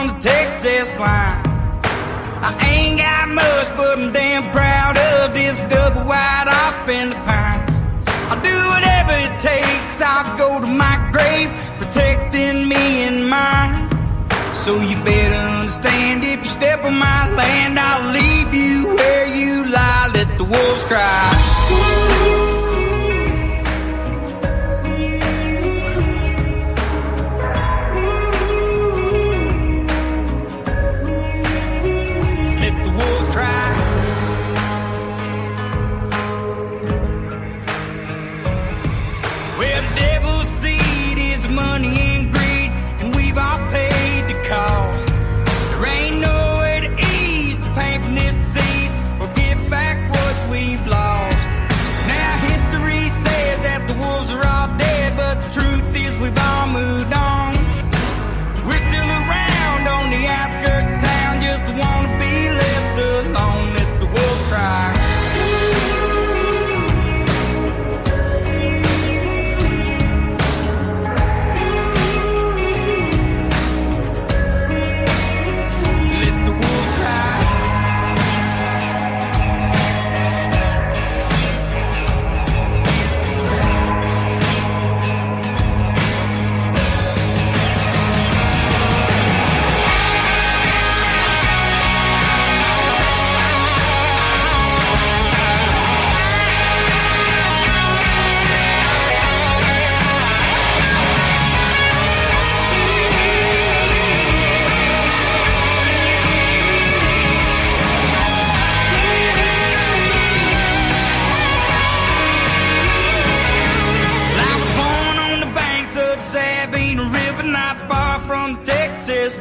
from the Texas line. I ain't got much, but I'm damn proud of this double wide off in the pines. I'll do whatever it takes, I'll go to my grave, protecting me and mine. So you better understand, if you step on my land, I'll leave you where you lie, let the wolves cry.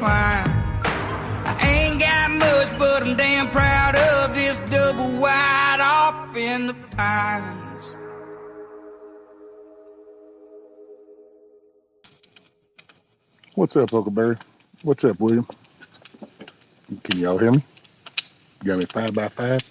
I ain't got much, but I'm damn proud of this double wide off in the pines. What's up, Huckleberry? What's up, William? Can y'all hear me? You got me 5x5?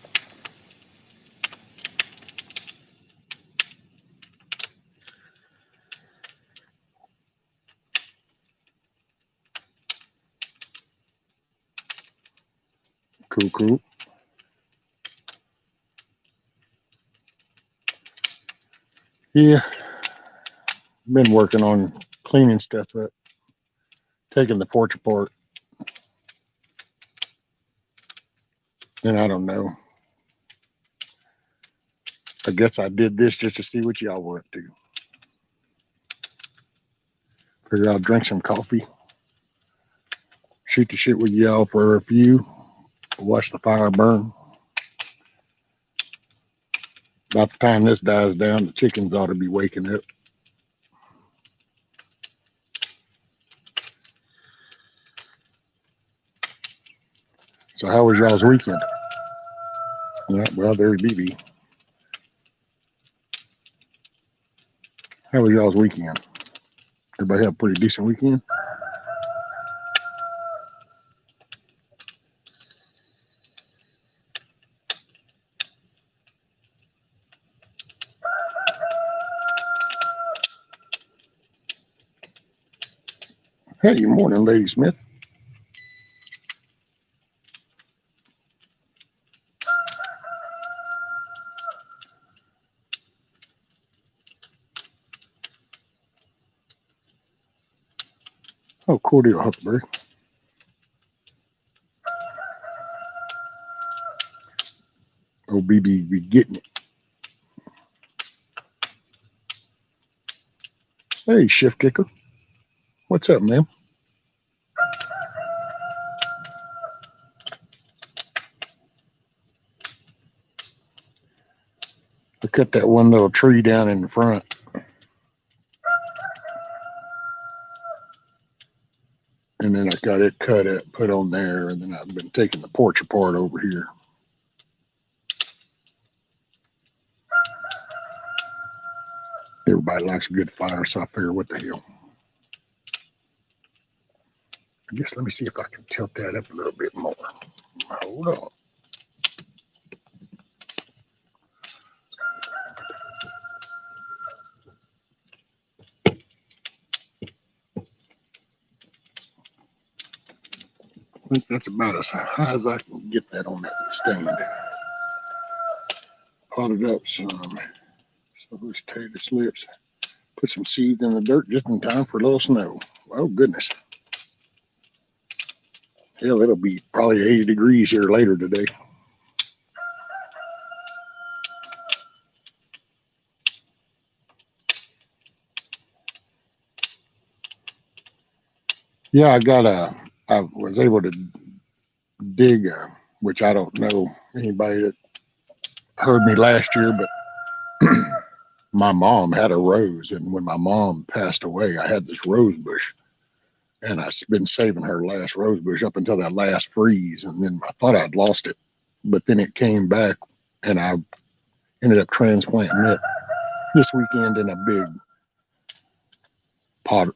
Cool, cool. Yeah, been working on cleaning stuff up, taking the porch apart. And I don't know. I guess I did this just to see what y'all were up to. Figure I'll drink some coffee, shoot the shit with y'all for a few, watch the fire burn. About the time this dies down, the chickens ought to be waking up. So how was y'all's weekend? Yeah, well, there's BB. How was y'all's weekend? Everybody have a pretty decent weekend? Hey, morning, Lady Smith. Oh, cordial Huckleberry. Oh, BB be getting it. Hey, Shift Kicker. What's up, man? I cut that one little tree down in the front. And then I got it cut up, put on there, and then I've been taking the porch apart over here. Everybody likes a good fire, so I figure, what the hell? I guess let me see if I can tilt that up a little bit more. Hold on. I think that's about as high as I can get that on that stand. Potted up some potato slips. Put some seeds in the dirt just in time for a little snow. Oh, goodness. Hell, it'll be probably 80 degrees here later today. Yeah, I was able to dig, which I don't know anybody that heard me last year, but my mom had a rose. And when my mom passed away, I had this rose bush. And I've been saving her last rose bush up until that last freeze. And then I thought I'd lost it. But then it came back, and I ended up transplanting it this weekend in a big pot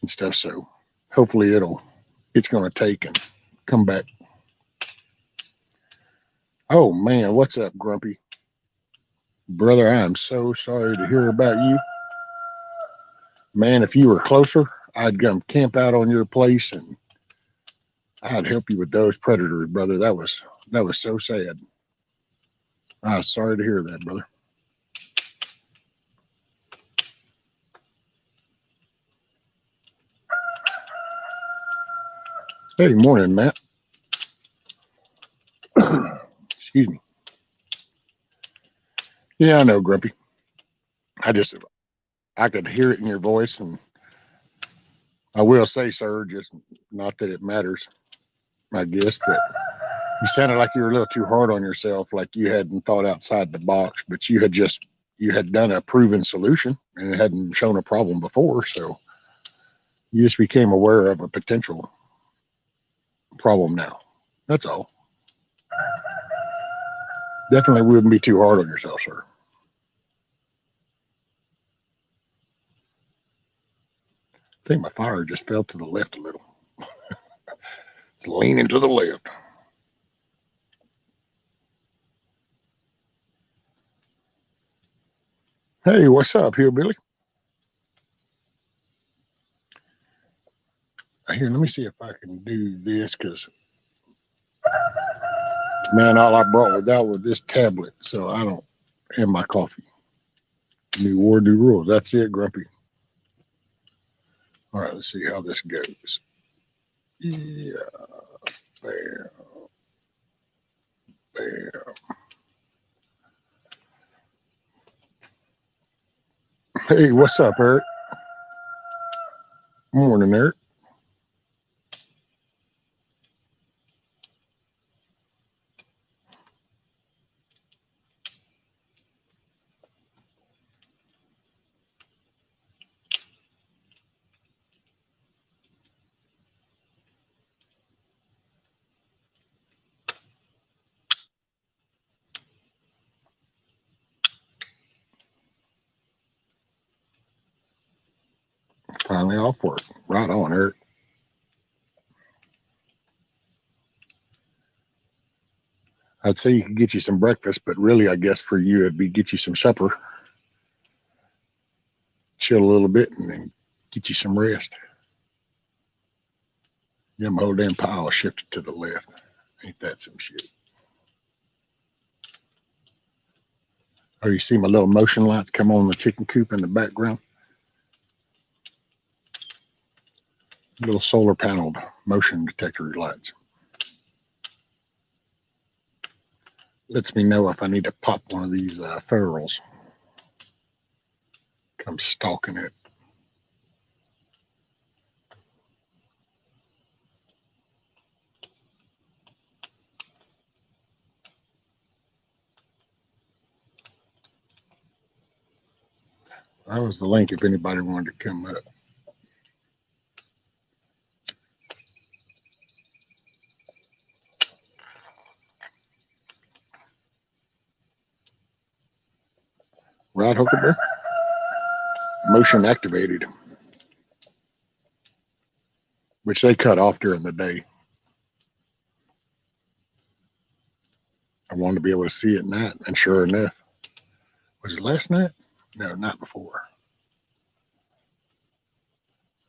and stuff. So hopefully it's going to take and come back. Oh, man, what's up, Grumpy? Brother, I am so sorry to hear about you. Man, if you were closer, I'd come camp out on your place and I'd help you with those predators, brother. That was so sad. I'm sorry to hear that, brother. Hey, morning, Matt. Excuse me. Yeah, I know, Grumpy. I could hear it in your voice, and I will say, sir, just not that it matters, I guess, but you sounded like you were a little too hard on yourself, like you hadn't thought outside the box, but you had done a proven solution and it hadn't shown a problem before, so you just became aware of a potential problem now. That's all. Definitely wouldn't be too hard on yourself, sir. I think my fire just fell to the left a little. It's leaning to the left. Hey, what's up, Hillbilly? Here, let me see if I can do this, because, man, all I brought was this tablet, so I don't have my coffee. New war, new rules. That's it, Grumpy. All right, let's see how this goes. Yeah, bam, bam. Hey, what's up, Eric? Morning, Eric. Finally off work. Right on, Eric. I'd say you could get you some breakfast, but really, I guess for you, it'd be get you some supper, chill a little bit, and then get you some rest. Yeah, my whole damn pile shifted to the left. Ain't that some shit? Oh, you see my little motion lights come on the chicken coop in the background? Little solar paneled motion detector lights. Lets me know if I need to pop one of these ferals. Come stalking it. That was the link if anybody wanted to come up. Right, Huckleberry? Motion activated, which they cut off during the day. I wanted to be able to see it at night, and sure enough, was it last night? No, not before.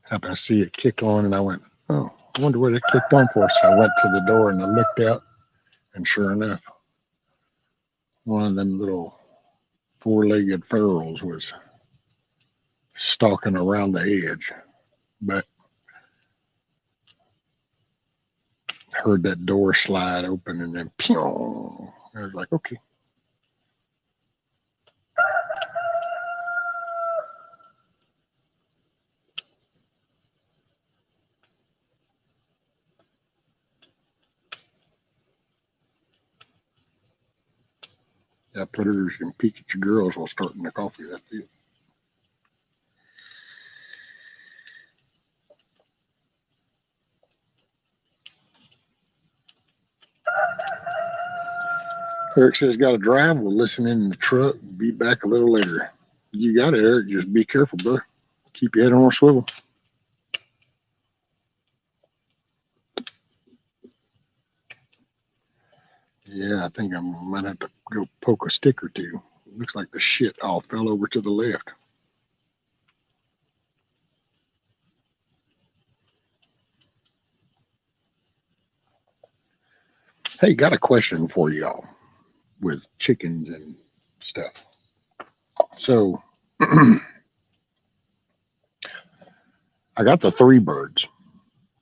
Happened to see it kick on, and I went, Oh, I wonder what it clicked on for. So I went to the door and I looked out, and sure enough, one of them little four-legged ferals was stalking around the edge. But heard that door slide open and then pew. I was like, okay. Yeah, predators can peek at your girls while starting the coffee. That's it. Eric says, got to drive. We'll listen in the truck. Be back a little later. You got it, Eric. Just be careful, brother. Keep your head on a swivel. Yeah, I think I might have to go poke a stick or two. Looks like the shit all fell over to the left. Hey, got a question for y'all with chickens and stuff. So I got the three birds,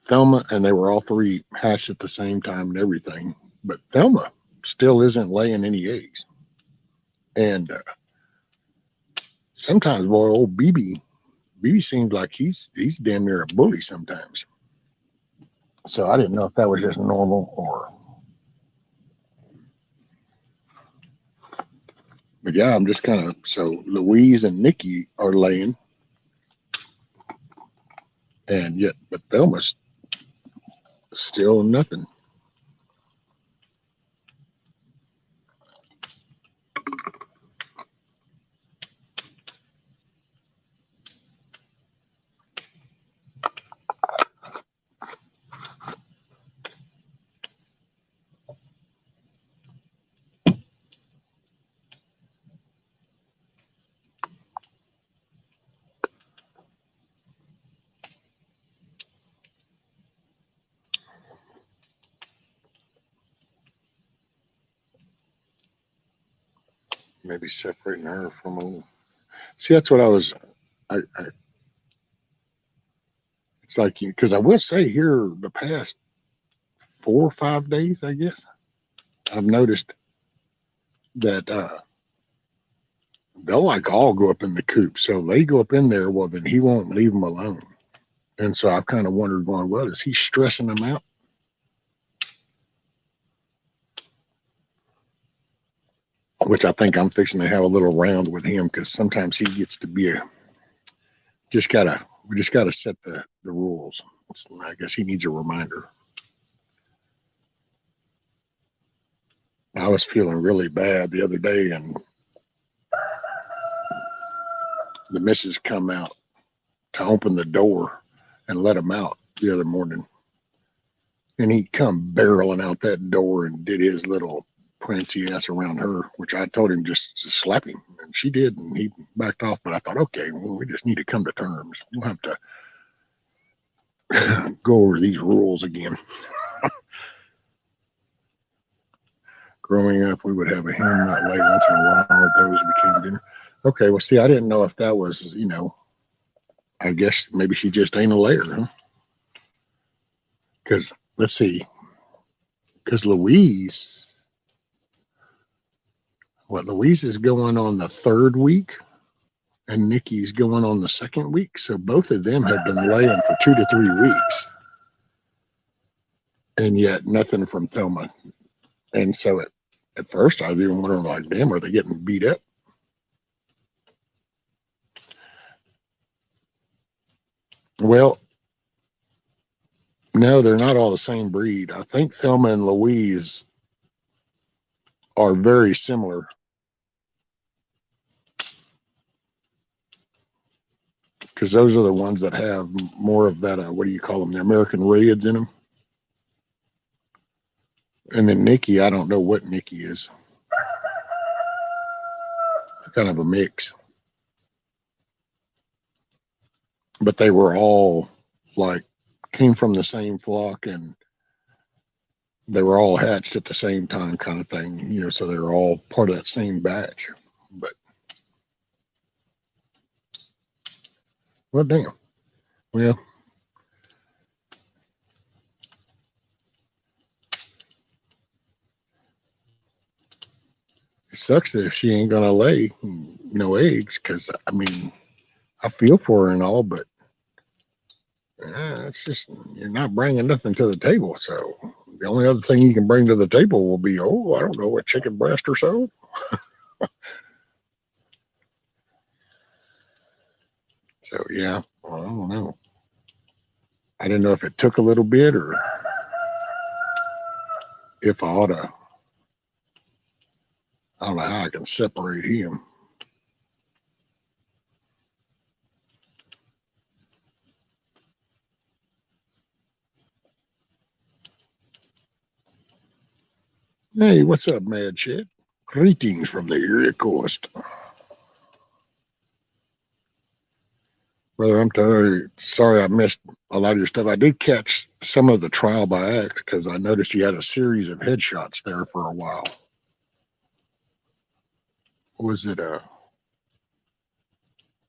Thelma, and they were all three hatched at the same time and everything. But Thelma still isn't laying any eggs. And sometimes, boy, old BB seems like he's damn near a bully sometimes. So I didn't know if that was just normal or. But yeah, I'm just kind of, so Louise and Nikki are laying, and yet, but Thelma's still nothing. Maybe separating her from a. See, that's what I was. I it's like you, because I will say here the past 4 or 5 days, I guess I've noticed that they'll like all go up in the coop. So they go up in there. Well, then he won't leave them alone. And so I've kind of wondered, going, well, is he stressing them out? Which I think I'm fixing to have a little round with him, because sometimes he gets to be a. We just gotta set the rules. I guess he needs a reminder. I was feeling really bad the other day, and the missus come out to open the door and let him out the other morning. And he come barreling out that door and did his little prancy ass around her, which I told him just to slap him. And she did, and he backed off. But I thought, okay, well, we just need to come to terms. We'll have to go over these rules again. Growing up, we would have a hen not lay once in a while. Those became dinner. Okay, well, see, I didn't know if that was, I guess maybe she just ain't a layer, huh? Because let's see, because Louise is going on the third week, and Nikki's going on the second week. So both of them have been laying for 2 to 3 weeks, and yet nothing from Thelma. And so at first, I was even wondering, like, damn, are they getting beat up? Well, no, they're not all the same breed. I think Thelma and Louise are very similar, because those are the ones that have more of that, what do you call them, the American Reds in them. And then Nikki, I don't know what Nikki is. Kind of a mix. But they were all like came from the same flock, and they were all hatched at the same time, kind of thing. You know, so they were all part of that same batch. But well, damn. Well, it sucks that if she ain't gonna lay no eggs, because I mean, I feel for her and all, but it's just you're not bringing nothing to the table. So the only other thing you can bring to the table will be, oh, I don't know, a chicken breast or so. So yeah, well, I don't know. I didn't know if it took a little bit or if I ought to. I don't know how I can separate him. Hey, what's up, Mad Shit? Greetings from the Erie Coast. Brother, I'm sorry I missed a lot of your stuff. I did catch some of the trial by axe because I noticed you had a series of headshots there for a while. Was it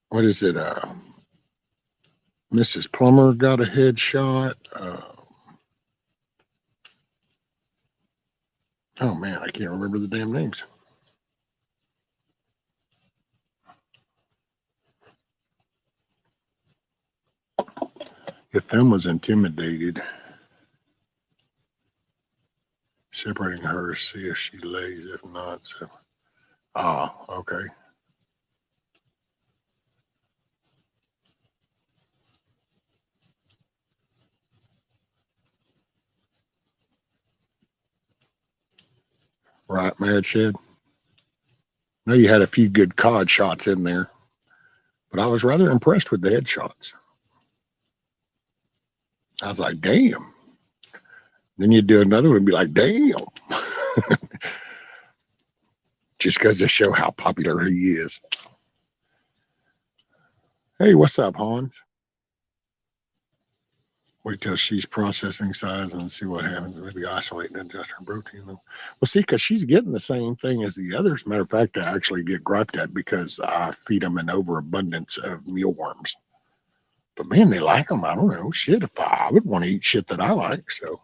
what is it? Mrs. Plummer got a headshot. Oh man, I can't remember the damn names. If them was intimidated, separating her, see if she lays. If not, so okay. Right, Mad Shed. I know you had a few good cod shots in there, but I was rather impressed with the headshots. I was like, damn. Then you'd do another one and be like, damn. Just goes to show how popular he is. Hey, what's up, Hans? Wait till she's processing size and see what happens. Maybe isolating industrial protein. Well, see, because she's getting the same thing as the others. Matter of fact, I actually get griped at because I feed them an overabundance of mealworms. But man, they like them. I don't know. Shit, if I would want to eat shit that I like, so.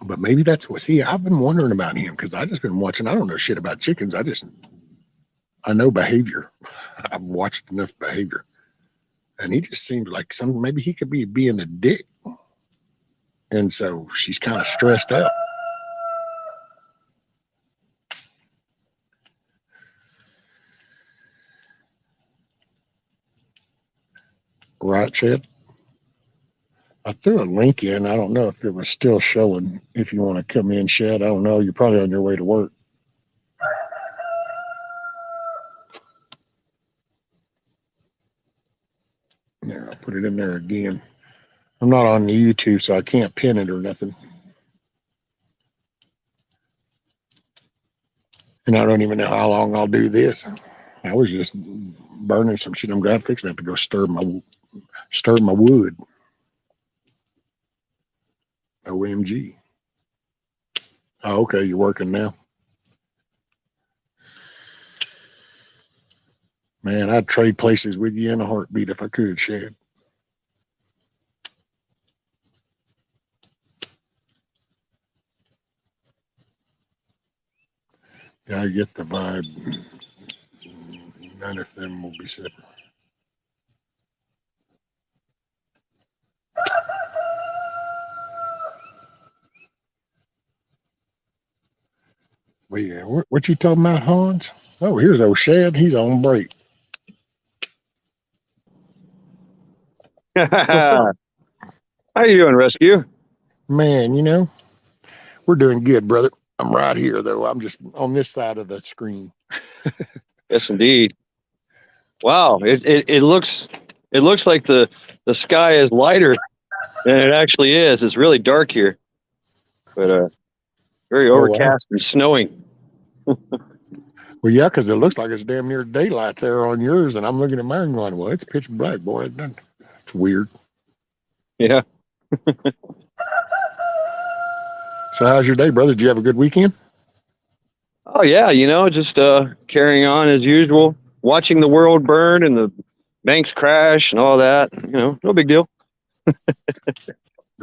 But maybe that's what. See, I've been wondering about him because I just been watching. I don't know shit about chickens. I know behavior. I've watched enough behavior, and he just seems like maybe he could be being a dick, and so she's kind of stressed out. Right, Chad? I threw a link in. I don't know if it was still showing. If you want to come in, Chad, I don't know. You're probably on your way to work. Yeah, I'll put it in there again. I'm not on YouTube, so I can't pin it or nothing. And I don't even know how long I'll do this. I was just burning some shit. I'm glad I fixed. I have to go stir my wood. OMG. Oh, okay. You're working now. Man, I'd trade places with you in a heartbeat if I could, Shad. Yeah, I get the vibe. None of them will be separate. Wait, what you talking about, Hans? Oh, here's old Shad. He's on break. What's up? How you doing, Rescue? Man, you know, we're doing good, brother. I'm right here, though. I'm just on this side of the screen. Yes, indeed. Wow, it looks like the sky is lighter than it actually is. It's really dark here, but very overcast and snowing. Well, yeah, because it looks like it's damn near daylight there on yours, and I'm looking at mine going, well, it's pitch black, boy. It's weird. Yeah. So how's your day, brother? Did you have a good weekend? Oh yeah, just carrying on as usual, watching the world burn and the banks crash and all that. No big deal.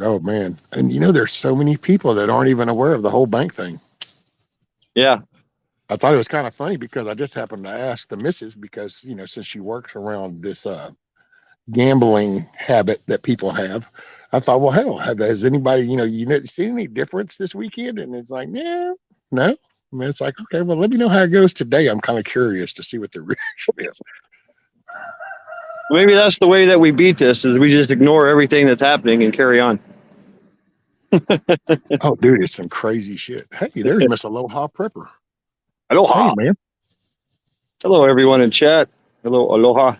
Oh, man. And, there's so many people that aren't even aware of the whole bank thing. Yeah. I thought it was kind of funny because I just happened to ask the missus because, since she works around this gambling habit that people have, I thought, well, hell, has anybody, seen any difference this weekend? And it's like, yeah, no. I mean, it's like, okay, well, let me know how it goes today. I'm kind of curious to see what the reaction is. Maybe that's the way that we beat this, is we just ignore everything that's happening and carry on. Oh, dude, it's some crazy shit. Hey, there's Miss Aloha Prepper. Aloha. Hey, man. Hello, everyone in chat. Hello, aloha.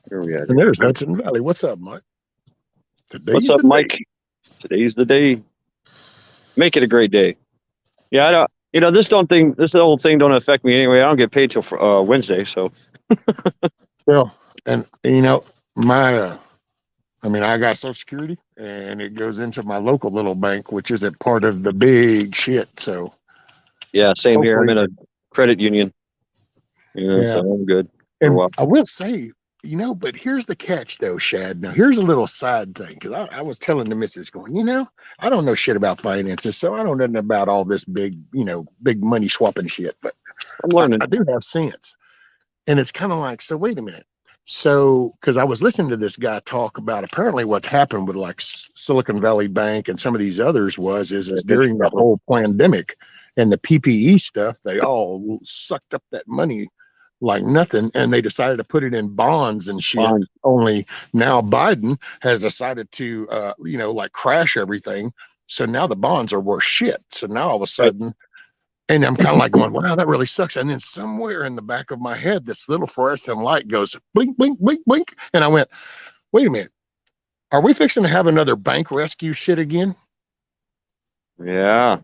Here we at? And there's Hudson Valley. What's up, Mike? What's up, Mike? Today's the day. Make it a great day. Yeah, I don't. This whole thing don't affect me anyway. I don't get paid till Wednesday, so. Well, and I got Social Security, and it goes into my local little bank, which isn't part of the big shit. So. Yeah, same here. I'm in a credit union. So I'm good. And I will say, but here's the catch, though, Shad. Now, here's a little side thing, because I was telling the missus going, I don't know shit about finances, so I don't know about all this big money swapping shit, but I'm learning. I do have sense. And it's kind of like, so wait a minute. So, because I was listening to this guy talk about apparently what's happened with like Silicon Valley Bank and some of these others is during the whole pandemic and the PPE stuff, they all sucked up that money like nothing, and they decided to put it in bonds and shit. Only now Biden has decided to like crash everything, so now the bonds are worth shit. So now all of a sudden, and I'm kind of like going, wow, that really sucks. And then somewhere in the back of my head, this little fluorescent light goes blink, blink, blink, blink, and I went, wait a minute, are we fixing to have another bank rescue shit again? Yeah,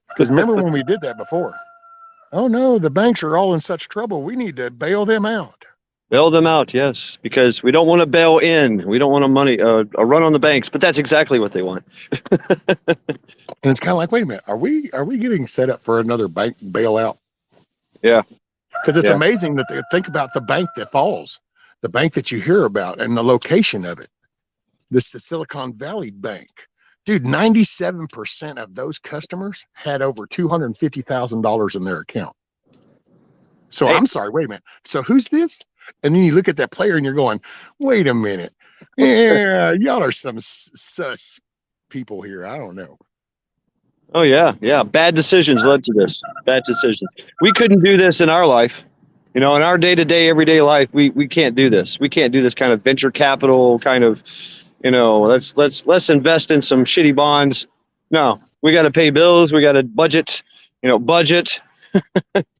because remember when we did that before? Oh no, the banks are all in such trouble. We need to bail them out. Bail them out, yes, because we don't want to bail in. We don't want a run on the banks, but that's exactly what they want. And it's kind of like, wait a minute, are we getting set up for another bank bailout? Yeah, because it's amazing that they think about the bank that falls, the bank that you hear about, and the location of it. The Silicon Valley Bank. Dude, 97% of those customers had over $250,000 in their account. So I'm sorry, wait a minute. So who's this? And then you look at that player and you're going, wait a minute. Yeah, y'all are some sus people here. I don't know. Oh, yeah. Yeah. Bad decisions led to this. Bad decisions. We couldn't do this in our life. In our day-to-day, everyday life, we can't do this. We can't do this kind of venture capital kind of, let's invest in some shitty bonds. No, we got to pay bills. We got to budget, budget.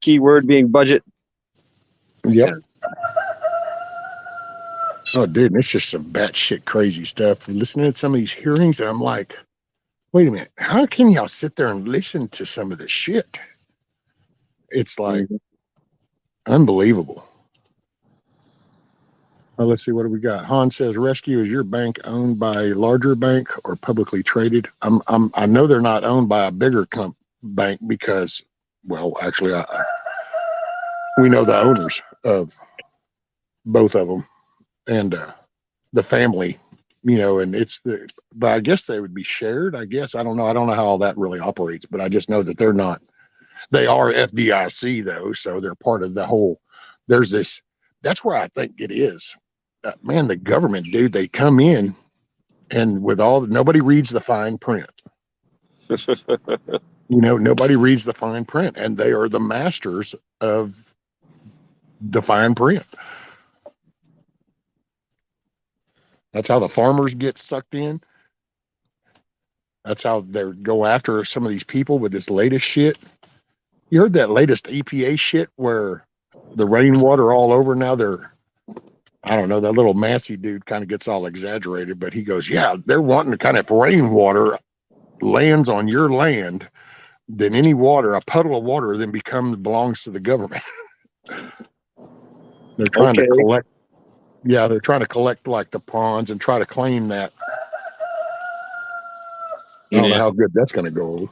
Key word being budget. Yep. Yeah. Oh, dude, it's just some batshit crazy stuff. Listening to some of these hearings, and I'm like, wait a minute, how can y'all sit there and listen to some of this shit? It's like unbelievable. Well, let's see, what do we got? Han says, Rescue, is your bank owned by a larger bank or publicly traded? I know they're not owned by a bigger bank because, well, actually, we know the owners of both of them and the family, and but I guess they would be shared. I guess, I don't know how all that really operates, but I just know that they are FDIC though. So they're part of the whole, that's where I think it is. Man, the government, dude, they come in and nobody reads the fine print. Nobody reads the fine print, and they are the masters of the fine print. That's how the farmers get sucked in. That's how they go after some of these people with this latest shit. You heard that latest EPA shit where the rainwater all over now, I don't know, that little Massey dude kind of gets all exaggerated, but he goes, yeah, they're wanting to kind of rainwater lands on your land then any water, a puddle of water, then belongs to the government. They're trying to collect. Yeah, they're trying to collect like the ponds and try to claim that. I don't know how good that's going to go over.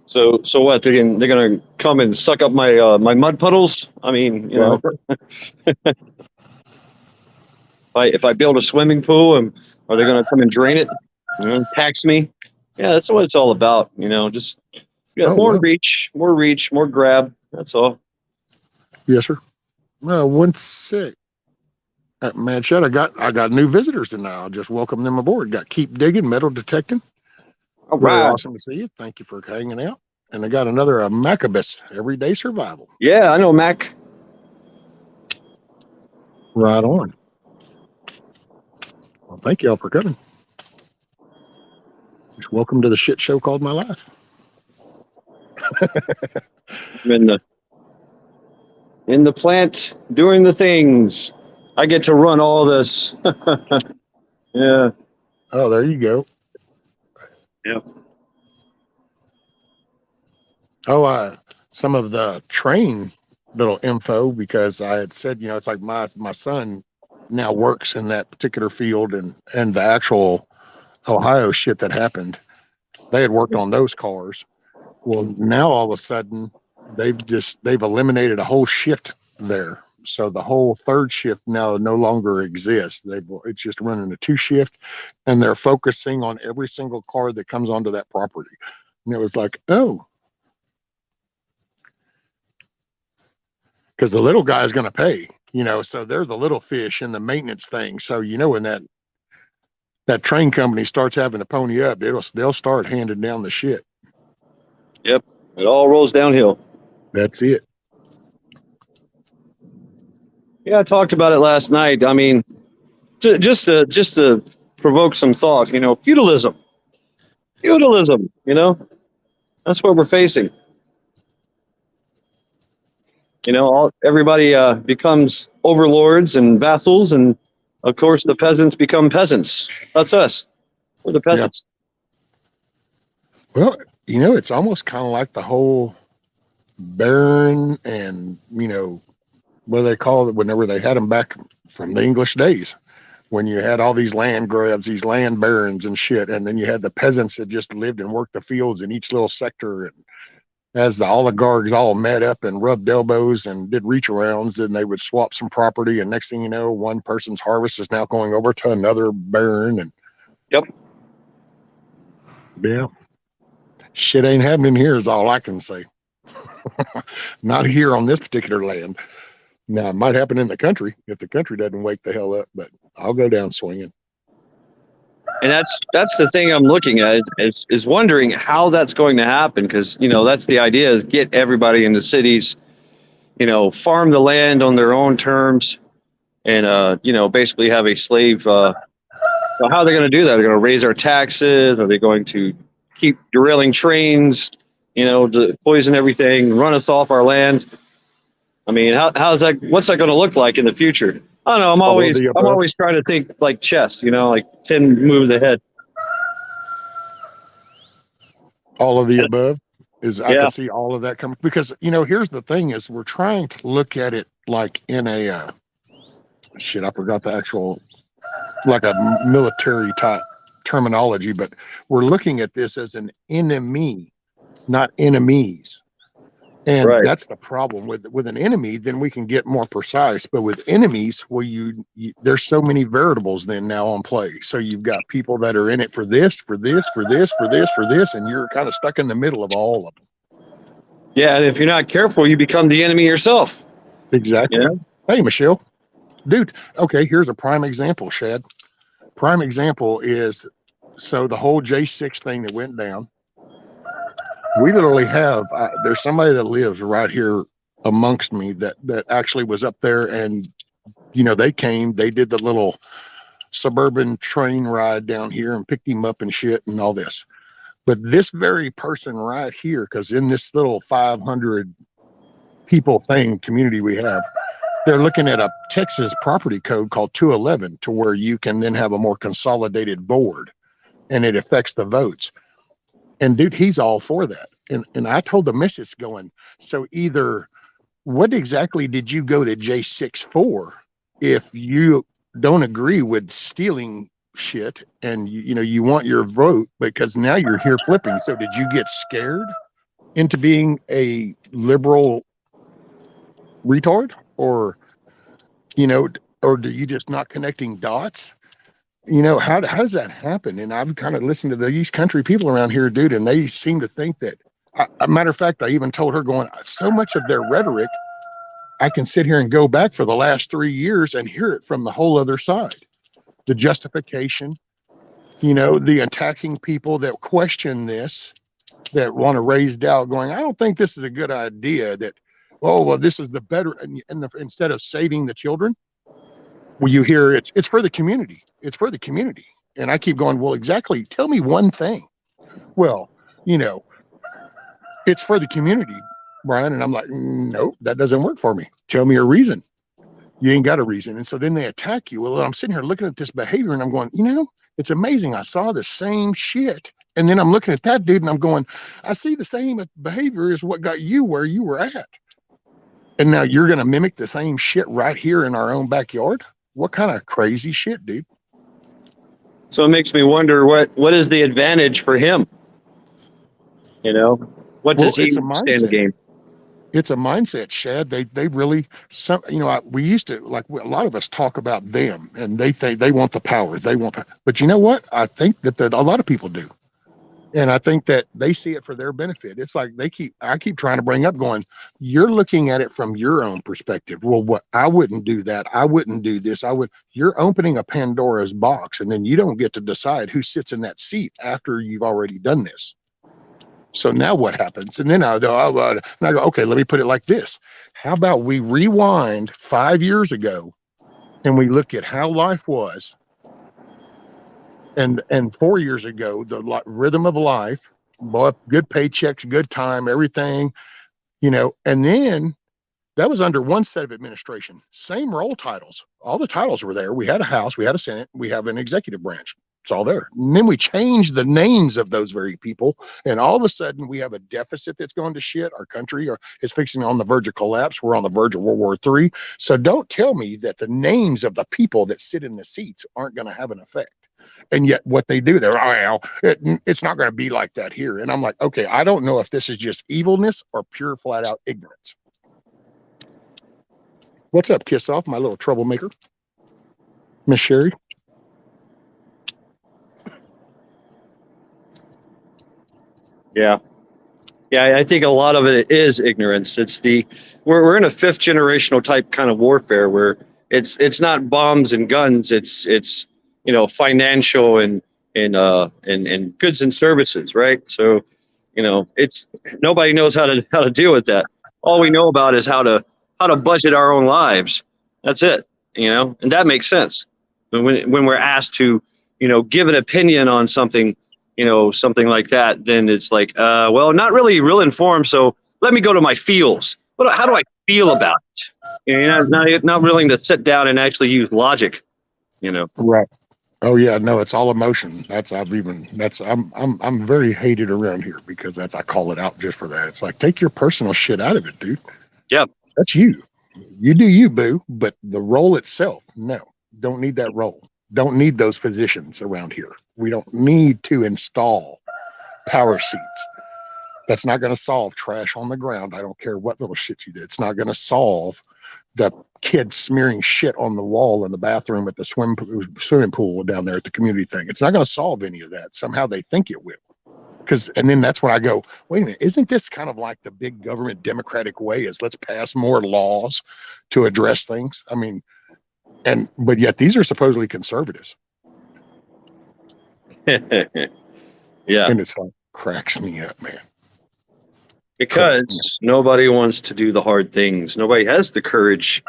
So what? They're gonna come and suck up my my mud puddles? I mean, you know, if I build a swimming pool, and are they gonna come and drain it? You know, tax me? Yeah, that's what it's all about. You know, just more reach, more grab. That's all. Yes, sir. Well, 1 sec. Man, Chad, I got new visitors and now. I'll just welcome them aboard. Got Keep Digging, Metal Detecting. All Very right. awesome to see you. Thank you for hanging out. And I got another Maccabees, Everyday Survival. Yeah, I know Mac. Right on. Well, thank y'all for coming. Just welcome to the shit show called my life. I'm in the plant doing the things. I get to run all this. Yeah. Oh, there you go. Yep. Oh, some of the train little info, because I had said, it's like my son now works in that particular field, and the actual Ohio shit that happened, they had worked on those cars. Well, now all of a sudden they've eliminated a whole shift there. So the whole third shift now no longer exists. It's just running a 2 shift, and they're focusing on every single car that comes onto that property. And it was like, oh, because the little guy is going to pay, so they're the little fish in the maintenance thing. So, when that train company starts having to pony up, they'll start handing down the shit. Yep. It all rolls downhill. That's it. Yeah, I talked about it last night. I mean, just to provoke some thought, feudalism, that's what we're facing. Everybody becomes overlords and vassals, and of course the peasants become peasants. That's us. We're the peasants. Yeah. Well, it's almost kind of like the whole baron and, what do they call it whenever they had them back from the English days, when you had all these land grabs, these land barons and shit. And then you had the peasants that just lived and worked the fields in each little sector. And as the oligarchs all met up and rubbed elbows and did reach arounds, then they would swap some property. And next thing you know, one person's harvest is now going over to another baron. And yep. Yeah. Shit ain't happening here is all I can say. Not here on this particular land. Now, it might happen in the country if the country doesn't wake the hell up, but I'll go down swinging. And that's the thing I'm looking at is wondering how that's going to happen, because, that's the idea, is get everybody in the cities, farm the land on their own terms, and, basically have a slave. How are they going to do that? They're going to raise our taxes? Are they going to keep derailing trains, to poison everything, run us off our land? I mean, what's that going to look like in the future? I don't know. I'm always trying to think like chess, like 10 moves ahead. All of the above I can see all of that coming, because, here's the thing is we're trying to look at it like in a, I forgot the actual, like a military type terminology, but we're looking at this as an enemy, not enemies. And right. That's the problem with an enemy. Then we can get more precise. But with enemies, well, there's so many variables then now on play. So you've got people that are in it for this, and you're kind of stuck in the middle of all of them. Yeah, and if you're not careful, you become the enemy yourself. Exactly. Hey, Michelle, dude. Okay, here's a prime example, Shad. Prime example is, so the whole J6 thing that went down. We literally have, there's somebody that lives right here amongst me that actually was up there, and, they did the little suburban train ride down here and picked him up and shit and all this. But this very person right here, because in this little 500 people community we have, they're looking at a Texas property code called 211 to where you can then have a more consolidated board, and it affects the votes. And dude, he's all for that. And I told the missus going, so either what exactly did you go to J6 for if you don't agree with stealing shit and you want your vote because now you're here flipping. So did you get scared into being a liberal retard or or do you just not connecting dots? How does that happen? And I've kind of listened to these country people around here, dude, and they seem to think that, a matter of fact, I even told her going, so much of their rhetoric, I can sit here and go back for the last 3 years and hear it from the whole other side. The justification, the attacking people that question this, that want to raise doubt going, I don't think this is a good idea that, oh, well, this is the better, instead of saving the children, well, you hear it's for the community. It's for the community. And I keep going, well, exactly. Tell me one thing. Well, it's for the community, Brian. And I'm like, nope, that doesn't work for me. Tell me a reason. You ain't got a reason. And so then they attack you. Well, I'm sitting here looking at this behavior and I'm going, it's amazing. I saw the same shit. And then I'm looking at that dude and I'm going, I see the same behavior as what got you where you were at. And now you're going to mimic the same shit right here in our own backyard? What kind of crazy shit, dude? So it makes me wonder what is the advantage for him? What does he stand to gain? It's a mindset, Shad. They really, we used to, like, a lot of us talk about them and they think they want the power. But you know what? I think that a lot of people do. And I think that they see it for their benefit. It's like I keep trying to bring up going, you're looking at it from your own perspective. Well, I wouldn't do that. I wouldn't do this. You're opening a Pandora's box and then you don't get to decide who sits in that seat after you've already done this. So now what happens? And then I go, okay, let me put it like this. How about we rewind 5 years ago and we look at how life was. And 4 years ago, the rhythm of life, boy, good paychecks, good time, everything, and then that was under one set of administration, same role titles. All the titles were there. We had a House, we had a Senate, we have an executive branch. It's all there. And then we changed the names of those very people. And all of a sudden we have a deficit that's going to shit. Our country is fixing on the verge of collapse. We're on the verge of World War III. So don't tell me that the names of the people that sit in the seats aren't going to have an effect. And yet what they do, it's not going to be like that here. And I'm like, okay, I don't know if this is just evilness or pure flat out ignorance. What's up, Kiss Off, my little troublemaker? Miss Sherry? Yeah. I think a lot of it is ignorance. It's we're in a fifth generational type kind of warfare where it's not bombs and guns. It's financial and goods and services, right? So, it's nobody knows how to deal with that. All we know about is how to budget our own lives. That's it, and that makes sense. When we're asked to, give an opinion on something, something like that, then it's like, well, not really real informed. So let me go to my feels. How do I feel about it? You're not willing to sit down and actually use logic, Right. Oh yeah, no, it's all emotion. I'm very hated around here because I call it out just for that. It's like, take your personal shit out of it, dude. Yeah. That's you. You do you, boo. But the role itself, no, don't need that role. Don't need those positions around here. We don't need to install power seats. That's not going to solve trash on the ground. I don't care what little shit you did. It's not going to solve the kid smearing shit on the wall in the bathroom at the swimming pool down there at the community thing. It's not going to solve any of that. Somehow they think it will. And then that's when I go, wait a minute, isn't this kind of like the big government democratic way is let's pass more laws to address things? I mean, but yet these are supposedly conservatives. Yeah. And it's like, cracks me up, man. Because nobody wants to do the hard things. Nobody has the courage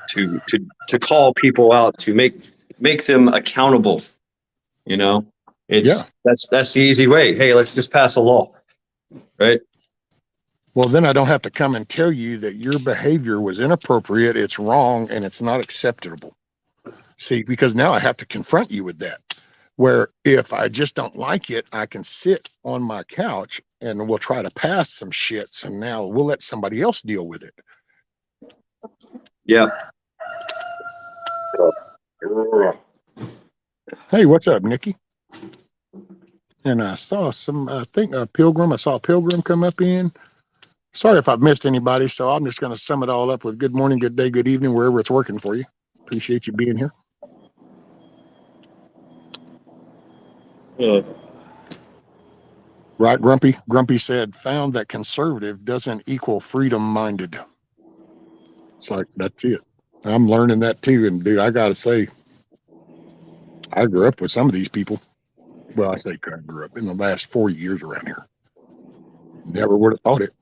to call people out, to make them accountable. That's the easy way. Hey, let's just pass a law, right? Well, then I don't have to come and tell you that your behavior was inappropriate, it's wrong, and it's not acceptable. See, because now I have to confront you with that. where if I just don't like it, I can sit on my couch and we'll try to pass some shit. So now we'll let somebody else deal with it. Yeah. Hey, what's up, Nikki? And I saw I saw a pilgrim come up in. Sorry if I've missed anybody, so I'm just going to sum it all up with good morning, good day, good evening, wherever it's working for you. Appreciate you being here. Right, Grumpy? Grumpy said, found that conservative doesn't equal freedom-minded. It's like, that's it. I'm learning that too. And dude, I got to say, I grew up with some of these people. Well, I say I grew up in the last 40 years around here. Never would have thought it.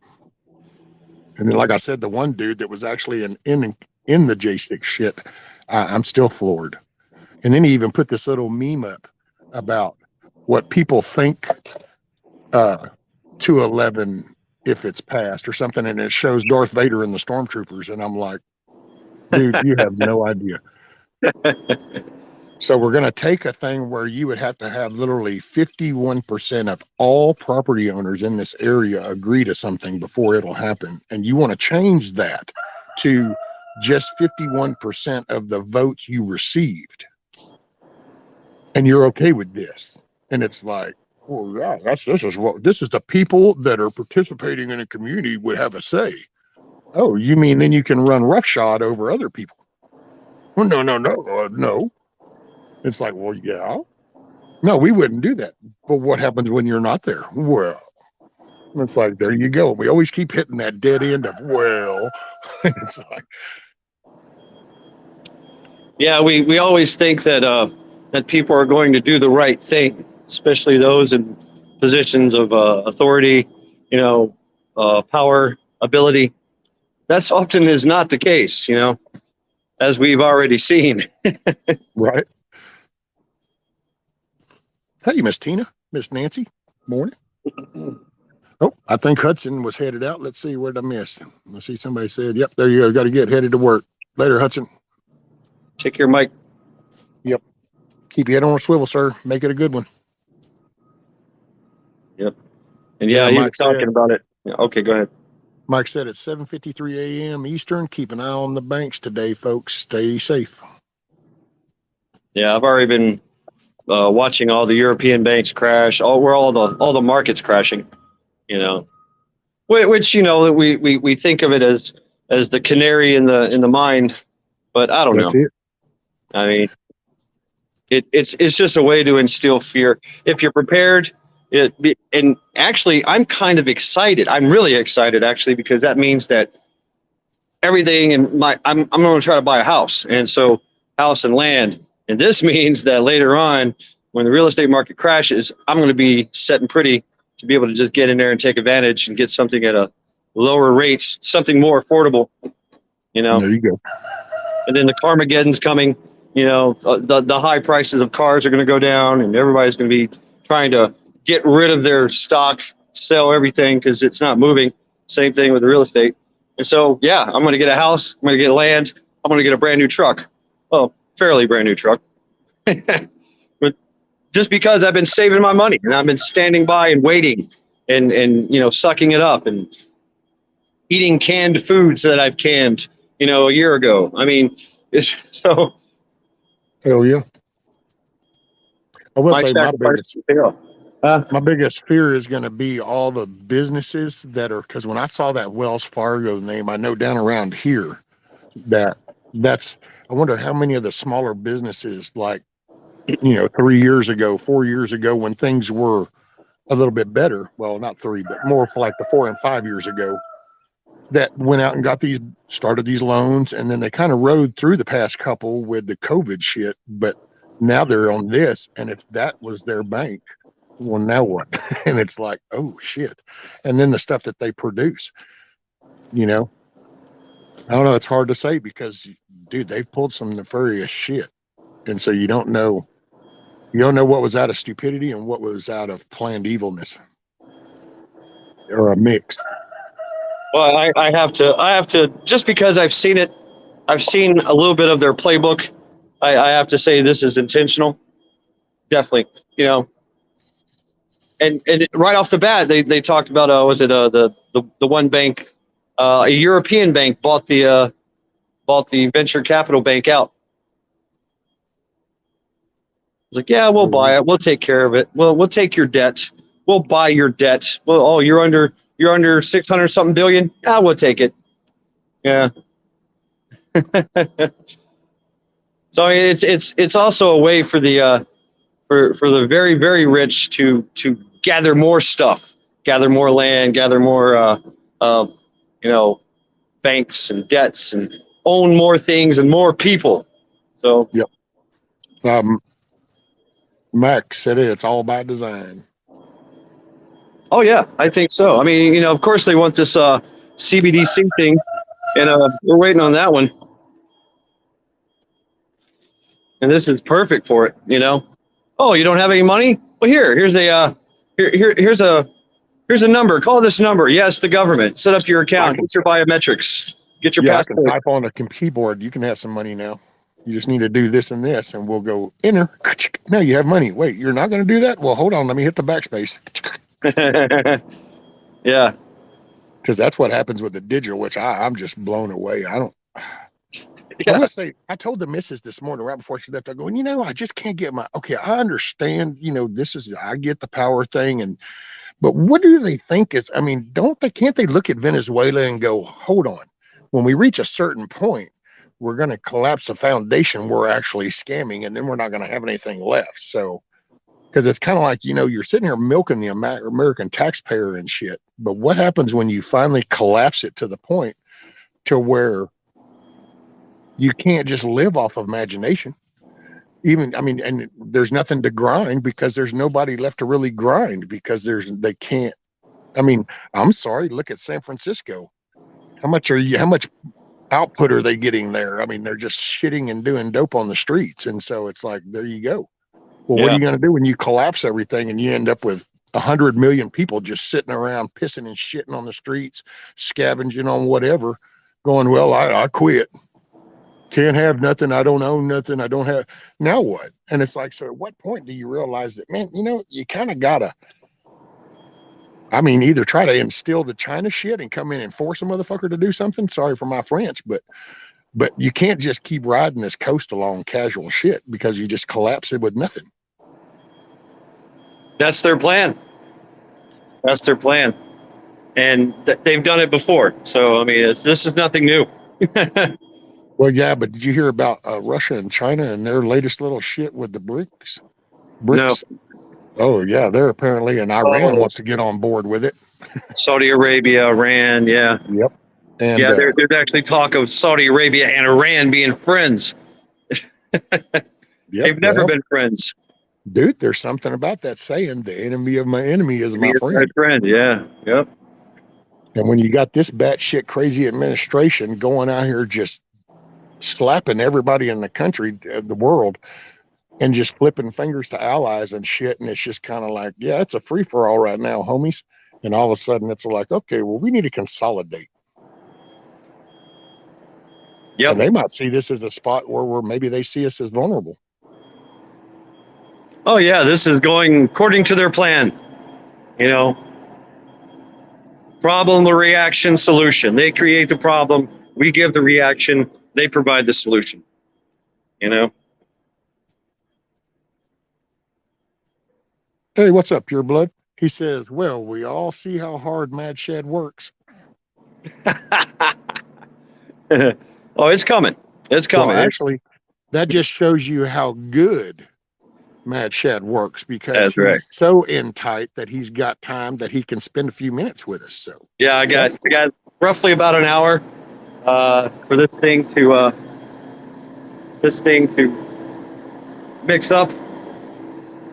And then, like I said, the one dude that was actually in the J6 shit, I'm still floored. And then he even put this little meme up about what people think 211 if it's passed or something, and it shows Darth Vader and the stormtroopers, and I'm like, dude, you have no idea. So we're going to take a thing where you would have to have literally 51% of all property owners in this area agree to something before it'll happen. And you want to change that to just 51% of the votes you received. And you're okay with this. And it's like, well, yeah, this is the people that are participating in a community would have a say. Oh, you mean then you can run roughshod over other people? Well, no. It's like, well, yeah. No, we wouldn't do that. But what happens when you're not there? Well, it's like, there you go. We always keep hitting that dead end of, well, it's like. Yeah, we always think that that people are going to do the right thing, especially those in positions of authority, power, ability. That's often is not the case, as we've already seen. Right. Hey, Miss Tina, Miss Nancy, morning. Oh, I think Hudson was headed out. Let's see, where did I miss? Let's see, somebody said, yep, there you go. Got to get headed to work. Later, Hudson. Check your mic. Yep. Keep your head on a swivel, sir. Make it a good one. Yep. And yeah, he was talking about it. Yeah, okay, go ahead. Mike said it's 7:53 a.m. Eastern. Keep an eye on the banks today, folks. Stay safe. Yeah, I've already been watching all the European banks crash. All the markets crashing. Which we think of it as the canary in the mine, but I don't know. That's it. I mean, it's just a way to instill fear. If you're prepared, and actually, I'm kind of excited. I'm really excited actually, because that means that everything I'm going to try to buy a house, and so house and land, and this means that later on, when the real estate market crashes, I'm going to be set and pretty to be able to just get in there and take advantage and get something at a lower rate, something more affordable. There you go. And then the Carmageddon's coming. The high prices of cars are going to go down, and everybody's going to be trying to get rid of their stock, sell everything because it's not moving. Same thing with the real estate. And so, yeah, I'm going to get a house. I'm going to get land. I'm going to get a brand new truck. Well, fairly brand new truck. But just because I've been saving my money and I've been standing by and waiting and sucking it up and eating canned foods that I've canned, a year ago. I mean, it's so. Hell yeah. I will say my biggest fear is going to be all the businesses that are, because when I saw that Wells Fargo name, I know down around here that's, I wonder how many of the smaller businesses, like, 3 years ago, 4 years ago, when things were a little bit better, well, not 3, but more for like the 4 and 5 years ago, that went out and started these loans, and then they kind of rode through the past couple with the COVID shit, but now they're on this, and if that was their bank, well, now what? And it's like, oh shit. And then the stuff that they produce, I don't know, it's hard to say because, dude, they've pulled some nefarious shit, and so you don't know what was out of stupidity and what was out of planned evilness, or a mix. Well, I have to, just because I've seen a little bit of their playbook, I have to say this is intentional. definitely. You know, and right off the bat, they talked about was it the one bank, a European bank bought the venture capital bank out. It's like, yeah, we'll buy it. We'll take care of it. We'll take your debt. We'll buy your debt. Well, oh, you're under 600 something billion. Yeah, we'll take it. Yeah. So I mean, it's also a way for the for the very very rich to gather more stuff, gather more land, gather more you know, banks and debts, and own more things and more people. So Yep. Max said it's all by design. oh yeah, I think so. I mean, you know, of course they want this CBDC thing, and we're waiting on that one. And this is perfect for it. You know, oh, you don't have any money? Well, here's a here's a number. Call this number. Yes, the government. Set up your account. Get your biometrics. Get your I can passport. type on a keyboard. You can have some money now. You just need to do this and this, and we'll go enter. Now you have money. Wait, you're not going to do that? Well, hold on. Let me hit the backspace. Yeah. Because that's what happens with the digital, which I'm just blown away. I don't. Yeah. I must say, I told the missus this morning right before she left, I go, you know, I just can't get okay, I understand, you know, I get the power thing, but what do they think is, I mean, can't they look at Venezuela and go, hold on, when we reach a certain point, we're going to collapse the foundation we're actually scamming, and then we're not going to have anything left. So, because it's kind of like, you know, you're sitting here milking the American taxpayer and shit, but what happens when you finally collapse it to the point to where you can't just live off of imagination? Even, I mean, and there's nothing to grind because there's nobody left to really grind because they can't. I mean, I'm sorry, look at San Francisco. How much output are they getting there? I mean, they're just shitting and doing dope on the streets. And so it's like, there you go. Well, what are you going to do when you collapse everything and you end up with 100 million people just sitting around pissing and shitting on the streets, scavenging on whatever, going, well, I quit. Can't have nothing. I don't own nothing. I don't have. Now what? And it's like, so at what point do you realize that, man, you know, you kind of gotta, I mean, either try to instill the China shit and come in and force a motherfucker to do something. Sorry for my French, but you can't just keep riding this coast along casual shit because you just collapse it with nothing. That's their plan. That's their plan. And they've done it before. So, I mean, this is nothing new. Well, yeah, but did you hear about Russia and China and their latest little shit with the BRICS? No. Oh, yeah, they're apparently, and Iran wants to get on board with it. Saudi Arabia, Iran, yeah. Yep. And yeah, there's actually talk of Saudi Arabia and Iran being friends. They've never been friends. Dude, there's something about that saying, the enemy of my enemy is my friend. My friend, yeah. Yep. And when you got this batshit crazy administration going out here just slapping everybody in the country, the world, and just flipping fingers to allies and shit, and it's just kind of like, yeah, it's a free-for-all right now, homies. And all of a sudden it's like, okay, well, we need to consolidate. Yep. And they might see this as a spot where maybe they see us as vulnerable. Oh yeah, this is going according to their plan. You know, problem, the reaction, solution. They create the problem, we give the reaction, they provide the solution. You know. Hey, what's up, Pure Blood? He says, well, we all see how hard Mad Shad works. Oh, it's coming. It's coming. Well, actually, that just shows you how good Mad Shad works, because he's so in tight that he's got time that he can spend a few minutes with us. So yeah, I got roughly about an hour for this thing to mix up,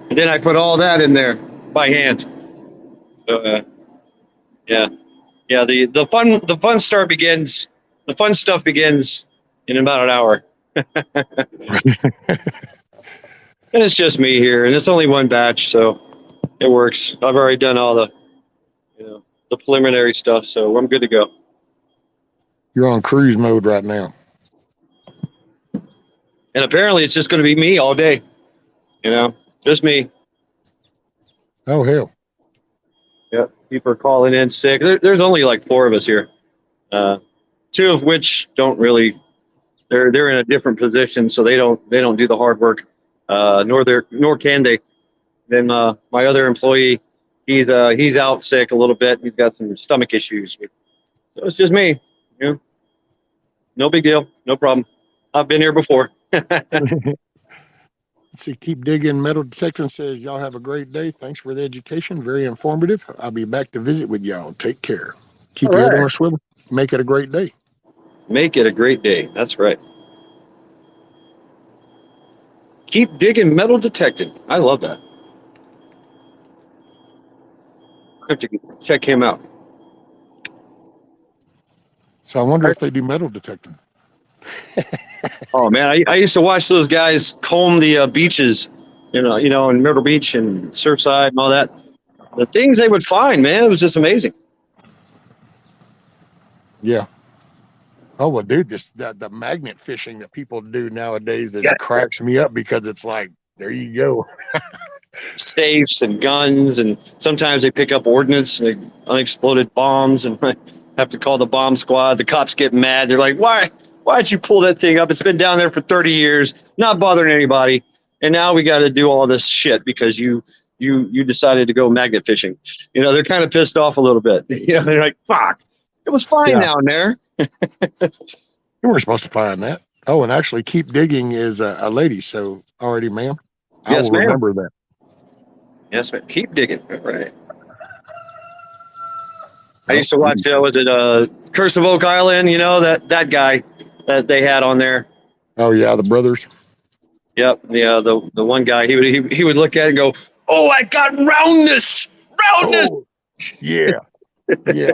and then I put all that in there by hand. So yeah. The fun stuff begins in about an hour. And it's just me here, and it's only one batch, so it works. I've already done all the preliminary stuff, so I'm good to go. You're on cruise mode right now. And apparently it's just going to be me all day, you know? Just me. Oh hell. Yep. People are calling in sick. There's only like 4 of us here. Two of which don't really. They're in a different position, so they don't do the hard work. Nor can they. Then my other employee, he's out sick a little bit. He's got some stomach issues. So it's just me. You know, no big deal. No problem. I've been here before. Let's see, keep digging. Metal Detecting says, y'all have a great day. Thanks for the education. Very informative. I'll be back to visit with y'all. Take care. Keep your head on a swivel. Make it a great day. Make it a great day. That's right. Keep digging, metal detecting. I love that. I have to check him out. So I wonder if they do metal detecting. Oh man, I used to watch those guys comb the beaches, in Myrtle Beach and Surfside and all that. The things they would find, man, it was just amazing. Yeah. Oh well, dude, the magnet fishing that people do nowadays cracks me up because it's like, there you go. Safes and guns, and sometimes they pick up ordnance, like unexploded bombs, and have to call the bomb squad. The cops get mad. They're like, why'd you pull that thing up? It's been down there for 30 years, not bothering anybody. And now we got to do all this shit because you decided to go magnet fishing. They're kind of pissed off a little bit. They're like, fuck, it was fine down there. You weren't supposed to find that. Oh, and actually Keep Digging is a lady. So already, ma'am, I will remember that. Yes, man. Keep digging. Right. I used to watch, was it Curse of Oak Island? That guy that they had on there. Oh yeah, the brothers. Yep. Yeah, the one guy, he would look at it and go, "Oh, I got roundness." Oh, yeah, yeah.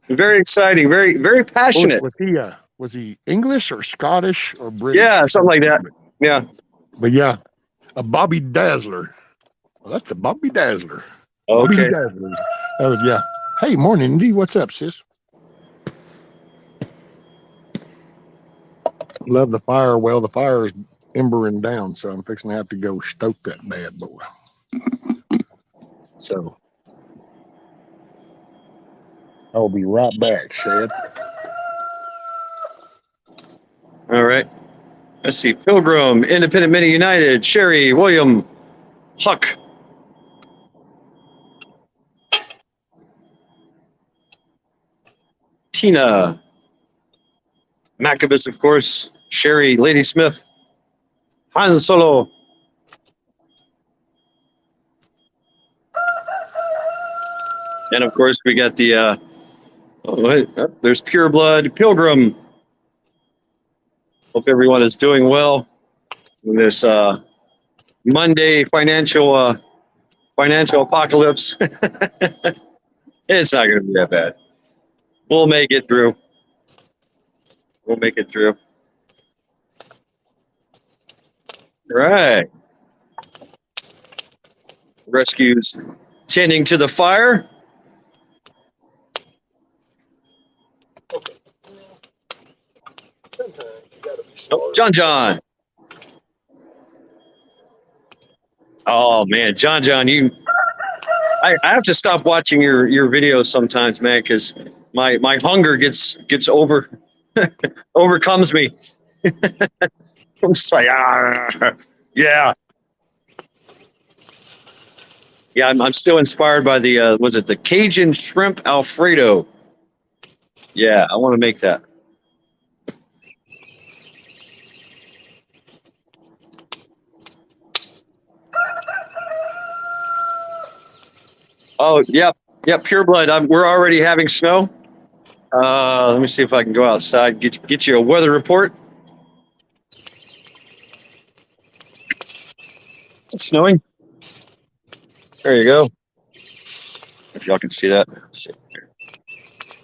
Very exciting. Very, very passionate. Was he English or Scottish or British? Yeah, something like that. Yeah. But yeah, a Bobby Dazzler. Well, that's a Bobby Dazzler. Okay. Bobby Dazzler. That was, yeah. Hey, morning, Indy. What's up, sis? Love the fire. Well, the fire is embering down, so I'm fixing to have to go stoke that bad boy. So I'll be right back, Shad. All right. Let's see. Pilgrim, Independent Mini United, Sherry, William, Huck. Tina, Macabus, of course, Sherry, Lady Smith, Han Solo. And of course, we got the, there's Pure Blood, Pilgrim. Hope everyone is doing well in this Monday financial apocalypse. It's not going to be that bad. We'll make it through. Right. Rescues tending to the fire. Oh, John. Oh man, John, I have to stop watching your videos sometimes, man, because my hunger gets overcomes me. I'm just like, yeah. I'm still inspired by the was it the Cajun shrimp Alfredo? Yeah, I want to make that. Oh, yep, Pure Blood. We're already having snow. Let me see if I can go outside, get you a weather report. It's snowing. There you go. If y'all can see that.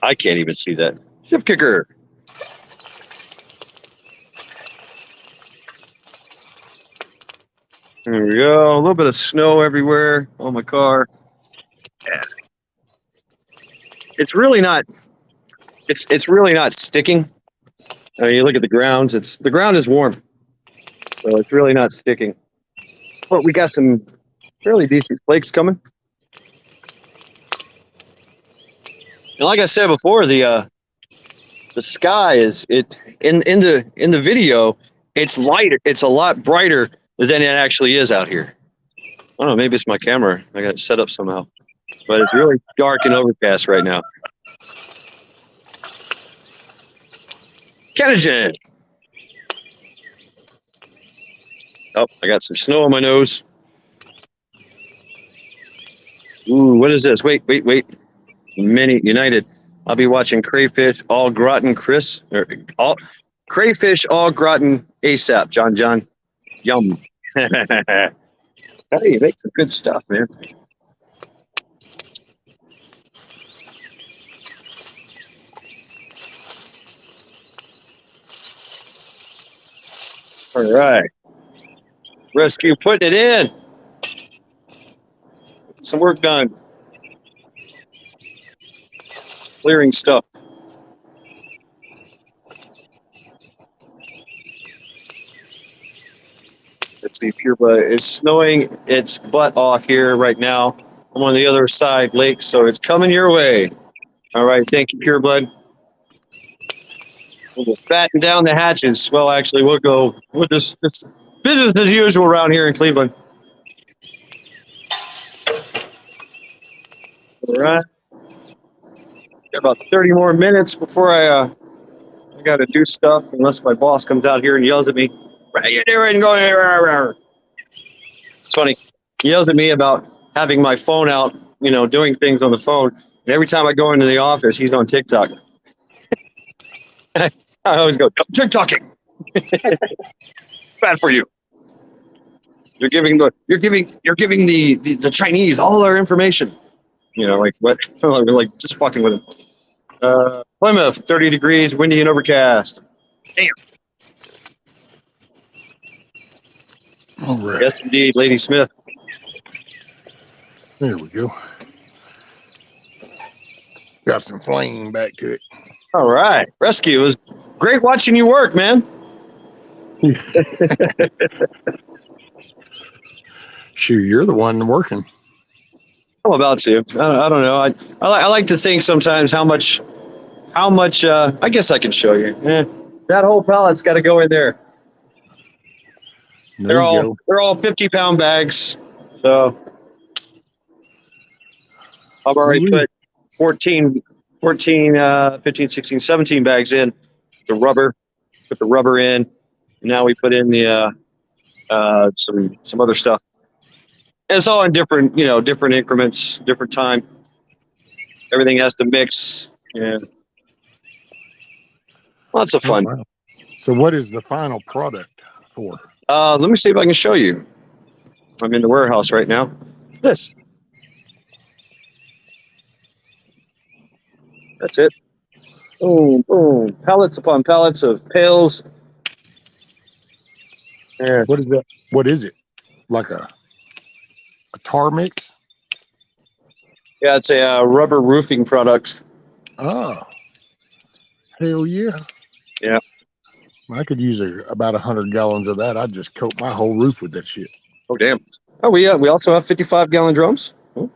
I can't even see that. Shift kicker. There we go. A little bit of snow everywhere on my car. Yeah. It's really not. It's really not sticking. I mean, you look at the ground. The ground is warm, so it's really not sticking. But we got some fairly decent flakes coming. And like I said before, the sky is in the video. It's lighter. It's a lot brighter than it actually is out here. I don't know. Maybe it's my camera. I got it set up somehow, but it's really dark and overcast right now. Kenogen. Oh, I got some snow on my nose. Ooh, what is this? Wait. Many United. I'll be watching crayfish all gratin Chris or all crayfish all gratin ASAP. John. Yum. Hey, you make some good stuff, man. All right. Rescue putting it in. Some work done. Clearing stuff. Let's see, Pure Blood. It's snowing its butt off here right now. I'm on the other side, lake, so it's coming your way. All right, thank you, Pure Blood. We'll batten down the hatches. Well, actually, we'll just business as usual around here in Cleveland. All right. Got about 30 more minutes before I got to do stuff, unless my boss comes out here and yells at me. What are you doing? Going here? It's funny. He yells at me about having my phone out, doing things on the phone. And every time I go into the office, he's on TikTok. I always go, TikToking. Bad for you. You're giving the Chinese all our information. Like what? Like just fucking with them. Plymouth, 30 degrees, windy and overcast. Damn. All right. Yes, indeed, Lady Smith. There we go. Got some flame back to it. All right. Rescue. It was great watching you work, man. Shoot, you're the one working. I'm about to. I don't know. I like to think sometimes how much. I guess I can show you. That whole pallet's got to go in there. They're all 50-pound bags. So I've already put 14, 15, 16, 17 bags in. The rubber. Put the rubber in. And now we put in the some other stuff. And it's all in different increments, different time. Everything has to mix. Yeah. Lots of fun. Oh, wow. So what is the final product for? Let me see if I can show you. I'm in the warehouse right now. This. That's it. Boom, boom. Pallets upon pallets of pails. There. What is that? What is it? Like a tar mix? Yeah, it's a rubber roofing product. Oh, hell yeah. Yeah. I could use about 100 gallons of that. I'd just coat my whole roof with that shit. Oh, damn. Oh, we also have 55-gallon drums. Oh.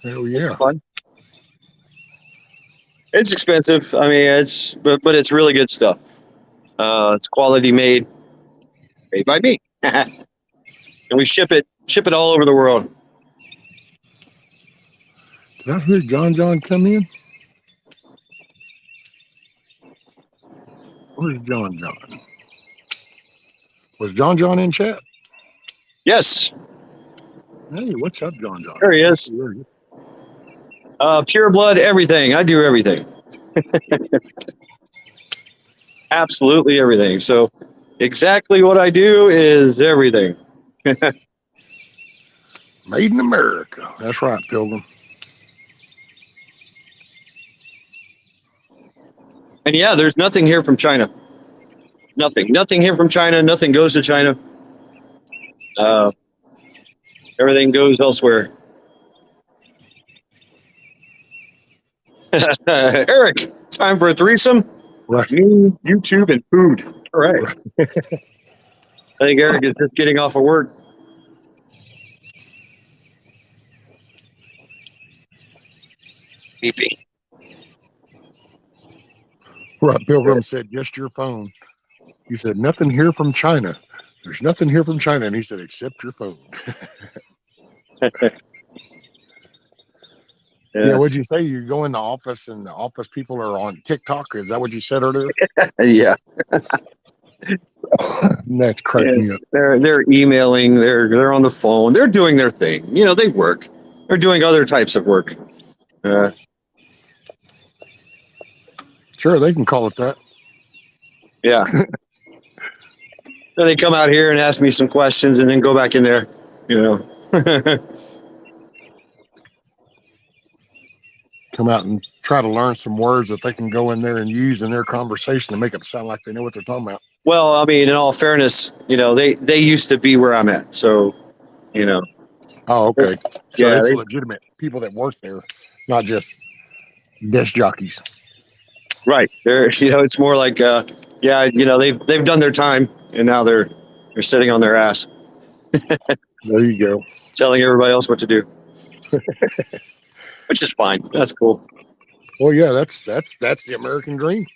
Hell yeah. Fun. It's expensive. I mean, but it's really good stuff. It's quality made by me. And we ship it all over the world. Did I hear John come in? Where's John? Was John in chat? Yes. Hey, what's up, John? There he is. Pure blood, everything. I do everything. Absolutely everything. So exactly what I do is everything. Made in America. That's right, Pilgrim. And yeah, there's nothing here from China. Nothing here from China. Nothing goes to China. Everything goes elsewhere. Eric, time for a threesome. Right. Me, YouTube, and food. right. I think Eric is just getting off of work. Beeping. Right, Pilgrim said, just your phone. You said, nothing here from China. There's nothing here from China. And he said, except your phone. Yeah, what'd you say? You go in the office and the office people are on TikTok? Is that what you said earlier? Yeah. That's cracking me up. They're emailing, they're on the phone, they're doing their thing. You know, they work. They're doing other types of work. Sure, they can call it that. Yeah. Then they come out here and ask me some questions and then go back in there, you know. Come out and try to learn some words that they can go in there and use in their conversation to make it sound like they know what they're talking about. Well, I mean, in all fairness, you know, they used to be where I'm at. So, you know. Oh, okay. So Yeah, it's legitimate people that work there, not just desk jockeys. Right. They're, you know, it's more like, yeah, you know, they've done their time and now they're sitting on their ass. There you go. Telling everybody else what to do. Which is fine. That's cool. Well, yeah, that's the American dream.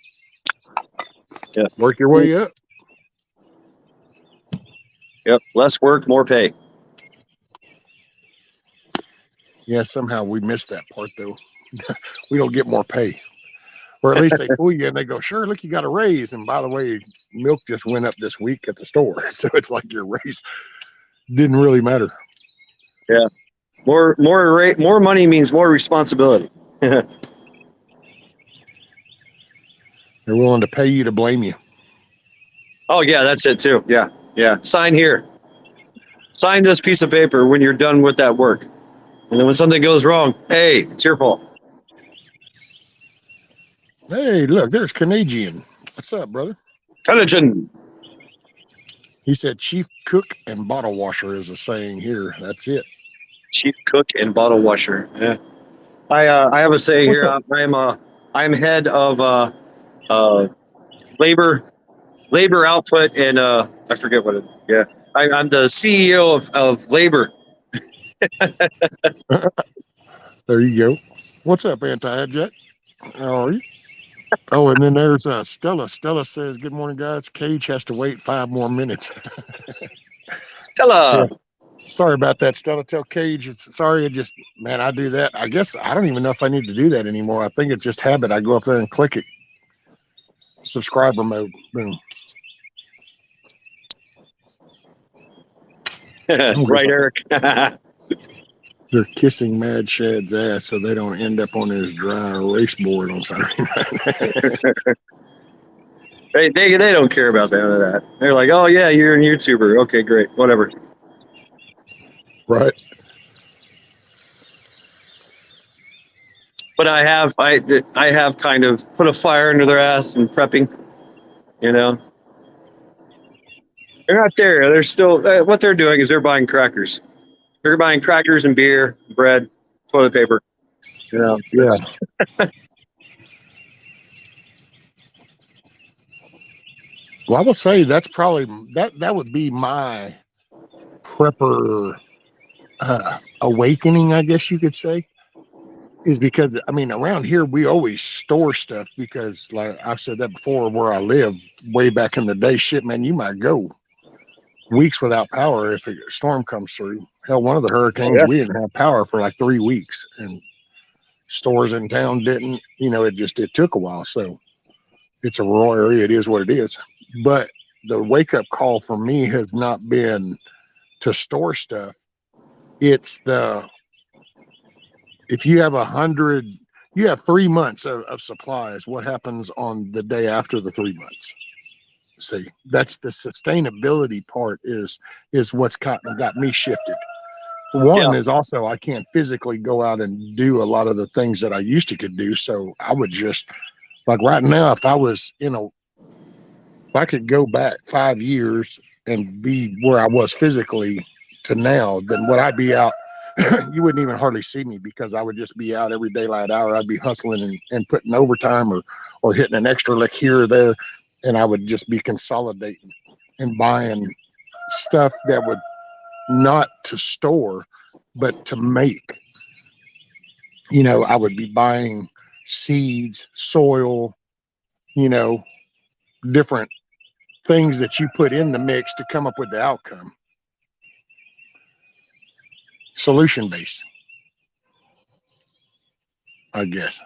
Yeah. Work your way up. Yep. Less work, more pay. Yeah, somehow we missed that part though. We don't get more pay. Or at least they fool you and they go, sure, look, you got a raise. And by the way, milk just went up this week at the store. So it's like your raise didn't really matter. Yeah. More money means more responsibility. They're willing to pay you to blame you. Oh yeah, that's it too. Yeah. Yeah. Sign here. Sign this piece of paper when you're done with that work. And then when something goes wrong, hey, it's your fault. Hey, look, there's Canadian. What's up, brother? Canadian. He said chief cook and bottle washer is a saying here. That's it. Chief cook and bottle washer. Yeah. I have a saying What's here. I'm head of labor output and I forget what it. Yeah. I'm the CEO of labor. There you go. What's up, Anti-Jack? How are you? Oh, and then there's Stella. Stella says, good morning, guys. Cage has to wait 5 more minutes. Stella. Yeah. Sorry about that, Stella. Tell Cage. Sorry, man, I do that. I guess I don't even know if I need to do that anymore. I think it's just habit. I go up there and click it. Subscriber mode. Boom. Right, Eric. They're kissing Mad Shad's ass so they don't end up on his dry erase board on Saturday night. They don't care about none of that. They're like, oh yeah, you're a YouTuber. Okay, great, whatever. Right. But I have kind of put a fire under their ass and prepping. You know, they're not there. They're still what they're doing is they're buying crackers. They're buying crackers and beer, bread, toilet paper. You know, yeah. Well, I would say that's probably that would be my prepper awakening, I guess you could say, is because I mean around here we always store stuff because, like I've said that before, where I live way back in the day, shit, man, you might go weeks without power if a storm comes through. Hell, one of the hurricanes, we didn't have power for like 3 weeks, and stores in town didn't. You know, it took a while. So it's a rural area. It is what it is. But the wake up call for me has not been to store stuff. It's if you have 100, you have 3 months of supplies. What happens on the day after the 3 months? See, that's the sustainability part is what's got me shifted. One is also I can't physically go out and do a lot of the things that I used to could do. So I would just, like right now, if I could go back 5 years and be where I was physically to now, then would I be out? You wouldn't even hardly see me because I would just be out every daylight hour. I'd be hustling and putting overtime or hitting an extra lick here or there. and I would just be consolidating and buying stuff that would not to store, but to make. I would be buying seeds, soil, you know, different things that you put in the mix to come up with the outcome. Solution based, I guess.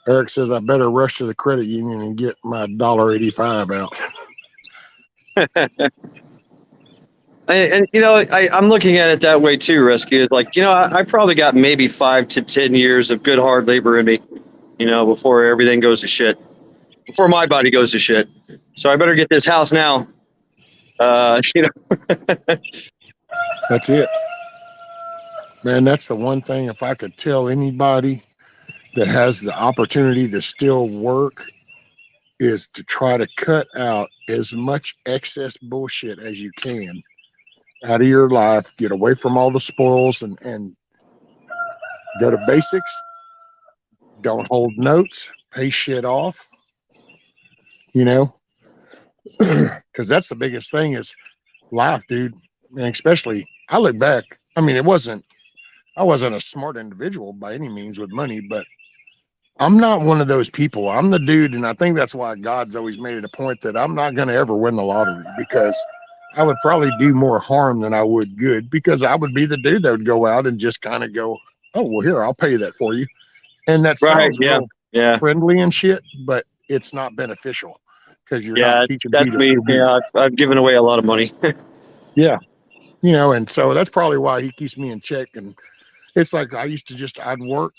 Eric says I better rush to the credit union and get my $1.85 out. I'm looking at it that way too, Rescue. It's like, I probably got maybe 5 to 10 years of good hard labor in me, before everything goes to shit, before my body goes to shit. So I better get this house now. That's it. Man, that's the one thing, if I could tell anybody that has the opportunity to still work, is to try to cut out as much excess bullshit as you can out of your life, get away from all the spoils, and go to basics. Don't hold notes, pay shit off, because that's the biggest thing is life, dude. And especially, I look back, I mean, I wasn't a smart individual by any means with money, but I'm not one of those people. I'm the dude, and I think that's why God's always made it a point that I'm not going to ever win the lottery, because I would probably do more harm than I would good, because I would be the dude that would go out and just kind of go, oh, well, here, I'll pay that for you. And that sounds real friendly and shit, but it's not beneficial because you're not teaching that's people. Me. Yeah, I've given away a lot of money. Yeah. And so that's probably why he keeps me in check. And it's like I used to I'd work,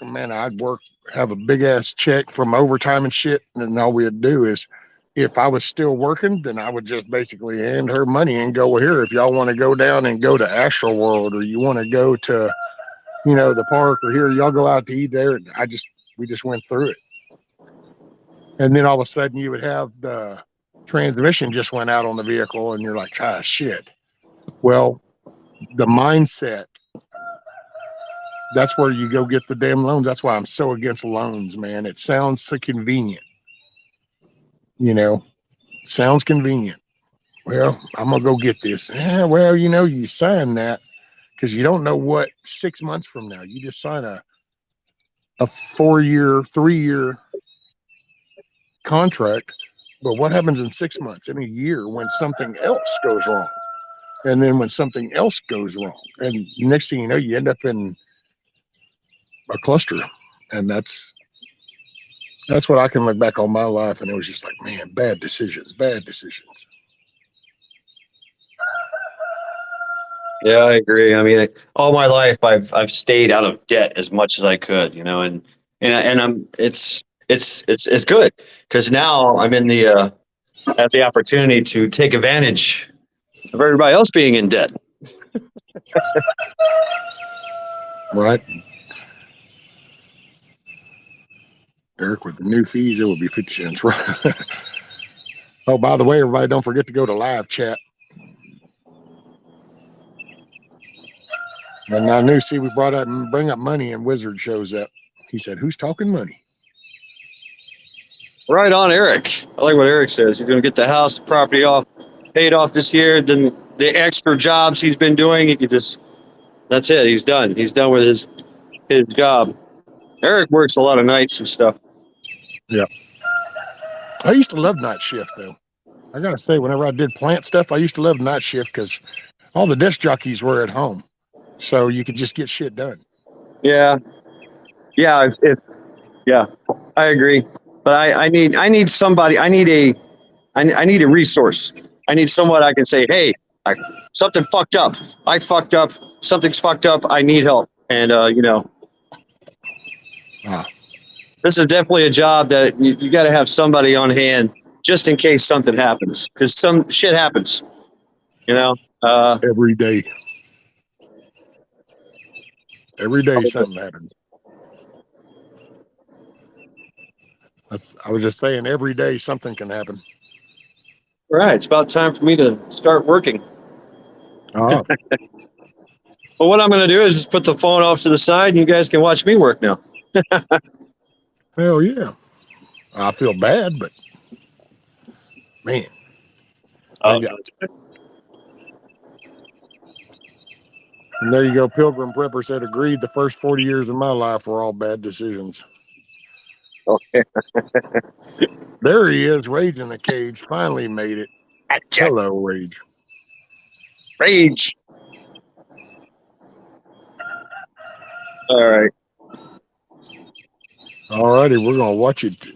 have a big ass check from overtime and shit. And then all we'd do is, if I was still working, then I would just basically hand her money and go, well, here, if y'all want to go down and go to Astral World, or you want to go to, the park, or here, y'all go out to eat there. And we just went through it. And then all of a sudden you would have the transmission just went out on the vehicle, and you're like, shit. Well, the mindset, that's where you go get the damn loans. That's why I'm so against loans, man. It sounds so convenient. Sounds convenient. Well, I'm going to go get this. Yeah, well, you sign that because you don't know what 6 months from now. You just sign a 4-year, 3-year contract. But what happens in 6 months, in a year, when something else goes wrong? And then when something else goes wrong, and next thing you know, you end up in a cluster. And that's what I can look back on my life, and it was just like, man, bad decisions. Yeah, I agree. I mean, all my life I've stayed out of debt as much as I could, and it's good, because now I'm in have the opportunity to take advantage of everybody else being in debt. Right. Eric, with the new fees, it will be 50 cents, right? Oh, by the way, everybody, don't forget to go to live chat. And I knew, we bring up money, and Wizard shows up. He said, who's talking money? Right on, Eric. I like what Eric says. He's going to get the house, property paid off this year. Then the extra jobs he's been doing, that's it. He's done. He's done with his job. Eric works a lot of nights and stuff. Yeah. I used to love night shift, though. I got to say, whenever I did plant stuff, I used to love night shift because all the disc jockeys were at home. So you could just get shit done. Yeah. Yeah. I agree. But I need somebody. I need a resource. I need someone I can say, hey, something fucked up. I fucked up. Something's fucked up. I need help. And, this is definitely a job that you got to have somebody on hand just in case something happens, because some shit happens, every day. Every day something happens. I was just saying, every day something can happen. Right. It's about time for me to start working. Oh. Well, what I'm going to do is just put the phone off to the side, and you guys can watch me work now. Hell yeah. I feel bad, but man, they got. And there you go. Pilgrim Prepper said, agreed. The first 40 years of my life were all bad decisions. Okay. There he is, Rage in the cage. Finally made it. Hello, Rage. Rage. All right. All righty, we're gonna watch it.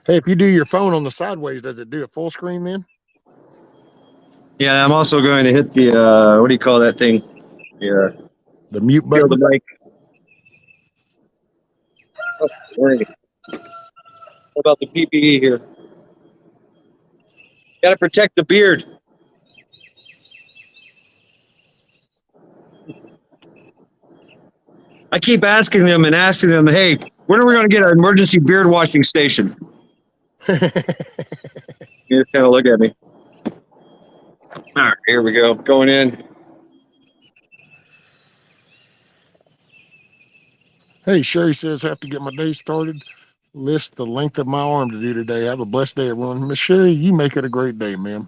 Hey, if you do your phone on the sideways, does it do it full screen then? Yeah, I'm also going to hit the what do you call that thing? Yeah, The mute feel the button. mic. Oh, great. What about the PPE here? Got to protect the beard. I keep asking them, hey, when are we going to get an emergency beard washing station? You just kind of look at me. All right, here we go. Going in. Hey, Sherry says, have to get my day started. List the length of my arm to do today. Have a blessed day, everyone. Miss Sherry, you make it a great day, ma'am.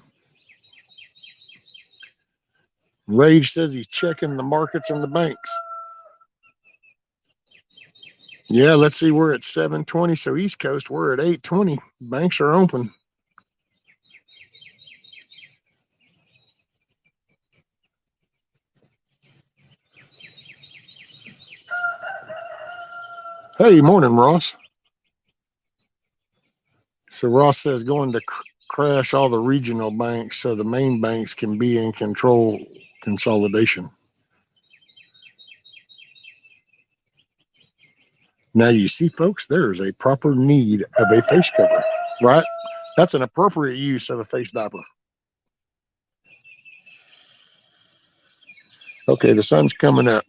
Rage says he's checking the markets and the banks. Yeah, let's see. We're at 7:20. So East Coast, we're at 8:20. Banks are open. Hey, morning, Ross. So Ross says going to crash all the regional banks so the main banks can be in control consolidation. Now you see, folks, there's a proper need of a face cover, right? That's an appropriate use of a face diaper. Okay, the sun's coming up.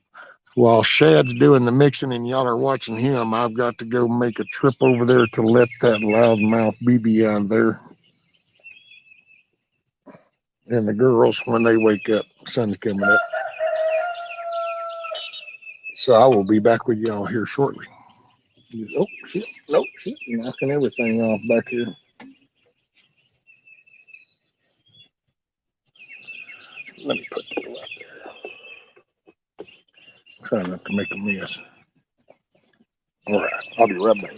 While Shad's doing the mixing and y'all are watching him, I've got to go make a trip over there to let that loudmouth BB out there. And the girls, when they wake up, sun's coming up. So I will be back with y'all here shortly. Oh, shit. Nope, shit. Knocking everything off back here. Let me put that right there. Try not to make a mess. All right, I'll be right back.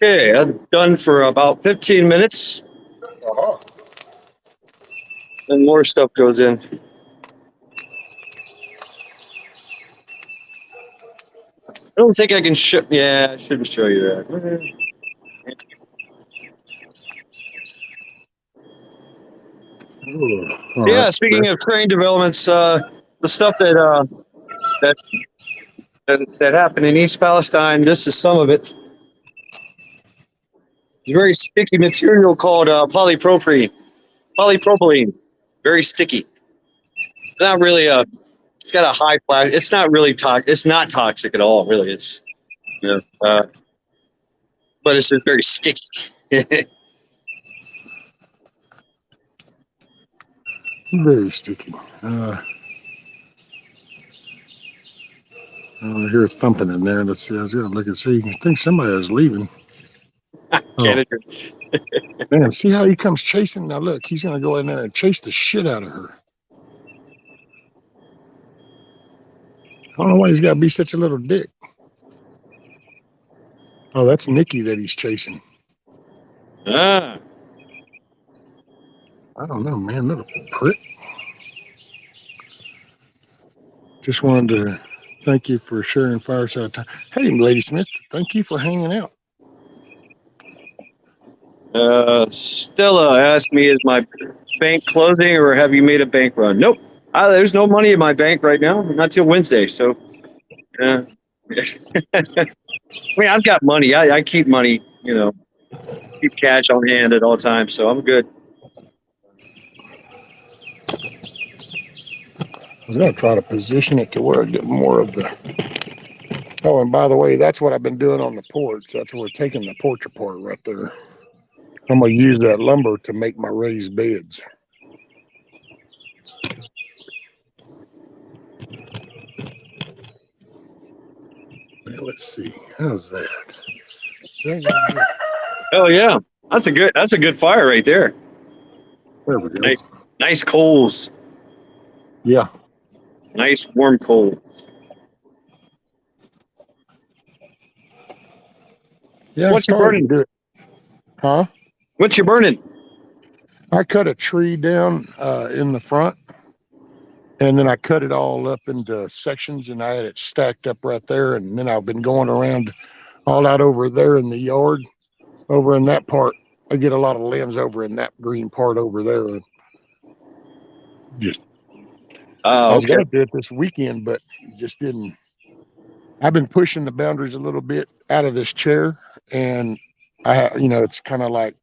Okay, I'm done for about 15 minutes. And more stuff goes in. I don't think I can show. Yeah, I shouldn't show you that. Ooh, all Yeah, right. speaking of train developments, the stuff that that happened in East Palestine. This is some of it. It's a very sticky material called polypropylene. Polypropylene, very sticky. It's not really a. It's got a high flash. It's not really toxic. It's not toxic at all. Really, it's but it's just very sticky. Very sticky. I hear thumping in there. Let's see. I was going to look and see. I think somebody was leaving. Oh, man. See how he comes chasing? Now, look, he's going to go in there and chase the shit out of her. I don't know why he's got to be such a little dick. Oh, that's Nikki that he's chasing. Ah. I don't know, man. Little prick. Just wanted to thank you for sharing fireside time. Hey, Lady Smith, thank you for hanging out. Stella asked me, is my bank closing or have you made a bank run? Nope. There's no money in my bank right now, not till Wednesday. So, I mean, I've got money. I keep money, keep cash on hand at all times. So I'm good. I was going to try to position it to where I get more of the. Oh, and by the way, that's what I've been doing on the porch. That's where we're taking the porch apart right there. I'm going to use that lumber to make my raised beds. Well, let's see. How's that? Oh yeah, that's a good fire right there. There we go. Nice coals. Yeah. Nice warm coal. Yeah. What's you burning? Huh? What you burning? I cut a tree down in the front, and then I cut it all up into sections, and I had it stacked up right there. And then I've been going around all out over there in the yard, over in that part. I get a lot of limbs over in that green part over there. Just I was going to do it this weekend, but just didn't. I've been pushing the boundaries a little bit out of this chair, and it's kind of like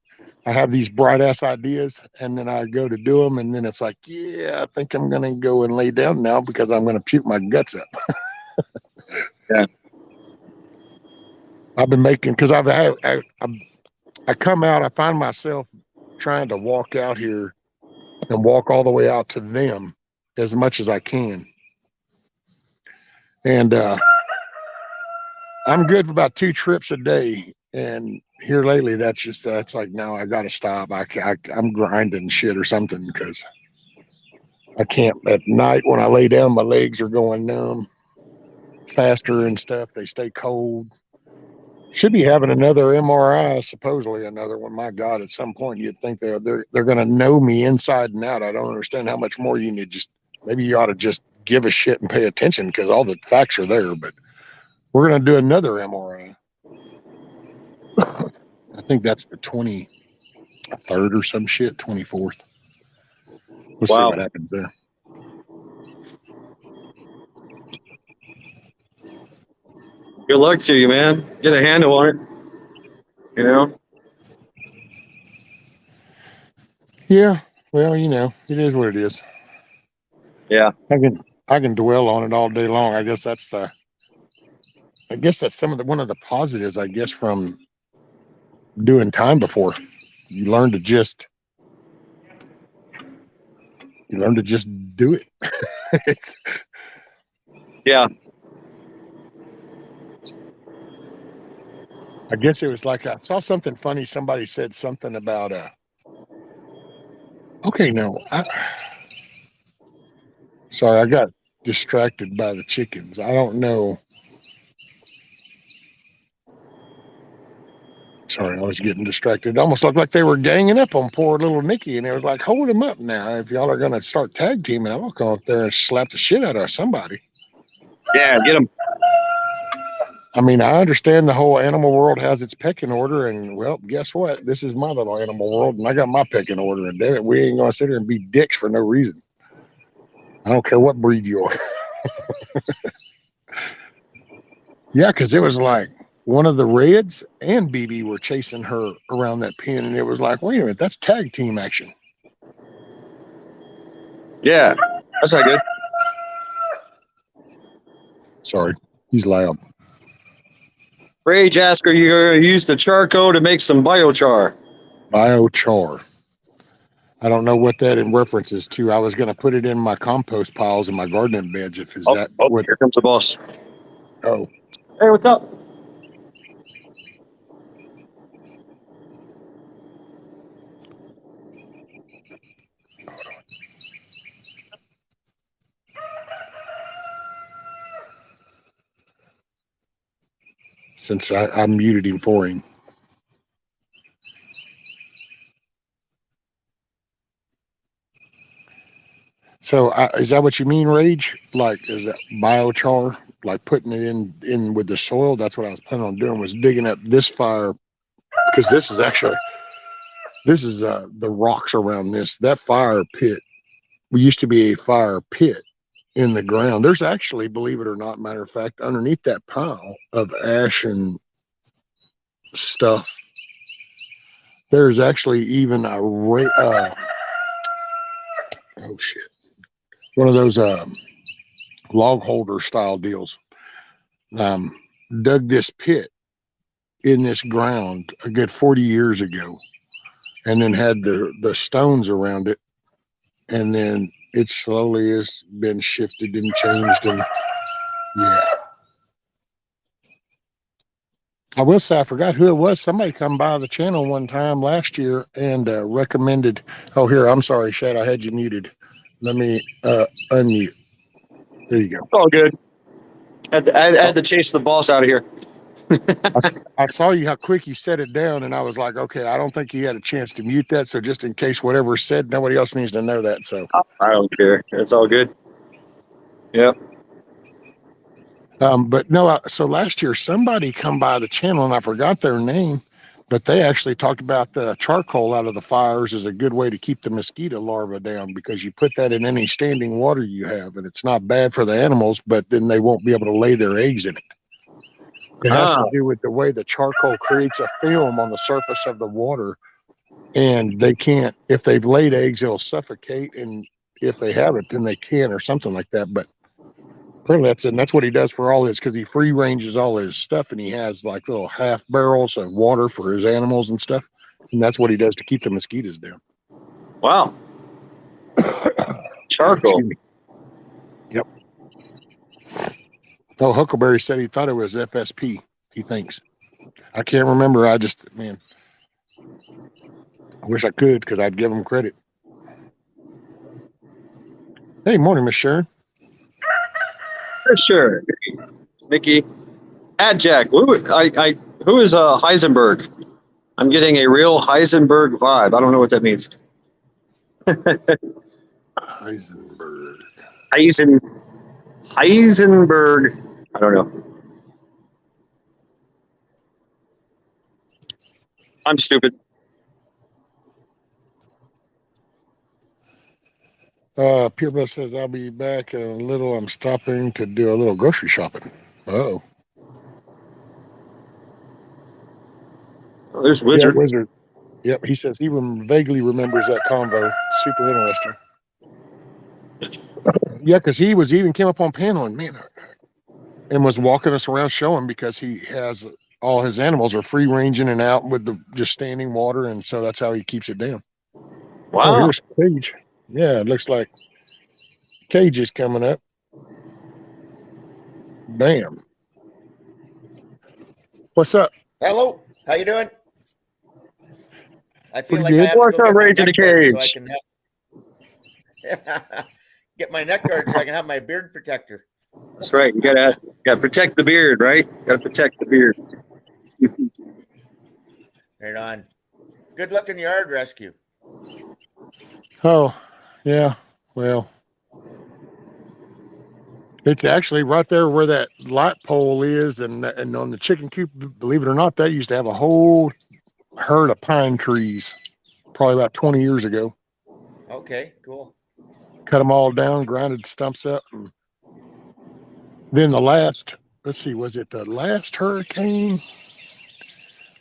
I have these bright ass ideas, and then I go to do them, and then it's like, yeah, I think I'm going to go and lay down now because I'm going to puke my guts up. Yeah. I've been making because I come out, I find myself trying to walk out here and walk all the way out to them as much as I can. And I'm good for about 2 trips a day. And here lately, that's like, no, I got to stop. I'm grinding shit or something because I can't. At night when I lay down, my legs are going numb faster and stuff. They stay cold. Should be having another MRI, supposedly another one. My God, at some point you'd think they're going to know me inside and out. I don't understand how much more you need. Just maybe you ought to just give a shit and pay attention because all the facts are there. But we're going to do another MRI. I think that's the 23rd or some shit, 24th. We'll see what happens there. Good luck to you, man. Get a handle on it. Yeah. Well, it is what it is. Yeah. I can dwell on it all day long. I guess that's one of the positives, I guess, from doing time before. You learn to just do it. Yeah. I guess it was like I saw something funny. Somebody said something about sorry, I got distracted by the chickens. I don't know. Sorry, I was getting distracted. It almost looked like they were ganging up on poor little Nikki, and it was like, hold him up now. If y'all are going to start tag teaming, I'm going to go up there and slap the shit out of somebody. Yeah, get him. I mean, I understand the whole animal world has its pecking order, and well, guess what? This is my little animal world, and I got my pecking order. And damn it, we ain't gonna sit here and be dicks for no reason. I don't care what breed you are. Yeah, because it was like one of the Reds and BB were chasing her around that pen, and it was like, wait a minute, that's tag team action. Yeah, that's not good. Sorry, he's loud. Rage ask, are you going to use the charcoal to make some biochar? Biochar. I don't know what that in references to. I was going to put it in my compost piles and my gardening beds. If is that what? Here comes the boss. Oh, Hey, what's up? since I muted him for him. So is that what you mean, Rage? Like, is that biochar? Like putting it in with the soil? That's what I was planning on doing. Was digging up this fire because this is the rocks around this. That fire pit used to be a fire pit in the ground. There's actually, believe it or not, matter of fact, underneath that pile of ash and stuff, there's actually even oh shit, one of those log holder style deals. Um, Dug this pit in this ground a good 40 years ago, and then had the stones around it, and then it slowly has been shifted and changed, and yeah. I will say I forgot who it was. Somebody come by the channel one time last year and recommended. Oh, here, I'm sorry, Shad. I had you muted. Let me unmute. There you go. It's all good. I had to chase the boss out of here. I saw you how quick you set it down, and I was like, okay, I don't think he had a chance to mute that. So just in case whatever said, nobody else needs to know that. So I don't care. It's all good. Yep. But no, so last year somebody come by the channel and I forgot their name, but they actually talked about the charcoal out of the fires as a good way to keep the mosquito larvae down because you put that in any standing water you have, and it's not bad for the animals, but then they won't be able to lay their eggs in it. It has to do with the way the charcoal creates a film on the surface of the water, and they can't, if they've laid eggs, it'll suffocate, and if they haven't, then they can, or something like that. But that's what he does for all this, because he free ranges all his stuff, and he has like little half barrels of water for his animals and stuff, and that's what he does to keep the mosquitoes down. Wow. Charcoal. Yep. Oh, Huckleberry said he thought it was FSP. He thinks. I can't remember. I wish I could, because I'd give him credit. Hey, morning, Miss Sharon. For sure. Nikki. At Jack. Who is Heisenberg? I'm getting a real Heisenberg vibe. I don't know what that means. Heisenberg. Heisenberg. I don't know. I'm stupid. Pureblood says, I'll be back in a little. I'm stopping to do a little grocery shopping. Oh. Oh, there's Wizard. Yeah, Wizard. Yep, he says he vaguely remembers that convo. Super interesting. Yeah, because he even came up on panel and was walking us around showing, because he has all his animals are free ranging and out with the just standing water, and so that's how he keeps it down. Wow. Oh, here's Cage. Yeah, it looks like Cage is coming up. Bam. What's up? Hello, how you doing? I feel Pretty like good. I have to What's go up, get my Rage in neck the guard so I Cage? can have get my neck guard so I can have my beard protector. That's right. You gotta protect the beard, right? Gotta protect the beard. Right on. Good looking yard rescue. Oh, yeah. Well, It's actually right there where that light pole is, and on the chicken coop, believe it or not, that used to have a whole herd of pine trees, probably about 20 years ago. Okay, cool. Cut them all down, grinded stumps up, and then the last, let's see, was it the last hurricane?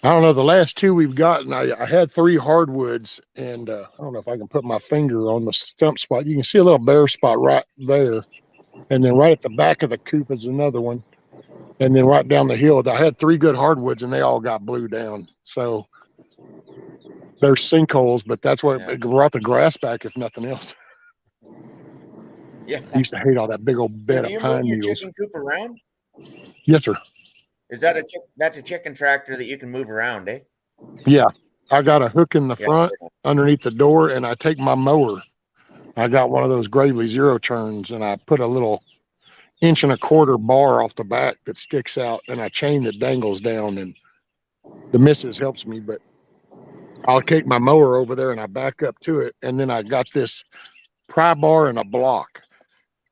I don't know. The last two we've gotten, I had 3 hardwoods, and I don't know if I can put my finger on the stump spot. You can see a little bare spot right there. And then right at the back of the coop is another one. And then right down the hill, I had 3 good hardwoods, and they all got blew down. So there's sinkholes, but that's what it brought the grass back, if nothing else. Yeah. I used to hate all that big old bed So do you of pine move your needles. chicken coop around? Yes, sir. Is that that's a chicken tractor that you can move around, eh? Yeah. I got a hook in the Yeah. front underneath the door, and I take my mower. I got one of those Gravely zero turns, and I put a little 1.25 inch bar off the back that sticks out, and I chain the dangles down, and the missus helps me, but I'll take my mower over there and I back up to it, and then I got this pry bar and a block,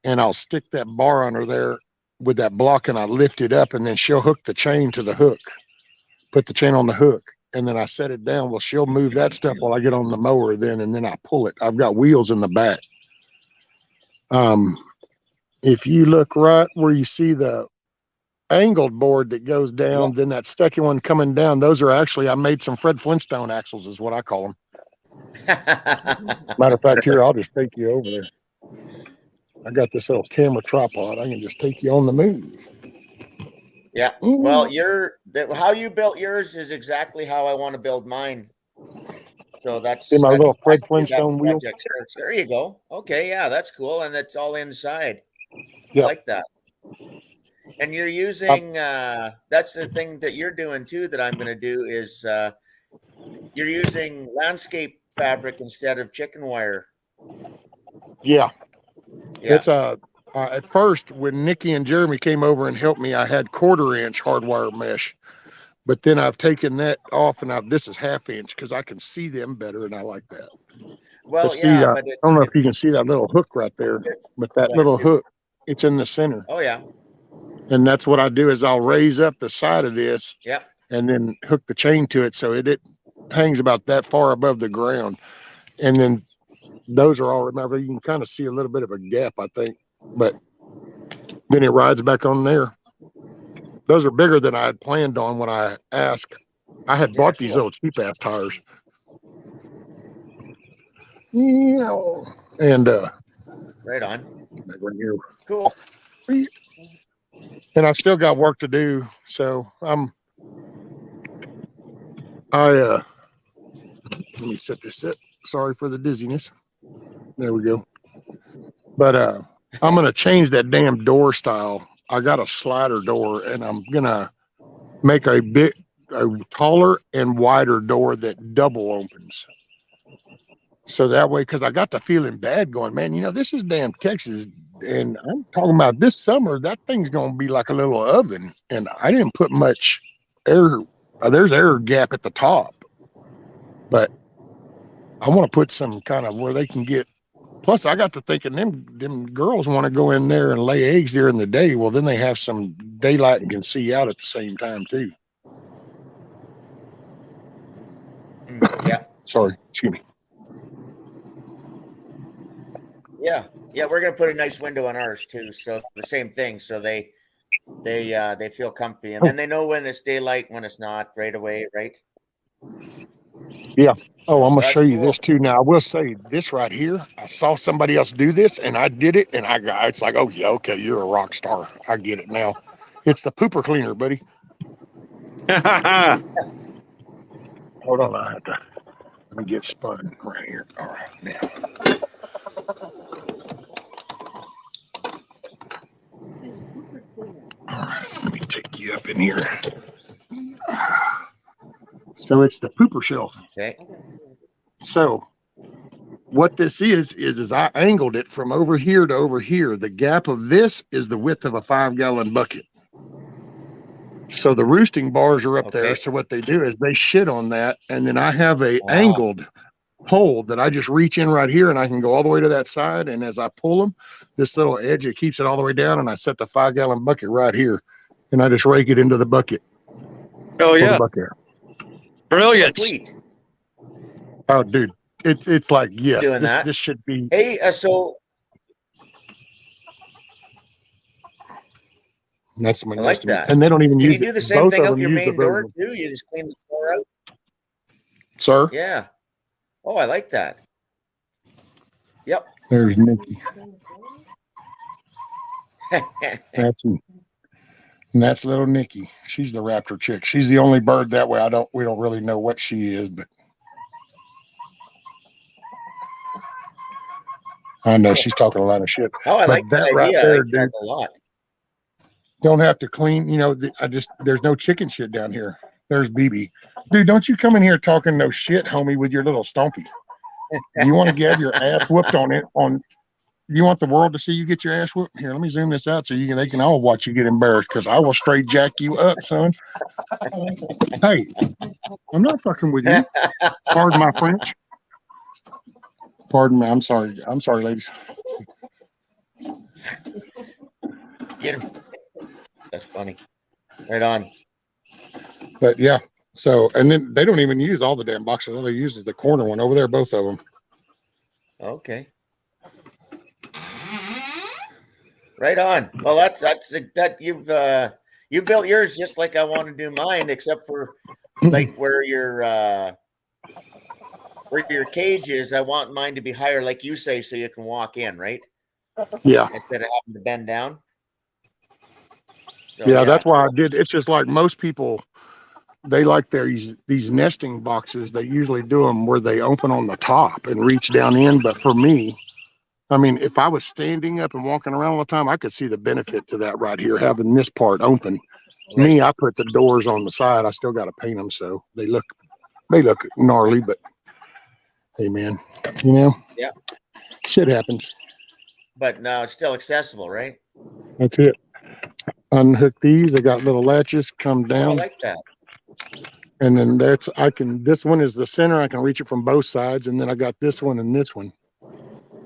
and I'll stick that bar under there with that block, and I lift it up, and then she'll hook the chain to the hook, put the chain on the hook, and then I set it down. Well, she'll move that stuff while I get on the mower then, and then I pull it. I've got wheels in the back. If you look right where you see the angled board that goes down, then that second one coming down, those are actually, I made some Fred Flintstone axles is what I call them. Matter of fact, here, I'll just take you over there. I got this little camera tripod. I can just take you on the move. Yeah. Well, how you built yours is exactly how I want to build mine. So that's see my little Fred exactly Flintstone wheel. There you go. Okay, yeah, that's cool, and that's all inside. Yep. I like that. And you're using that's the thing that you're doing too that I'm going to do is you're using landscape fabric instead of chicken wire. Yeah. It's at first when Nikki and Jeremy came over and helped me, I had 1/4 inch hardwire mesh, but then I've taken that off, and this is 1/2 inch because I can see them better, and I like that. Well, see, yeah, I don't know if you can see that little hook right there, but that little hook, it's in the center. Oh yeah. And that's what I do is I'll raise up the side of this, and then hook the chain to it so it hangs about that far above the ground. And then those are all, remember, you can kind of see a little bit of a gap, I think, but then it rides back on there. Those are bigger than I had planned on when I asked. I had bought these little cheap ass tires. Yeah. And right on. Right here. Cool. And I've still got work to do, so let me set this up. Sorry for the dizziness. There we go. But I'm gonna change that damn door style. I got a slider door, and I'm gonna make a taller and wider door that double opens. So that way, because I got the feeling bad going, man, this is damn Texas. And I'm talking about this summer, that thing's going to be like a little oven. And I didn't put much air. There's air gap at the top. But I want to put some kind of where they can get. Plus, I got to thinking them girls want to go in there and lay eggs during the day. Well, then they have some daylight and can see out at the same time, too. Yeah. Sorry. Excuse me. Yeah. Yeah, we're gonna put a nice window on ours too. So the same thing. So they feel comfy, and then they know when it's daylight, when it's not, right away, right? Yeah. So I'm gonna show you this too. Now I will say this right here. I saw somebody else do this, and I did it, and it's like, oh yeah, okay, you're a rock star. I get it now. It's the pooper cleaner, buddy. Hold on, let me get spun right here. All right, now. All right, let me take you up in here. So it's the pooper shelf. Okay. So what this is I angled it from over here to over here. The gap of this is the width of a 5-gallon bucket. So the roosting bars are up there. So what they do is they shit on that, and then I have angled hole that I just reach in right here and I can go all the way to that side. And as I pull them, this little edge, it keeps it all the way down. And I set the 5-gallon bucket right here and I just rake it into the bucket. Oh yeah. The bucket. Brilliant. Complete. Oh, dude. It's like, yes, Doing that. This should be. Hey, so That's my I like that. And they don't even can use you do it. the same Both thing of out them your use the main door version. too? You just clean the floor out? Sir? Yeah. Oh, I like that. Yep. There's Nikki. That's little Nikki. She's the raptor chick. She's the only bird that way. We don't really know what she is, but I know she's talking a lot of shit. Oh, I but like that idea. right I there, like that dude, a lot. don't have to clean. You know, there's no chicken shit down here. There's BB. Dude, don't you come in here talking no shit, homie, with your little stompy. You want to get your ass whooped on it? You want the world to see you get your ass whooped? Here, let me zoom this out so they can all watch you get embarrassed, because I will straight jack you up, son. Hey, I'm not fucking with you. Pardon my French. Pardon me. I'm sorry. I'm sorry, ladies. Get him. That's funny. Right on. But yeah. So, and then they don't even use all the damn boxes. All they use is the corner one over there, both of them. Okay. Right on. Well, that's that you built yours just like I want to do mine, except for like where your cage is. I want mine to be higher, like you say, so you can walk in, right? Yeah. Instead of having to bend down. So, yeah, that's why I did. It's just like most people, they like these nesting boxes. They usually do them where they open on the top and reach down in. But for me, I mean, if I was standing up and walking around all the time, I could see the benefit to that right here, having this part open. Right. Me, I put the doors on the side. I still got to paint them so they look gnarly. But hey, man, you know, yeah, shit happens. But now it's still accessible, right? That's it. Unhook these. They got little latches. Come down. Oh, I like that. And then this one is the center. I can reach it from both sides. And then I got this one and this one.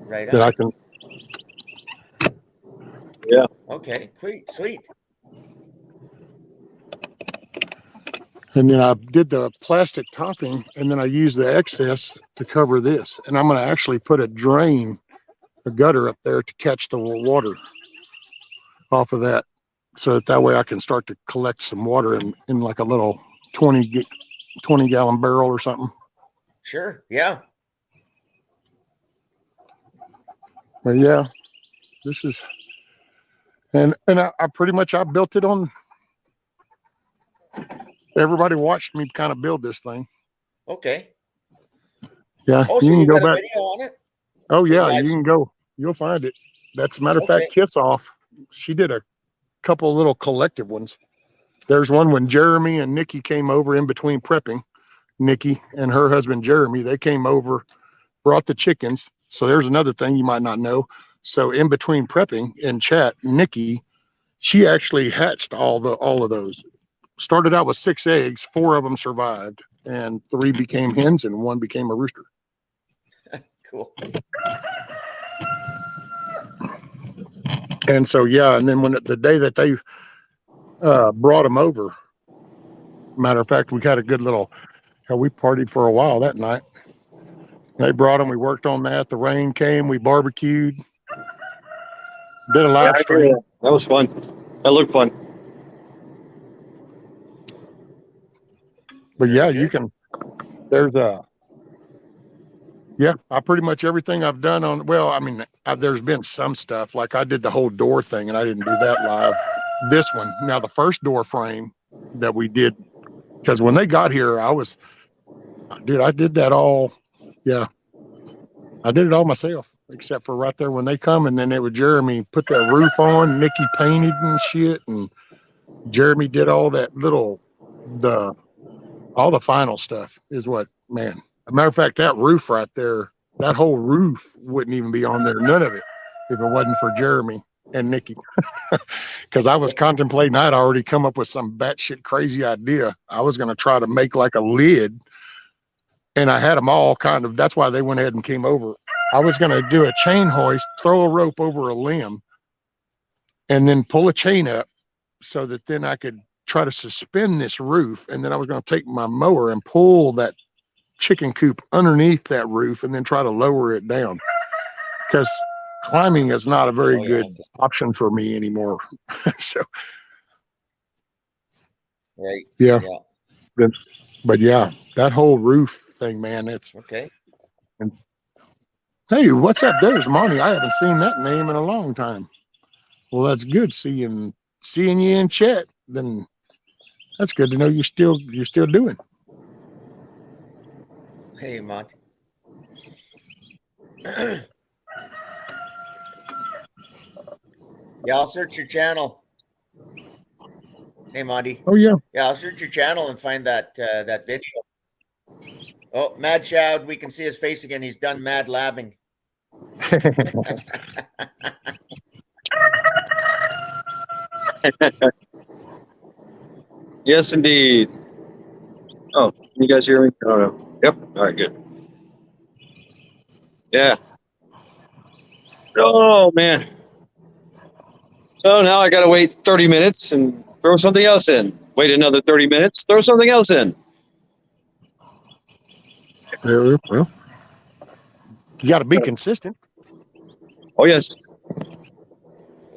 Right on. That I can. Yeah. Okay. Sweet. And then I did the plastic topping, and then I used the excess to cover this. And I'm going to actually put a gutter up there to catch the water off of that, so that way I can start to collect some water in like a little 20-gallon barrel or something. Sure. Yeah. But yeah, this is, and I pretty much, I built it on, everybody watched me kind of build this thing. Okay. Yeah. Oh, so you got a video on it? Oh yeah, you can go. You'll find it. That's a matter of fact, Kiss Off. She did a couple little collective ones. There's one when Jeremy and Nikki came over in between prepping. Nikki and her husband Jeremy, they came over, brought the chickens. So there's another thing you might not know. So in between prepping in chat, Nikki, she actually hatched all of those. Started out with 6 eggs, 4 of them survived, and 3 became hens and 1 became a rooster. Cool. And so yeah, and then when the day that they brought them over, matter of fact, we got a good little, we partied for a while that night. They brought them, we worked on that. The rain came, we barbecued, did a live stream. That was fun. That looked fun. But yeah, you can, there's I pretty much everything I've done on, well, I mean, there's been some stuff, like I did the whole door thing and I didn't do that live. This one, now the first door frame that we did, because when they got here, I did that all. Yeah, I did it all myself, except for right there when they come, and then it was Jeremy put that roof on, Nikki painted and shit, and Jeremy did all that all the final stuff is what, man. As a matter of fact, that roof right there, that whole roof wouldn't even be on there, none of it, if it wasn't for Jeremy and Nikki. Because I was contemplating, I'd already come up with some batshit crazy idea. I was going to try to make like a lid and I had them all kind of, that's why they went ahead and came over. I was going to do a chain hoist, throw a rope over a limb, and then pull a chain up so that then I could try to suspend this roof. And then I was going to take my mower and pull that chicken coop underneath that roof and then try to lower it down, because climbing is not a very good option for me anymore. So, right. Yeah. But yeah, that whole roof thing, man, it's okay. And hey, what's up? There's Monty. I haven't seen that name in a long time. Well, that's good seeing you in chat. Then that's good to know you're still doing. Hey, Monty. Yeah, I'll search your channel. Hey, Monty. Oh yeah. Yeah, I'll search your channel and find that that video. Oh, Mad Shoud, we can see his face again. He's done mad labbing. Yes, indeed. Oh, can you guys hear me? Oh, no. Yep. All right, good. Yeah. Oh, man. So now I got to wait 30 minutes and throw something else in. Wait another 30 minutes, throw something else in. Well, you got to be consistent. Oh, yes.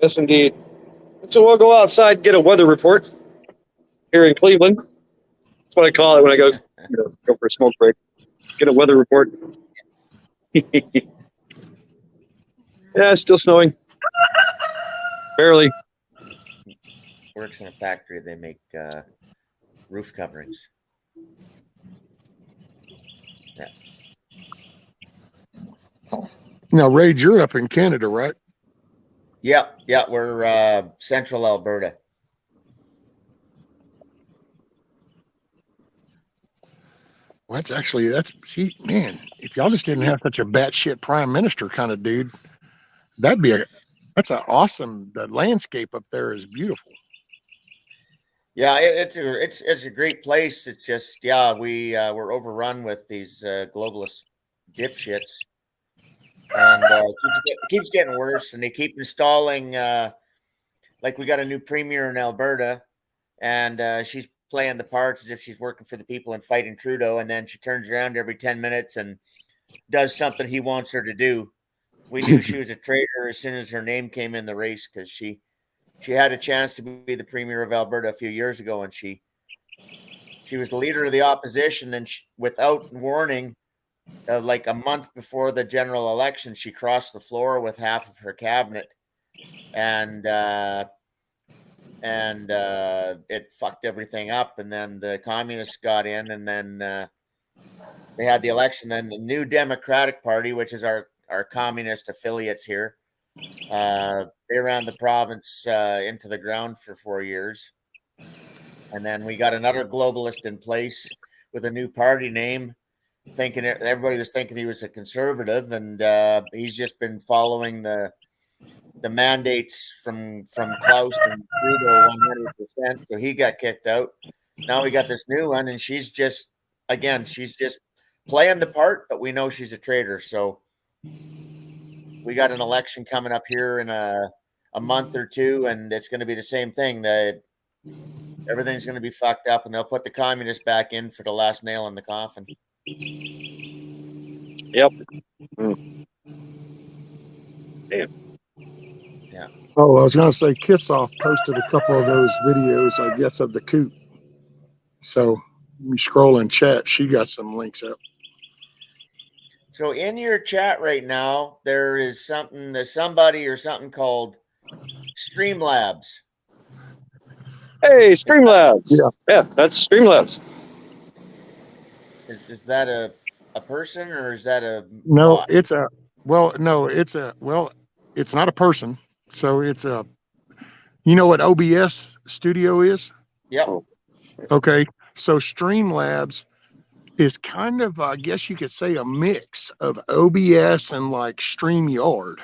Yes, indeed. So we'll go outside and get a weather report here in Cleveland. That's what I call it when I go for a smoke break. Get a weather report. Yeah, it's still snowing. Barely. Works in a factory. They make roof coverings. Yeah. Now, Ray, you're up in Canada, right? Yeah, we're central Alberta. Well, see, man, if y'all just didn't have such a batshit prime minister kind of dude, that's an awesome. The landscape up there is beautiful. Yeah, it's a great place. It's just we're overrun with these globalist dipshits, and it keeps getting worse. And they keep installing like we got a new premier in Alberta, and she's playing the parts as if she's working for the people and fighting Trudeau, and then she turns around every 10 minutes and does something he wants her to do. We knew she was a traitor as soon as her name came in the race, because she had a chance to be the premier of Alberta a few years ago, and she was the leader of the opposition, and without warning, like a month before the general election, she crossed the floor with half of her cabinet, and it fucked everything up. And then the communists got in, and then they had the election. Then the New Democratic Party, which is our communist affiliates here, they ran the province into the ground for 4 years. And then we got another globalist in place with a new party name, thinking everybody was thinking he was a conservative, and he's just been following the mandates from Klaus and Trudeau 100%. So he got kicked out. Now we got this new one, and she's just playing the part, but we know she's a traitor. So we got an election coming up here in a month or two, and it's going to be the same thing. That everything's going to be fucked up, and they'll put the communists back in for the last nail in the coffin. Yep. Damn. Yeah. Oh, I was going to say, Kissoff posted a couple of those videos, I guess, of the coop. So you scroll in chat, she got some links up. So in your chat right now, there's somebody or something called Streamlabs. Hey, Streamlabs. Yeah, that's Streamlabs. Is that a person, or is that a No, bot? it's not a person. So it's you know what OBS Studio is? Yep. Okay. So Streamlabs is kind of, I guess you could say, a mix of OBS and like StreamYard.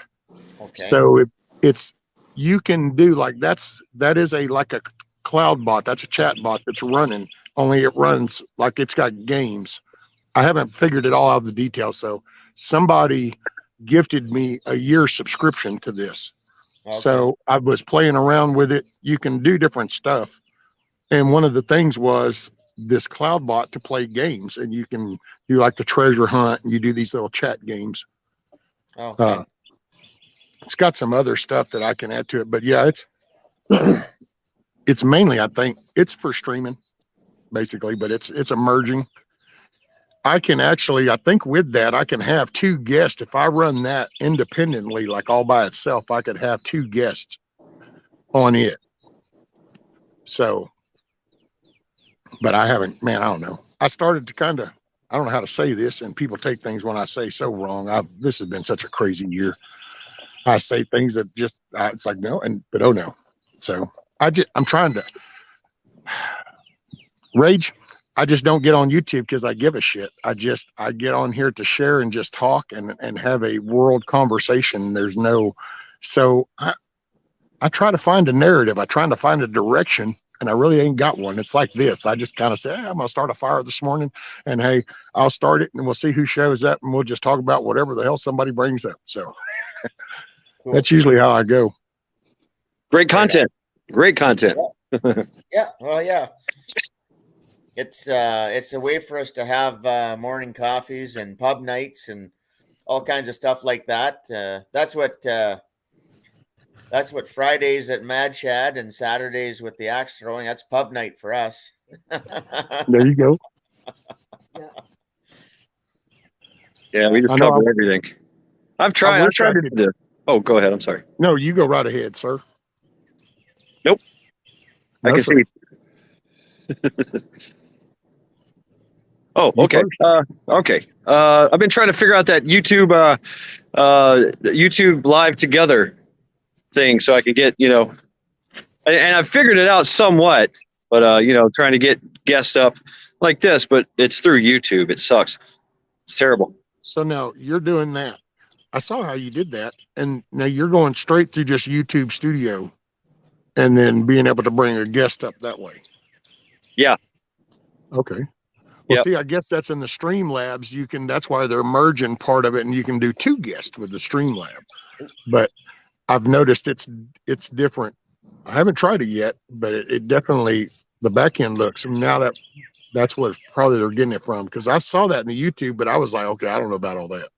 Okay. So it's you can do that is like a cloud bot. That's a chat bot that's running, only it runs like it's got games. I haven't figured it all out, the details. So somebody gifted me a year subscription to this. Okay. So I was playing around with it. You can do different stuff. And one of the things was this cloud bot to play games, and you can do like the treasure hunt, and you do these little chat games. Okay. It's got some other stuff that I can add to it, but yeah, it's mainly, I think it's for streaming basically, but it's emerging. I can actually, I think with that, I can have 2 guests. If I run that independently, like all by itself, I could have 2 guests on it. So, but I haven't, man, I don't know. I started to kind of, I don't know how to say this, and people take things when I say so wrong. This has been such a crazy year. I say things that just, it's like, no, but oh no. So I'm trying to rage. I just don't get on YouTube because I give a shit. I get on here to share and just talk and have a world conversation. So I try to find a narrative. I try to find a direction, and I really ain't got one. It's like this. I just kind of say, hey, I'm going to start a fire this morning, and hey, I'll start it and we'll see who shows up, and we'll just talk about whatever the hell somebody brings up. So cool. That's usually how I go. Great content. Great content. Yeah. Well, yeah. It's a way for us to have morning coffees and pub nights and all kinds of stuff like that. That's what Fridays at Mad Chad and Saturdays with the axe throwing. That's pub night for us. There you go. Yeah, we just cover everything. I've tried to do. Oh, go ahead. I'm sorry. No, you go right ahead, sir. Nope. I can see. Oh, okay. Okay. I've been trying to figure out that YouTube live together thing so I can get, and I've figured it out somewhat, but trying to get guests up like this, but it's through YouTube. It sucks. It's terrible. So now you're doing that. I saw how you did that, and now you're going straight through just YouTube Studio and then being able to bring a guest up that way. Yeah. Okay. Well, See, I guess that's in the Streamlabs. That's why they're merging part of it, and you can do 2 guests with the Streamlab. But I've noticed it's different. I haven't tried it yet, but it definitely, the back end looks, and now that's what probably they're getting it from, because I saw that in the YouTube, but I was like, okay, I don't know about all that.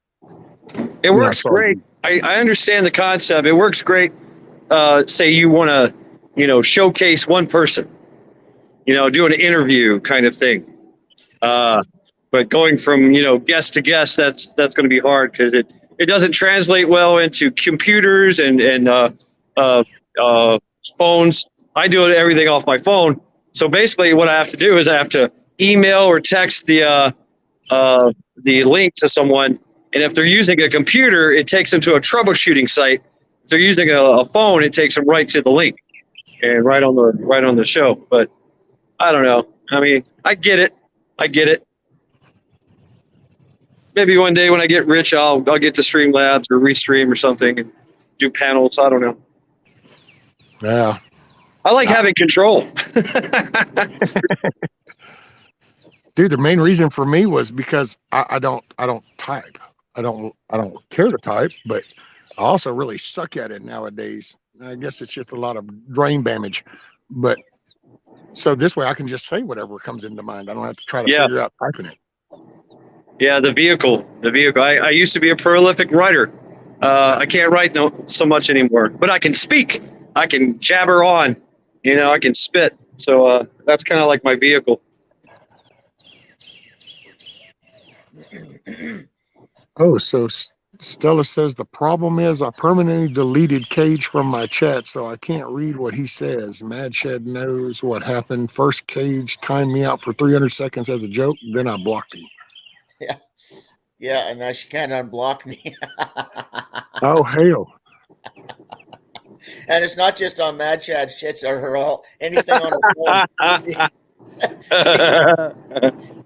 It works great. I understand the concept. It works great. Say you want to, showcase one person, do an interview kind of thing. But going from, guest to guest, that's going to be hard because it doesn't translate well into computers and phones. I do everything off my phone. So basically what I have to do is I have to email or text the link to someone. And if they're using a computer, it takes them to a troubleshooting site. If they're using a phone, it takes them right to the link and right on the show. But I don't know. I mean, I get it. Maybe one day when I get rich, I'll get to Streamlabs or Restream or something and do panels. I don't know. Yeah. I like having control. Dude, the main reason for me was because I don't type. I don't care to type, but I also really suck at it nowadays. I guess it's just a lot of brain damage. But so this way I can just say whatever comes into mind. I don't have to try to figure out typing it. Yeah, the vehicle. I used to be a prolific writer. I can't write so much anymore, but I can speak. I can jabber on. I can spit. So that's kind of like my vehicle. Oh, so Stella says the problem is I permanently deleted Cage from my chat, so I can't read what he says. Mad Shed knows what happened. First, Cage timed me out for 300 seconds as a joke, then I blocked him. Yeah, and now she can't unblock me. Oh, hell. And it's not just on Mad Chad shits or anything on her phone.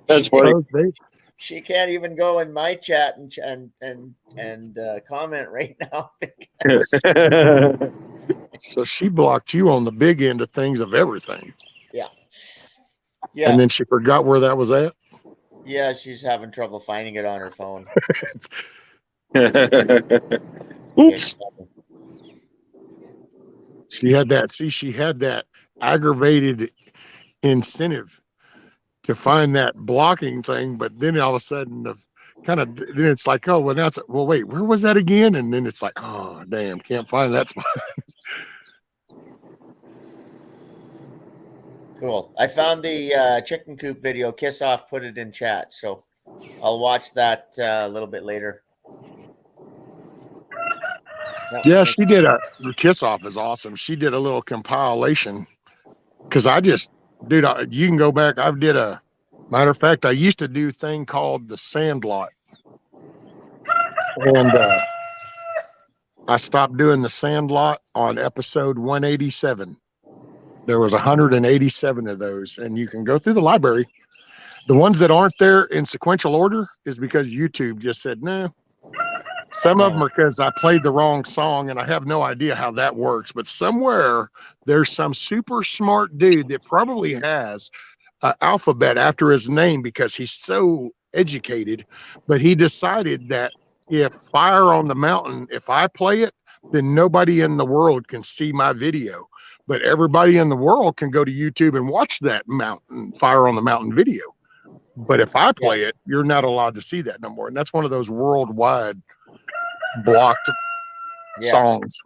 That's funny. She can't even go in my chat and comment right now. So she blocked you on the big end of things of everything. Yeah. Yeah. And then she forgot where that was at. Yeah, she's having trouble finding it on her phone. It's Oops. funny. She had that. See, she had that aggravated incentive to find that blocking thing, but then all of a sudden, then it's like, oh, well, well, wait, where was that again? And then it's like, oh, damn, can't find that spot. Cool. I found the chicken coop video. Kiss Off put it in chat, so I'll watch that a little bit later. Yep, Yeah, thanks. she did her Kiss Off is awesome. She did a little compilation because dude, you can go back. Matter of fact, I used to do a thing called the Sandlot, and I stopped doing the Sandlot on episode 187. There was 187 of those, and you can go through the library. The ones that aren't there in sequential order is because YouTube just said no. Some of them are because I played the wrong song, and I have no idea how that works. But somewhere there's some super smart dude that probably has an alphabet after his name because he's so educated. But he decided that if Fire on the Mountain, if I play it, then nobody in the world can see my video. But everybody in the world can go to YouTube and watch that Fire on the Mountain video. But if I play it, you're not allowed to see that no more. And that's one of those worldwide blocked songs.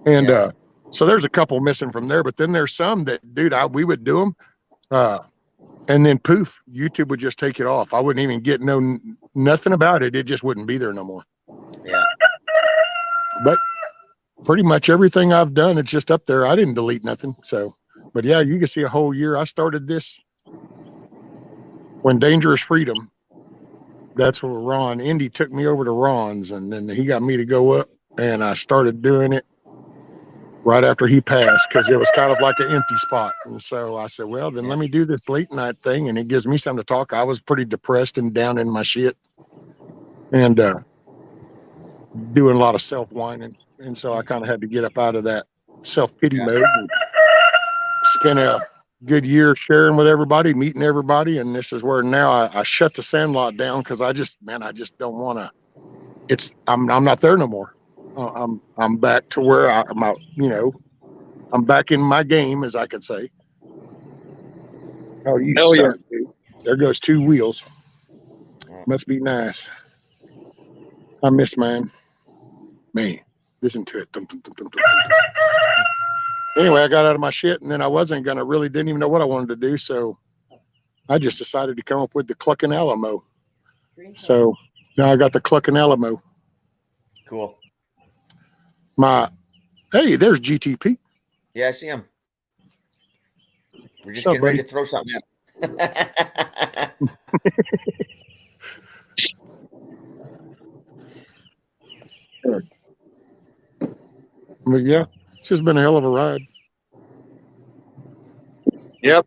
And so there's a couple missing from there, but then there's some that, dude, we would do them. And then poof, YouTube would just take it off. I wouldn't even get nothing about it. It just wouldn't be there no more. Yeah. But pretty much everything I've done, it's just up there. I didn't delete nothing. So, but yeah, you can see a whole year. I started this when Dangerous Freedom. That's where Indy took me over to Ron's, and then he got me to go up, and I started doing it right after he passed because it was kind of like an empty spot. And so I said, well, then let me do this late night thing, and it gives me something to talk. I was pretty depressed and down in my shit and doing a lot of self-whining. And so I kind of had to get up out of that self-pity mode and spend a good year sharing with everybody, meeting everybody. And this is where now I shut the Sandlot down because I just don't want to. I'm not there no more. I'm back to where I'm back in my game, as I could say. Oh, you suck, dude. There goes 2 wheels. Must be nice. I miss mine. Man, listen to it. Dum, dum, dum, dum, dum. Anyway, I got out of my shit, and then I didn't even know what I wanted to do, so I just decided to come up with the Cluckin Alamo. So now I got the Cluckin Alamo. Cool. Hey, there's GTP. Yeah, I see him. We're just getting ready to throw something at him. But yeah, it's just been a hell of a ride. Yep.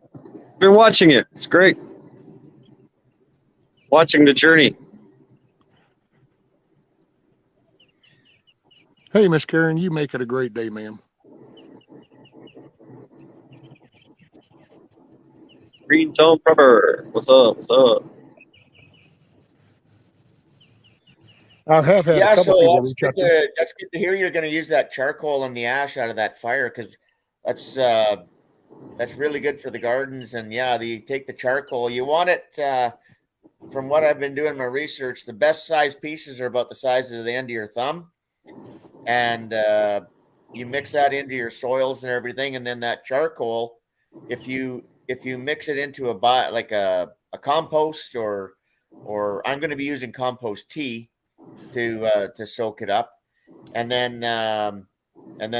Been watching it. It's great. Watching the journey. Hey, Miss Karen, you make it a great day, ma'am. Green Tone Prepper. What's up? What's up? I have had a couple people reach out to. That's good to hear you're going to use that charcoal and the ash out of that fire because that's really good for the gardens. And yeah, you take the charcoal. You want it, from what I've been doing my research, the best size pieces are about the size of the end of your thumb. And you mix that into your soils and everything. And then that charcoal, if you mix it into a compost or I'm going to be using compost tea to soak it up, and then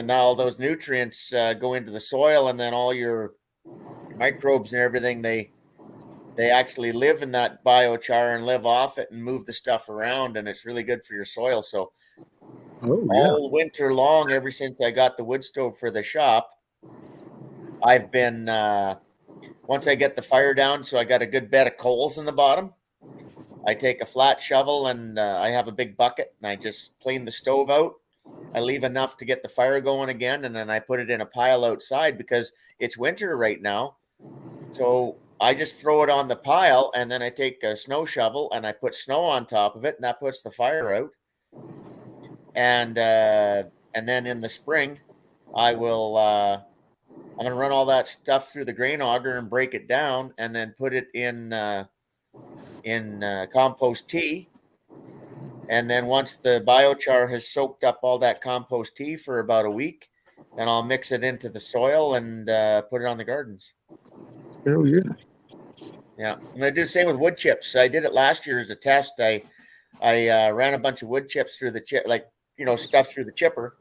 all those nutrients go into the soil, and then all your microbes and everything they actually live in that biochar and live off it and move the stuff around, and it's really good for your soil. So all winter long, ever since I got the wood stove for the shop, I've been once I get the fire down, so I got a good bed of coals in the bottom. I take a flat shovel and I have a big bucket and I just clean the stove out. I leave enough to get the fire going again, and then I put it in a pile outside because it's winter right now. So I just throw it on the pile, and then I take a snow shovel and I put snow on top of it, and that puts the fire out. And then in the spring, I will I'm going to run all that stuff through the grain auger and break it down, and then put it in compost tea. And then once the biochar has soaked up all that compost tea for about a week, then I'll mix it into the soil and put it on the gardens. Hell yeah. Yeah, I'm gonna do the same with wood chips. I did it last year as a test. I ran a bunch of wood chips through the stuff through the chipper,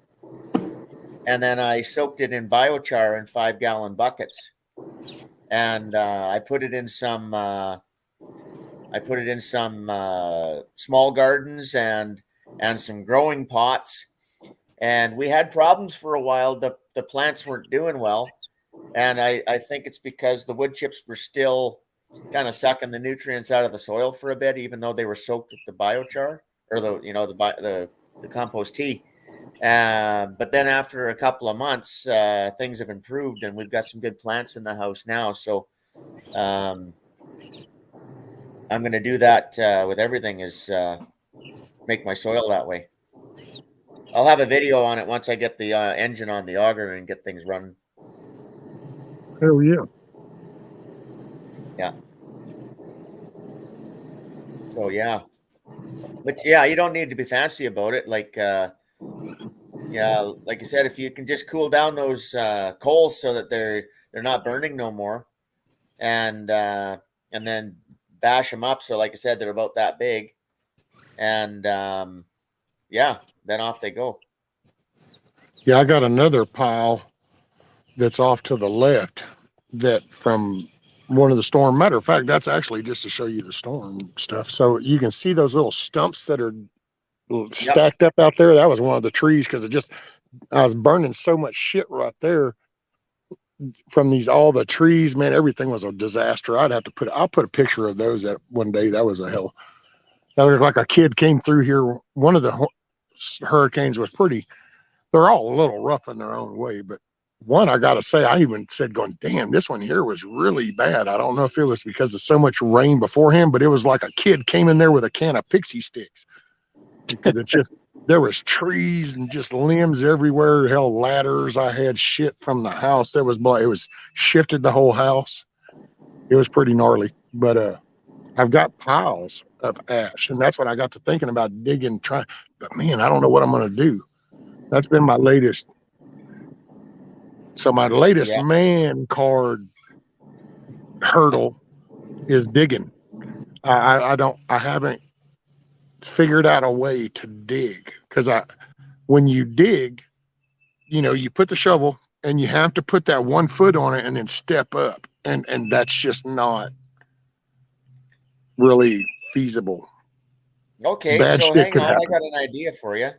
and then I soaked it in biochar in 5-gallon buckets, and I put it in some small gardens and some growing pots, and we had problems for a while. The plants weren't doing well, and I think it's because the wood chips were still kind of sucking the nutrients out of the soil for a bit, even though they were soaked with the biochar or the compost tea. But then after a couple of months, things have improved, and we've got some good plants in the house now. So I'm going to do that with everything, is make my soil that way. I'll have a video on it once I get the engine on the auger and get things running. Hell yeah. Yeah. So yeah, but yeah, you don't need to be fancy about it. Like like I said, if you can just cool down those coals so that they're not burning no more, and then bash them up. So like I said, they're about that big, and then off they go. Yeah, I got another pile that's off to the left that from one of the storm. Matter of fact, that's actually just to show you the storm stuff. So you can see those little stumps that are stacked up out there. That was one of the trees, because I was burning so much shit right there from all the trees, man. Everything was a disaster. I'll put a picture of those that one day. That was a hell. That looked like a kid came through here. One of the hurricanes was they're all a little rough in their own way, but one, I got to say, I even said going, damn, this one here was really bad. I don't know if it was because of so much rain beforehand, but it was like a kid came in there with a can of pixie sticks, because there was trees and just limbs everywhere. Hell, ladders. I had shit from the house. It was shifted the whole house. It was pretty gnarly, but I've got piles of ash, and that's what I got to thinking about digging, but man, I don't know what I'm going to do. That's been my latest. So my latest man card hurdle is digging. I haven't figured out a way to dig, because when you dig, you put the shovel and you have to put that 1 foot on it and then step up, and that's just not really feasible. Okay, so hang on, I got an idea for you.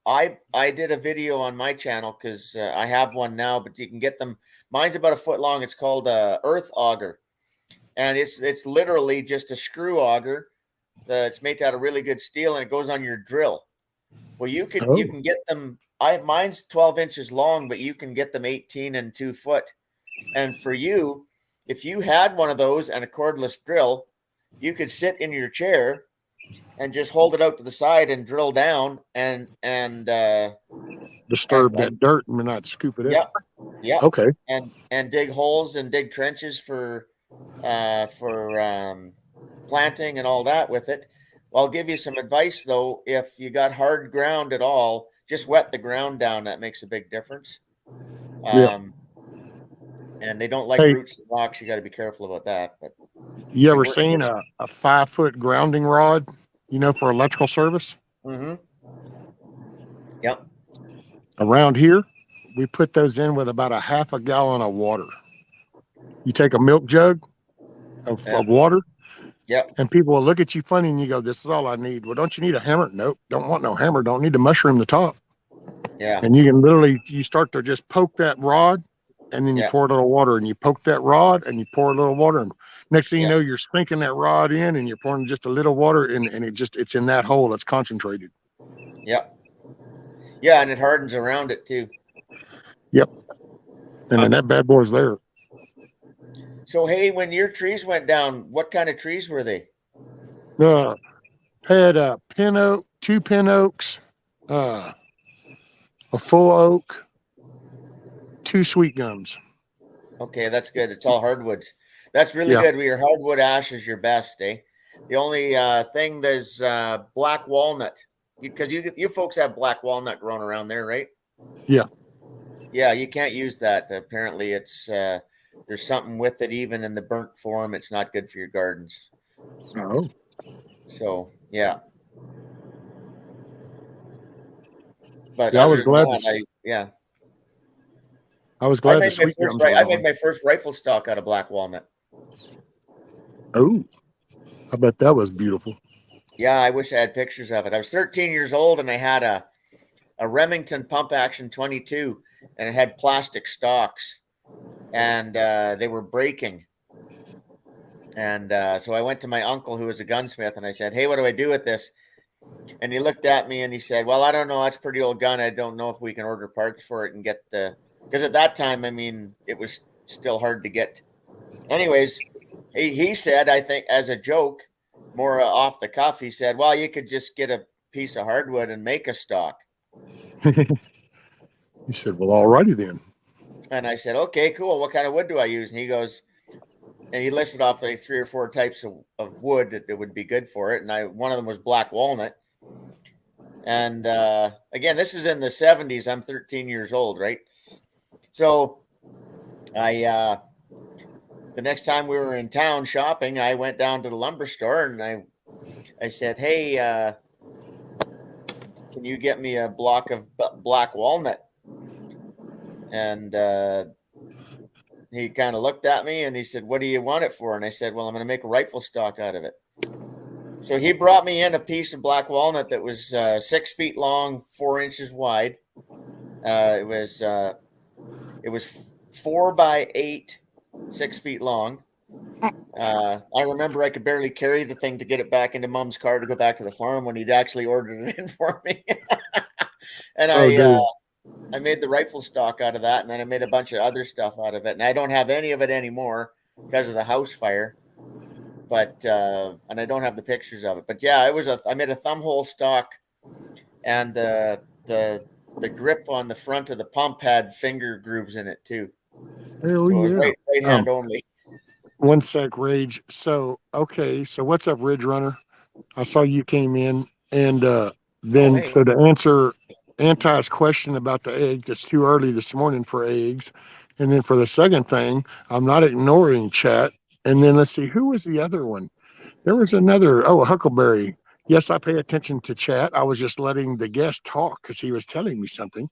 I did a video on my channel, because I have one now, but you can get them. Mine's about 1 foot long. It's called Earth Auger, and it's literally just a screw auger that's made out of really good steel, and it goes on your drill. Well, you can get them. Mine's 12 inches long, but you can get them 18 and 2 foot. And for you, if you had one of those and a cordless drill, you could sit in your chair and just hold it out to the side and drill down and disturb that dirt and not scoop it up. Yeah. Okay. And dig holes and dig trenches for planting and all that with it. Well, I'll give you some advice though. If you got hard ground at all, just wet the ground down. That makes a big difference. And they don't like roots and rocks. You got to be careful about that. But you ever seen a 5 foot grounding rod, for electrical service? Mm-hmm. Yep. Around here, we put those in with about 1/2 gallon of water. You take a milk jug of water. Yep. And people will look at you funny and you go, this is all I need. Well, don't you need a hammer? Nope. Don't want no hammer. Don't need to mushroom the top. Yeah. And you can you start to just poke that rod, and then you pour a little water, and you poke that rod and you pour a little water. And next thing you know, you're sinking that rod in and you're pouring just a little water, and it's in that hole. It's concentrated. Yep. Yeah. And it hardens around it too. Yep. And then that bad boy's there. So, hey, when your trees went down, what kind of trees were they? Had a pin oak, 2 pin oaks, uh, a full oak, 2 sweet gums. Okay, that's good. It's all hardwoods. That's really Yeah, good. Your hardwood ash is your best, eh? The only thing there's black walnut, because you folks have black walnut growing around there, right? yeah. Yeah, you can't use that. Apparently, it's there's something with it, even in the burnt form. It's not good for your gardens. Oh, So yeah, but yeah. I was other than glad to. that, yeah, I was glad the sweet gums were I made gone. my first rifle stock out of black walnut. Oh, I bet that was beautiful. Yeah, I wish I had pictures of it. I was 13 years old and I had a Remington pump action 22 and it had plastic stocks and they were breaking. And so I went to my uncle who was a gunsmith and I said, "Hey, what do I do with this?" And he looked at me and he said, "Well, I don't know. That's a pretty old gun. I don't know if we can order parts for it and get because at that time, I mean, it was still hard to get." Anyways, he said, I think as a joke, more off the cuff, he said, "Well, you could just get a piece of hardwood and make a stock." He said, "Well, alrighty then." And I said, "Okay, cool. What kind of wood do I use?" And he goes, and he listed off like 3 or 4 types of wood that would be good for it. And one of them was black walnut. And again, this is in the 70s. I'm 13 years old, right? So I the next time we were in town shopping, I went down to the lumber store and I said, "Hey, can you get me a block of black walnut?" And he kind of looked at me and he said, "What do you want it for?" And I said, "Well, I'm going to make a rifle stock out of it." So he brought me in a piece of black walnut that was 6 feet long, 4 inches wide. It was 4 by 8, 6 feet long. I remember I could barely carry the thing to get it back into Mom's car to go back to the farm when he'd actually ordered it in for me. And Oh, dude. I made the rifle stock out of that, and then I made a bunch of other stuff out of it. And I don't have any of it anymore because of the house fire. But and I don't have the pictures of it. But yeah, I made a thumb hole stock, and the grip on the front of the pump had finger grooves in it too. Hell So it was yeah. right hand only. One sec, Rage. So, okay. So, what's up, Ridge Runner? I saw you came in, and Oh then hey. so to answer Anti's question about the egg, it's too early this morning for eggs, and then for the second thing, I'm not ignoring chat. And then let's see, who was the other one? There was another. Oh, Huckleberry. Yes, I pay attention to chat. I was just letting the guest talk because he was telling me something.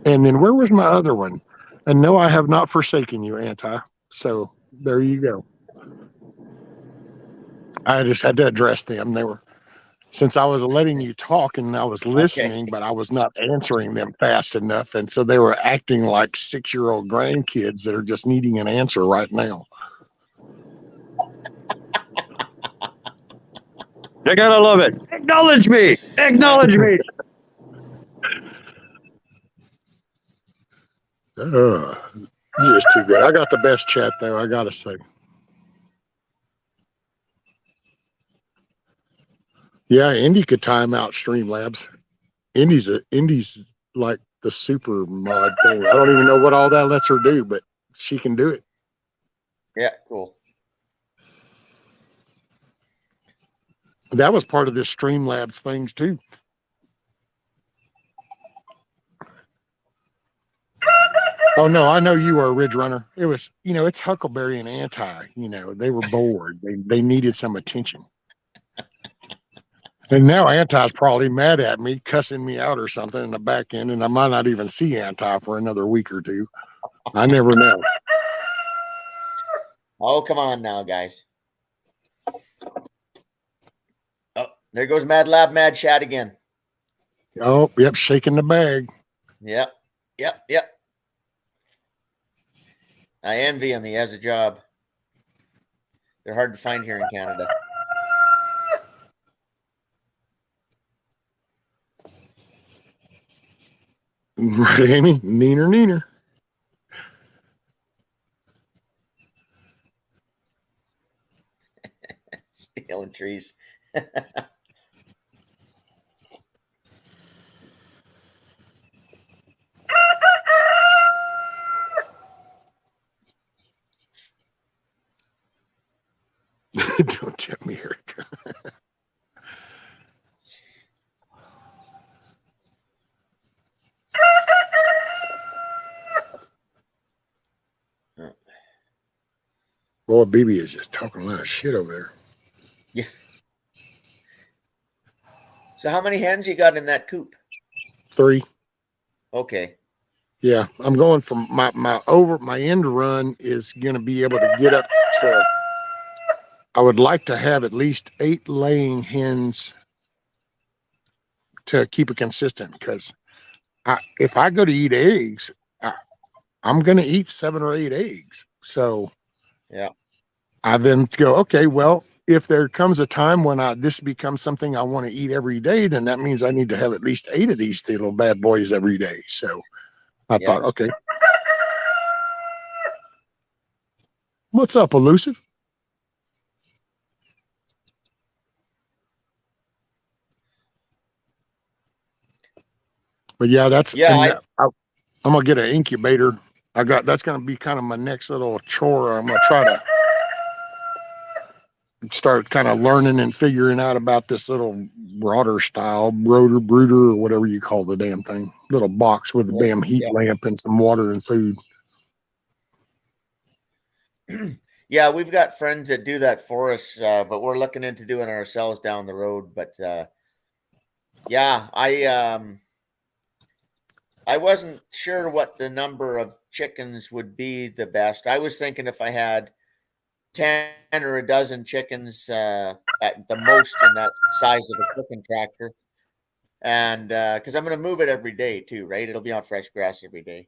And then where was my other one? And no, I have not forsaken you, Anti. So there you go. I just had to address them. They were, since I was letting you talk and I was Okay. listening, but I was not answering them fast enough. And so they were acting like 6-year-old grandkids that are just needing an answer right now. I gotta love it. Acknowledge me. Acknowledge me. Just too good. I got the best chat though, I gotta say. Yeah, Indy could time out Streamlabs. Indy's like the super mod thing. I don't even know what all that lets her do, but she can do it. Yeah, cool. That was part of this Streamlabs things too. Oh no, I know you were a Ridge Runner. It was, it's Huckleberry and Anti. They were bored. They needed some attention. And now Anti's probably mad at me, cussing me out or something in the back end, and I might not even see Anti for another week or two. I never know. Oh, come on now, guys. Oh, there goes Mad Lab Mad Chat again. Oh, yep, shaking the bag. Yep. I envy him. He has a job. They're hard to find here in Canada. Right, Amy? Neener. nailing trees. Don't tell me, Eric. Boy, BB is just talking a lot of shit over there. Yeah. So how many hens you got in that coop? 3. Okay. Yeah, I'm going from my end run is going to be able to get up to. I would like to have at least 8 laying hens to keep it consistent, because if I go to eat eggs, I'm going to eat 7 or 8 eggs. So yeah, I then go, okay, well, if there comes a time when this becomes something I want to eat every day, then that means I need to have at least 8 of these little bad boys every day. So I thought, okay. What's up, Elusive? But yeah, I'm gonna get an incubator. That's gonna be kind of my next little chore. I'm gonna try to start kind of learning and figuring out about this little broader style brooder or whatever you call the damn thing. Little box with a damn heat lamp and some water and food. Yeah, we've got friends that do that for us, but we're looking into doing it ourselves down the road. But yeah, I wasn't sure what the number of chickens would be the best. I was thinking if I had 10 or a dozen chickens at the most in that size of a cooking tractor. And because I'm going to move it every day too, right? It'll be on fresh grass every day.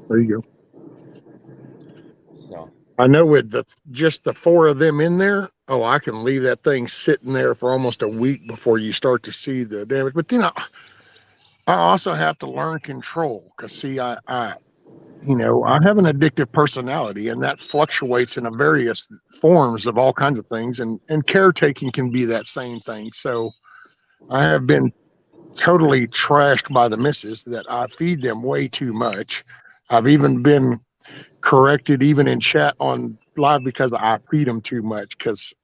There you go. So I know with just the 4 of them in there, I can leave that thing sitting there for almost a week before you start to see the damage. But then I also have to learn control, because see, I have an addictive personality, and that fluctuates in various forms of all kinds of things, and caretaking can be that same thing. So I have been totally trashed by the missus that I feed them way too much. I've even been corrected, even in chat on live, because I feed them too much, because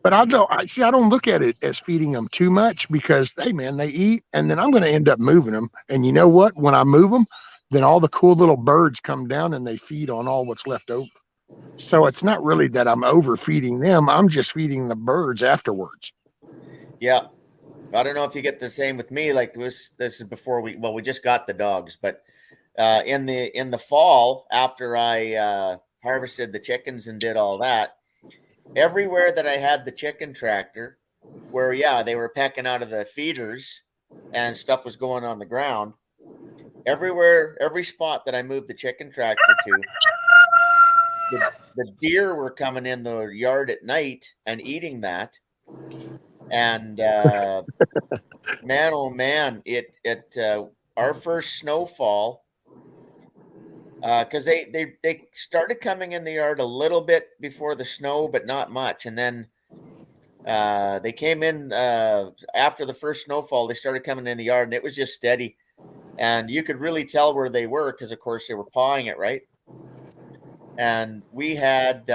but I don't look at it as feeding them too much, because hey man, they eat, and then I'm going to end up moving them. And you know what? When I move them, then all the cool little birds come down and they feed on all what's left over. So it's not really that I'm overfeeding them. I'm just feeding the birds afterwards. yeah, I don't know if you get the same with me. Like this is before we just got the dogs, but in the fall, after I harvested the chickens and did all that, everywhere that I had the chicken tractor, where they were pecking out of the feeders and stuff was going on the ground. Everywhere, every spot that I moved the chicken tractor to, the deer were coming in the yard at night and eating that. And man, oh man, our first snowfall, because they started coming in the yard a little bit before the snow, but not much. And then they came in after the first snowfall. They started coming in the yard, and it was just steady. And you could really tell where they were, because, of course, they were pawing it, right? And we had,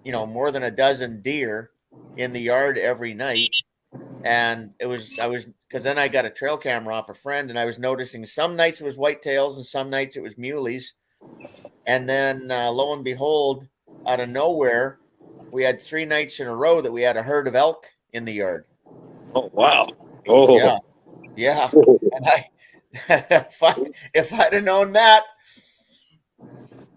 more than a dozen deer in the yard every night. And because then I got a trail camera off a friend, and I was noticing some nights it was whitetails and some nights it was muleys. And then lo and behold, out of nowhere, we had 3 nights in a row that we had a herd of elk in the yard. Oh, wow. Oh, yeah. And if I'd have known that,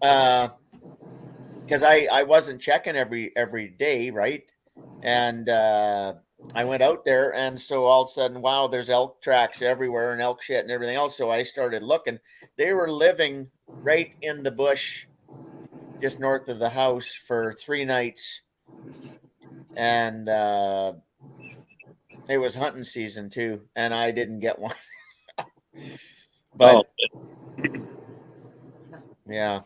because I wasn't checking every day, right? And I went out there, and so all of a sudden, wow, there's elk tracks everywhere and elk shit and everything else. So I started looking. They were living right in the bush just north of the house for 3 nights. And it was hunting season too, and I didn't get one. But yeah.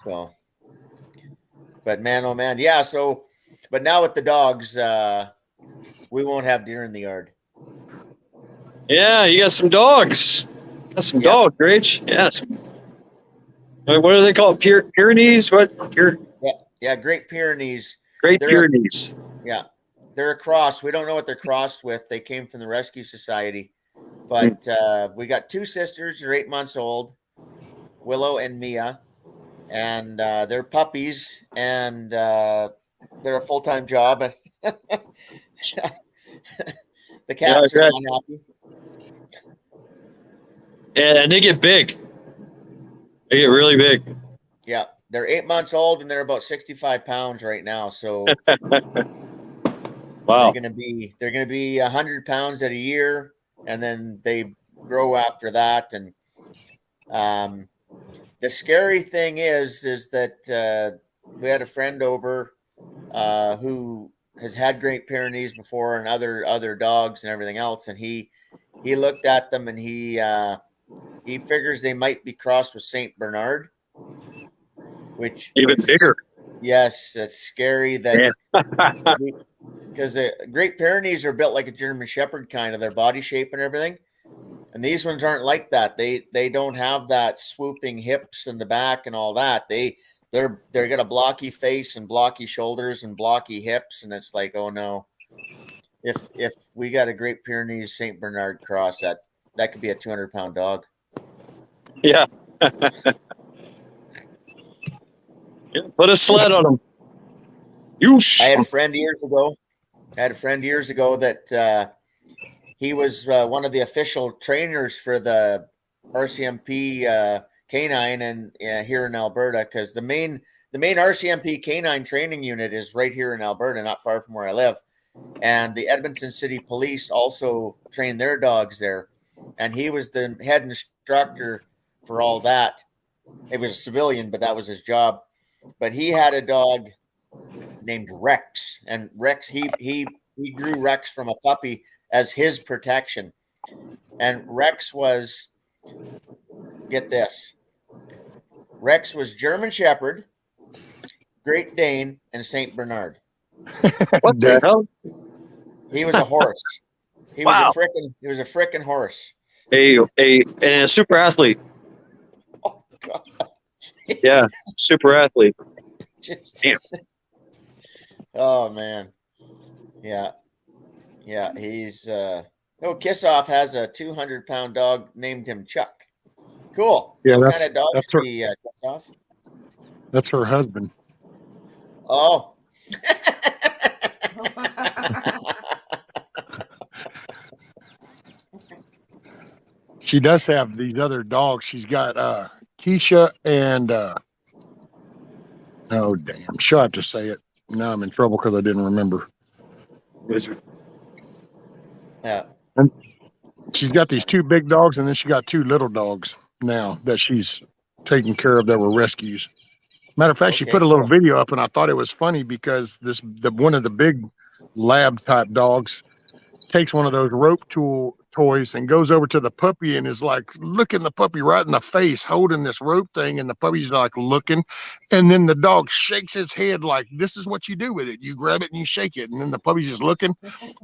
So, but man, oh man, yeah. So, but now with the dogs, we won't have deer in the yard. Yeah, you got some dogs. Got some Yeah. dogs, Rach. Yes. What do they call it? Pyrenees? What? Yeah, Great Pyrenees. Great They're Pyrenees. Yeah, they're a cross. We don't know what they're crossed with. They came from the Rescue Society, but we got two sisters. They're 8 months old, Willow and Mia, and they're puppies, and they're a full-time job. The Yeah, cats are okay. not happy. And they get big. They get really big. Yeah, they're 8 months old, and they're about 65 pounds right now. So Wow. they're gonna be 100 pounds at a year, and then they grow after that. And the scary thing is that we had a friend over who has had Great Pyrenees before and other dogs and everything else, and he looked at them and he figures they might be crossed with Saint Bernard, which Even bigger. Yes, it's scary that because Great Pyrenees are built like a German Shepherd kind of their body shape and everything. And these ones aren't like that. They don't have that swooping hips in the back and all that. They're got a blocky face and blocky shoulders and blocky hips, and it's like, oh no. If we got a Great Pyrenees Saint Bernard cross, that could be a 200-pound dog. Yeah. Yeah, put a sled on them. I had a friend years ago that he was one of the official trainers for the RCMP canine and here in Alberta, because the main RCMP canine training unit is right here in Alberta, not far from where I live. And the Edmonton City Police also train their dogs there. And he was the head instructor for all that. He was a civilian, but that was his job. But he had a dog named Rex, and Rex he grew Rex from a puppy as his protection. And Rex was, get this, Rex was German Shepherd, Great Dane, and Saint Bernard. What the hell? He was a horse. He was a frickin' horse. A super athlete. Oh God. Yeah, super athlete. Damn. Oh man. Yeah. He's Kissoff has a 200-pound dog named him Chuck. Cool. Yeah, what that's kind of dog that's is her. he, Kissoff? That's her husband. Oh. She does have these other dogs. She's got Keisha and oh damn, she'll have to say it. Now I'm in trouble because I didn't remember. Yeah. And she's got these two big dogs, and then she got two little dogs now that she's taking care of that were rescues. Matter of fact, she put a little video up, and I thought it was funny because one of the big lab type dogs takes one of those rope toys and goes over to the puppy and is like looking the puppy right in the face, holding this rope thing, and the puppy's like looking, and then the dog shakes his head like, this is what you do with it. You grab it and you shake it, and then the puppy's just looking.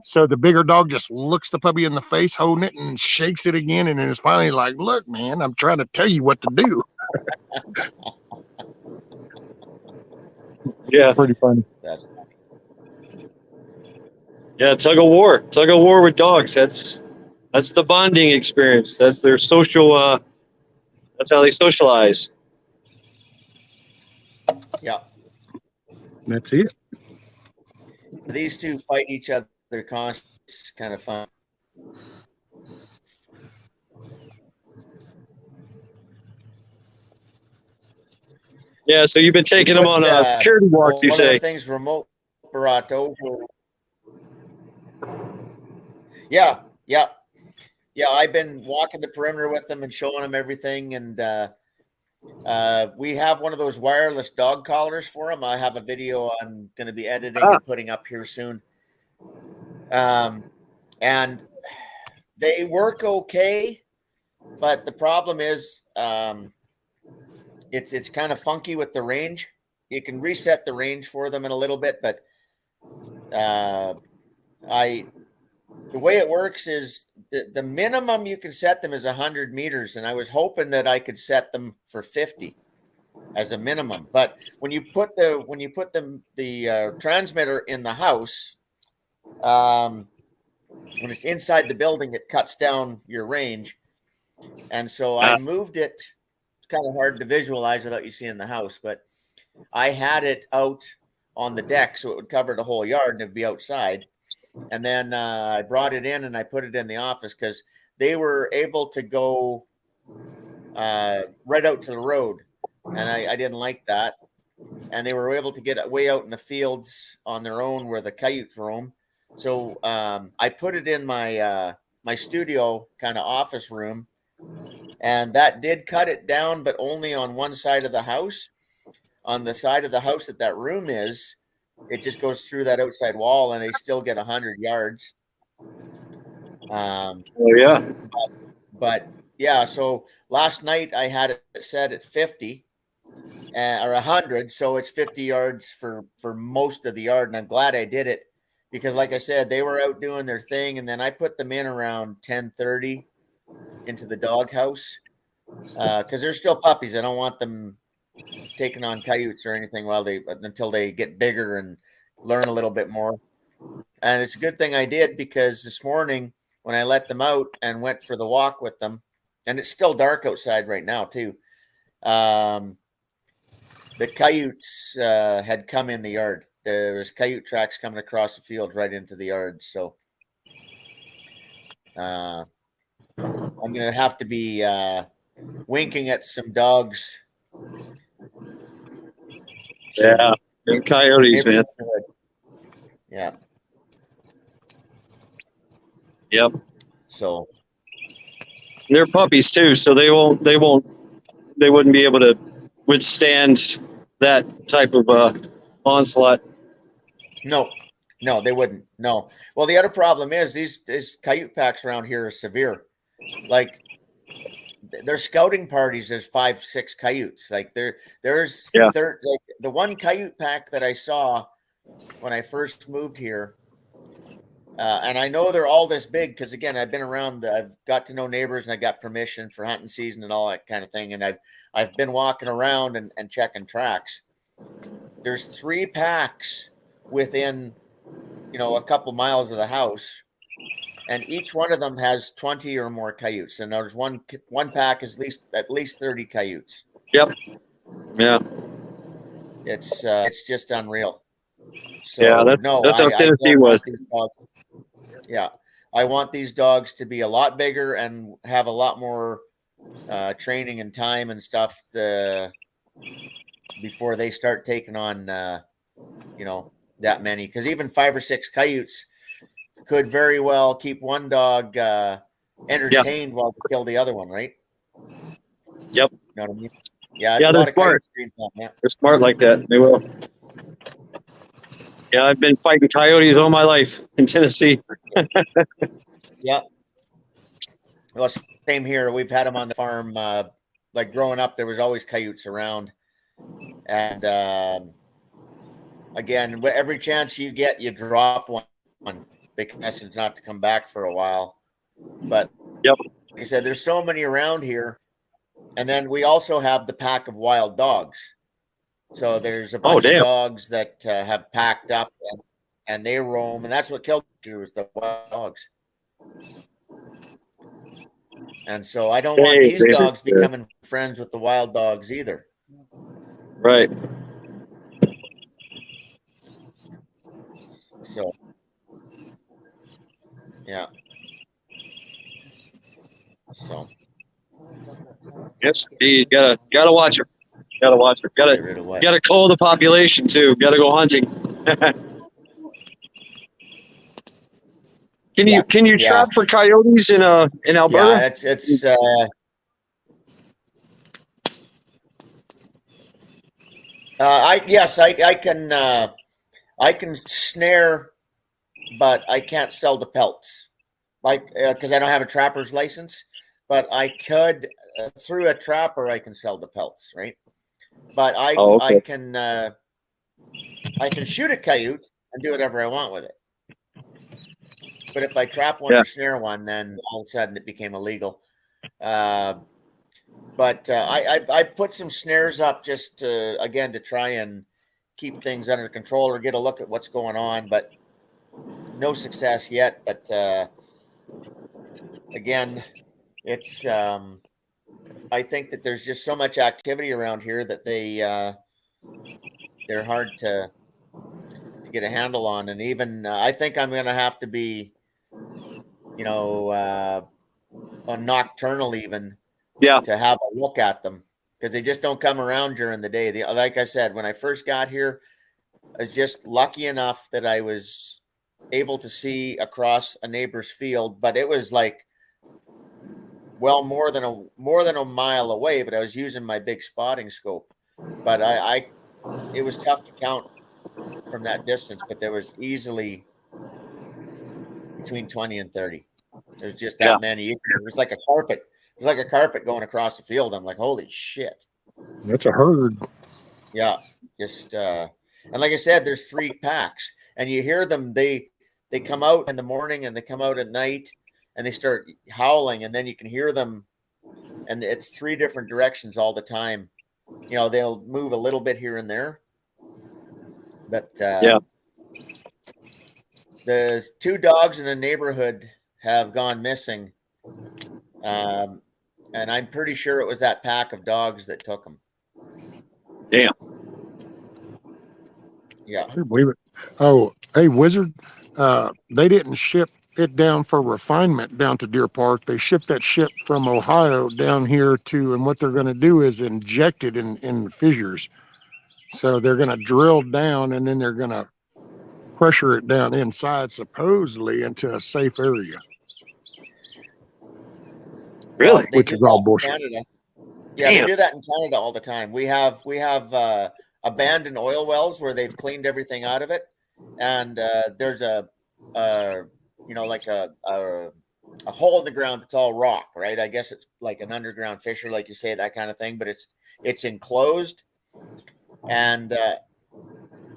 So the bigger dog just looks the puppy in the face, holding it, and shakes it again, and then it's finally like, look, man, I'm trying to tell you what to do. Yeah, pretty funny. Yeah, tug of war with dogs. That's the bonding experience. That's their social. That's how they socialize. Yeah. That's it. These two fight each other constantly. It's kind of fun. Yeah, so you've been taking them on security walks, you say? One of the things remote brought over. Yeah. I've been walking the perimeter with them and showing them everything. And we have one of those wireless dog collars for them. I have a video I'm going to be editing and putting up here soon. And they work okay, but the problem is it's kind of funky with the range. You can reset the range for them in a little bit, but the way it works is the minimum you can set them is 100 meters, and I was hoping that I could set them for 50 as a minimum. But when you put the transmitter in the house, when it's inside the building, it cuts down your range, and so I moved it. It's kind of hard to visualize without you seeing the house, but I had it out on the deck so it would cover the whole yard and it'd be outside. And then I brought it in and I put it in the office because they were able to go right out to the road. And I didn't like that. And they were able to get way out in the fields on their own where the coyotes roam. So I put it in my my studio kind of office room. And that did cut it down, but only on one side of the house. On the side of the house that room is, it just goes through that outside wall, and they still get 100 yards. Oh yeah, but yeah. So last night I had it set at 50 or 100, so it's 50 yards for most of the yard, and I'm glad I did it because, like I said, they were out doing their thing, and then I put them in around 10:30 into the doghouse because they're still puppies. I don't want them taking on coyotes or anything until they get bigger and learn a little bit more. And it's a good thing I did because this morning when I let them out and went for the walk with them, and it's still dark outside right now too, the coyotes had come in the yard. There was coyote tracks coming across the field right into the yard. So I'm going to have to be winking at some dogs. Yeah, and coyotes, man. Yeah. Yep. So they're puppies too, so they wouldn't be able to withstand that type of onslaught. No, they wouldn't. No. Well, the other problem is these coyote packs around here are severe. Like their scouting parties, there's 5-6 coyotes. Like there's Yeah. like the one coyote pack that I saw when I first moved here. And I know they're all this big because again, I've been around. I've got to know neighbors, and I got permission for hunting season and all that kind of thing. And I've been walking around and checking tracks. There's 3 packs within, a couple miles of the house, and each one of them has 20 or more coyotes. And there's one pack is at least 30 coyotes. Yep. Yeah. It's just unreal. So yeah, that's how Tennessee was. Yeah, I want these dogs to be a lot bigger and have a lot more training and time and stuff before they start taking on, that many. Because even 5 or 6 coyotes could very well keep one dog entertained while they kill the other one, right? Yep. You know what I mean? Yeah, yeah, they're smart. They're smart like that. They will. Yeah, I've been fighting coyotes all my life in Tennessee. Yeah. Well, same here. We've had them on the farm. Like growing up, there was always coyotes around. And again, every chance you get, you drop one because it's not to come back for a while. But yep. Like I said, there's so many around here. And then we also have the pack of wild dogs. So there's a bunch of dogs that have packed up and they roam, and that's what killed you is the wild dogs. And so I don't want these dogs becoming friends with the wild dogs either. Right. So, yeah. So. Yes, you gotta watch them. Gotta watch them. Gotta cull the population too. Gotta go hunting. Can you trap for coyotes in Alberta? Yeah, it's I can snare, but I can't sell the pelts, because I don't have a trapper's license. But I could through a trapper I can sell the pelts, right? but Oh, okay. I can shoot a coyote and do whatever I want with it. But if I trap one Yeah. or snare one, then all of a sudden it became illegal. But I've put some snares up just to try and keep things under control or get a look at what's going on, but no success yet. But again, it's I think that there's just so much activity around here that they're hard to get a handle on, and even I think I'm going to have to be, on nocturnal even Yeah. to have a look at them because they just don't come around during the day. Like I said, when I first got here, I was just lucky enough that I was able to see across a neighbor's field, but it was like, well, more than a mile away. But I was using my big spotting scope, but it was tough to count from that distance. But there was easily between 20 and 30. There's just that Yeah. many. It was like a carpet. It was like a carpet going across the field. I'm like, holy shit. That's a herd. Yeah. Just and like I said, there's 3 packs. And you hear them, they come out in the morning and they come out at night and they start howling, and then you can hear them, and it's 3 different directions all the time. They'll move a little bit here and there. But Yeah. the 2 dogs in the neighborhood have gone missing. And I'm pretty sure it was that pack of dogs that took them. Damn. Yeah. I believe it. Oh, hey, Wizard, they didn't ship it down for refinement down to Deer Park. They shipped that ship from Ohio down here and what they're going to do is inject it in fissures. So they're going to drill down and then they're going to pressure it down inside, supposedly into a safe area. Really? They Which do is all that in bullshit. Canada. Yeah, Damn. they do that in Canada all the time. We have abandoned oil wells where they've cleaned everything out of it, and there's like a hole in the ground that's all rock, right? I guess it's like an underground fissure, like you say, that kind of thing, but it's enclosed, and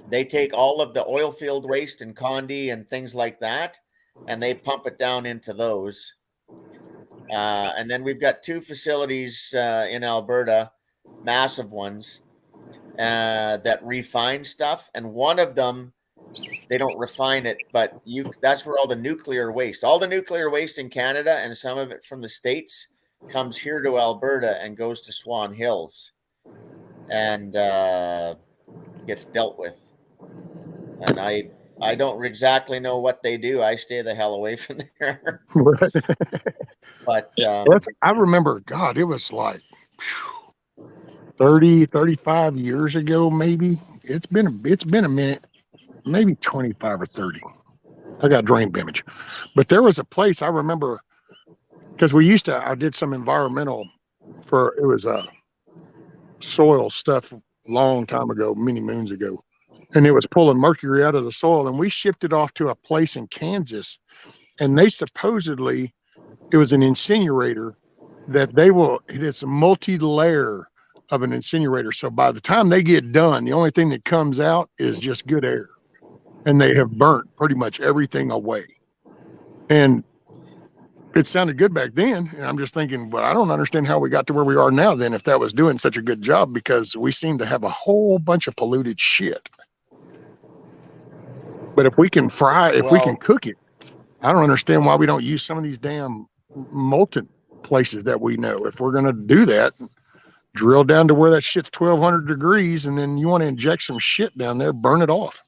they take all of the oil field waste and condi and things like that, and they pump it down into those. And then we've got 2 facilities in Alberta, massive ones, that refine stuff. And one of them, they don't refine it, but that's where all the nuclear waste in Canada and some of it from the States comes here to Alberta and goes to Swan Hills and gets dealt with. And I don't exactly know what they do. I stay the hell away from there. But I remember, God, it was like 30, 35 years ago, maybe. It's been a minute, maybe 25 or 30. I got brain damage. But there was a place I remember, because I did some environmental it was soil stuff a long time ago, many moons ago. And it was pulling mercury out of the soil. And we shipped it off to a place in Kansas. And they supposedly, it was an incinerator that it's a multi-layer of an incinerator. So by the time they get done, the only thing that comes out is just good air. And they have burnt pretty much everything away. And it sounded good back then. And I'm just thinking, well, I don't understand how we got to where we are now then if that was doing such a good job, because we seem to have a whole bunch of polluted shit. But if we can we can cook it, I don't understand why we don't use some of these damn molten places that we know. If we're going to do that, drill down to where that shit's 1,200 degrees, and then you want to inject some shit down there, burn it off.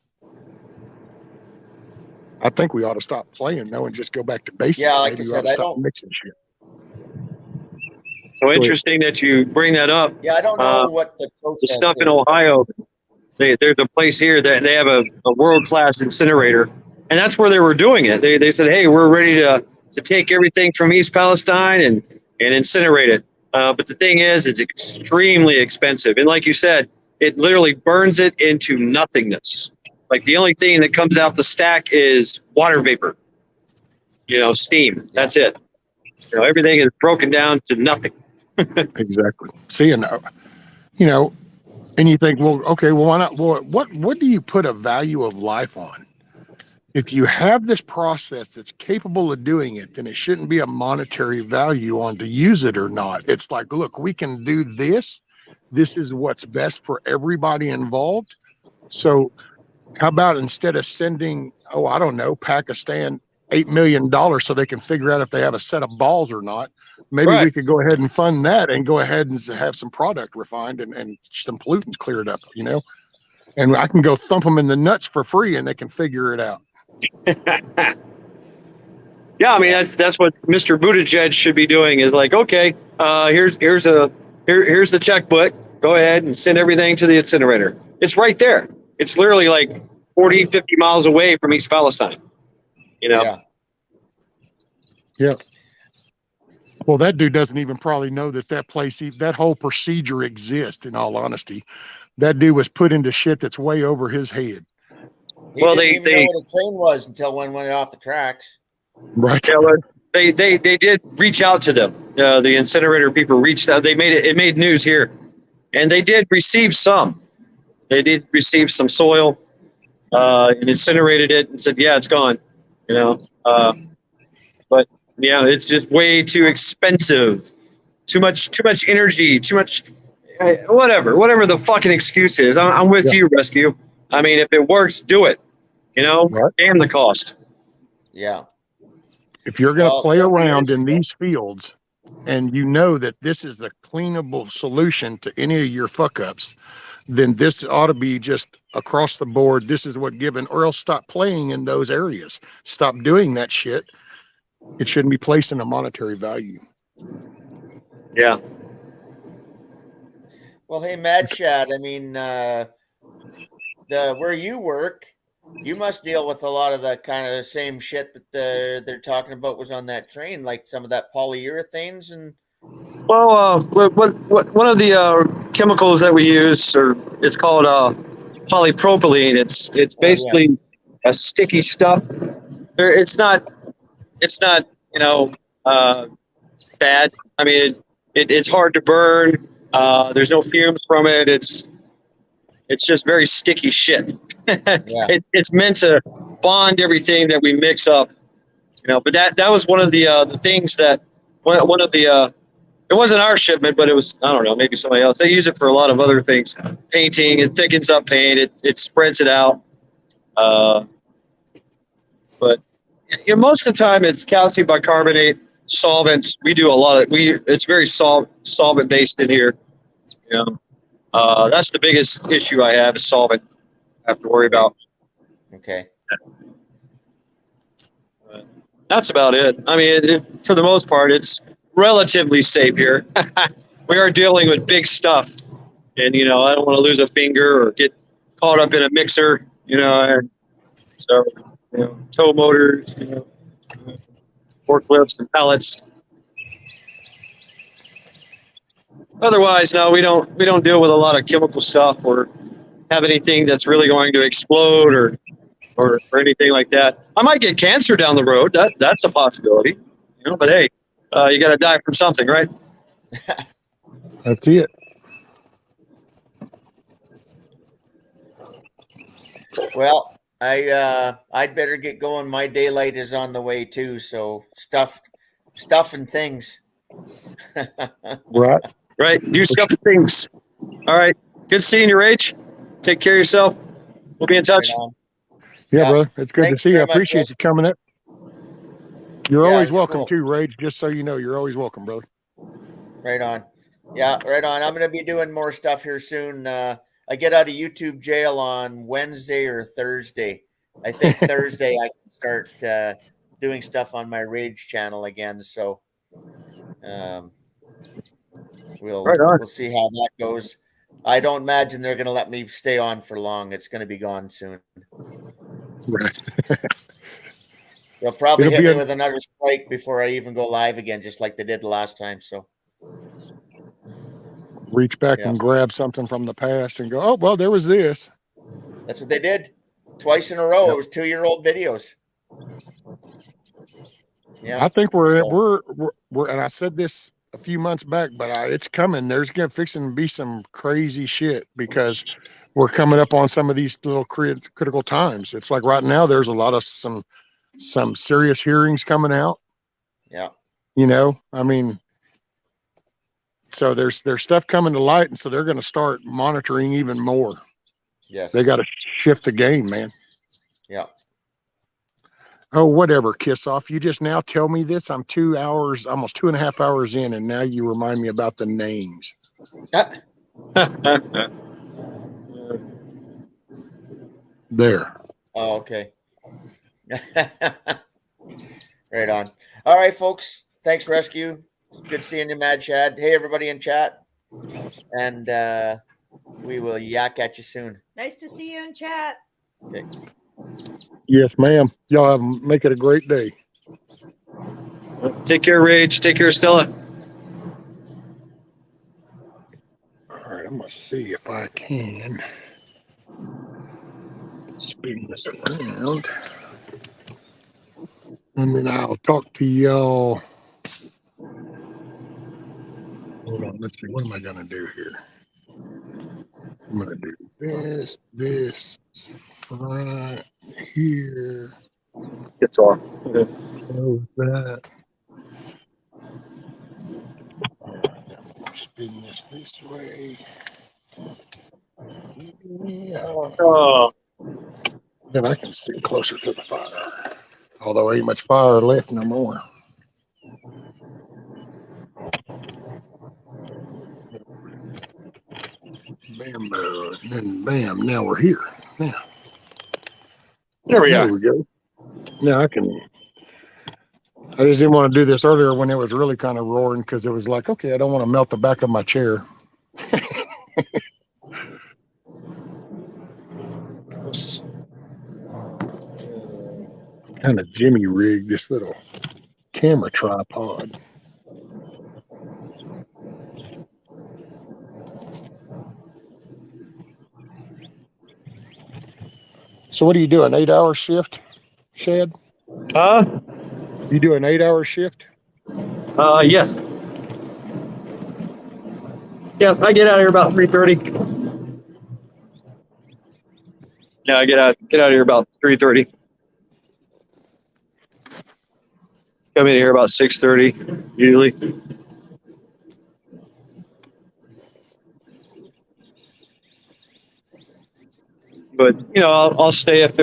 I think we ought to stop playing though and just go back to basics. Yeah, like Maybe I we said, ought to stop mixing shit. So interesting that you bring that up. Yeah, I don't know what the process The stuff in is. Ohio, there's a place here that they have a world-class incinerator, and that's where they were doing it. They said, hey, we're ready to take everything from East Palestine and incinerate it. But the thing is, it's extremely expensive. And like you said, it literally burns it into nothingness. Like the only thing that comes out the stack is water vapor, steam. That's it. Everything is broken down to nothing. Exactly. See, and And you think, well, okay, well, why not? Well, what do you put a value of life on? If you have this process that's capable of doing it, then it shouldn't be a monetary value on to use it or not. It's like, look, we can do this. This is what's best for everybody involved. So how about instead of sending, oh, I don't know, Pakistan $8 million so they can figure out if they have a set of balls or not, maybe we could go ahead and fund that and go ahead and have some product refined and some pollutants cleared up, you know? And I can go thump them in the nuts for free and they can figure it out. Yeah, I mean that's what Mr. Buttigieg should be doing. Is like, okay, here's the checkbook. Go ahead and send everything to the incinerator. It's right there. It's literally like 40, 50 miles away from East Palestine. You know. Yeah. Yeah. Well, that dude doesn't even probably know that place, that whole procedure exists. In all honesty, that dude was put into shit that's way over his head. He didn't even know what a train was until one went off the tracks. Right. Yeah, they did reach out to them. The incinerator people reached out. They made it. It made news here, and they did receive some. They did receive some soil, and incinerated it, and said, "Yeah, it's gone." You know, but yeah, it's just way too expensive. Too much energy. Too much. Whatever the fucking excuse is. I'm with you, Rescue. I mean, if it works, do it. You know, damn the cost. Yeah. If you're going to play around in these fields and you know that this is a cleanable solution to any of your fuck ups, then this ought to be just across the board. This is what given, or else stop playing in those areas. Stop doing that shit. It shouldn't be placed in a monetary value. Yeah. Well, hey, Mad Shad, I mean, where you work, you must deal with a lot of the kind of same shit that they're talking about was on that train, like some of that polyurethanes and. Well, what one of the chemicals that we use, or it's called polypropylene. It's basically a sticky stuff. It's not you know bad. I mean, it's hard to burn. There's no fumes from it. It's just very sticky shit. It's meant to bond everything that we mix up, you know. But that was one of the things that one of the it wasn't our shipment, but it was, I don't know, maybe somebody else. They use it for a lot of other things, painting. It thickens up paint. It spreads it out. But most of the time it's calcium bicarbonate, solvents. We do a lot of it's very solvent based in here. You know, that's the biggest issue I have is solvent. I have to worry about. Okay. That's about it. I mean, for the most part, it's relatively safe here. We are dealing with big stuff, and you know, I don't want to lose a finger or get caught up in a mixer. You know, and so you know, tow motors, you know, forklifts and pallets. Otherwise, no, we don't deal with a lot of chemical stuff or have anything that's really going to explode or anything like that. I might get cancer down the road. That's a possibility, you know. But hey, you got to die from something, right? That's it. Well, I'd better get going. My daylight is on the way too. So stuff and things. Right. Do stuff and things. All right. Good seeing you, Rach. Take care of yourself. We'll be in touch. Right yeah, brother. It's good to see you. I appreciate you coming up. You're always welcome too, Rage. Just so you know, you're always welcome, brother. Right on. Yeah, right on. I'm going to be doing more stuff here soon. I get out of YouTube jail on Wednesday or Thursday. I think Thursday I can start doing stuff on my Rage channel again. So we'll see how that goes. I don't imagine they're going to let me stay on for long. It's going to be gone soon. Right. They'll probably hit me with another strike before I even go live again, just like they did the last time. So reach back and grab something from the past and go, oh, well, there was this. That's what they did twice in a row. It was 2-year-old videos. Yeah. I think we're, and I said this a few months back, but it's coming. There's gonna fixing to be some crazy shit because we're coming up on some of these little critical times. It's like right now there's a lot of some serious hearings coming out. Yeah. You know, I mean, so there's stuff coming to light, and so they're going to start monitoring even more. Yes. They got to shift the game, man. Yeah. Oh, whatever, Kiss Off. You just now tell me this. I'm 2 hours, almost 2.5 hours in, and now you remind me about the names. There. Oh, okay. Right on. All right, folks. Thanks, Rescue. Good seeing you, Mad Chad. Hey, everybody in chat. And we will yak at you soon. Nice to see you in chat. Okay. Yes, ma'am. Y'all make it a great day. Take care, Rage. Take care, Stella. All right, I'm going to see if I can spin this around. And then I'll talk to y'all. Hold on, let's see. What am I going to do here? I'm going to do this right here. It's off. Close that. Spin this way. Yeah. Oh. Then I can see closer to the fire. Although ain't much fire left no more. Bambo, and then bam, now we're here. Now, There we are. we go. Now I just didn't want to do this earlier when it was really kind of roaring because it was like, okay, I don't want to melt the back of my chair. Kind of Jimmy rigged this little camera tripod. So what do you do, an 8-hour shift, Shad? You do an 8-hour shift? Yes. Yeah, I get out of here about 3:30. Yeah, I get out of here about 3:30. Come in here about 6:30 usually. But I'll stay if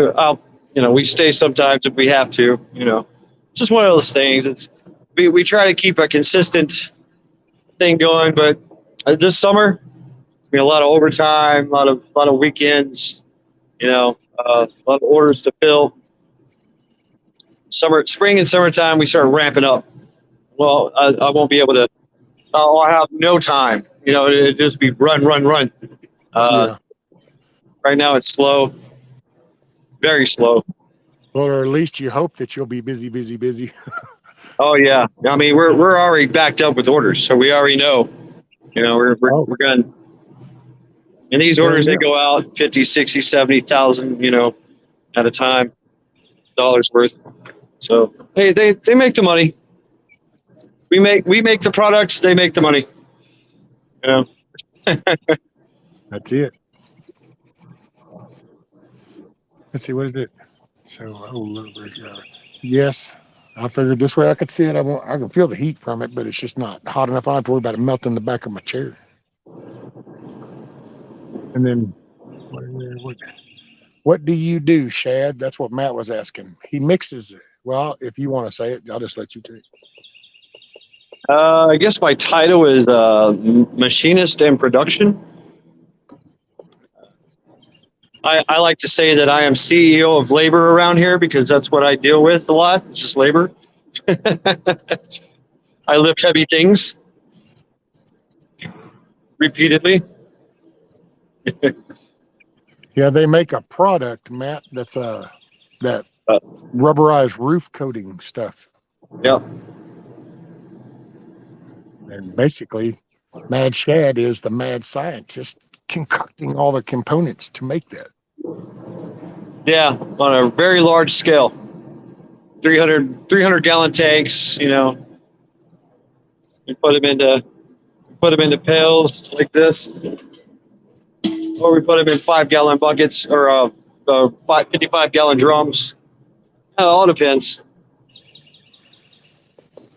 we stay sometimes if we have to. It's just one of those things. We try to keep a consistent thing going, but this summer, a lot of overtime, a lot of weekends. A lot of orders to fill. Spring and summertime, we start ramping up. Well, I won't be able to. I'll have no time. It'll just be run. Yeah. Right now, it's slow, very slow. Well, or at least you hope that you'll be busy. Oh yeah, I mean we're already backed up with orders, so we already know. We're going. And these orders they go out 50, 60, 70,000, at a time, dollars worth. So hey, they make the money. We make the products, they make the money. That's it. Let's see, what is it? So, yes, I figured this way I could see it. I can feel the heat from it, but it's just not hot enough. I don't have to worry about it melting the back of my chair. And then, what do you do, Shad? That's what Matt was asking. He mixes it. Well, if you want to say it, I'll just let you take it. I guess my title is machinist in production. I like to say that I am CEO of labor around here because that's what I deal with a lot. It's just labor. I lift heavy things repeatedly. Yeah, they make a product, Matt, that's that rubberized roof coating stuff. Yeah. And basically, Mad Shad is the mad scientist concocting all the components to make that. Yeah, on a very large scale. 300 gallon tanks, We put them into pails like this, or we put them in 5-gallon buckets or 55-gallon drums. All depends.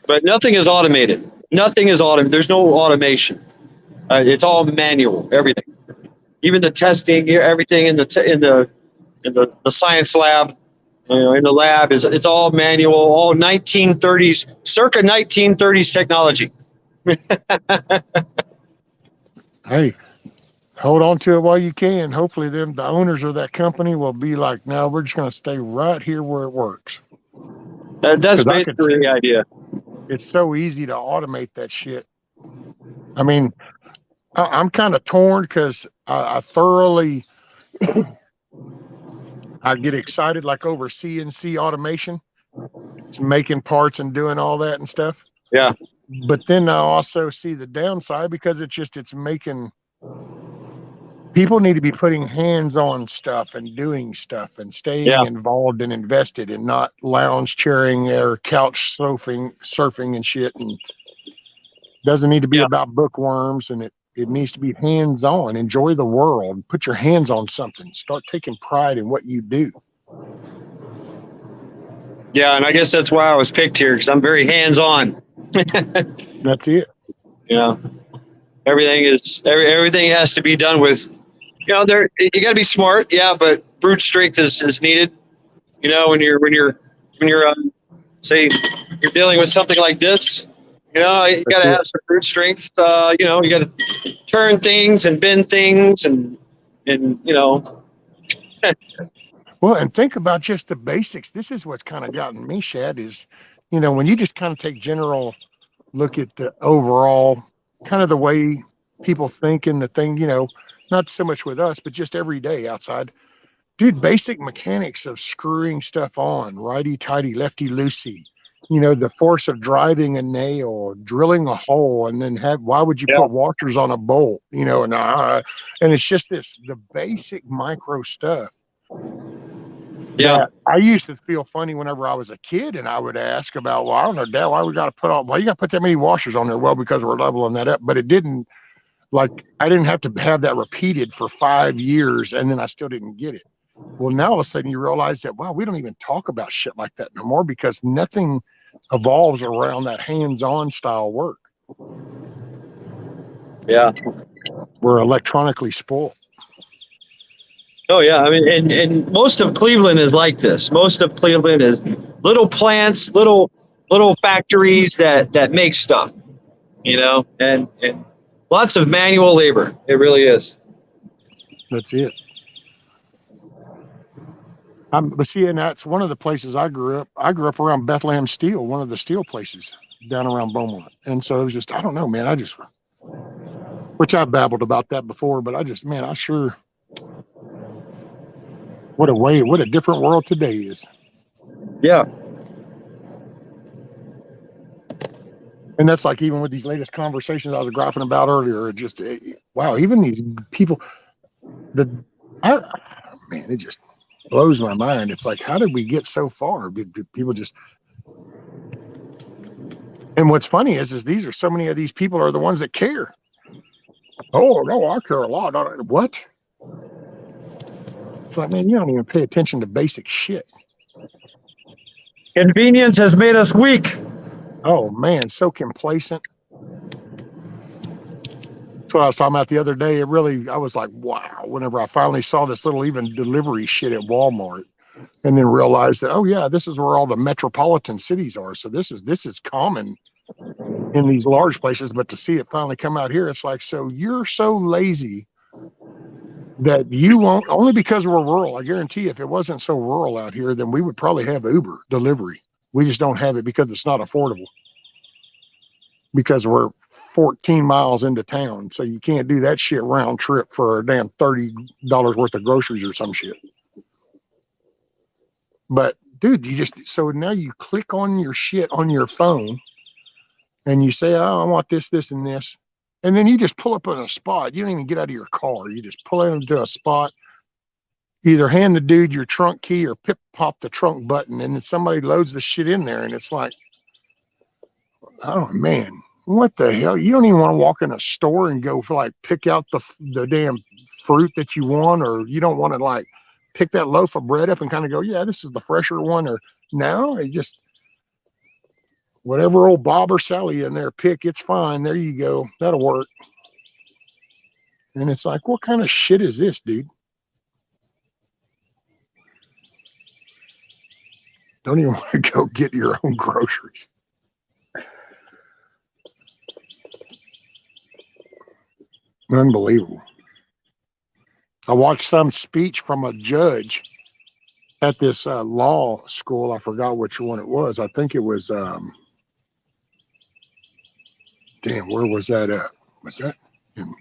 But nothing is automated. Nothing is automated. There's no automation. It's all manual. Everything, even the testing, everything in the science lab, in the lab it's all manual, all 1930s, circa 1930s technology. Hey, hold on to it while you can. Hopefully, the owners of that company will be like, no, we're just going to stay right here where it works. That's basically the idea. It's so easy to automate that shit. I mean, I'm kind of torn because I thoroughly, I get excited like over CNC automation. It's making parts and doing all that and stuff. Yeah. But then I also see the downside because it's making people need to be putting hands on stuff and doing stuff and staying involved and invested and not lounge chairing or couch surfing and shit. And doesn't need to be about bookworms, and it needs to be hands on. Enjoy the world. Put your hands on something. Start taking pride in what you do. Yeah, and I guess that's why I was picked here, because I'm very hands on. That's it. Everything has to be done with, you got to be smart, but brute strength is needed. When you're say you're dealing with something like this, you got to have some brute strength. You got to turn things and bend things and. Well, and think about just the basics. This is what's kind of gotten me, Shad, is, when you just kind of take general look at the overall kind of the way people think and the thing, not so much with us, but just every day outside. Dude, basic mechanics of screwing stuff on, righty-tighty, lefty-loosey, the force of driving a nail, drilling a hole, and then why would you put washers on a bolt, and it's just the basic micro stuff. Yeah, I used to feel funny whenever I was a kid, and I would ask about, well, I don't know, Dad, why you got to put that many washers on there? Well, because we're leveling that up, but it didn't. Like, I didn't have to have that repeated for 5 years, and then I still didn't get it. Well, now all of a sudden you realize that, wow, we don't even talk about shit like that no more because nothing evolves around that hands-on style work. Yeah. We're electronically spoiled. Oh, yeah. I mean, and most of Cleveland is like this. Most of Cleveland is little plants, little factories that make stuff, and lots of manual labor. It really is. That's it. But see, and that's one of the places I grew up. I grew up around Bethlehem Steel, one of the steel places down around Beaumont. And so it was just, I don't know, man. Which I babbled about that before, but what a different world today is. Yeah. And that's like even with these latest conversations I was griping about earlier, just, wow, even these people, it just blows my mind. It's like, how did we get so far? People just, and what's funny is these are so many of these people are the ones that care. Oh, no, I care a lot. What? It's like, man, you don't even pay attention to basic shit. Convenience has made us weak. Oh, man, so complacent. That's what I was talking about the other day. I was like, wow, whenever I finally saw this little even delivery shit at Walmart and then realized that, oh, yeah, this is where all the metropolitan cities are. So this is common in these large places. But to see it finally come out here, it's like, so you're so lazy that you won't, only because we're rural. I guarantee if it wasn't so rural out here, then we would probably have Uber delivery. We just don't have it because it's not affordable. Because we're 14 miles into town. So you can't do that shit round trip for a damn $30 worth of groceries or some shit. But dude, so now you click on your shit on your phone and you say, oh, I want this, this, and this. And then you just pull up on a spot. You don't even get out of your car. You just pull into a spot, either hand the dude your trunk key or pop the trunk button. And then somebody loads the shit in there. And it's like, oh man, What the hell? You don't even want to walk in a store and go for like pick out the damn fruit that you want, or you don't want to like pick that loaf of bread up and kind of go, yeah, this is the fresher one, or no, it just whatever old Bob or Sally in there pick, it's fine. There you go. That'll work. And it's like, what kind of shit is this, dude? Don't even want to go get your own groceries. Unbelievable. I watched some speech from a judge at this law school. I forgot which one it was. I think it was, damn, where was that at? Was that in,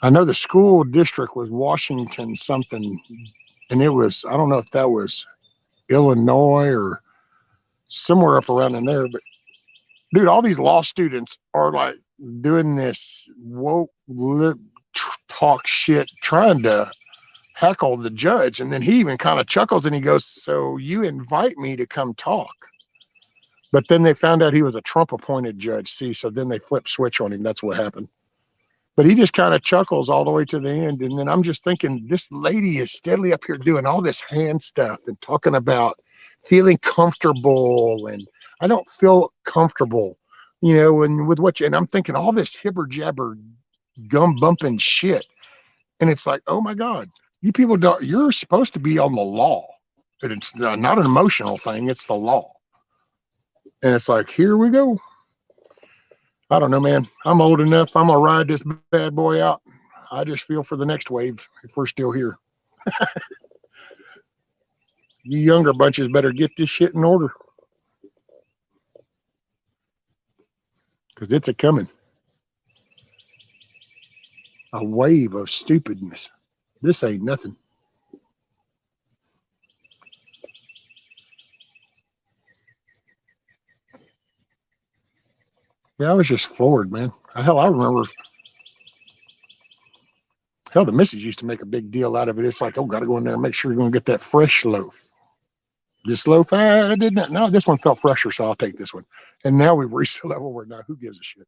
I know the school district was Washington something, and it was, I don't know if that was Illinois or somewhere up around in there, but dude, all these law students are like doing this woke talk shit, trying to heckle the judge. And then he even kind of chuckles and he goes, so you invite me to come talk. But then they found out he was a Trump appointed judge. See, so then they flipped switch on him. That's what happened. But he just kind of chuckles all the way to the end. And then I'm just thinking, this lady is steadily up here doing all this hand stuff and talking about feeling comfortable. And I don't feel comfortable, you know, and with what you, and I'm thinking all this hibber jabber gum bumping shit. And it's like, oh my God, you people don't, you're supposed to be on the law. And it's not an emotional thing, it's the law. And it's like, here we go. I don't know, man. I'm old enough. I'm going to ride this bad boy out. I just feel for the next wave if we're still here. You younger bunches better get this shit in order. Because it's a coming. A wave of stupidness. This ain't nothing. Yeah, I was just floored, man. Hell, I remember. Hell, the missus used to make a big deal out of it. It's like, oh, got to go in there and make sure you're going to get that fresh loaf. This loaf, I did not. No, this one felt fresher, so I'll take this one. And now we've reached the level where now who gives a shit?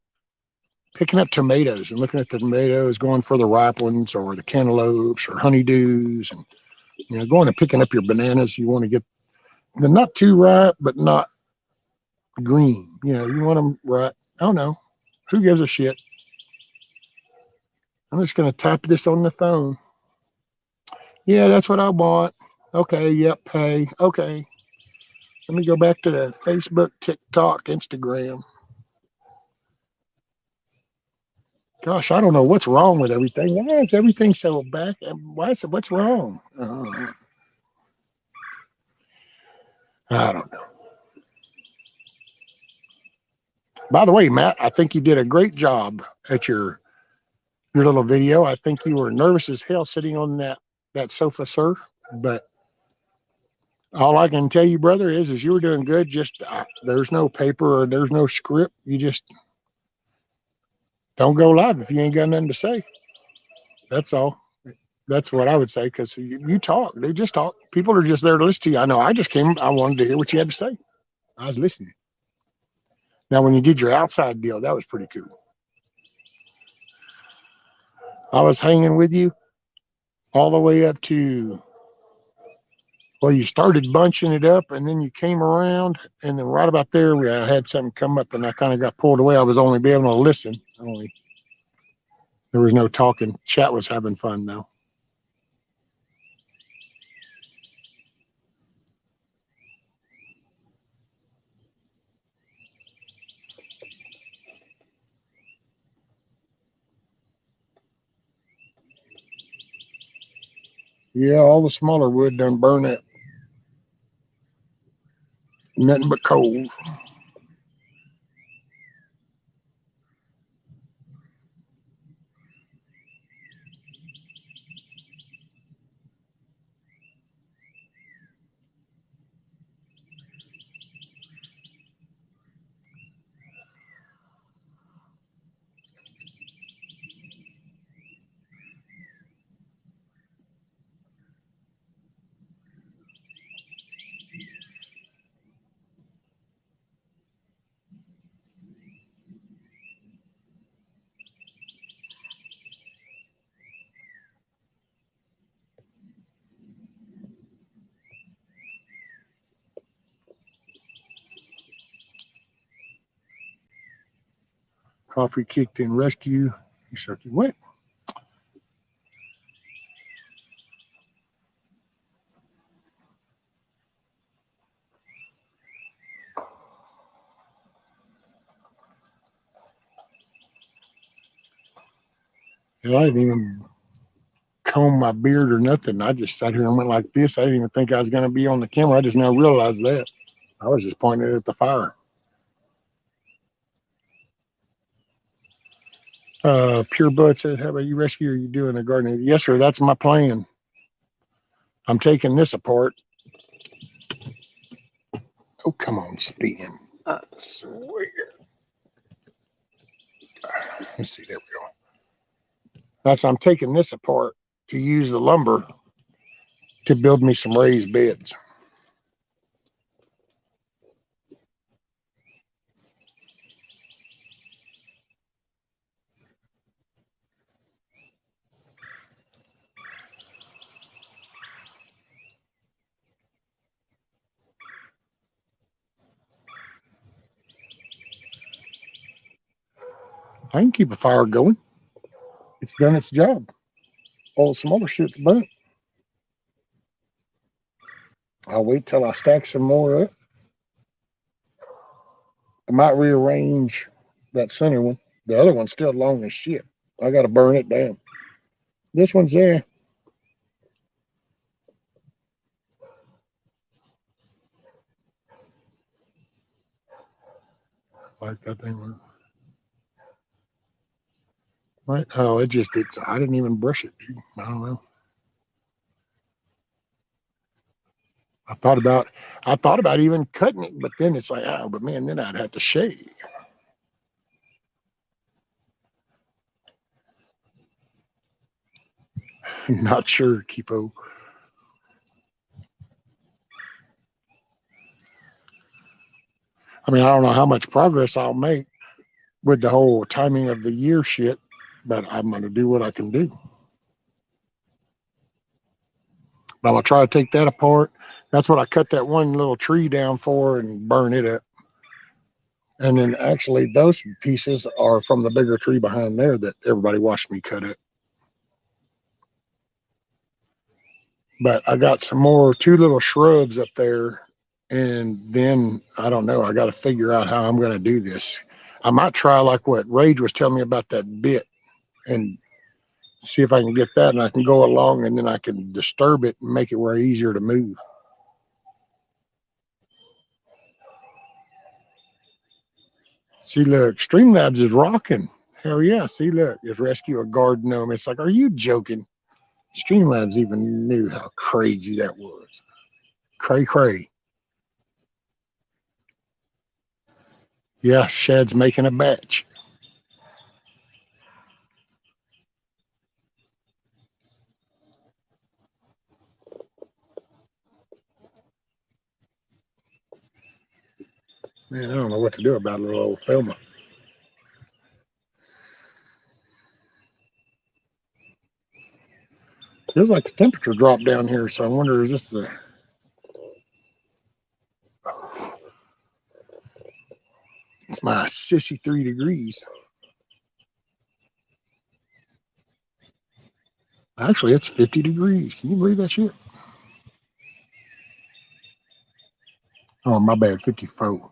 Picking up tomatoes and looking at the tomatoes, going for the ripe ones or the cantaloupes or honeydews, and you know, going and picking up your bananas. You want to get they're not too ripe, but not green. You know, you want them ripe. Oh no, who gives a shit? I'm just going to type this on the phone. Yeah, that's what I want. Okay, yep, pay. Okay. Let me go back to the Facebook, TikTok, Instagram. Gosh, I don't know what's wrong with everything. Why is everything so back? Why is it, what's wrong? I don't know. By the way, Matt, I think you did a great job at your little video. I think you were nervous as hell sitting on that sofa, sir. But all I can tell you, brother, is you were doing good. Just there's no paper or there's no script. You just don't go live if you ain't got nothing to say. That's all. That's what I would say, because you talk. They just talk. People are just there to listen to you. I know. I just came. I wanted to hear what you had to say. I was listening. Now, when you did your outside deal, that was pretty cool. I was hanging with you all the way up to, well, you started bunching it up, and then you came around, and then right about there, I had something come up, and I kind of got pulled away. I was only being able to listen. There was no talking. Chat was having fun, though. Yeah, all the smaller wood done burn it. Nothing but coals. Coffee kicked in rescue. You soaking wet. Hell, I didn't even comb my beard or nothing. I just sat here and went like this. I didn't even think I was going to be on the camera. I just now realized that. I was just pointing at the fire. Pure Bud says, how about you rescue? Are you doing a garden? Yes, sir. That's my plan. I'm taking this apart. Oh, come on, spin. I swear. Let's see. There we go. That's I'm taking this apart to use the lumber to build me some raised beds. I can keep a fire going. It's done its job. All some other shit's burnt. I'll wait till I stack some more up. I might rearrange that center one. The other one's still long as shit. I got to burn it down. This one's there. Like that thing. Right? Oh, I didn't even brush it, dude. I don't know. I thought about even cutting it, but then it's like, oh, but man, then I'd have to shave. Not sure, Kipo. I mean, I don't know how much progress I'll make with the whole timing of the year shit, but I'm going to do what I can do. But I'm going to try to take that apart. That's what I cut that one little tree down for and burn it up. And then actually those pieces are from the bigger tree behind there that everybody watched me cut it. But I got some more, 2 little shrubs up there. And then I don't know. I got to figure out how I'm going to do this. I might try like what Rage was telling me about that bit and see if I can get that and I can go along and then I can disturb it and make it where easier to move. See, look, Streamlabs is rocking. Hell yeah. See, look, it's rescue a guard gnome. It's like, are you joking? Streamlabs even knew how crazy that was. Cray cray. Yeah, Shad's making a batch. Man, I don't know what to do about little old Thelma. Feels like the temperature dropped down here, so I wonder, is this the... It's my sissy 3 degrees. Actually, it's 50 degrees. Can you believe that shit? Oh, my bad, 54.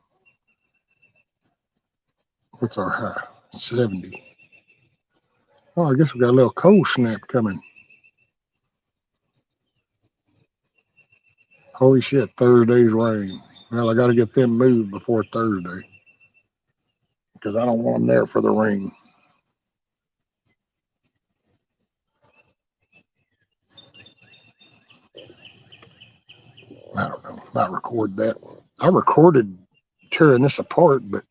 What's our high? 70. Oh, I guess we got a little cold snap coming. Holy shit, Thursday's rain. Well, I got to get them moved before Thursday because I don't want them there for the rain. I don't know. Not record that. I recorded tearing this apart, but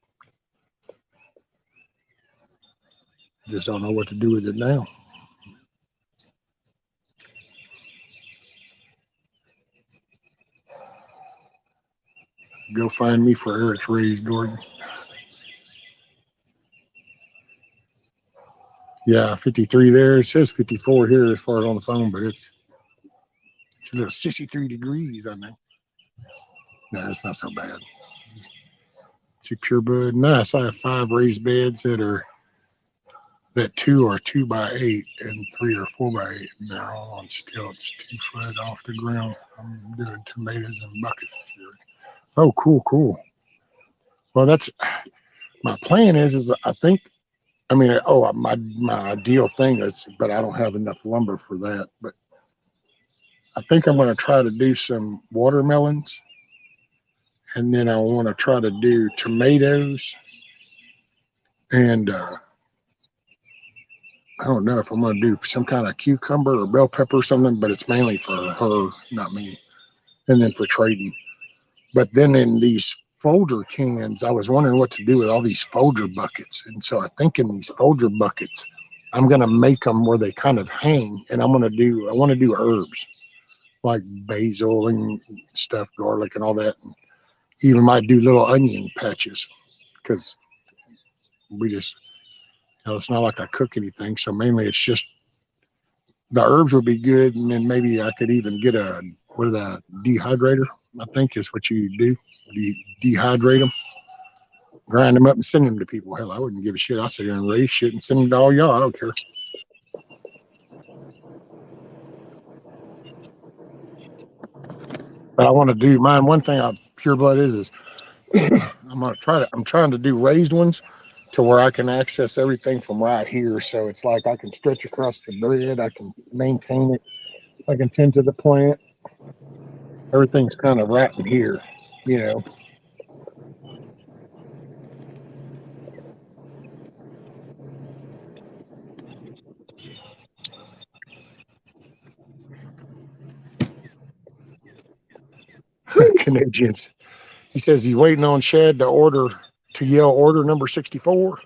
just don't know what to do with it now. Go find me for Eric's raised garden. Yeah, 53 there. It says 54 here as far as on the phone, but it's a little 63 degrees, I know. No, it's not so bad. See, Pure Bud. Nice. I have 5 raised beds that are that 2 are 2x8 and 3 are 4x8, and they're all on stilts, 2 foot off the ground. I'm doing tomatoes and buckets this year. Oh, cool. Well, that's my plan is I think, I mean, my ideal thing is, but I don't have enough lumber for that. But I think I'm going to try to do some watermelons, and then I want to try to do tomatoes, and I don't know if I'm going to do some kind of cucumber or bell pepper or something, but it's mainly for her, not me, and then for trading. But then in these folder cans, I was wondering what to do with all these folder buckets. And so I think in these folder buckets, I'm going to make them where they kind of hang, and I want to do herbs like basil and stuff, garlic and all that. And even might do little onion patches because we just, it's not like I cook anything. So mainly it's just the herbs would be good. And then maybe I could even get a dehydrator, I think is what you do. Dehydrate them, grind them up, and send them to people. Hell, I wouldn't give a shit. I'll sit here and raise shit and send them to all y'all. I don't care. But I want to do mine. One thing Pure Blood is I'm trying to do raised ones to where I can access everything from right here. So it's like I can stretch across the bed, I can maintain it, I can tend to the plant. Everything's kind of right in here, you know. Canadians. He says he's waiting on Shad to yell order number 64.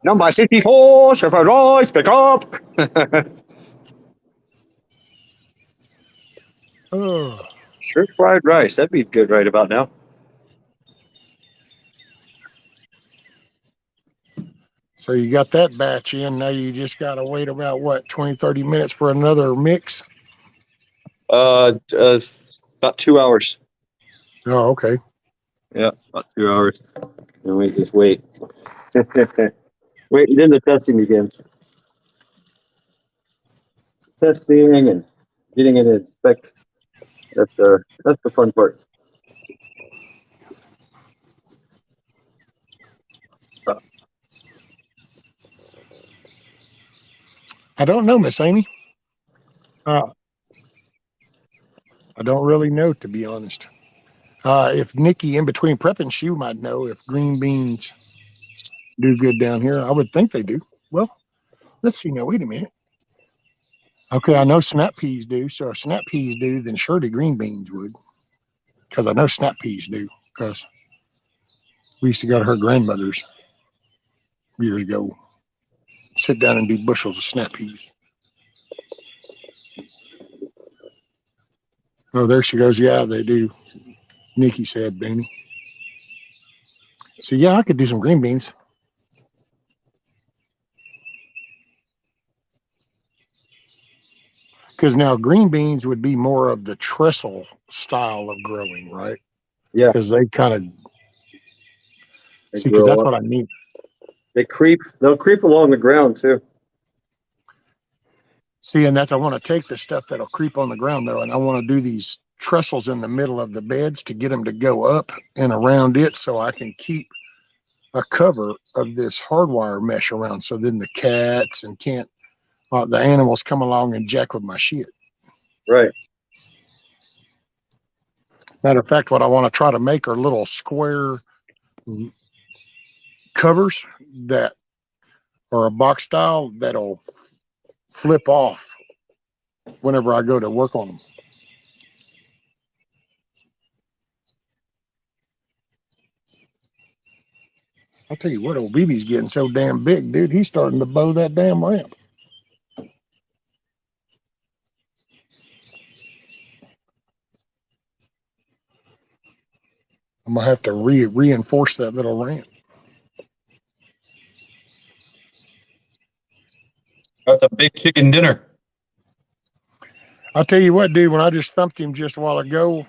Number 64, Chef Rice, pick up. Oh. Sure, fried rice. That'd be good right about now. So you got that batch in. Now you just got to wait about, 20, 30 minutes for another mix? About 2 hours. Oh, okay. Yeah, about 2 hours. And we just wait. Wait, then the testing begins. Testing and getting it in spec. That's the fun part. I don't know, Miss Amy. I don't really know, to be honest. If Nikki in between prepping, she might know if green beans do good down here. I would think they do. Well, let's see now. Wait a minute. Okay, I know snap peas do. So if snap peas do, then surely green beans would. Because I know snap peas do. Because we used to go to her grandmother's. Really go sit down and do bushels of snap peas. Oh, there she goes. Yeah, they do. Nikki said, Benny. So yeah, I could do some green beans. Because now green beans would be more of the trestle style of growing, right? Yeah. Because they kind of see, because that's what I need. They'll creep along the ground too. See, and I want to take the stuff that'll creep on the ground though, and I want to do these trestles in the middle of the beds to get them to go up and around it, so I can keep a cover of this hardwire mesh around. So then the cats and the animals come along and jack with my shit. Right. Matter of fact, what I want to try to make are little square covers that are a box style that'll flip off whenever I go to work on them. I'll tell you what, old BB's getting so damn big, dude. He's starting to bow that damn ramp. I'm gonna have to reinforce that little ramp. That's a big chicken dinner. I'll tell you what, dude. When I just thumped him just a while ago,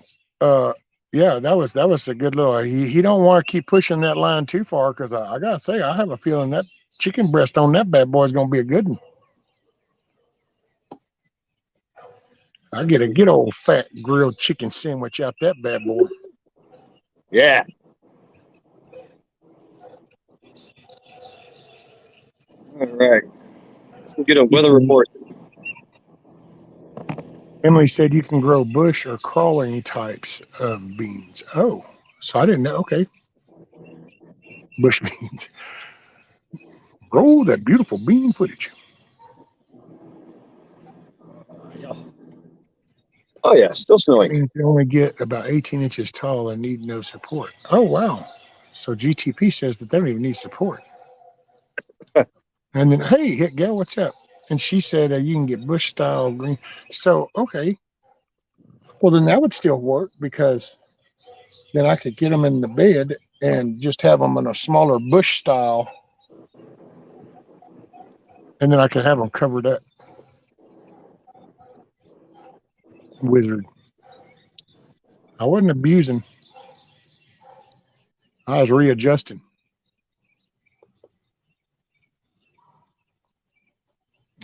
yeah, that was a good little. He don't want to keep pushing that line too far because I gotta say I have a feeling that chicken breast on that bad boy is going to be a good one. I get a good old fat grilled chicken sandwich out that bad boy. Yeah. All right. We'll get a weather report. Emily said you can grow bush or crawling types of beans. Oh, so I didn't know. Okay. Bush beans. Roll that beautiful bean footage. Oh, yeah. Still That snowing. means you only get about 18 inches tall and need no support. Oh, wow. So GTP says that they don't even need support. And then, hey, hit gal, what's up? And she said you can get bush style green. So, okay. Well, then that would still work because then I could get them in the bed and just have them in a smaller bush style. And then I could have them covered up. Wizard. I wasn't abusing. I was readjusting.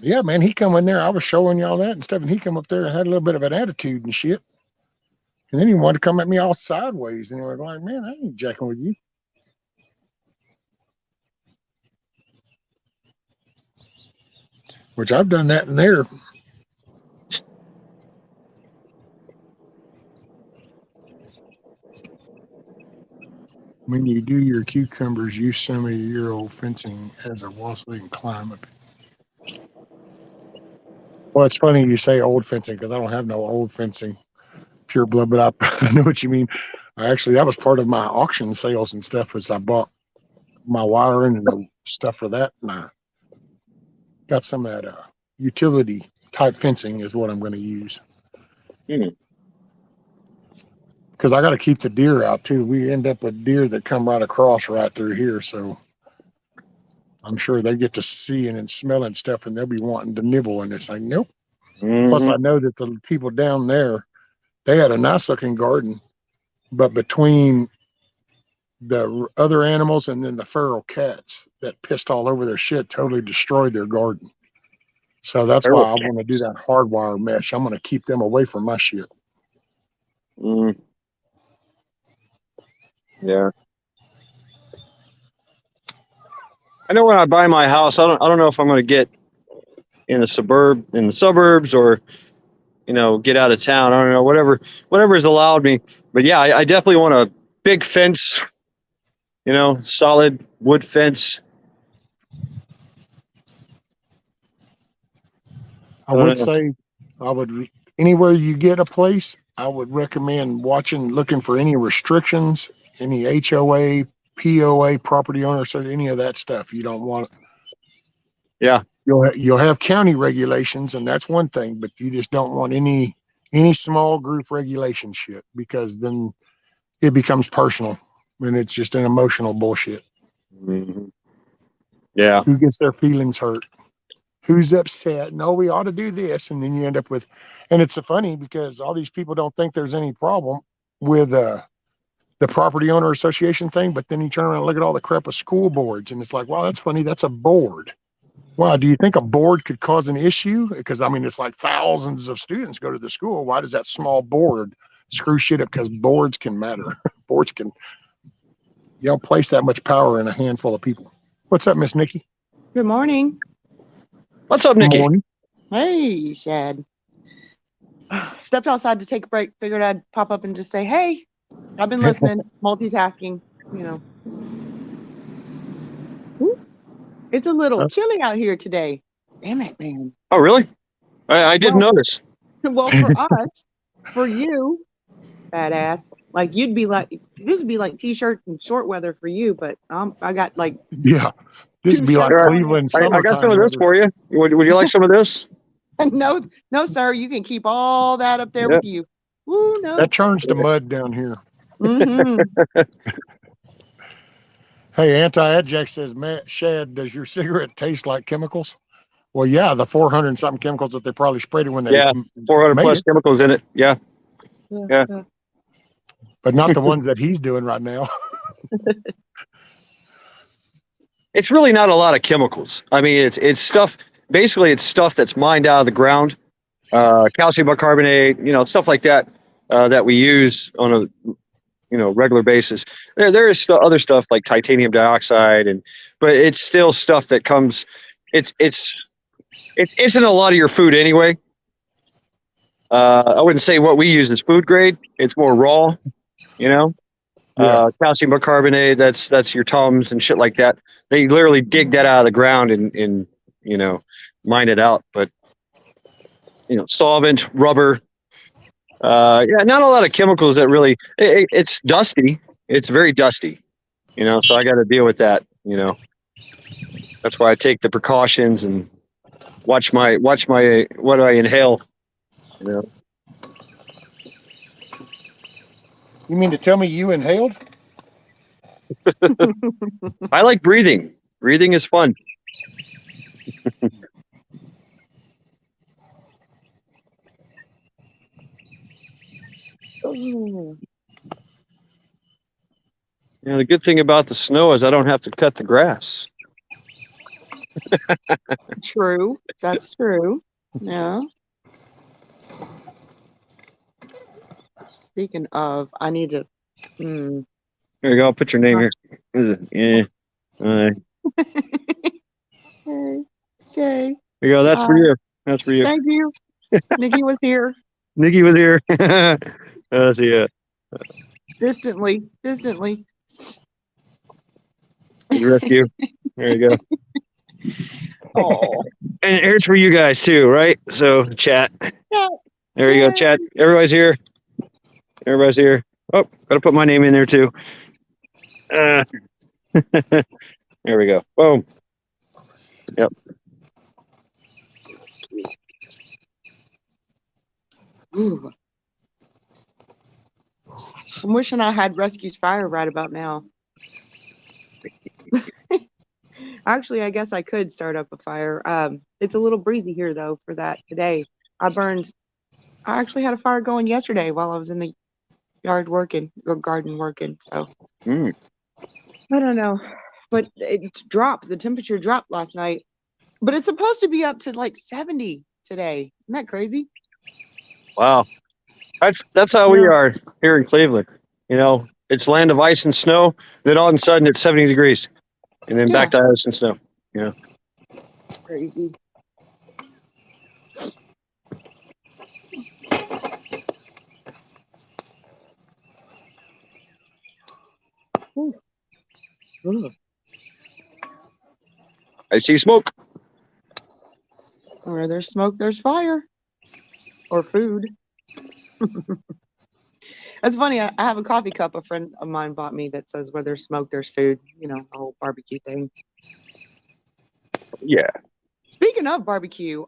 Yeah, man, he come in there. I was showing y'all that and stuff, and he come up there and had a little bit of an attitude and shit. And then he wanted to come at me all sideways, and he was like, "Man, I ain't jacking with you." Which I've done that in there. When you do your cucumbers, use some of your old fencing as a wall so they can climb up. Well, it's funny you say old fencing because I don't have no old fencing, pure blood, but I know what you mean. That was part of my auction sales and stuff. Was I bought my wiring and the stuff for that, and I got some of that utility type fencing is what I'm going to use. Because I got to keep the deer out too. We end up with deer that come right across right through here, so I'm sure they get to seeing and smelling stuff, and they'll be wanting to nibble, and it's like, nope. Mm-hmm. Plus, I know that the people down there, they had a nice looking garden, but between the other animals and then the feral cats that pissed all over their shit, totally destroyed their garden. So that's why I want to do that hardwire mesh. I'm going to keep them away from my shit. Mm. Yeah. I know when I buy my house, I don't know if I'm going to get in the suburbs or, get out of town. I don't know, whatever's allowed me. But yeah, I definitely want a big fence, solid wood fence. I would say anywhere you get a place, I would recommend looking for any restrictions, any HOA, POA, property owner, so any of that stuff. You don't want it. Yeah. You'll have county regulations, and that's one thing, but you just don't want any small group regulation shit, because then it becomes personal and it's just an emotional bullshit. Mm-hmm. Yeah. Who gets their feelings hurt? Who's upset? No, we ought to do this. And then you end up with, and it's funny because all these people don't think there's any problem with the property owner association thing, but then you turn around and look at all the crap of school boards, and it's like, wow, that's funny. That's a board. Wow, do you think a board could cause an issue? Because it's like thousands of students go to the school. Why does that small board screw shit up? Because boards can matter. Boards can, you don't place that much power in a handful of people. What's up, Miss Nikki? Good morning. What's up, Nikki? Morning. Hey, Shad. Stepped outside to take a break. Figured I'd pop up and just say, hey, I've been listening, multitasking, Ooh, it's a little chilly out here today. Damn it, man. Oh, really? I didn't notice. Well, for us, for you, badass, like you'd be like, this would be like t-shirt and short weather for you, but I got like, yeah, this would be like Cleveland summertime. I got some of this for you. Would you like some of this? No, sir, you can keep all that up there with you. Ooh, no. That turns to mud down here. Mm-hmm. Hey, Anti-Adjack says, Matt, Shad, does your cigarette taste like chemicals? Well, yeah, the 400 and something chemicals that they probably sprayed it when they 400 plus chemicals in it. Yeah. But not the ones that he's doing right now. it's really not a lot of chemicals. I mean, it's stuff. Basically, it's stuff that's mined out of the ground. Calcium bicarbonate, stuff like that that we use on a regular basis. There is other stuff like titanium dioxide, but it's still stuff that comes. It's isn't a lot of your food anyway. I wouldn't say what we use is food grade. It's more raw, Yeah. calcium bicarbonate. That's your Tums and shit like that. They literally dig that out of the ground and mine it out. But solvent, rubber. Not a lot of chemicals that really. It's dusty. It's very dusty. So I got to deal with that. That's why I take the precautions and watch my what I inhale. You mean to tell me you inhaled? I like breathing. Breathing is fun. The good thing about the snow is I don't have to cut the grass. True. That's true. Yeah. Speaking of, I need to. Here you go. I'll put your name here. Yeah. All right. Okay. Here you go. That's for you. That's for you. Thank you. Nikki was here. Nikki was here. Let's see it. Distantly. Rescue. There you go. Oh. And here's for you guys too, right? So chat. Yeah. There you go, chat. Everybody's here. Everybody's here. Oh, gotta put my name in there too. There we go. Boom. Yep. Ooh. I'm wishing I had Rescue's Fire right about now. Actually, I guess I could start up a fire. It's a little breezy here though for that today. I actually had a fire going yesterday while I was in the yard working or garden working. So I don't know, but the temperature dropped last night, but it's supposed to be up to like 70 today. Isn't that crazy? Wow. That's how we are here in Cleveland. It's land of ice and snow. Then all of a sudden it's 70 degrees, and then back to ice and snow. Yeah. Crazy. Ooh. I see smoke. Where there's smoke, there's fire. Or food. That's funny. I have a coffee cup a friend of mine bought me that says where there's smoke, there's food. The whole barbecue thing. Yeah. Speaking of barbecue,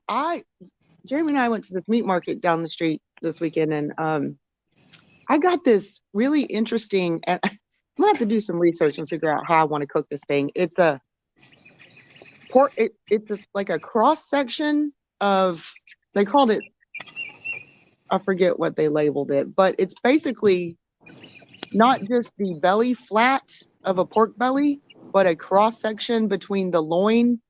Jeremy and I went to this meat market down the street this weekend, and I got this really interesting, and I'm gonna have to do some research and figure out how I want to cook this thing. It's a pork. Like a cross section of. They called it. I forget what they labeled it, but it's basically not just the belly flat of a pork belly, but a cross section between the loin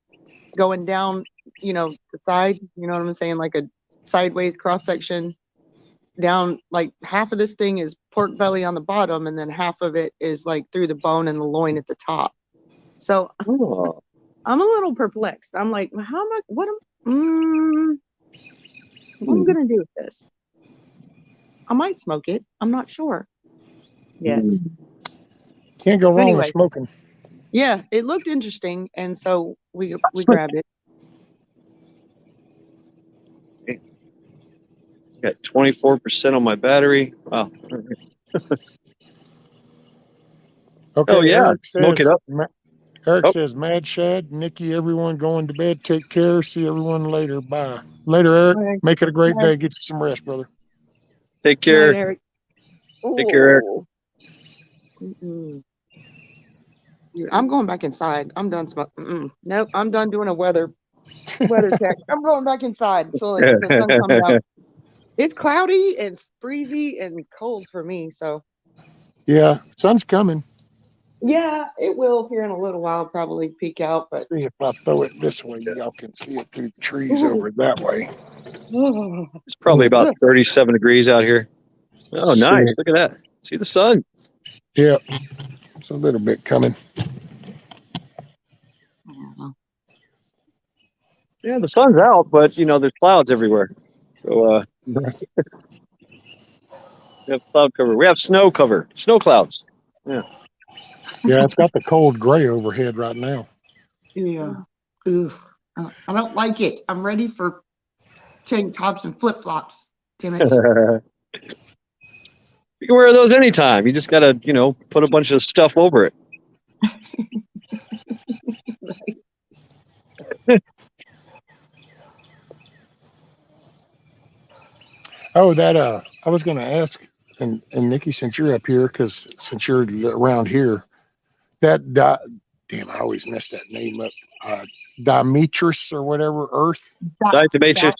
going down, the side, you know what I'm saying? Like a sideways cross section down, like half of this thing is pork belly on the bottom, and then half of it is like through the bone and the loin at the top. So I'm a little perplexed. I'm like, what am I going to do with this? I might smoke it. I'm not sure yet. Can't go wrong with smoking. Yeah, it looked interesting, and so we grabbed it. Got 24% on my battery. Wow. Okay. Oh yeah, Eric smoke says, it up. Eric says, Mad Shad, Nikki, everyone going to bed. Take care. See everyone later. Bye. Later, Eric. Okay. Make it a great day. Get you some rest, brother. Take care. Night, Eric. Take care, Eric. Dude, I'm going back inside. I'm done smoking. Nope, I'm done doing a weather check. I'm going back inside until the sun comes out. It's cloudy and breezy and cold for me, so. Yeah, sun's coming. Yeah, it will here in a little while, probably peek out, but See if I throw it this way, y'all can see it through the trees ooh, over that way. It's probably about good. 37 degrees out here. Oh, nice. Shit. Look at that. See the sun. Yeah, it's a little bit coming. Yeah, the sun's out, but there's clouds everywhere. So we have cloud cover. We have snow cover. Snow clouds. Yeah. Yeah, it's got the cold gray overhead right now. Yeah. Ugh. I don't like it. I'm ready for tank tops and flip flops. Damn it. You can wear those anytime. You just gotta, put a bunch of stuff over it. Oh, that I was going to ask, and Nikki, since you're up here, because since you're around here, that damn, I always mess that name up. Dimetris or whatever, Earth. Diatomaceous.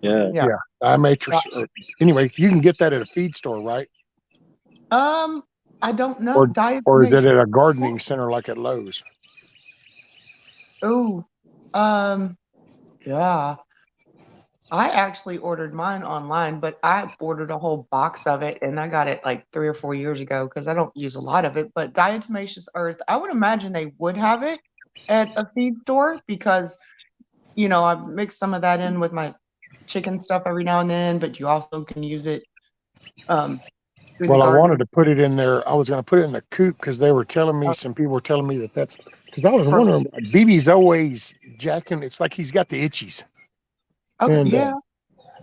Yeah. Yeah. Dimetris. Anyway, you can get that at a feed store, right? I don't know. Or is it at a gardening center like at Lowe's? Oh, yeah. I actually ordered mine online, but I ordered a whole box of it and I got it like 3 or 4 years ago because I don't use a lot of it. But diatomaceous earth, I would imagine they would have it at a feed store because, I mix some of that in with my chicken stuff every now and then, but you also can use it. Well, I wanted to put it in there. I was going to put it in the coop because they were telling me, some people were telling me that's because I was wondering, BB's always jacking. It's like he's got the itchies. Okay, And yeah.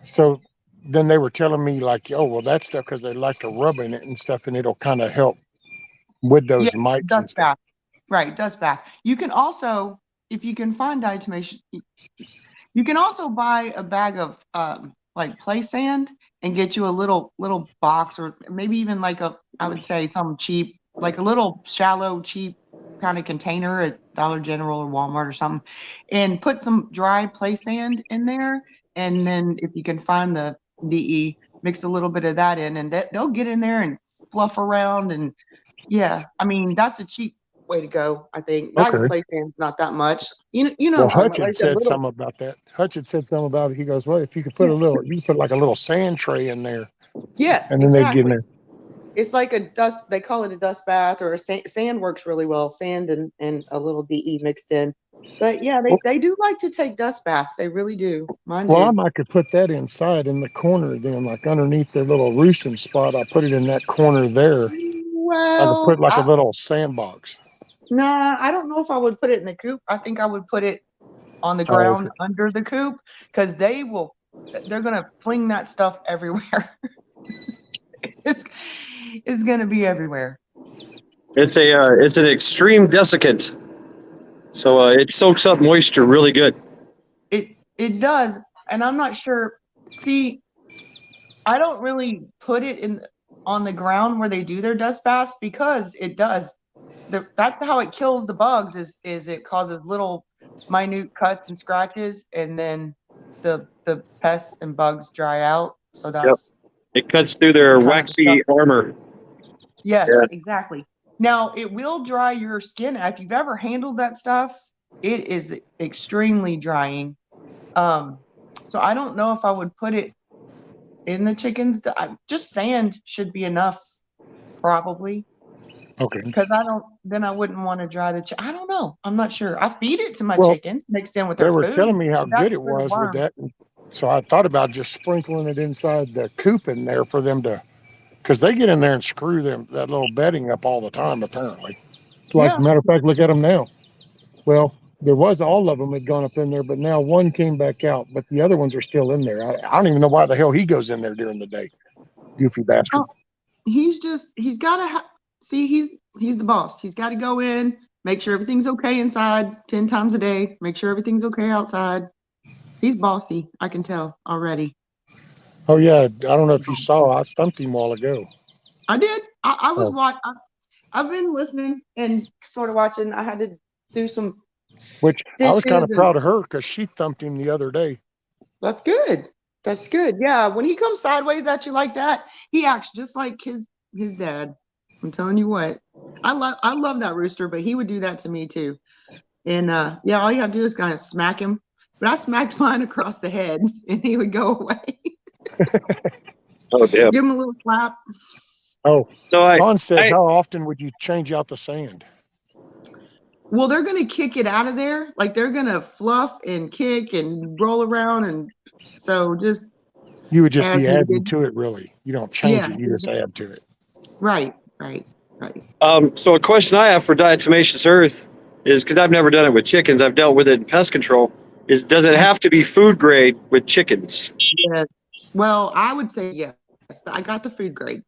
so then they were telling me like, oh, well, that stuff because they like to rub in it and stuff, and it'll kind of help with those mites and stuff. Bath. Right, dust bath. You can also, if you can find diatomaceous, you can also buy a bag of like play sand and get you a little box, or maybe even like I would say some cheap, like a little shallow, cheap kind of container at Dollar General or Walmart or something, and put some dry play sand in there. And then if you can find the DE, mix a little bit of that in, and they'll get in there and fluff around. And yeah, I mean, that's a cheap way to go, I think. Bag of play sand's not that much. You know Well, what I'm talking Hutch about. had Like said something about that. Hutch had said something about it. He goes, well, if you could put you can put like a little sand tray in there. Yes, and then they get in there. It's like a dust, they call it a dust bath, or a sand works really well. Sand and a little DE mixed in. But yeah, they do like to take dust baths. They really do. Mine do. I might could put that inside in the corner then, like underneath their little roosting spot. I put it in that corner there. I could put like a little sandbox. Nah, I don't know if I would put it in the coop. I think I would put it on the ground under the coop because they're going to fling that stuff everywhere. It's going to be everywhere. It's an extreme desiccant. So it soaks up moisture really good. It does. And I'm not sure. See, I don't really put it on the ground where they do their dust baths because it does. That's how it kills the bugs is it causes little minute cuts and scratches, and then the pests and bugs dry out. So that's it cuts through their waxy armor. Yes, exactly. Now it will dry your skin. If you've ever handled that stuff, it is extremely drying. So I don't know if I would put it in the chickens. Just sand should be enough, probably. Okay. Because I wouldn't want to dry the I don't know. I'm not sure. I feed it to my chickens mixed in with their food. They were telling me how good it was with that. So I thought about just sprinkling it inside the coop in there for them to, because they get in there and screw that little bedding up all the time, apparently. Like, matter of fact, look at them now. Well, there was all of them had gone up in there, but now one came back out, but the other ones are still in there. I don't even know why the hell he goes in there during the day. Goofy bastard. Oh, he's got to see, he's the boss. He's got to go in, make sure everything's okay inside 10 times a day, make sure everything's okay outside. He's bossy. I can tell already. Oh yeah. I don't know if you saw, I thumped him a while ago. I did. I was watching. I've been listening and sort of watching. I had to do some. Which I was kind of proud of her because she thumped him the other day. That's good. That's good. Yeah. When he comes sideways at you like that, he acts just like his dad. I'm telling you what. I love that rooster, but he would do that to me too. And yeah, all you gotta do is kind of smack him. But I smacked mine across the head, and he would go away. Oh, damn. Give him a little slap. Oh, So Ron said, how often would you change out the sand? Well, they're gonna kick it out of there. Like they're gonna fluff and kick and roll around, and so just You would just as be adding needed. to it, really. You don't change it. You just add to it. Right. So a question I have for Diatomaceous Earth is, because I've never done it with chickens, I've dealt with it in pest control, is does it have to be food grade with chickens? Yes. Well, I would say yes. I got the food grade.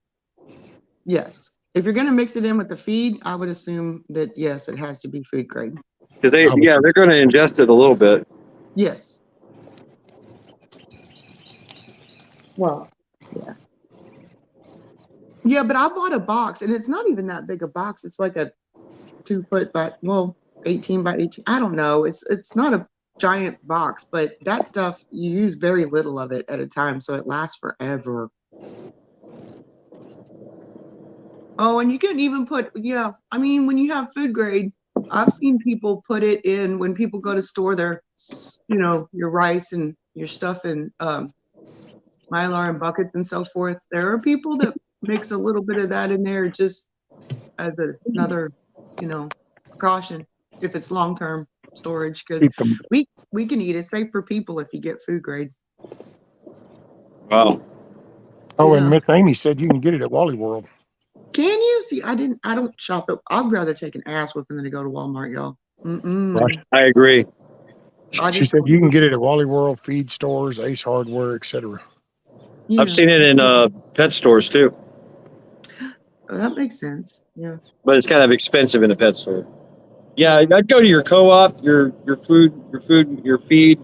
Yes. If you're going to mix it in with the feed, I would assume that, yes, it has to be food grade. Because they're going to ingest it a little bit. Yes. Well, yeah. Yeah, but I bought a box, and it's not even that big a box. It's like a 2 foot by, 18 by 18. I don't know. It's not a giant box, but that stuff, you use very little of it at a time, so it lasts forever. Oh, and you can even put, I mean, when you have food grade, I've seen people put it in when people go to store their, your rice and your stuff in Mylar and buckets and so forth. There are people that mix a little bit of that in there just as another, precaution if it's long-term storage, because we can eat it. Safe for people if you get food grade. Wow. Oh, and Miss Amy said you can get it at Wally World. Can you? See, I don't shop it. I'd rather take an ass whipping than to go to Walmart, y'all. Right. I agree. She said you can get it at Wally World, feed stores, Ace Hardware, etc. Yeah. I've seen it in pet stores too. Oh, that makes sense. Yeah. But it's kind of expensive in a pet store. Yeah, I'd go to your co-op, your feed,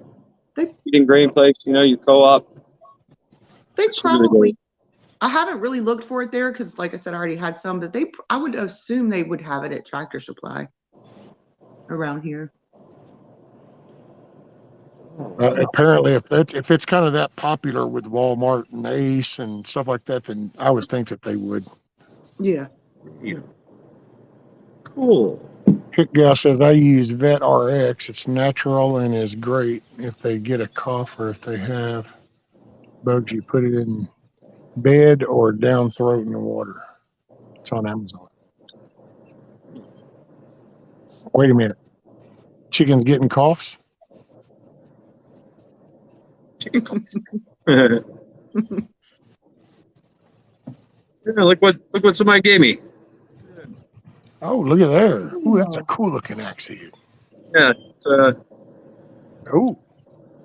feeding grain place, your co-op. They probably, I haven't really looked for it there because, like I said, I already had some, but I would assume they would have it at Tractor Supply around here. Apparently, if it's kind of that popular with Walmart and Ace and stuff like that, then I would think that they would. Yeah. Cool. Hit Gal says I use Vet RX. It's natural and is great if they get a cough or if they have bugs. You put it in bed or down throat in the water. It's on Amazon. Wait a minute. Chickens getting coughs? Yeah, look what somebody gave me. Oh, look at there. Ooh, that's a cool looking axe here. Yeah. Oh,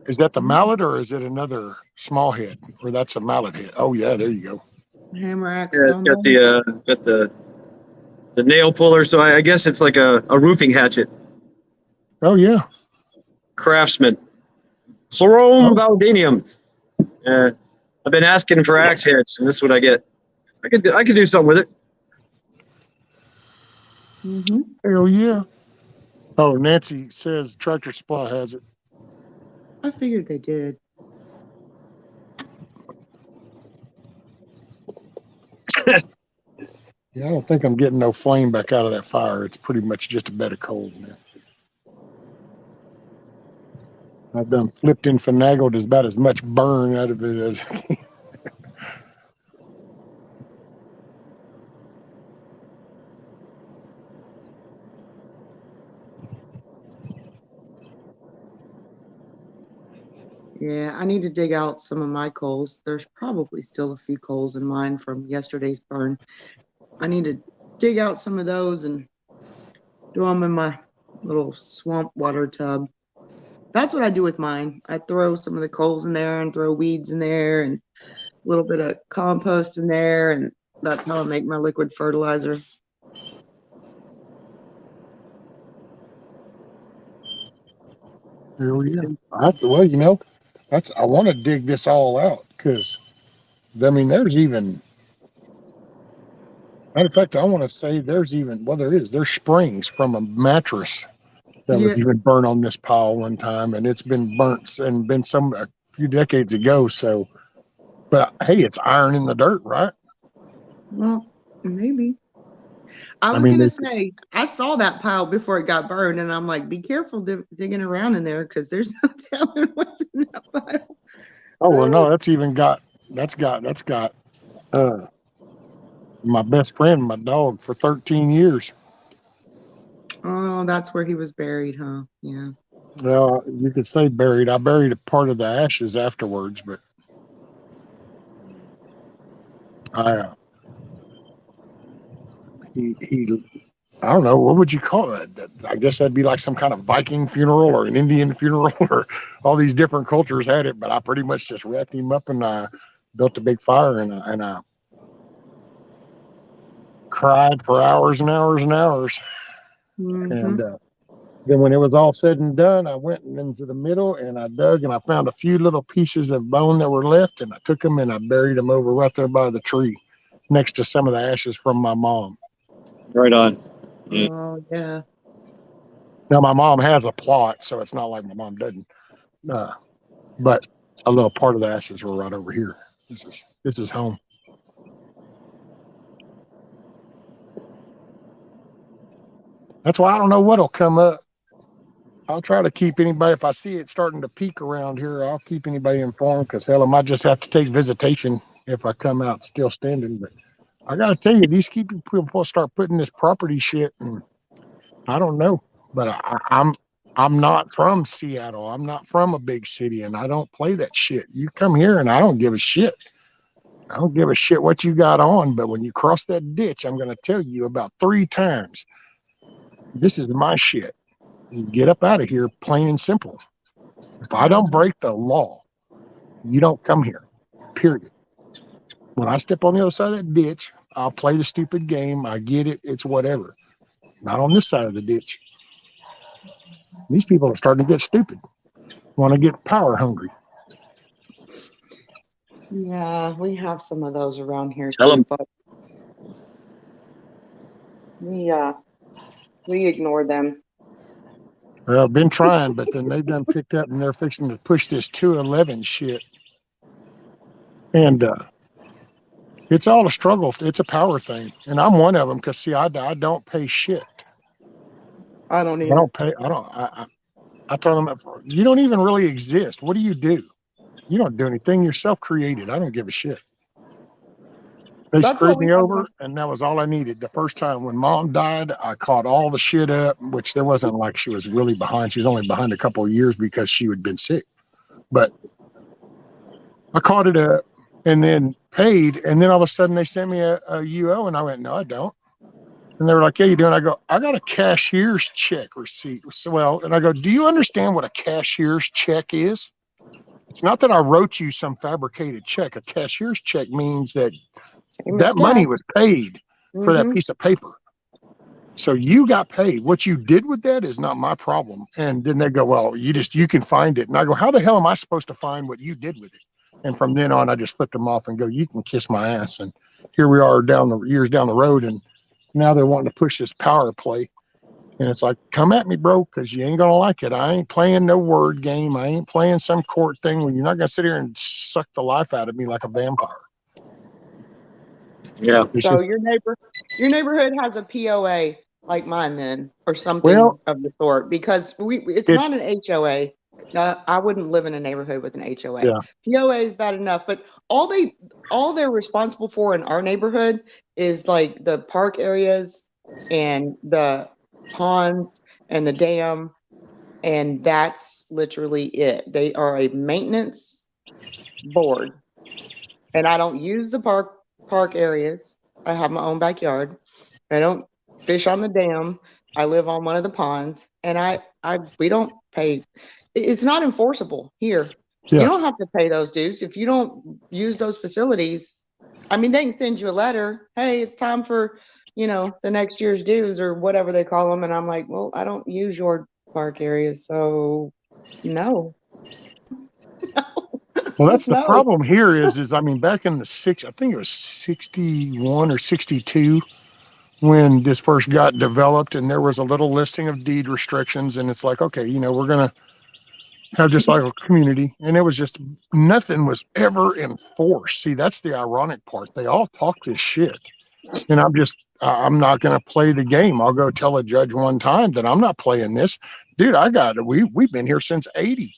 is that the mallet or is it another small head? Or that's a mallet head? Oh yeah, there you go. Hammer axe. Yeah, got the nail puller, so I guess it's like a roofing hatchet. Oh yeah. Craftsman. Chrome Valdinium. I've been asking for axe heads, and this is what I get. I could do something with it. Mm-hmm. Hell yeah. Oh, Nancy says Tractor Supply has it. I figured they did. Yeah, I don't think I'm getting no flame back out of that fire. It's pretty much just a bed of coals now. I've done flipped and finagled as about as much burn out of it as I can. Yeah, I need to dig out some of my coals. There's probably still a few coals in mine from yesterday's burn. I need to dig out some of those and throw them in my little swamp water tub. That's what I do with mine. I throw some of the coals in there and throw weeds in there and a little bit of compost in there, and that's how I make my liquid fertilizer. Hell yeah. Well, I want to dig this all out because, I mean, there's even, matter of fact, I want to say there's springs from a mattress that was even burnt on this pile one time, and it's been burnt and been a few decades ago. So, but hey, it's iron in the dirt, right? Well, maybe. I I was mean, gonna say I saw that pile before it got burned, and I'm like, be careful digging around in there because there's no telling what's in that pile. oh well, no, that's got uh my best friend, my dog, for 13 years. Oh, that's where he was buried, huh? Yeah. Well, you could say buried. I buried a part of the ashes afterwards, but I he I don't know, what would you call it? I guess that'd be like some kind of Viking funeral or an Indian funeral, or all these different cultures had it. But I pretty much just wrapped him up and I built a big fire and I cried for hours and hours and hours. Mm-hmm. And then when it was all said and done, I went into the middle and I dug and I found a few little pieces of bone that were left, and I took them and I buried them over right there by the tree next to some of the ashes from my mom. Right on. Yeah. Oh, yeah. Now, my mom has a plot, so it's not like my mom doesn't. But a little part of the ashes were right over here. This is home. That's why I don't know what'll come up. I'll try to keep anybody, if I see it starting to peak around here, I'll keep anybody informed, because hell, I might just have to take visitation if I come out still standing. But I got to tell you, these people start putting this property shit, and I don't know. But I'm not from Seattle. I'm not from a big city, and I don't play that shit. You come here, and I don't give a shit. I don't give a shit what you got on. But when you cross that ditch, I'm going to tell you about 3 times. This is my shit. You get up out of here, plain and simple. If I don't break the law, you don't come here, period. When I step on the other side of that ditch, I'll play the stupid game. I get it. It's whatever. Not on this side of the ditch. These people are starting to get stupid, want to get power hungry. Yeah, we have some of those around here Tell too, 'em. but we ignore them. Well, I've been trying, but then they've done picked up and they're fixing to push this 211 shit. And it's all a struggle. It's a power thing. And I'm one of them because, see, I don't pay shit. I don't I either. don't pay. I told them, you don't even really exist. What do? You don't do anything. You're self-created. I don't give a shit. They That's what screwed we me have. over, and that was all I needed. The first time when Mom died, I caught all the shit up, which there wasn't like she was really behind. She was only behind a couple of years because she had been sick. But I caught it up and then paid, and then all of a sudden they sent me a UO, and I went, no, I don't. And they were like, yeah, you do. And I go, I got a cashier's check receipt. So, well, and I go, do you understand what a cashier's check is? It's not that I wrote you some fabricated check. A cashier's check means that that money was paid for that piece of paper. So you got paid. What you did with that is not my problem. And then they go, well, you can find it. And I go, how the hell am I supposed to find what you did with it? And from then on, I just flipped them off and go, you can kiss my ass. And here we are years down the road. And now they're wanting to push this power play. And it's like, come at me, bro, because you ain't going to like it. I ain't playing no word game. I ain't playing some court thing when you're not going to sit here and suck the life out of me like a vampire. Yeah. So your neighborhood has a POA like mine then, or something of the sort, because it's not an HOA. I wouldn't live in a neighborhood with an HOA. Yeah. POA is bad enough, but all they're responsible for in our neighborhood is like the park areas and the ponds and the dam, and that's literally it. They are a maintenance board, and I don't use the park areas. I have my own backyard. I don't fish on the dam. I live on one of the ponds, and we don't pay. It's not enforceable here. Yeah. You don't have to pay those dues if you don't use those facilities. I mean, they can send you a letter. Hey, it's time for, the next year's dues or whatever they call them. And I'm like, well, I don't use your park areas, so no. Well, that's the problem here is I mean, back in I think it was 61 or 62 when this first got developed, and there was a little listing of deed restrictions, and it's like, okay, we're going to have just like a community, and it was just nothing was ever enforced. See, that's the ironic part. They all talk this shit, And I'm not going to play the game. I'll go tell a judge one time that I'm not playing this. Dude, we've been here since 80.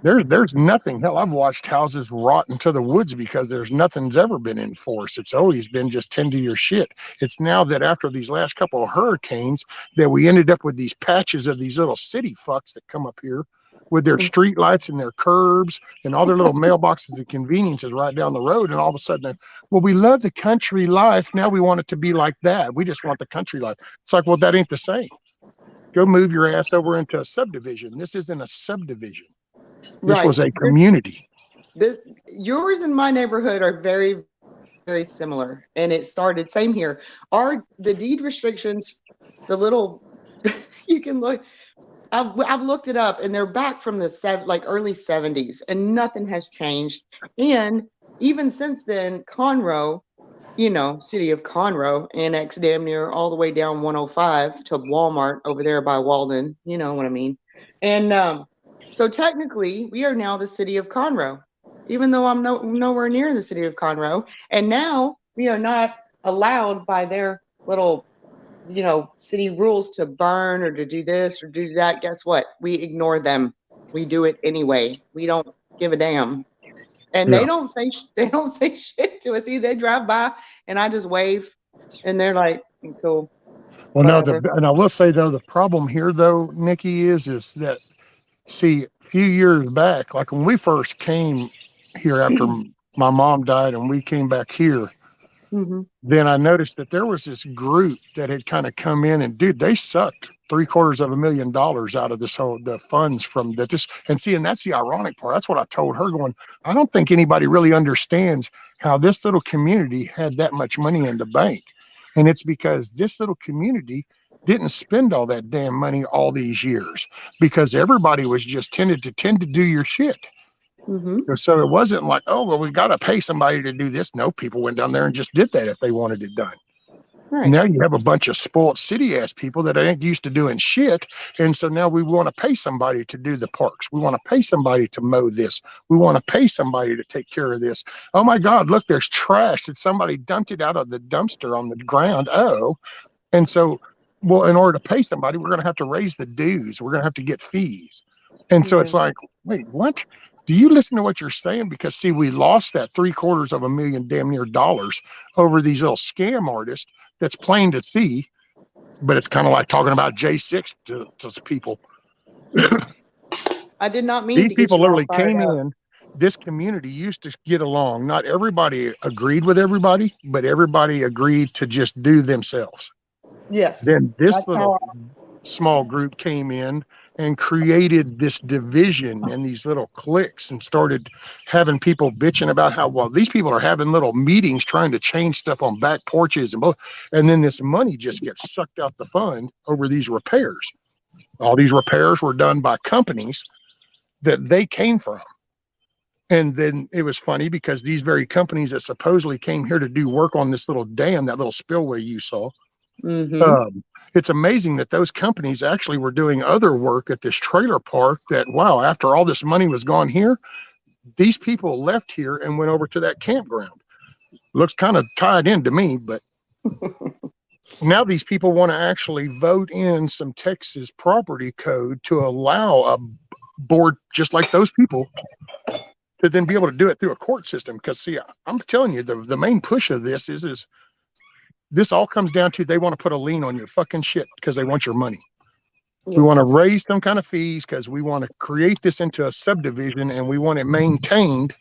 There's nothing. Hell, I've watched houses rot into the woods because there's nothing's ever been enforced. It's always been just tend to your shit. It's now that after these last couple of hurricanes that we ended up with these patches of these little city fucks that come up here with their street lights and their curbs and all their little mailboxes and conveniences right down the road. And all of a sudden, well, we love the country life. Now we want it to be like that. We just want the country life. It's like, well, that ain't the same. Go move your ass over into a subdivision. This isn't a subdivision. This was a community. Yours and my neighborhood are very, very similar, and it started same here. The deed restrictions, the little you can look. I've looked it up, and they're back from the early 70s, and nothing has changed. And even since then, Conroe, city of Conroe, annexed damn near all the way down 105 to Walmart over there by Walden. You know what I mean? And so technically, we are now the city of Conroe, even though I'm nowhere near the city of Conroe. And now we are not allowed by their little, city rules to burn or to do this or do that. Guess what? We ignore them. We do it anyway. We don't give a damn. And they don't say shit to us either. They drive by and I just wave, and they're like, cool. Well, no, and I will say though, the problem here though, Nikki, is that. See, a few years back, like when we first came here after my mom died and we came back here, then I noticed that there was this group that had kind of come in and, dude, they sucked $750,000 out of the funds from that. And that's the ironic part. That's what I told her going, I don't think anybody really understands how this little community had that much money in the bank. And it's because this little community didn't spend all that damn money all these years because everybody was just tend to do your shit. So it wasn't like, oh, well, we got to pay somebody to do this. No, people went down there and just did that if they wanted it done. Right. Now you have a bunch of spoiled city ass people that ain't used to doing shit. And so now we want to pay somebody to do the parks. We want to pay somebody to mow this. We want to pay somebody to take care of this. Oh my God, look, there's trash that somebody dumped it out of the dumpster on the ground. Oh, and so, well, in order to pay somebody, we're going to have to raise the dues. We're going to have to get fees. And so it's like, wait, what? Do you listen to what you're saying? Because see, we lost that $750,000 damn near dollars over these little scam artists. That's plain to see, but it's kind of like talking about J6 to people. I did not mean these to people literally came in. This community used to get along. Not everybody agreed with everybody, but everybody agreed to just do themselves. Yes. Then this little small group came in and created this division and these little cliques and started having people bitching about how, well, these people are having little meetings trying to change stuff on back porches and then this money just gets sucked out the fund over these repairs. All these repairs were done by companies that they came from. And then it was funny because these very companies that supposedly came here to do work on this little dam, that little spillway you saw, it's amazing that those companies actually were doing other work at this trailer park that, wow, after all this money was gone here, these people left here and went over to that campground. Looks kind of tied in to me, but now these people want to actually vote in some Texas property code to allow a board just like those people to then be able to do it through a court system. Because see, I'm telling you, the main push of this is this all comes down to they want to put a lien on your fucking shit because they want your money. We want to raise some kind of fees because we want to create this into a subdivision and we want it maintained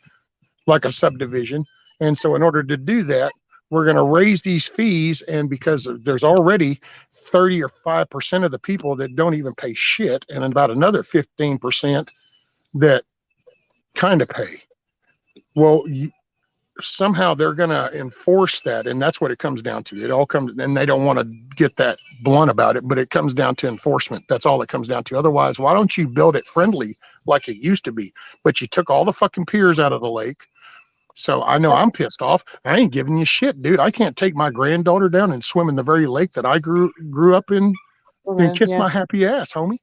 like a subdivision. And so in order to do that, we're going to raise these fees. And because there's already 30 or 5% of the people that don't even pay shit and about another 15% that kind of pay. Well, somehow they're going to enforce that. And that's what it comes down to. It all comes, and they don't want to get that blunt about it, but it comes down to enforcement. That's all it comes down to. Otherwise, why don't you build it friendly like it used to be? But you took all the fucking piers out of the lake. So I know I'm pissed off. I ain't giving you shit, dude. I can't take my granddaughter down and swim in the very lake that I grew up in and kiss my happy ass, homie.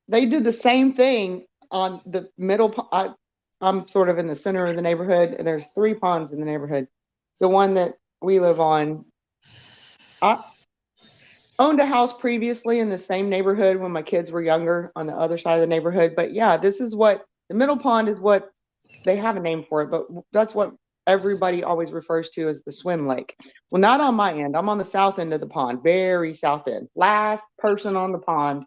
They did the same thing on the middle. I'm sort of in the center of the neighborhood, and there's 3 ponds in the neighborhood. The one that we live on, I owned a house previously in the same neighborhood when my kids were younger on the other side of the neighborhood. But yeah, this is what the middle pond is, what they have a name for it, but that's what everybody always refers to as the swim lake. Well, not on my end. I'm on the south end of the pond, very south end. Last person on the pond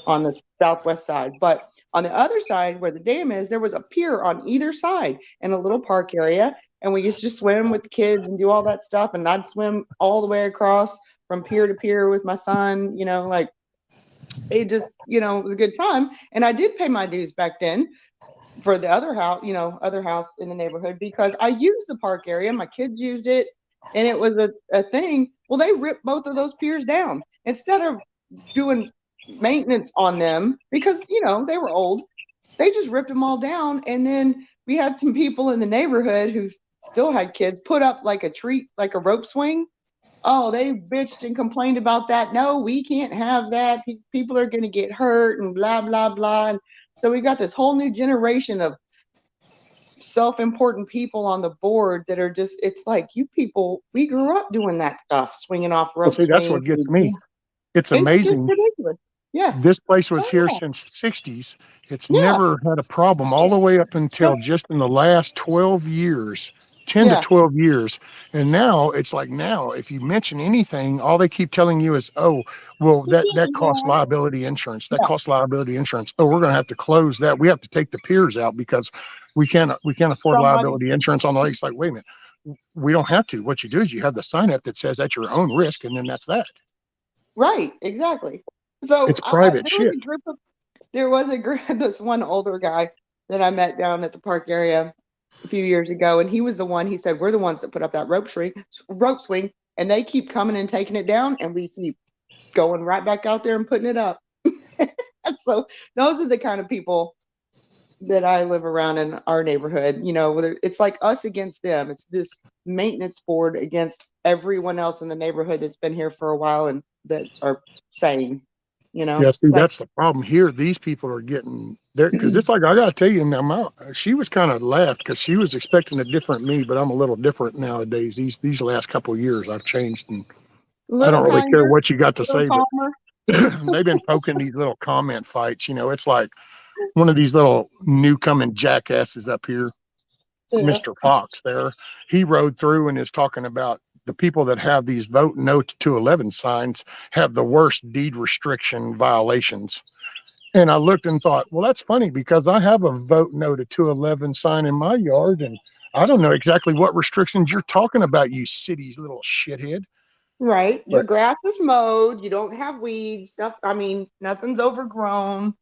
on the southwest side. But on the other side where the dam is, there was a pier on either side and a little park area. And we used to swim with the kids and do all that stuff. And I'd swim all the way across from pier to pier with my son, like it just, it was a good time. And I did pay my dues back then for the other house in the neighborhood because I used the park area. My kids used it and it was a thing. Well, they ripped both of those piers down instead of doing maintenance on them because, they were old. They just ripped them all down. And then we had some people in the neighborhood who still had kids put up like a rope swing. Oh, they bitched and complained about that. No, we can't have that. People are going to get hurt and blah, blah, blah. And so we got this whole new generation of self-important people on the board that are just, it's like, you people, we grew up doing that stuff, swinging off rope. Well, see, that's what gets me. It's amazing. It's ridiculous. Yeah. This place was here since the 60s. It's never had a problem all the way up until just in the last 12 years, 10 to 12 years. And now it's like, now, if you mention anything, all they keep telling you is, oh, well, that costs liability insurance. That costs liability insurance. Oh, we're going to have to close that. We have to take the piers out because we can't afford liability insurance on the lake. It's like, wait a minute, we don't have to. What you do is you have the sign up that says at your own risk, and then that's that. Right, exactly. So it's private shit. There was a group, this one older guy that I met down at the park area a few years ago, and he was the one. He said, "We're the ones that put up that rope swing, and they keep coming and taking it down, and we keep going right back out there and putting it up." So those are the kind of people that I live around in our neighborhood. It's like us against them. It's this maintenance board against everyone else in the neighborhood that's been here for a while and that are sane. Yeah, see, that's the problem here. These people are getting there because it's like, I got to tell you now, she was kind of laughed because she was expecting a different me, but I'm a little different nowadays. These last couple of years, I've changed, and I don't really care what you got to say, but they've been poking these little comment fights. It's like one of these little new coming jackasses up here, Mr. Fox there, he rode through and is talking about the people that have these vote no to 211 signs have the worst deed restriction violations. And I looked and thought, well, that's funny because I have a vote no to 211 sign in my yard, and I don't know exactly what restrictions you're talking about, you city's little shithead. Right. Your grass is mowed. You don't have weeds. Stuff. I mean, nothing's overgrown.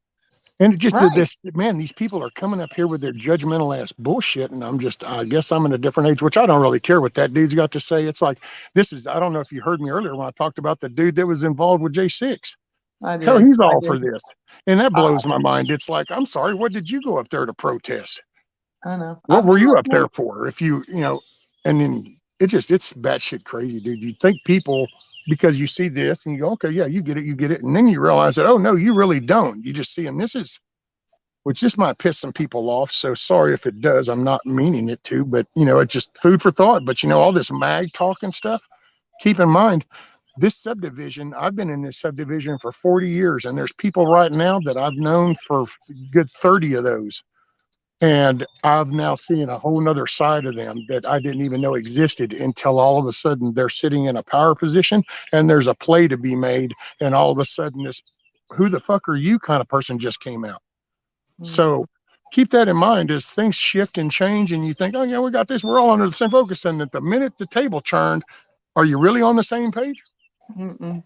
And just this, man, these people are coming up here with their judgmental ass bullshit. And I guess I'm in a different age, which I don't really care what that dude's got to say. It's like, I don't know if you heard me earlier when I talked about the dude that was involved with J6. Hell, he's all for this. And that blows my mind. It's like, I'm sorry, what did you go up there to protest? I know. What were you up there for? If and then it's batshit crazy, dude. You think people, because you see this and you go, okay, yeah, you get it. And then you realize that, oh no, you really don't. You just see, and which this might piss some people off. So sorry if it does, I'm not meaning it to, but it's just food for thought. But all this mag talk and stuff, keep in mind, this subdivision, I've been in this subdivision for 40 years, and there's people right now that I've known for a good 30 of those. And I've now seen a whole nother side of them that I didn't even know existed until all of a sudden they're sitting in a power position and there's a play to be made. And all of a sudden this, who the fuck are you kind of person just came out. Mm-hmm. So keep that in mind as things shift and change and you think, oh yeah, we got this. We're all under the same focus. And at the minute the table churned, are you really on the same page? Mm-mm.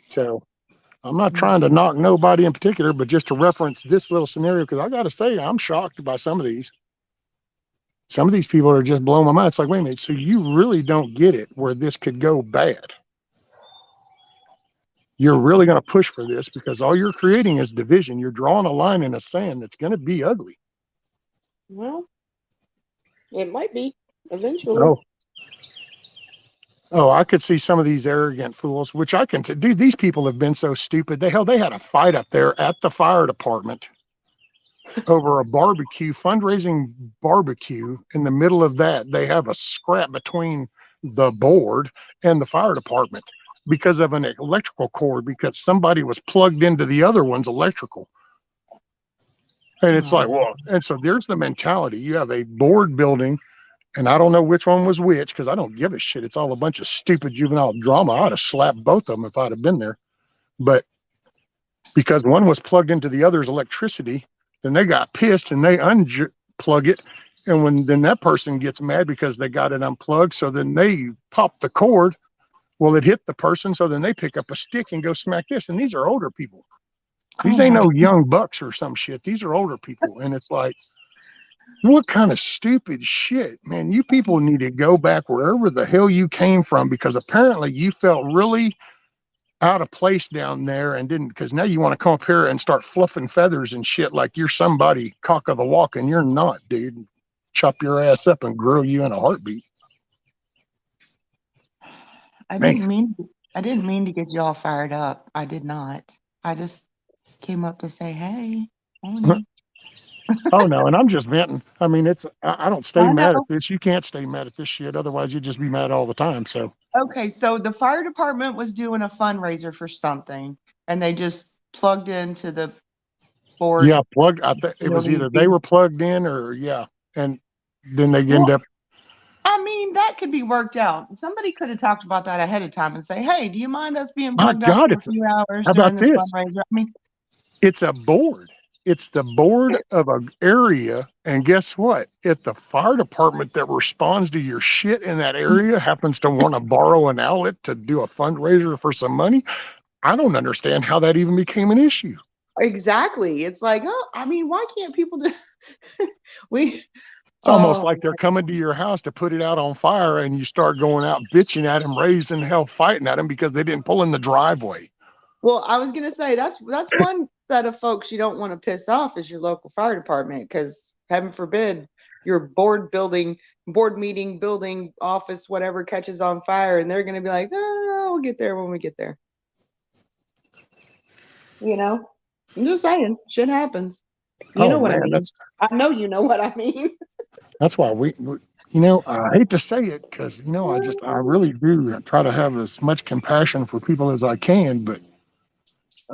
So I'm not trying to knock nobody in particular, but just to reference this little scenario, because I got to say, I'm shocked by some of these. Some of these people are just blowing my mind. It's like, wait a minute, so you really don't get it where this could go bad. You're really going to push for this because all you're creating is division. You're drawing a line in the sand that's going to be ugly. Well, it might be eventually. Oh, I could see some of these arrogant fools, which I can dude, these people have been so stupid. They had a fight up there at the fire department over a fundraising barbecue. In the middle of that, they have a scrap between the board and the fire department because of an electrical cord, because somebody was plugged into the other one's electrical. And it's like, well, and so there's the mentality. You have a board building, and I don't know which one was which because I don't give a shit. It's all a bunch of stupid juvenile drama. I'd have slapped both of them if I'd have been there. But because one was plugged into the other's electricity, then they got pissed and they unplug it. And then that person gets mad because they got it unplugged. So then they pop the cord. Well, it hit the person. So then they pick up a stick and go smack this. And these are older people. These ain't no young bucks or some shit. These are older people. And it's like, what kind of stupid shit, man? You people need to go back wherever the hell you came from, because apparently you felt really out of place down there and didn't, because now you want to come up here and start fluffing feathers and shit like you're somebody cock of the walk, and you're not, dude. Chop your ass up and grill you in a heartbeat. I didn't mean to get you all fired up. I did not. I just came up to say, hey, morning. Oh no, and I'm just venting. I mean, I don't stay mad at this. You can't stay mad at this shit, otherwise you'd just be mad all the time. So okay, so the fire department was doing a fundraiser for something, and they just plugged into the board. Yeah, it was either they were plugged in or and then they end up. I mean, that could be worked out. Somebody could have talked about that ahead of time and say, hey, do you mind us being plugged up for a few hours during this fundraiser? I mean, it's a board. It's the board of an area. And guess what? If the fire department that responds to your shit in that area happens to want to borrow an outlet to do a fundraiser for some money, I don't understand how that even became an issue. Exactly. It's like, oh, I mean, why can't people do It's almost like they're coming to your house to put it out on fire, and you start going out bitching at them, raising hell, fighting at them because they didn't pull in the driveway. Well, I was going to say that's one set of folks you don't want to piss off is your local fire department, because heaven forbid your board meeting, building, office, whatever catches on fire, and they're going to be like, oh, we'll get there when we get there. You know, I'm just saying, shit happens. You know what I mean? I know you know what I mean. That's why we I hate to say it, because, I really do try to have as much compassion for people as I can, but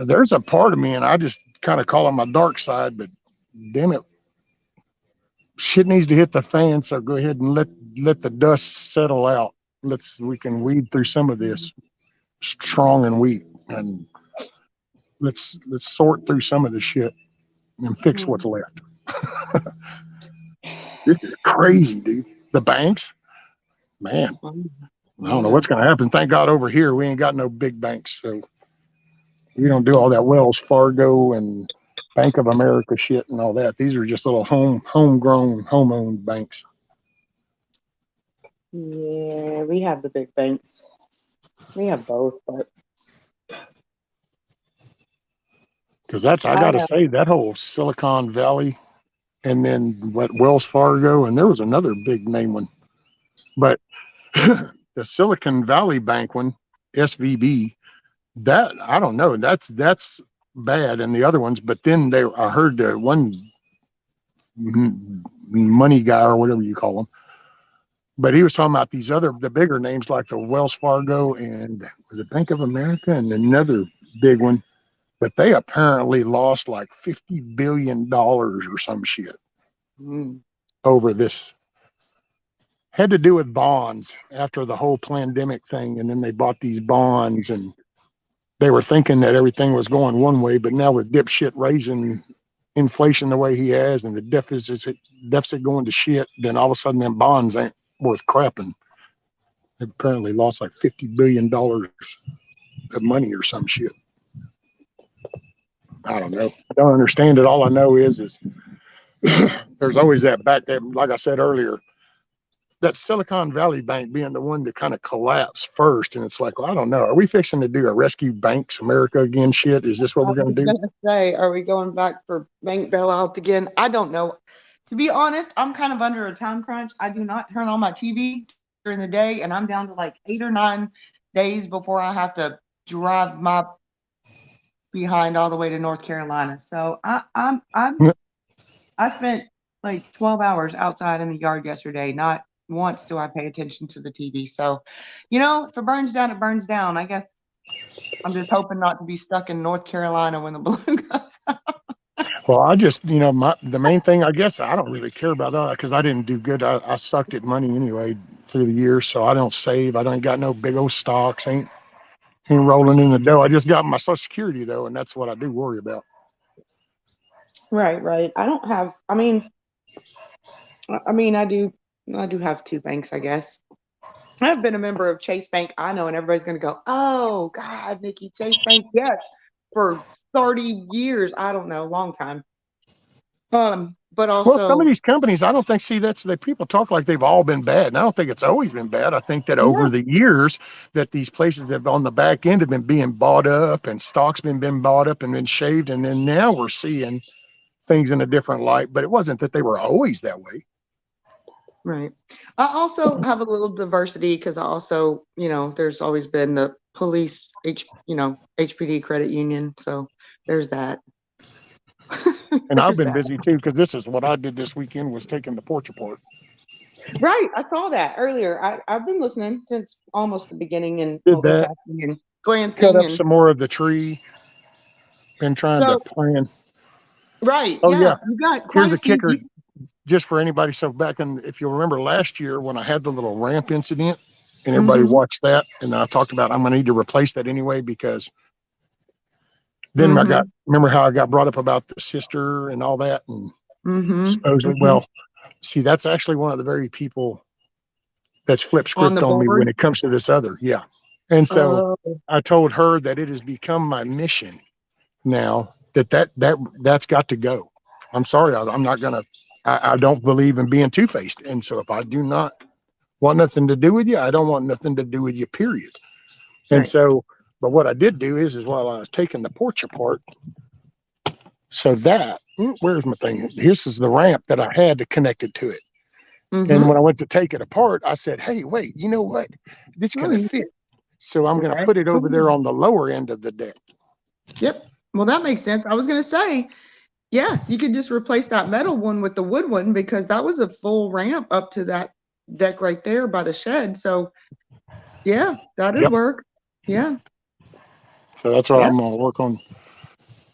there's a part of me, and I just kind of call it my dark side, but damn it, shit needs to hit the fan. So go ahead and let the dust settle out. We can weed through some of this strong and weak, and let's sort through some of the shit and fix what's left. This is crazy, dude. The banks, man, I don't know what's going to happen. Thank God over here we ain't got no big banks, so we don't do all that Wells Fargo and Bank of America shit and all that. These are just little homegrown, home-owned banks. Yeah, we have the big banks. We have both, but because I got to say, that whole Silicon Valley, and then Wells Fargo, and there was another big name one, but the Silicon Valley Bank one, SVB, that I don't know, that's bad, and the other ones. But then I heard the one money guy or whatever you call him, but he was talking about the bigger names like the Wells Fargo and was it Bank of America and another big one. But they apparently lost like $50 billion or some shit over this. Had to do with bonds after the whole pandemic thing. And then they bought these bonds, and they were thinking that everything was going one way. But now with dipshit raising inflation the way he has and the deficit going to shit, then all of a sudden them bonds ain't worth crap. And they apparently lost like $50 billion of money or some shit. I don't know. I don't understand it. All I know is there's always that back there, like I said earlier, that Silicon Valley Bank being the one to kind of collapse first. And it's like, well, I don't know. Are we fixing to do a Rescue Banks America again shit? Is this what we're going to do? Are we going back for bank bailouts again? I don't know. To be honest, I'm kind of under a time crunch. I do not turn on my TV during the day, and I'm down to like 8 or 9 days before I have to drive my behind all the way to North Carolina. So I spent like 12 hours outside in the yard yesterday, not once do I pay attention to the TV. So, if it burns down, it burns down. I guess I'm just hoping not to be stuck in North Carolina when the balloon goes up. Well, I just, the main thing, I guess I don't really care about that because I didn't do good. I sucked at money anyway through the years. So I don't save. I don't got no big old stocks. Ain't rolling in the dough. I just got my Social Security though. And that's what I do worry about. Right. I don't have, I do have two banks, I guess. I've been a member of Chase Bank. I know, and everybody's going to go, oh, God, Nikki, Chase Bank, yes, for 30 years. I don't know, long time. But Well, some of also, these companies, I don't think, people talk like they've all been bad. And I don't think it's always been bad. I think that over the years that these places have on the back end have been being bought up and stocks been bought up and been shaved. And then now we're seeing things in a different light, but it wasn't that they were always that way. right. I also have a little diversity because I also, there's always been the police, HPD credit union. So there's that. And I've been busy too, because this is what I did this weekend was taking the porch apart. Right. I saw that earlier. I've been listening since almost the beginning and Did that. multitasking and glancing. Cut up some more of the tree. Been trying to plan. Right. Oh, yeah. You got quite Here's a a few. kicker, just for anybody. So if you'll remember last year when I had the little ramp incident and everybody watched that, and then I talked about I'm going to need to replace that anyway because then remember how I got brought up about the sister and all that, and supposedly, well, see, that's actually one of the very people that's flipped script on me when it comes to this other. Yeah. And so I told her that it has become my mission now that's got to go. I'm sorry. I'm not going to, I don't believe in being two-faced. And so if I do not want nothing to do with you, I don't want nothing to do with you, period. And so, but what I did do is while I was taking the porch apart, so that, where's my thing? This is the ramp that I had to connect it to it. And when I went to take it apart, I said, hey, wait, you know what? It's going to fit. So I'm going to put it over there on the lower end of the deck. Yep. Well, that makes sense. I was going to say, yeah, you could just replace that metal one with the wood one because that was a full ramp up to that deck right there by the shed. So, yeah, that'd work. Yeah. So that's what I'm going to work on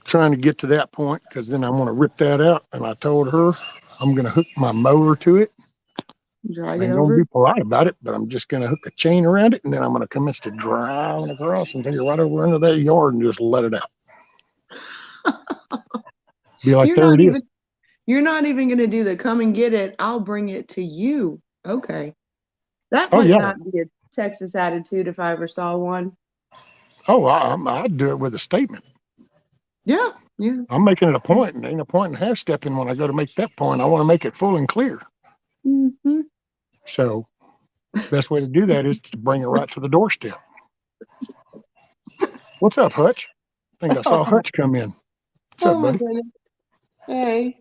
trying to get to that point because then I want to rip that out. And I told her I'm going to hook my mower to it. Drag I ain't going to be polite about it, but I'm just going to hook a chain around it. And then I'm going to commence to driving across and take it right over into that yard and just let it out. Be like, there it is. You're not even going to do the come and get it. I'll bring it to you. Okay. That might not be a Texas attitude if I ever saw one. Oh, I'd do it with a statement. Yeah. I'm making it a point, and ain't a point in half stepping when I go to make that point. I want to make it full and clear. So, best way to do that is to bring it right to the doorstep. What's up, Hutch? I think I saw Hutch come in. What's up, buddy? Goodness. Hey.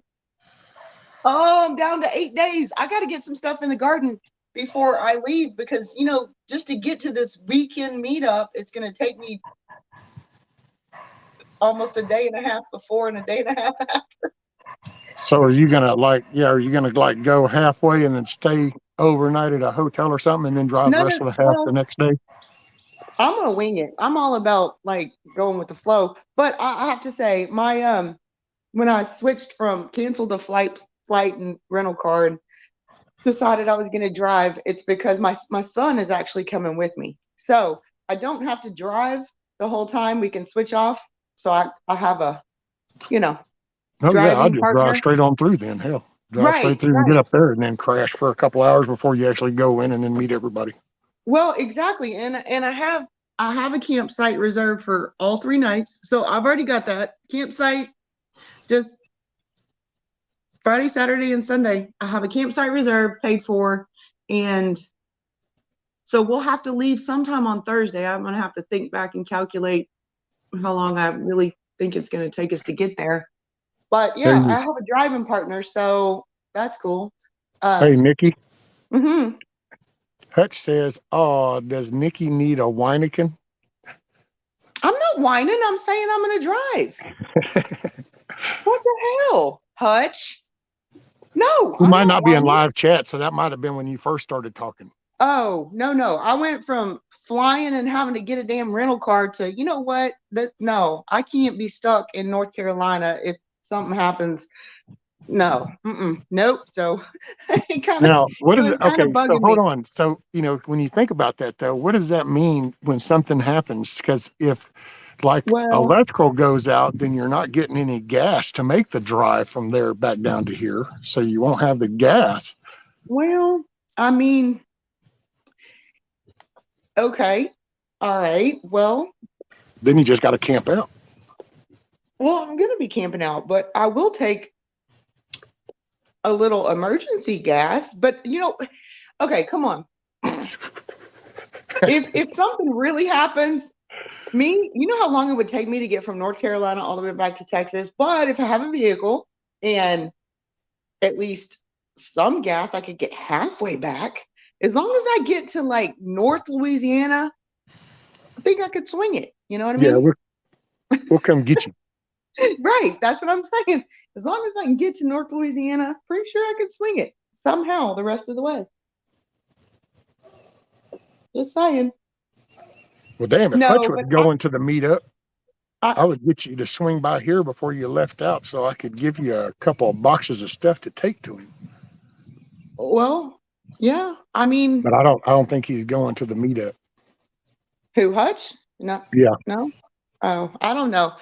Oh, I'm down to 8 days. I got to get some stuff in the garden before I leave because, just to get to this weekend meetup, it's going to take me almost a day and a half before and a day and a half after. So are you going to go halfway and then stay overnight at a hotel or something and then drive the rest of the half the next day? I'm going to wing it. I'm all about going with the flow. But I have to say my, when I switched from canceled the flight and rental car and decided I was going to drive, it's because my son is actually coming with me. So I don't have to drive the whole time. We can switch off. So I have a, Oh, yeah, I'll just drive straight on through then. Hell, drive straight through and get up there and then crash for a couple hours before you actually go in and then meet everybody. Well, exactly. And I have a campsite reserved for all 3 nights. So I've already got that campsite just Friday, Saturday, and Sunday. I have a campsite reserved, paid for. And so we'll have to leave sometime on Thursday. I'm going to have to think back and calculate how long I really think it's going to take us to get there. But yeah, I have a driving partner, so that's cool. Hey, Nikki. Hutch says, "Oh, does Nikki need a Weineken?" I'm not whining. I'm saying I'm going to drive. What the hell, Hutch? No, You I'm might not not be in lying. live chat, so that might have been when you first started talking. Oh, no. I went from flying and having to get a damn rental car to, you know what? No, I can't be stuck in North Carolina if something happens. No, nope. So it Now, what is was it? kind of Okay, so bugging hold me. on. So, when you think about that, though, what does that mean when something happens? Because if like Well, electrical goes out, then you're not getting any gas to make the drive from there back down to here. So you won't have the gas. well, I mean, okay, all right. Then you just got to camp out. Well, I'm gonna be camping out, but I will take a little emergency gas. But okay, come on. If something really happens, you know how long it would take me to get from North Carolina all the way back to Texas. But if I have a vehicle and at least some gas, I could get halfway back. As long as I get to like North Louisiana, I think I could swing it. You know what I Yeah, mean? we'll come get you. Right. That's what I'm saying. As long as I can get to North Louisiana, pretty sure I could swing it somehow the rest of the way. Just saying. Well, damn, if Hutch No, was but going to the meetup, I I would get you to swing by here before you left out so I could give you a couple of boxes of stuff to take to him. well, yeah. I mean, But I don't think he's going to the meetup. who Hutch? No, Yeah, no. Oh, I don't know.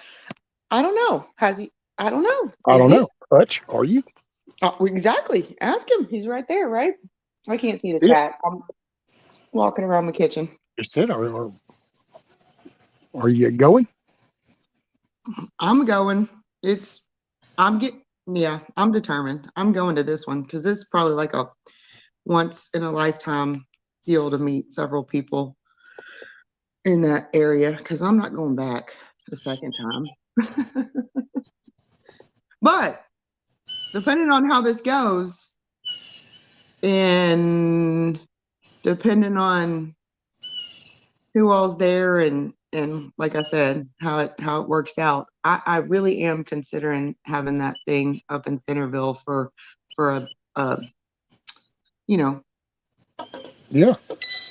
I don't know. Has he? I don't know. I Is don't he? know. Hutch, are you? Exactly. Ask him. He's right there, right? I can't see the See it? cat. I'm walking around the kitchen. Is it? Or are you going? I'm going. I'm yeah, I'm determined. I'm going to this one because it's probably like a once in a lifetime deal to meet several people in that area because I'm not going back a second time. But depending on how this goes and depending on who all's there and like I said, how it works out, I really am considering having that thing up in Centerville for a you know Yeah,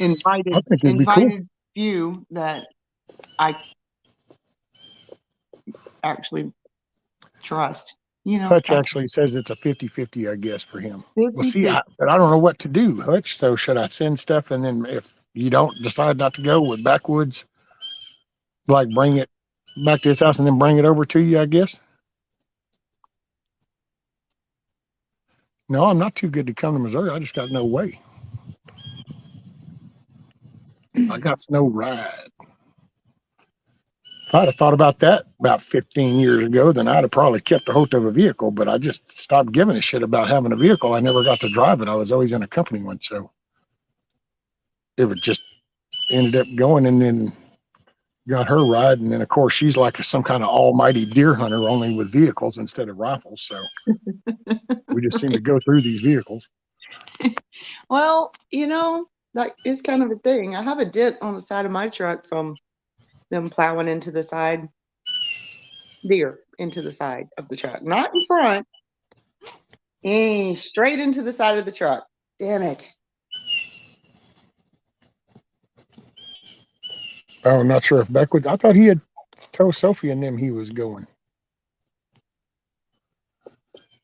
I think it'd be cool. invited few that I actually trust. Hutch Actually actually says it's a 50-50, I guess, for him. Well, 50 see, but I don't know what to do, Hutch. So should I send stuff? And then if you don't decide not to go with Backwoods, like bring it back to his house and then bring it over to you, I guess? No, I'm not too good to come to Missouri. I just got no way. I got no ride. If I'd have thought about that about 15 years ago, then I'd have probably kept a hold of a vehicle, but I just stopped giving a shit about having a vehicle. I never got to drive it. I was always in a company one. So it would just ended up going and then got her ride. And then, of course, she's like some kind of almighty deer hunter, only with vehicles instead of rifles. So we just seem to go through these vehicles. Well, that is kind of a thing. I have a dent on the side of my truck from them plowing into the side, deer into the side of the truck, not in front, straight into the side of the truck. Damn it. Oh, I'm not sure if Beckwood, I thought he had told Sophie and them he was going.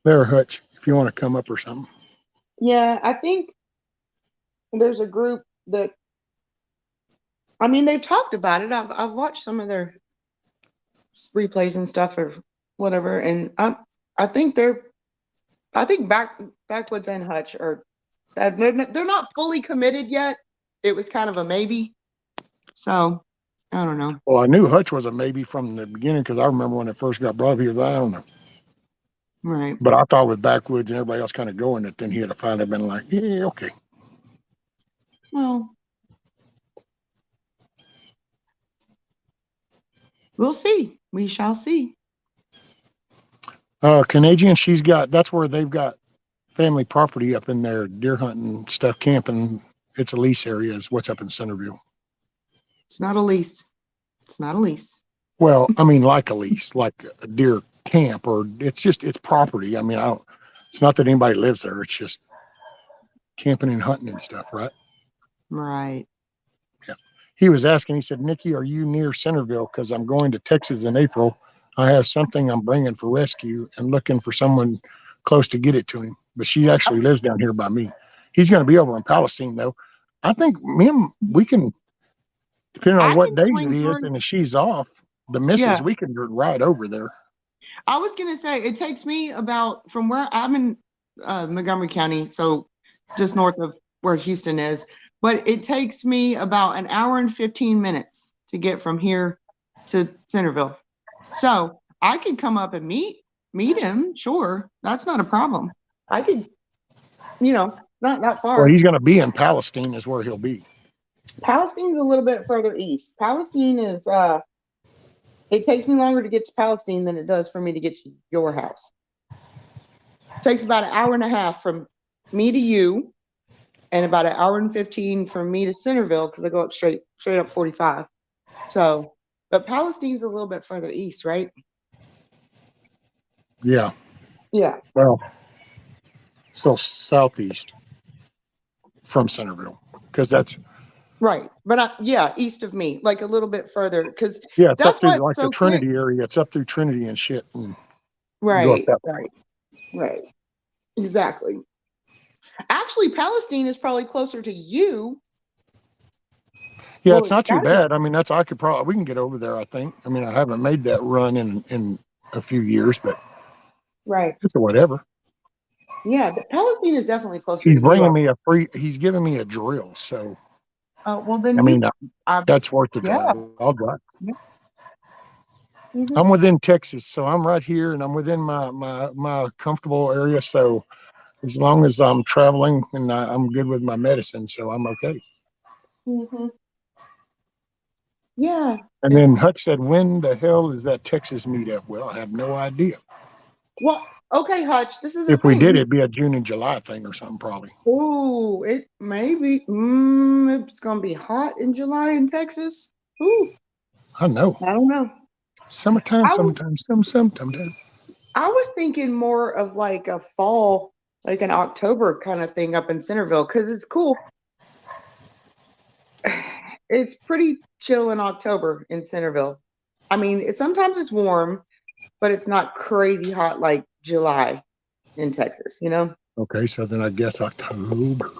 There, Hutch, if you want to come up or something. Yeah, I think there's a group that, I mean, they've talked about it. I've watched some of their replays and stuff or whatever, and I think Backwoods and Hutch are they're not fully committed yet. It was kind of a maybe. So I don't know. Well, I knew Hutch was a maybe from the beginning because I remember when it first got brought up, he was, I don't know. Right. But I thought with Backwoods and everybody else kind of going that then he had finally been like, yeah, okay. Well, we'll see. We shall see. Canadian, that's where they've got family property up in there, deer hunting stuff, camping. It's a lease area is what's up in Centerville. It's not a lease. It's not a lease. Well, I mean, like a lease, like a deer camp, or it's property. I mean, It's not that anybody lives there. It's just camping and hunting and stuff, right? Right. Yeah. He was asking, he said, Nikki, are you near Centerville? Because I'm going to Texas in April. I have something I'm bringing for rescue and looking for someone close to get it to him. But she actually lives down here by me. He's going to be over in Palestine, though. I think we can, depending on I what can days it swing is, through. and if she's off, the missus, Yeah. we can ride over there. I was going to say, it takes me about, from where I'm in Montgomery County, so just north of where Houston is, but it takes me about an hour and 15 minutes to get from here to Centerville. So I could come up and meet him. Sure. That's not a problem. I could, not that far. Well, he's going to be in Palestine is where he'll be. Palestine's a little bit further east. Palestine is, it takes me longer to get to Palestine than it does for me to get to your house. It takes about an hour and a half from me to you, and about an hour and 15 from me to Centerville, because I go up straight up 45. So, but Palestine's a little bit further east, right? Yeah. Yeah. Well, so southeast from Centerville, because that's right. But east of me, like a little bit further, because it's that's up through what like so the Trinity area. It's up through Trinity and shit. And right. Exactly. Actually, Palestine is probably closer to you. Yeah, it's not too bad. I mean, we can get over there, I think. I mean, I haven't made that run in a few years, but right. It's a whatever. Yeah, Palestine is definitely closer He's to bringing you. he's giving me a drill. So, well, then I mean, that's worth the drive. I'll drive. Yeah. Mm-hmm. I'm within Texas, so I'm right here and I'm within my comfortable area. So as long as I'm traveling and I'm good with my medicine, so I'm okay. Mm-hmm. Yeah. And then Hutch said, when the hell is that Texas meetup? Well, I have no idea. Well, okay, Hutch, this is if we did, it'd be a June and July thing or something, probably. Oh, it may be. It's gonna be hot in July in Texas. Ooh, I know. I don't know. Summertime. I was thinking more of like a fall, like an October kind of thing up in Centerville, because it's cool. It's pretty chill in October in Centerville. I mean, sometimes it's warm, but it's not crazy hot like July in Texas, Okay, so then I guess October.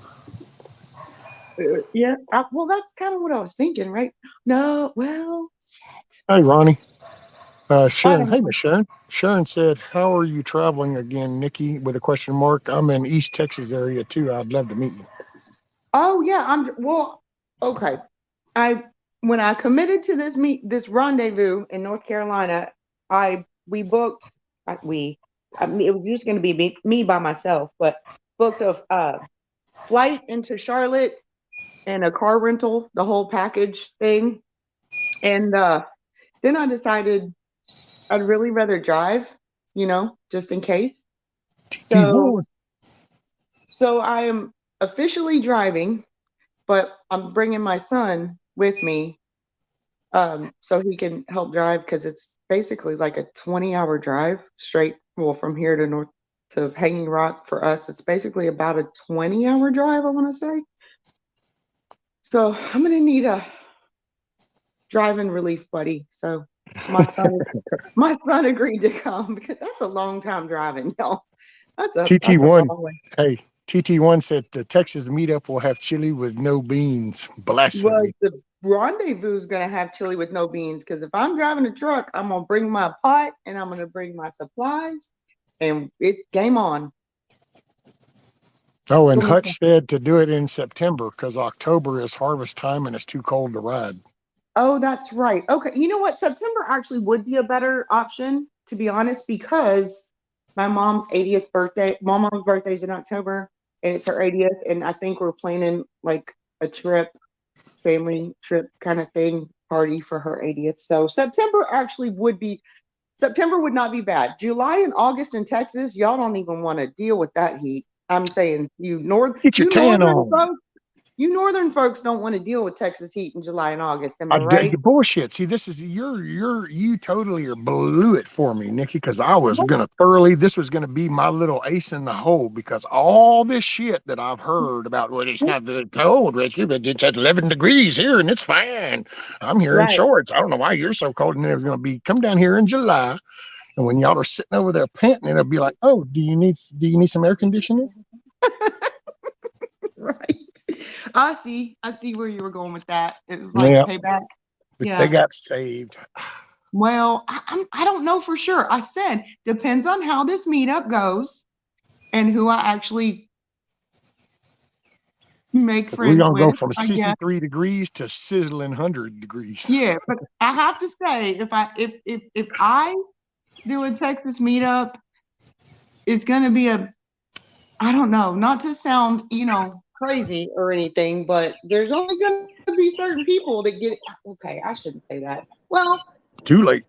Yeah. Well, that's kind of what I was thinking, right? No, well, shit. Hey, Ronnie. Sharon. Hey, Miss Sharon. Sharon said, how are you traveling again, Nikki, with a question mark? I'm in East Texas area too. I'd love to meet you. Oh, yeah. Okay. When I committed to this rendezvous in North Carolina, we booked, it was just going to be me by myself, but booked a flight into Charlotte and a car rental, the whole package thing. And then I decided I'd really rather drive, just in case. So I am officially driving, but I'm bringing my son with me so he can help drive, because it's basically like a 20-hour drive straight. Well, from here to Hanging Rock for us, it's basically about a 20-hour drive, I want to say. So I'm going to need a driving relief buddy. So my son agreed to come, because that's a long time driving, y'all. That's a TT1. long way. Hey, TT1 said the Texas meetup will have chili with no beans. Blasphemy. Well, the rendezvous is going to have chili with no beans, because if I'm driving a truck, I'm going to bring my pot and I'm going to bring my supplies, and it's game on. Oh, and Hutch said to do it in September because October is harvest time and it's too cold to ride. Oh, that's right. Okay. You know what? September actually would be a better option, to be honest, because my mom's 80th birthday. My mom's birthday is in October, and it's her 80th. And I think we're planning like a family trip kind of thing, party for her 80th. So September would not be bad. July and August in Texas, y'all don't even want to deal with that heat. I'm saying Get your tan on. Folks, You northern folks don't want to deal with Texas heat in July and August. Am I I did right? you bullshit. See, this is you totally blew it for me, Nikki, because I was gonna this was gonna be my little ace in the hole, because all this shit that I've heard about, well, it's not that cold, Richie, but it's at 11 degrees here and it's fine. I'm here in Right. shorts. I don't know why you're so cold. And it was gonna be come down here in July, and when y'all are sitting over there panting, it'll be like, oh, do you need some air conditioning? Right. I see where you were going with that. It was like Yeah, payback. but Yeah. they got saved. Well, I don't know for sure. I said depends on how this meetup goes and who I actually make We're friends gonna go with, from I guess. 63 degrees to sizzling 100 degrees. Yeah, but I have to say, if I do a Texas meetup, it's gonna be I don't know, not to sound, crazy or anything, but there's only gonna be certain people that get okay, I shouldn't say that. Well, Too late.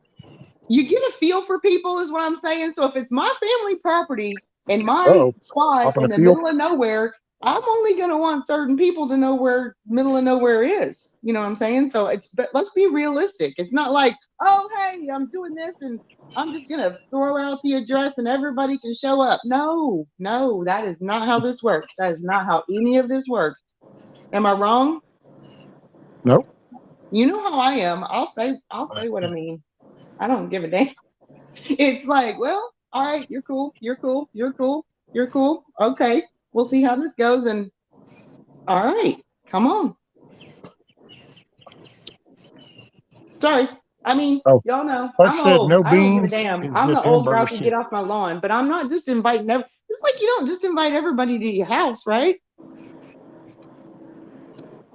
you get a feel for people is what I'm saying. So if it's my family property and my Uh-oh. spot Off in in the the field. middle of nowhere, I'm only going to want certain people to know where middle of nowhere is. You know what I'm saying? So but let's be realistic. It's not like, oh, hey, I'm doing this and I'm just going to throw out the address and everybody can show up. No, that is not how this works. That is not how any of this works. Am I wrong? Nope. You know how I am. I'll say what I mean. I don't give a damn. It's like, well, all right, you're cool. Okay, we'll see how this goes. And all right, come on. Sorry. I mean, Oh, y'all know like I I'm said, old. no I don't give a beans damn. and I'm just the old hamburger grouchy shit. get off my lawn, but I'm not just inviting it's like you don't just invite everybody to your house, right?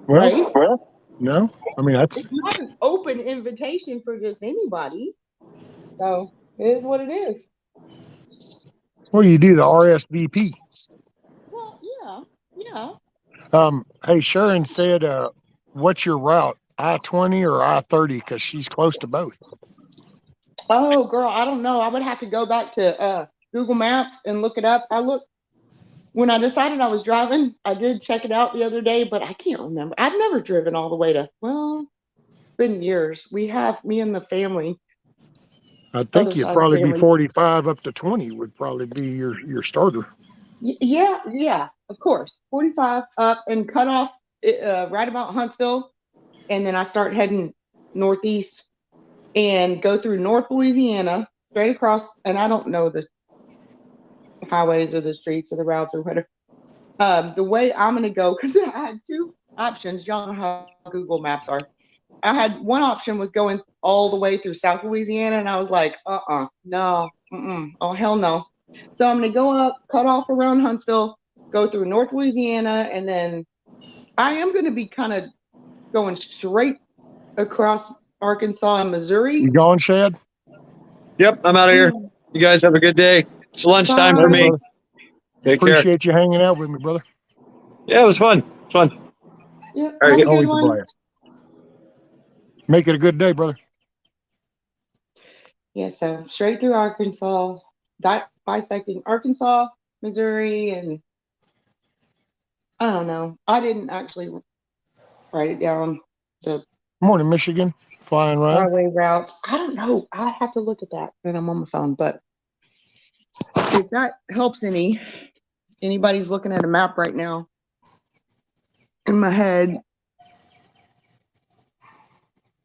Well, Right? no. I mean, that's It's not an open invitation for just anybody. So it is what it is. well, you do the RSVP. Well, yeah. Hey, Sharon said, what's your route? I-20 or I-30? Because she's close to both. Oh, girl, I don't know. I would have to go back to Google Maps and look it up. When I decided I was driving, I did check it out the other day, but I can't remember. I've never driven all the way it's been years. We have, me and the family, I other think you'd side of the probably be family. 45 up to 20 would probably be your starter. Yeah, of course. 45 up and cut off right about Huntsville. And then I start heading northeast and go through North Louisiana, straight across. And I don't know the highways or the streets or the routes or whatever. The way I'm going to go, because I had two options. Y'all know how Google Maps are. I had one option was going all the way through South Louisiana, and I was like, no, oh, hell no. So I'm going to go up, cut off around Huntsville, go through North Louisiana, and then I am going to be kind of going straight across Arkansas and Missouri. You gone, Shad? Yep, I'm out of here. You guys have a good day. It's lunchtime for Bye. me. Take care. Appreciate you hanging out with me, brother. Yeah, it was fun. Yeah, All right, have a good Always a one. blast. Make it a good day, brother. Yeah, so straight through Arkansas, bisecting Arkansas, Missouri, and I don't know. I didn't actually write it down. The Morning, Michigan. Flying Ryan. highway routes. I don't know. I have to look at that when I'm on my phone. But if that helps anybody's looking at a map right now in my head.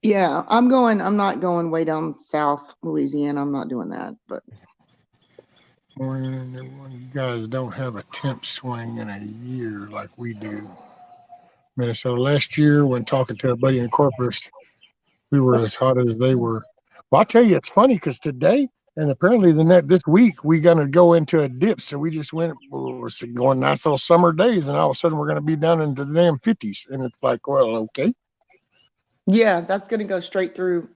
Yeah, I'm not going way down South Louisiana. I'm not doing that. But Morning, everyone. You guys don't have a temp swing in a year like we do. Minnesota. Last year, when talking to a buddy in Corpus, we were as hot as they were. Well, I'll tell you, it's funny because today and apparently this week we're going to go into a dip. So we just we're going nice little summer days, and all of a sudden we're going to be down into the damn 50s, and it's like, well, okay. yeah, that's going to go straight through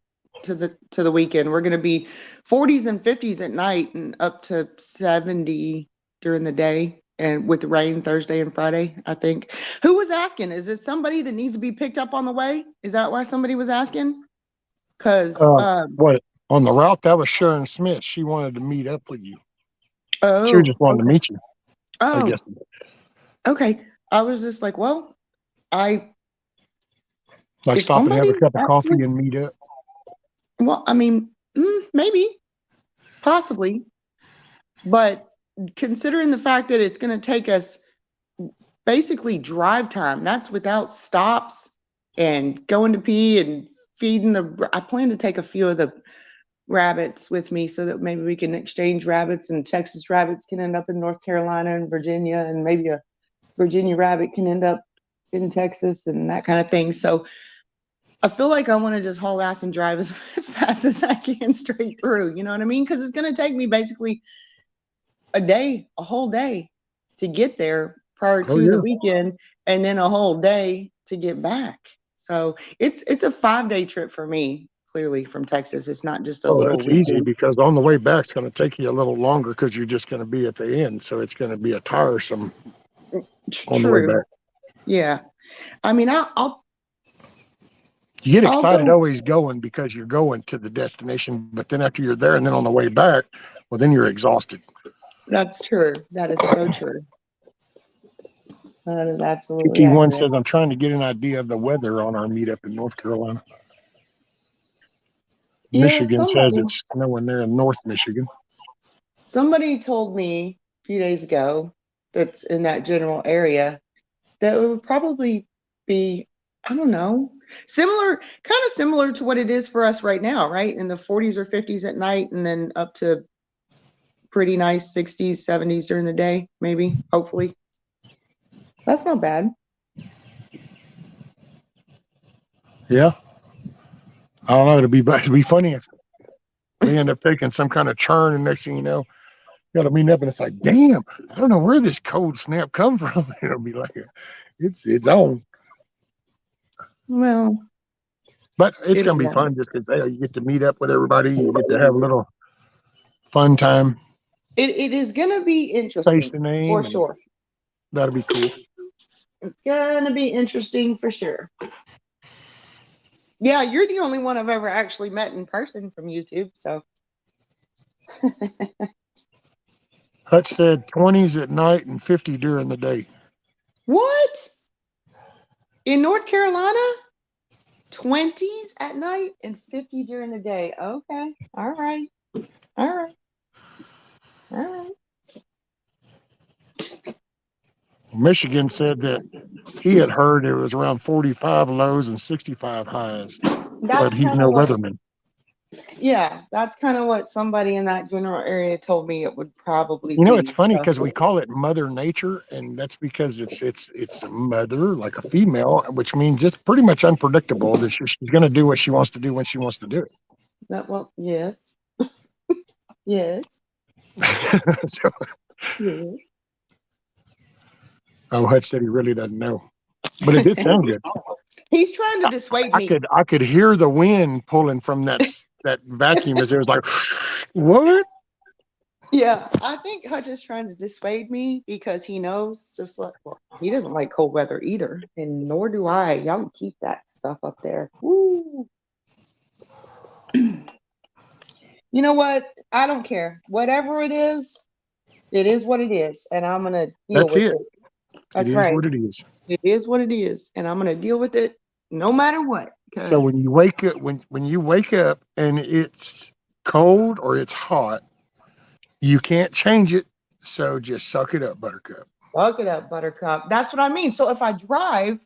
to the weekend. We're going to be 40s and 50s at night and up to 70 during the day, and with rain Thursday and Friday, I think. Who was asking? Is it somebody that needs to be picked up on the way? Is that why somebody was asking? Because What on the route? That was Sharon Smith. She wanted to meet up with you. oh, She just wanted to meet you. I oh, guess. okay. I was just like, well, Like if stop and have a somebody cup of coffee actually, and meet up. well, I mean, maybe, possibly, but considering the fact that it's going to take us basically drive time, that's without stops and going to pee and feeding I plan to take a few of the rabbits with me so that maybe we can exchange rabbits, and Texas rabbits can end up in North Carolina and Virginia, and maybe a Virginia rabbit can end up in Texas and that kind of thing. So I feel like I want to just haul ass and drive as fast as I can straight through. You know what I mean? Because it's going to take me basically a whole day to get there prior to the weekend, and then a whole day to get back. So it's a 5-day trip for me. Clearly from Texas, it's not just a little That's easy weekend. because on the way back it's going to take you a little longer because you're just going to be at the end, so it's going to be a tiresome on the way True. back. Yeah. I mean, You get I'll excited go. always going because you're going to the destination, but then after you're there and then on the way back, well, then you're exhausted. That's true. That is so true. That is absolutely PT1 accurate. says, I'm trying to get an idea of the weather on our meetup in North Carolina. Yeah, Michigan says it's snowing there in North Michigan. Somebody told me a few days ago that's in that general area that it would probably be, I don't know, kind of similar to what it is for us right now, right? In the 40s or 50s at night, and then up to pretty nice 60s, 70s during the day, maybe, hopefully. That's not bad. Yeah. I don't know. It'd be funny if we end up taking some kind of churn, and next thing you know, you got to meet up, and it's like, damn, I don't know where this cold snap come from. It'll be like, it's on. Well, but it's going to be fun just because you get to meet up with everybody. You get to have a little fun time. It is going to be interesting. Face the name. For sure. That'll be cool. It's going to be interesting for sure. Yeah, you're the only one I've ever actually met in person from YouTube, so. Hutch said 20s at night and 50 during the day. What? In North Carolina? 20s at night and 50 during the day. Okay. All right. All right. All right. Michigan said that he had heard it was around 45 lows and 65 highs, but he's no weatherman. Yeah, that's kind of what somebody in that general area told me it would probably be. You know, be. it's funny because we call it Mother Nature, and that's because it's a mother, like a female, which means it's pretty much unpredictable that she's going to do what she wants to do when she wants to do it. Yes. Yes. So, yes. Oh, Hutch said he really doesn't know, but it did sound good. He's trying to dissuade me. I could hear the wind pulling from that vacuum as it was like, what? Yeah, I think Hutch is trying to dissuade me because he knows he doesn't like cold weather either, and nor do I. Y'all can keep that stuff up there. Woo. You know what? I don't care. Whatever it is what it is, and I'm gonna deal with it. That's right. What it is. It is what it is, and I'm gonna deal with it no matter what. So when you wake up, when you wake up and it's cold or it's hot, you can't change it. So just suck it up, Buttercup. Suck it up, Buttercup. That's what I mean. So if I drive,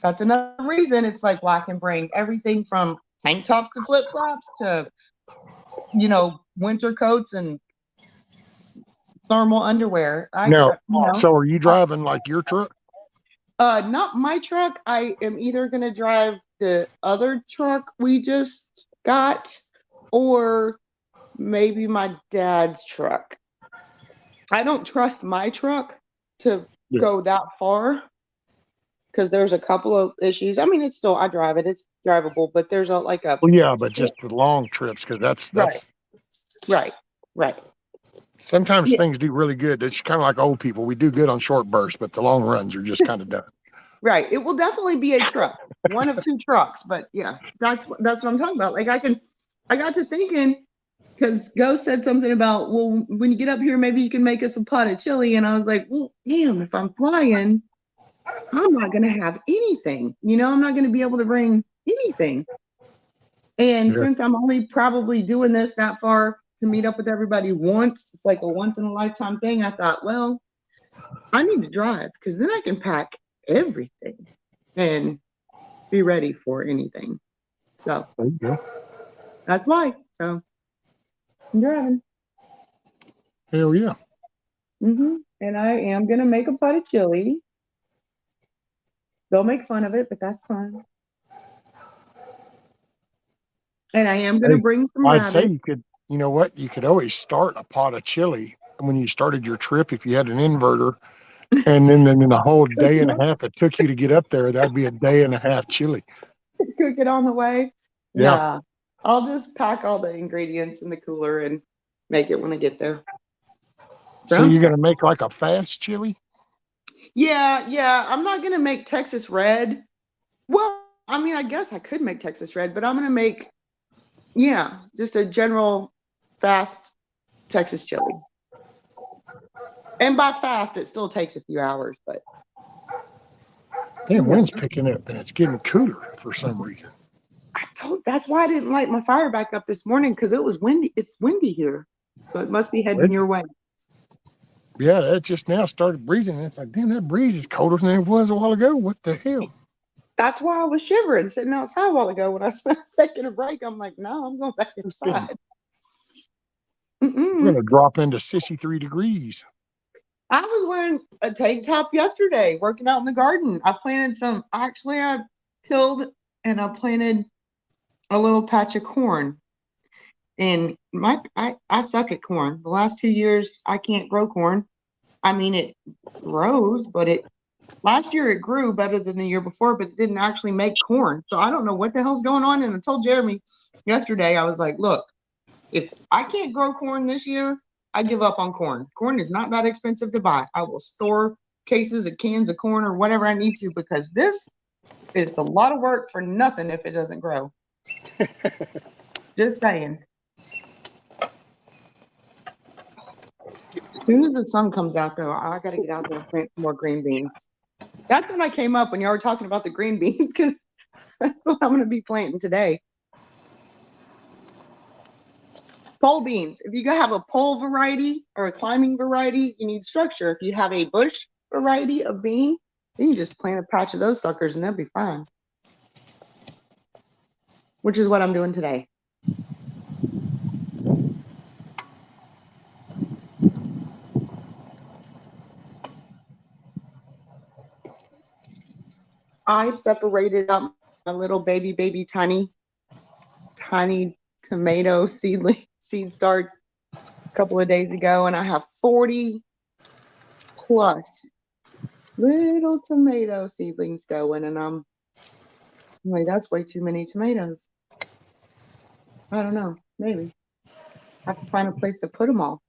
that's another reason. It's like, well, I can bring everything from tank tops to flip flops to, winter coats and thermal underwear. So are you driving like your truck? Not my truck. I am either going to drive the other truck we just got, or maybe my dad's truck. I don't trust my truck to go that far because there's a couple of issues. I mean, I drive it. It's drivable, but there's but just the long trips, because that's right. Sometimes things do really good. It's kind of like old people. We do good on short bursts, but the long runs are just kind of done. Right. It will definitely be a truck, one of two trucks. But yeah, that's what I'm talking about. Like I got to thinking, because Ghost said something about, well, when you get up here, maybe you can make us a pot of chili. And I was like, well, damn, if I'm flying, I'm not going to have anything. I'm not going to be able to bring anything. And Yeah. since I'm only probably doing this that far to meet up with everybody once, it's like a once in a lifetime thing. I thought, well, I need to drive because then I can pack everything and be ready for anything. So There you go. that's why. So I'm driving. Hell yeah. And I am going to make a pot of chili. They'll make fun of it, but that's fine. And I am going to Hey, bring some I'd say rabbit. you could, you know what? You could always start a pot of chili when you started your trip if you had an inverter. And then a whole day and a half it took you to get up there, that'd be a day and a half chili. Cook it on the way. Yeah. Nah, I'll just pack all the ingredients in the cooler and make it when I get there. So you're Sounds going to make like a fast chili? Yeah. I'm not gonna make Texas red. Well, I mean, I guess I could make Texas red, but I'm gonna make, just a general fast Texas chili. And by fast, it still takes a few hours, but Damn, wind's picking up and it's getting cooler for some reason. that's why I didn't light my fire back up this morning because it was windy. It's windy here, so it must be heading your way. Yeah, that just now started breezing. And it's like, damn, that breeze is colder than it was a while ago. What the hell? That's why I was shivering sitting outside a while ago when I was taking a break. I'm like, no, I'm going back inside. We're going to drop into 63 degrees. I was wearing a tank top yesterday, working out in the garden. I tilled and I planted a little patch of corn. And I suck at corn. The last 2 years, I can't grow corn. I mean, it grows, but last year it grew better than the year before, but it didn't actually make corn. So I don't know what the hell's going on. And I told Jeremy yesterday, I was like, look, if I can't grow corn this year, I give up on corn. Corn is not that expensive to buy. I will store cases of cans of corn or whatever I need to because this is a lot of work for nothing if it doesn't grow. Just saying. As soon as the sun comes out, though, I got to get out there and plant some more green beans. That's when I came up when y'all were talking about the green beans because that's what I'm going to be planting today. Pole beans. If you have a pole variety or a climbing variety, you need structure. If you have a bush variety of bean, then you just plant a patch of those suckers and they'll be fine. Which is what I'm doing today. I separated up my little baby tiny tomato seed starts a couple of days ago, and I have 40 plus little tomato seedlings going, and I'm like, that's way too many tomatoes. I don't know, maybe I have to find a place to put them all.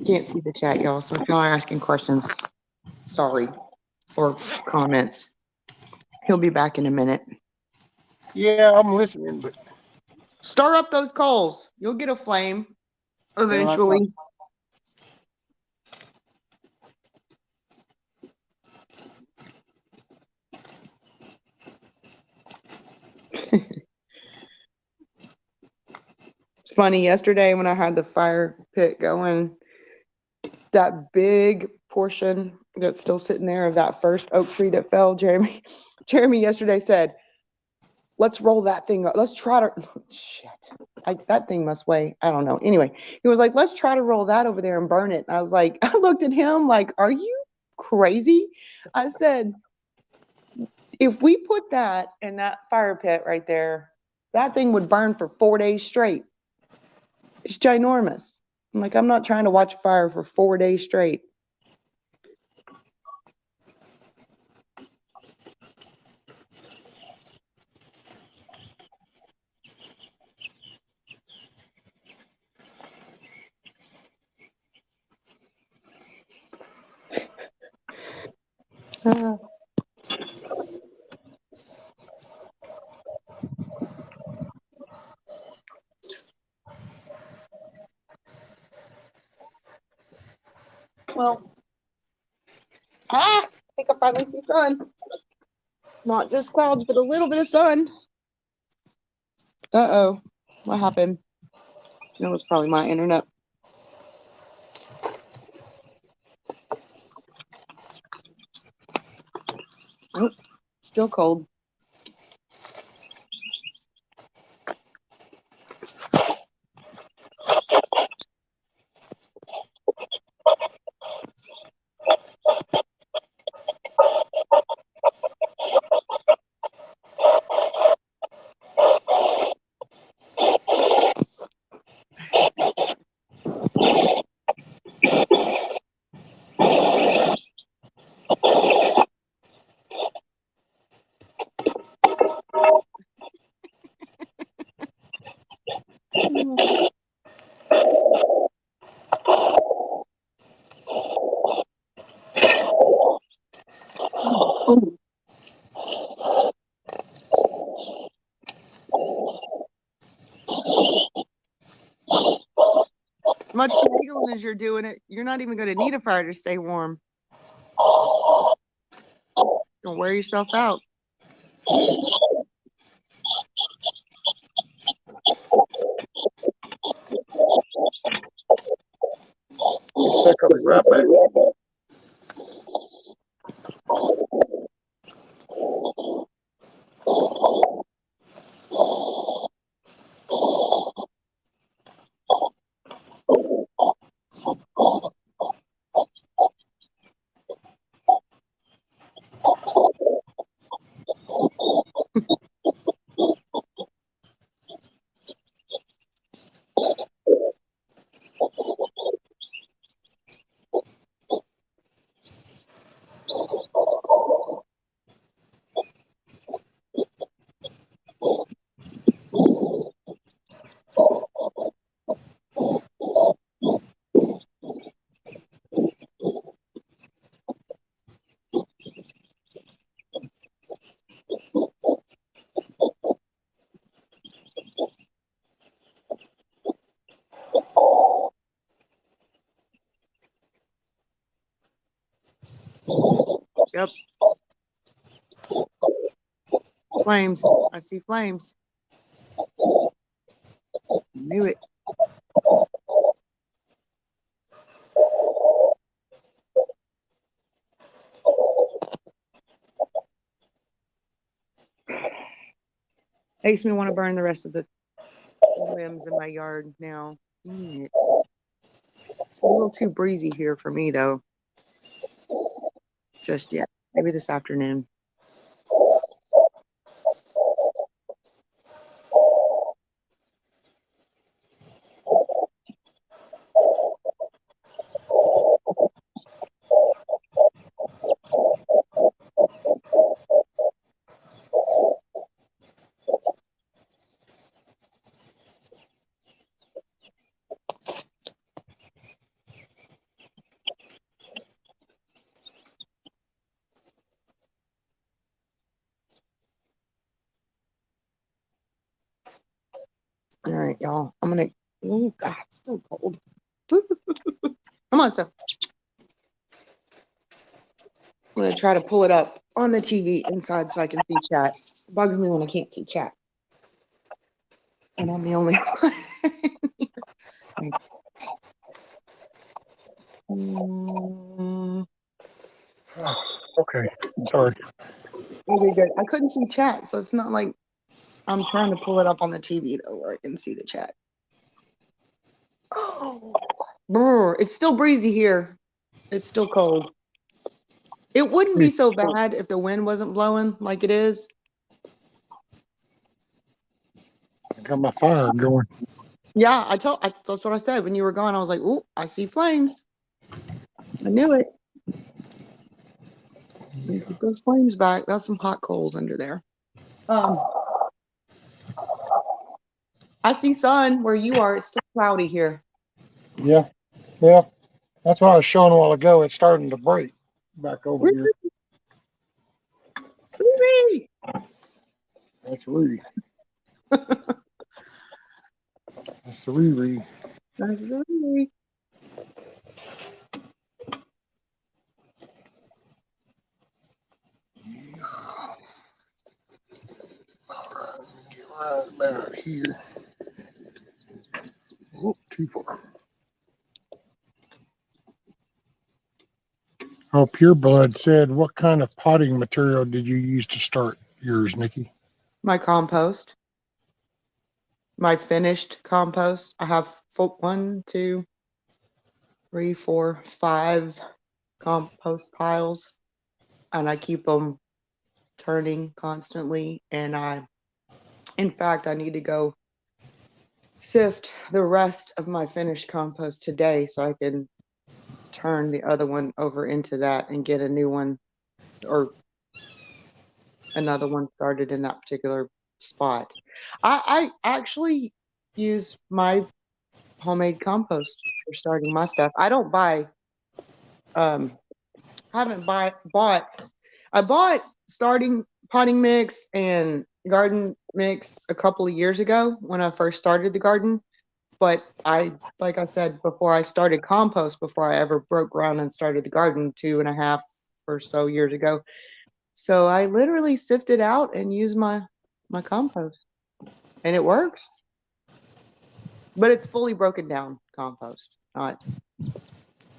Can't see the chat, y'all, so if y'all are asking questions, sorry, or comments. He'll be back in a minute. Yeah, I'm listening, but stir up those coals. You'll get a flame eventually. It's funny, yesterday when I had the fire pit going, that big portion that's still sitting there of that first oak tree that fell, Jeremy yesterday said, let's roll that thing up. Let's try to, shit, that thing must weigh, I don't know. Anyway, he was like, let's try to roll that over there and burn it. And I was like, I looked at him like, are you crazy? I said, if we put that in that fire pit right there, that thing would burn for 4 days straight. It's ginormous. I'm like, I'm not trying to watch a fire for 4 days straight. Well, I think I finally see sun. Not just clouds, but a little bit of sun. Uh-oh. What happened? No, it's probably my internet. Oh, still cold. As much giggling as you're doing it, you're not even going to need a fire to stay warm. Don't wear yourself out. Sick of it right back. Yep. Flames. I see flames. Knew it. Makes me want to burn the rest of the limbs in my yard now. Dang it. It's a little too breezy here for me, though. Just yet. Maybe this afternoon. All right, y'all. I'm gonna. Oh God, it's so cold. Come on, Steph. I'm gonna try to pull it up on the TV inside so I can see chat. It bugs me when I can't see chat, and I'm the only one. Okay, sorry. Okay, good. I couldn't see chat, so it's not like I'm trying to pull it up on the TV though, where I can see the chat. Oh, brr, it's still breezy here. It's still cold. It wouldn't be so bad if the wind wasn't blowing like it is. I got my fire going. Yeah, that's what I said when you were gone. I was like, "Ooh, I see flames." I knew it. Get those flames back. That's some hot coals under there. I see sun where you are. It's still cloudy here. Yeah, yeah. That's what I was showing a while ago. It's starting to break back over here. Woo-wee! That's Ree. That's the Ree. That's really. right about here. Oh, too far. Oh, Pure Blood said, what kind of potting material did you use to start yours, Nikki? My compost, my finished compost. I have 1, 2, 3, 4, 5 compost piles, and I keep them turning constantly. And in fact, I need to go sift the rest of my finished compost today so I can turn the other one over into that and get a new one or another one started in that particular spot. I actually use my homemade compost for starting my stuff. I don't buy haven't bought I bought starting potting mix and garden mix a couple of years ago when I first started the garden. But like I said before, I started compost before I ever broke ground and started the garden 2.5 or so years ago. So I literally sifted out and used my compost, and it works. But it's fully broken down compost, not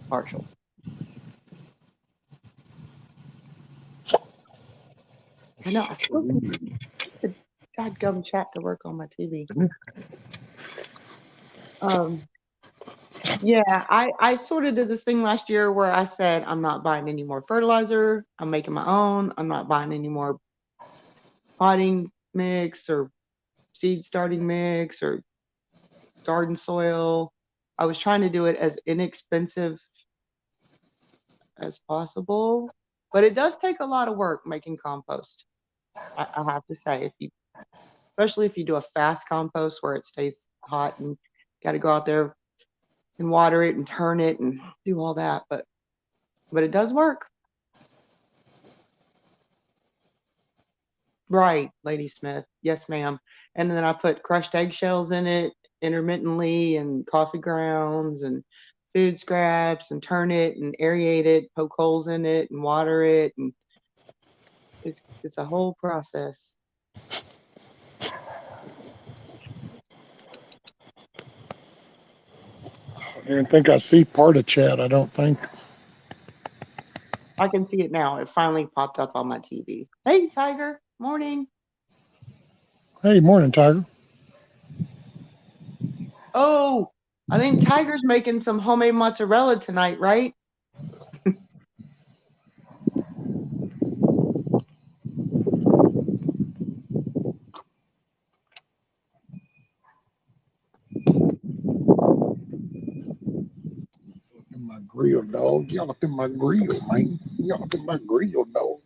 partial. I know I still can't get the dadgum chat to work on my TV. Yeah, I sort of did this thing last year where I said I'm not buying any more fertilizer. I'm making my own. I'm not buying any more potting mix or seed starting mix or garden soil. I was trying to do it as inexpensive as possible, but it does take a lot of work making compost. I have to say, especially if you do a fast compost where it stays hot and got to go out there and water it and turn it and do all that, but it does work. Right, Lady Smith. Yes, ma'am. And then I put crushed eggshells in it intermittently and coffee grounds and food scraps and turn it and aerate it, poke holes in it and water it, and it's a whole process. I didn't think I see part of chat, I don't think. I can see it now. It finally popped up on my TV. Hey, Tiger. Morning. Hey, morning, Tiger. Oh, I think Tiger's making some homemade mozzarella tonight, right? In my grill, dog. Y'all up in my grill, man. Y'all up in my grill, dog.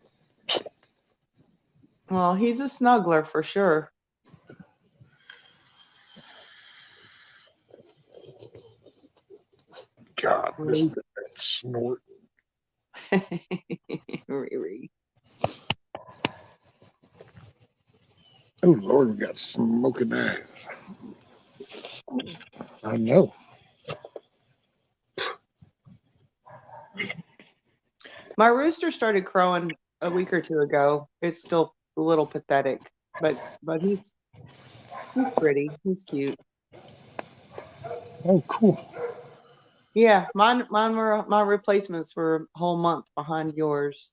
Well, he's a snuggler for sure. God, listen to that snort. Riri. Oh, Lord, we got smoking eyes. I know. My rooster started crowing a week or two ago. It's still a little pathetic, but he's pretty. He's cute. Oh, cool. Yeah, mine were my replacements were a whole month behind yours.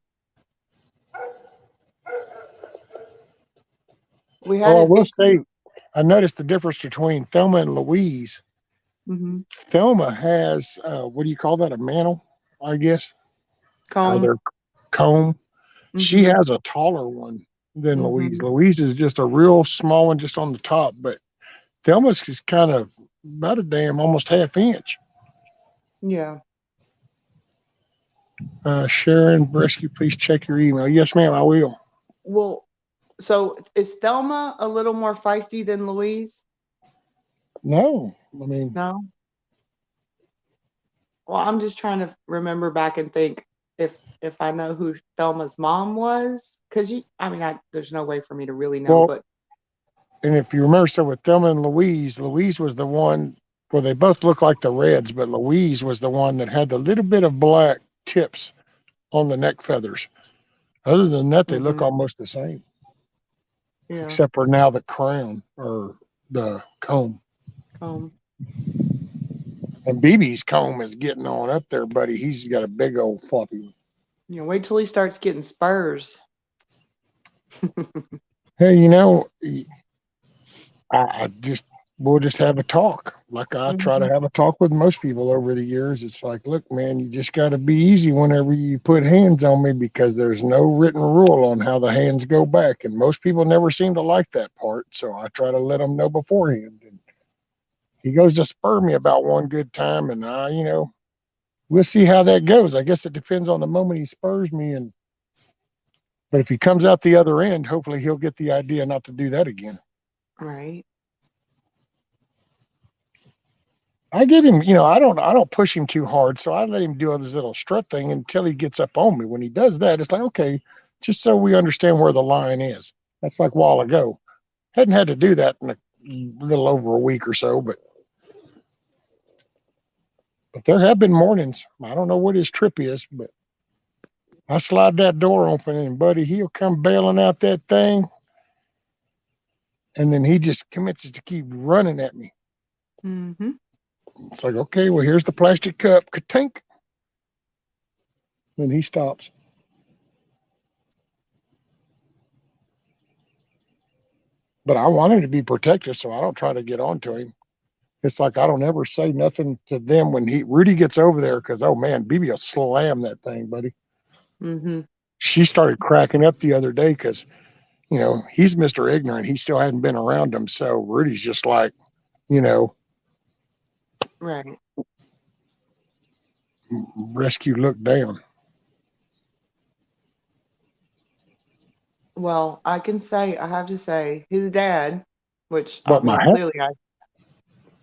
We had Well, I an will issue. say, I noticed the difference between Thelma and Louise. Mm-hmm. Thelma has, what do you call that? A mantle, I guess. Comb. Their comb. Mm-hmm. She has a taller one than Louise. Mm-hmm. Louise is just a real small one, just on the top. But Thelma's is kind of about a damn almost half inch. Yeah. Sharon Bresky, please check your email. Yes, ma'am, I will. Well, so is Thelma a little more feisty than Louise? No, I mean, No. Well, I'm just trying to remember back and think if I know who Thelma's mom was, because there's no way for me to really know. well, But and if you remember, so with Thelma and Louise was the one. Well, they both look like the Reds, but Louise was the one that had the little bit of black tips on the neck feathers. Other than that, they look almost the same. Yeah. except for now the crown or the comb. Um, And BB's comb is getting on up there, buddy. He's got a big old floppy one. wait till he starts getting spurs. Hey, you know, we'll just have a talk. Like I try to have a talk with most people over the years. It's like, look, man, you just got to be easy whenever you put hands on me because there's no written rule on how the hands go back. And most people never seem to like that part. So I try to let them know beforehand. And he goes to spur me about one good time. And we'll see how that goes. I guess it depends on the moment he spurs me. But if he comes out the other end, hopefully he'll get the idea not to do that again. Right. I give him, I don't push him too hard. So I let him do this little strut thing until he gets up on me. When he does that, it's like, okay, just so we understand where the line is. That's like a while ago. Hadn't had to do that in a little over a week or so, but there have been mornings. I don't know what his trip is, but I slide that door open and buddy, he'll come bailing out that thing. And then he just commences to keep running at me. Mm-hmm. It's like, okay, well, here's the plastic cup. Ka-tink. Then he stops. But I want him to be protective, so I don't try to get on to him. It's like I don't ever say nothing to them when Rudy gets over there because, oh, man, BB will slam that thing, buddy. Mm-hmm. She started cracking up the other day because, he's Mr. Ignorant. He still hadn't been around him. So Rudy's just like, Right. rescue, look down. Well, I have to say, his dad, which But clearly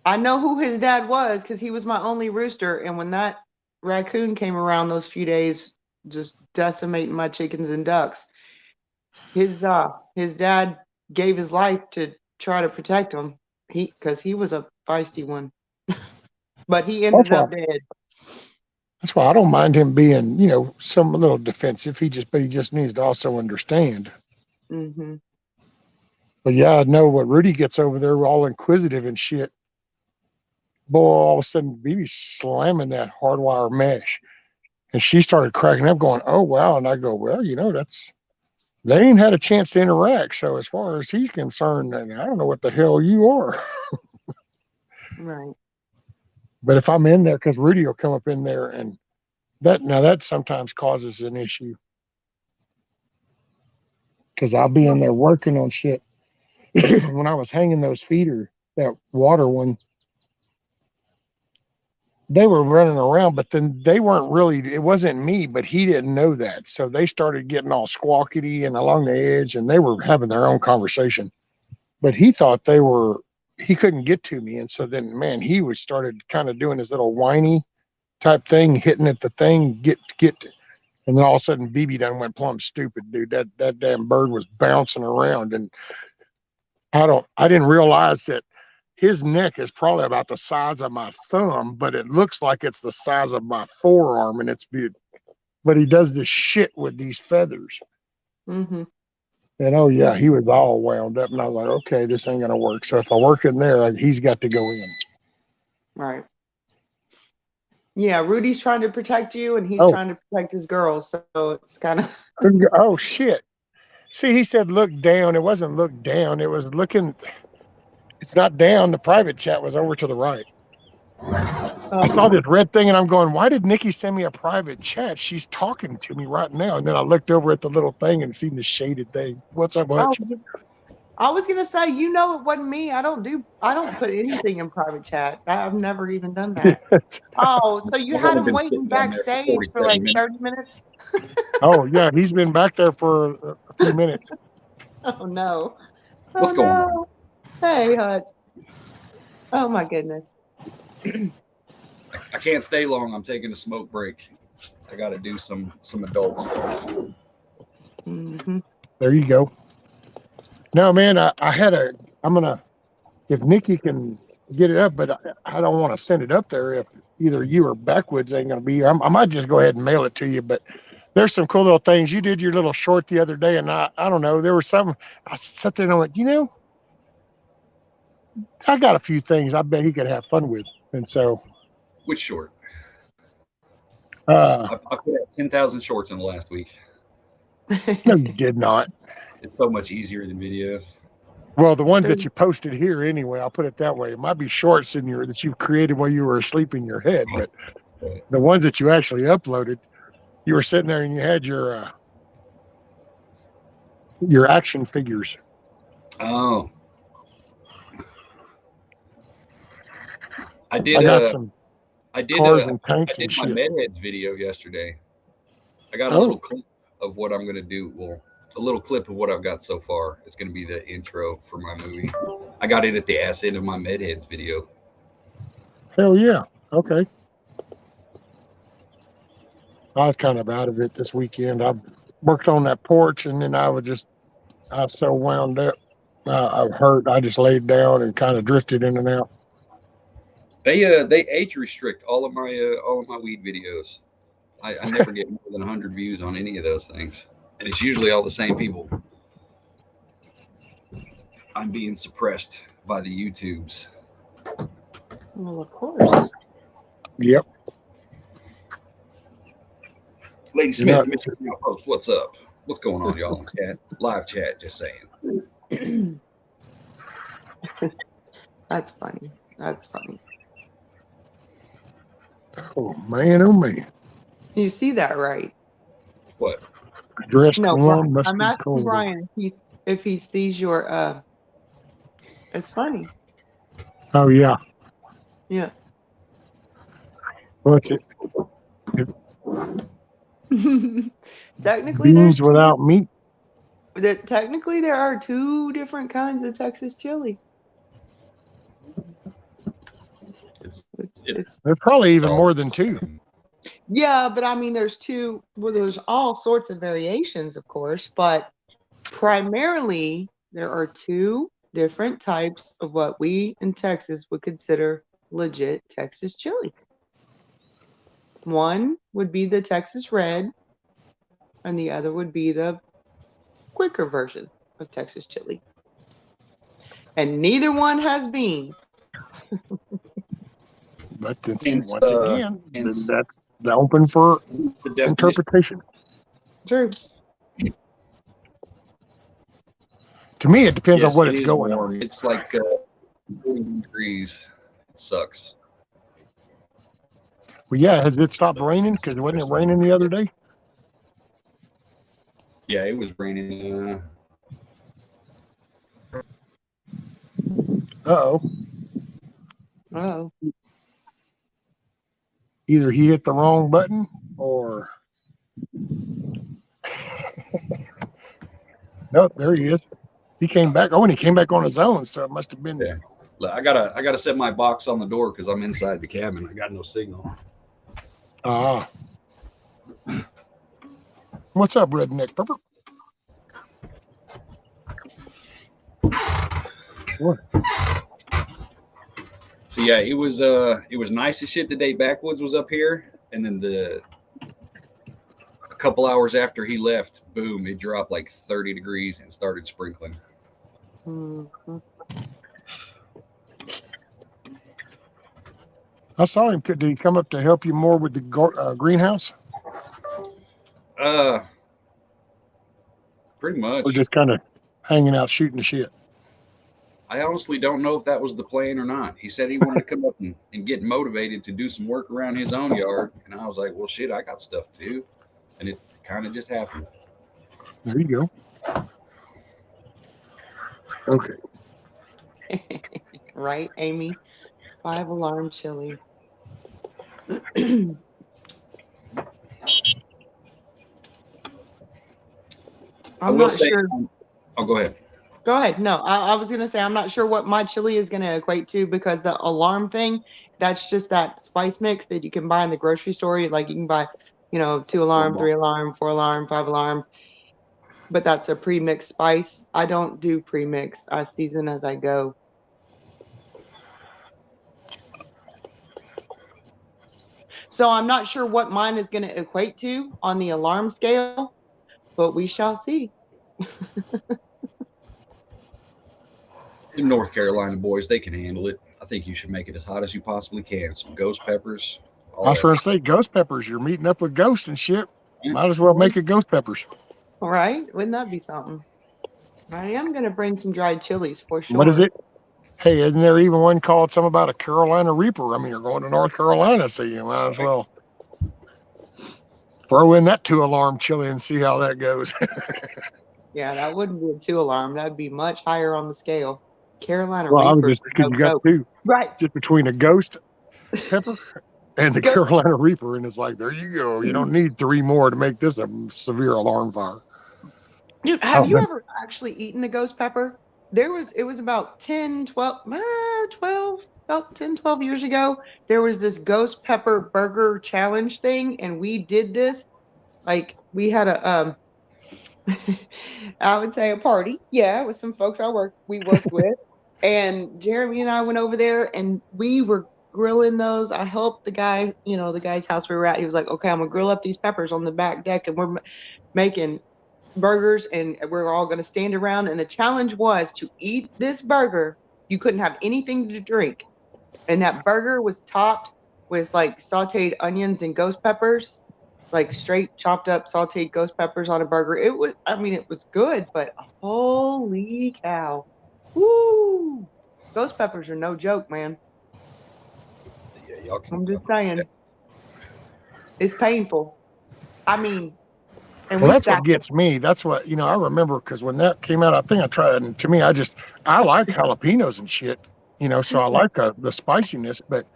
I know who his dad was because he was my only rooster. And when that raccoon came around those few days, just decimating my chickens and ducks, his dad gave his life to try to protect them. Because he was a feisty one, but he ended up dead. That's why I don't mind him being, some little defensive. He just needs to also understand. Mm-hmm. But yeah, I know what Rudy gets over there, all inquisitive and shit. Boy, all of a sudden, BB's slamming that hardwire mesh. And she started cracking up, going, oh, wow. And I go, well, they ain't had a chance to interact. So as far as he's concerned, I don't know what the hell you are. Right. But if I'm in there, because Rudy will come up in there and that sometimes causes an issue. Because I'll be in there working on shit. When I was hanging those feeder, that water one, they were running around, but then they weren't really, it wasn't me, but he didn't know that. So they started getting all squawkety and along the edge and they were having their own conversation. But he thought he couldn't get to me. And so then, man, he started kind of doing his little whiny type thing, hitting at the thing, get. And then all of a sudden, BB done went plumb stupid, dude. That damn bird was bouncing around. And I didn't realize that his neck is probably about the size of my thumb, but it looks like it's the size of my forearm. And it's beautiful. But he does this shit with these feathers. Mm-hmm. And oh yeah, he was all wound up, and I was like, okay, this ain't gonna work. So if I work in there, he's got to go in. Right. Yeah, Rudy's trying to protect you, and he's trying to protect his girls. So it's kind of. Oh shit! See, he said look down. It wasn't look down. It was looking. It's not down. The private chat was over to the right. I saw this red thing, and I'm going, why did Nikki send me a private chat? She's talking to me right now. And then I looked over at the little thing and seen the shaded thing. What's up, Hutch? I was gonna say, it wasn't me. I don't put anything in private chat. I've never even done that. Oh, so you had him waiting backstage for like 30 minutes? Oh yeah, he's been back there for a few minutes. Oh no. What's going on? Hey, Hutch. Oh my goodness. I can't stay long. I'm taking a smoke break. I got to do some adult stuff. Mm-hmm. There you go. No, man, I'm gonna, if Nikki can get it up, but I don't want to send it up there if either you or Backwoods ain't gonna be. I might just go ahead and mail it to you, but there's some cool little things. You did your little short the other day, and I don't know, there was some. I sat there and I went, I got a few things I bet he could have fun with, and so. Which short? I put out 10,000 shorts in the last week. No, you did not. It's so much easier than videos. Well, the ones that you posted here anyway, I'll put it that way. It might be shorts that you've created while you were asleep in your head, but the ones that you actually uploaded, you were sitting there and you had your action figures. Oh. I did some I did cars and tanks I and did my shit. Medheads video yesterday. I got a little clip of what I'm gonna do. Well, a little clip of what I've got so far. It's gonna be the intro for my movie. I got it at the ass end of my Medheads video. Hell yeah. Okay. I was kind of out of it this weekend. I worked on that porch, and then I was so wound up. I hurt. I just laid down and kind of drifted in and out. They age restrict all of my weed videos. I never get more than 100 views on any of those things, and it's usually all the same people. I'm being suppressed by the YouTubes. Well, of course. Yep. Lady Smith, Mr. Post, what's up? What's going on, y'all? Chat, live chat, just saying. That's funny. That's funny. Oh man, oh man. You see that, right? What? Dressed No, warm, must I'm be asking cold. Brian if he sees your it's funny. Oh yeah. Yeah. What's it? Technically, Beans without meat. Technically, there are 2 different kinds of Texas chili. There's probably even more than 2. Yeah, but I mean, there's 2. Well, there's all sorts of variations, of course, but primarily there are 2 different types of what we in Texas would consider legit Texas chili. One would be the Texas Red, and the other would be the quicker version of Texas chili. And neither one has beans. But then see, once again, that's open for interpretation. True. To me, it depends on what it's going on. It's like 40 degrees. It sucks. Well, yeah, has it stopped raining? Because wasn't it raining the other day? Yeah, it was raining. Uh-oh. Uh-oh. Either he hit the wrong button or... No, there he is. He came back. Oh, and he came back on his own, so it must have been... Yeah. I gotta set my box on the door because I'm inside the cabin. I got no signal. Ah. What's up, Redneck Pepper? What? So yeah, it was nice as shit the day Backwoods was up here, and then a couple hours after he left, boom, it dropped like 30 degrees and started sprinkling. Mm-hmm. I saw him. Did he come up to help you more with the greenhouse? Pretty much. Or just kind of hanging out shooting the shit? I honestly don't know if that was the plan or not. He said he wanted to come up and get motivated to do some work around his own yard. And I was like, well, shit, I got stuff to do. And it kind of just happened. There you go. Okay. Right, Amy? 5-alarm chili. I'm not sure. Oh, go ahead. Go ahead. No, I was going to say, I'm not sure what my chili is going to equate to, because the alarm thing, that's just that spice mix that you can buy in the grocery store. Like you can buy, 2-alarm, 3-alarm, 4-alarm, 5-alarm. But that's a pre-mixed spice. I don't do pre-mix. I season as I go. So I'm not sure what mine is going to equate to on the alarm scale, but we shall see. The North Carolina boys, they can handle it. I think you should make it as hot as you possibly can. Some ghost peppers. I was going to say ghost peppers. You're meeting up with ghosts and shit. Yeah. Might as well make it ghost peppers. All right. Wouldn't that be something? I am going to bring some dried chilies for sure. What is it? Hey, isn't there even one called something about a Carolina Reaper? I mean, you're going to North Carolina, so you might as well throw in that 2-alarm chili and see how that goes. Yeah, that wouldn't be a 2-alarm. That'd be much higher on the scale. Carolina Well, I was Reaper. just thinking you got two. Right. Just between a ghost pepper and the Ghost. Carolina Reaper. And it's like, there you go. You don't need 3 more to make this a severe alarm fire. Dude, have you ever actually eaten a ghost pepper? It was about 10, 12, about 10, 12 years ago. There was this ghost pepper burger challenge thing, and we did this. Like, we had a, I would say a party. Yeah, with some folks we worked with. And Jeremy and I went over there and we were grilling those. I helped the guy, the guy's house we were at. He was like, okay, I'm gonna grill up these peppers on the back deck, and we're making burgers, and we're all going to stand around. And the challenge was to eat this burger. You couldn't have anything to drink. And that burger was topped with like sauteed onions and ghost peppers, like straight chopped up sauteed ghost peppers on a burger. It was good, but holy cow. Woo! Ghost peppers are no joke, man. Yeah, y'all can. I'm just saying. It's painful. I mean, and well, that's what gets me. That's what, I remember, because when that came out, I think I tried, and to me, I like jalapenos and shit, so I like the spiciness, but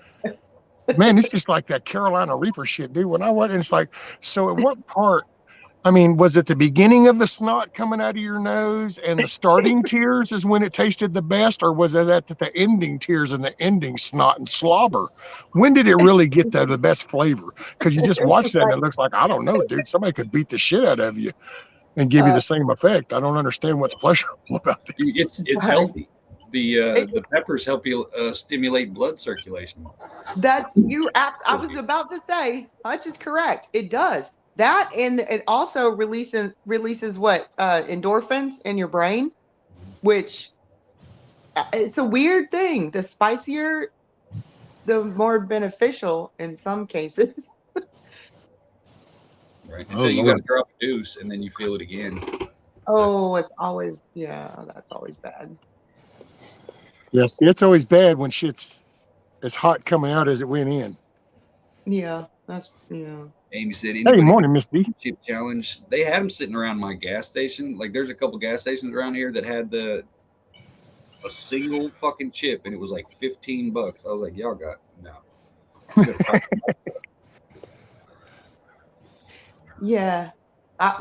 man, it's just like that Carolina Reaper shit, dude. When I went, it's like, so at what part, I mean, was it the beginning of the snot coming out of your nose and the starting tears is when it tasted the best, or was it at the ending tears and the ending snot and slobber? When did it really get the best flavor? Because you just watch that and it looks like, I don't know, dude, somebody could beat the shit out of you and give you the same effect. I don't understand what's pleasurable about this. It's healthy. The peppers help you stimulate blood circulation. That's I was about to say, Hutch is correct. It does. That, and it also releases what endorphins in your brain, which it's a weird thing. The spicier, the more beneficial in some cases. Right. Until you got to drop a deuce and then you feel it again. Oh, that's always bad. Yes, it's always bad when shit's as hot coming out as it went in. Yeah, Amy said, "Hey, morning, Miss B." Chip challenge. They had them sitting around my gas station. Like, there's a couple gas stations around here that had a single fucking chip, and it was like $15. I was like, y'all got no. Yeah,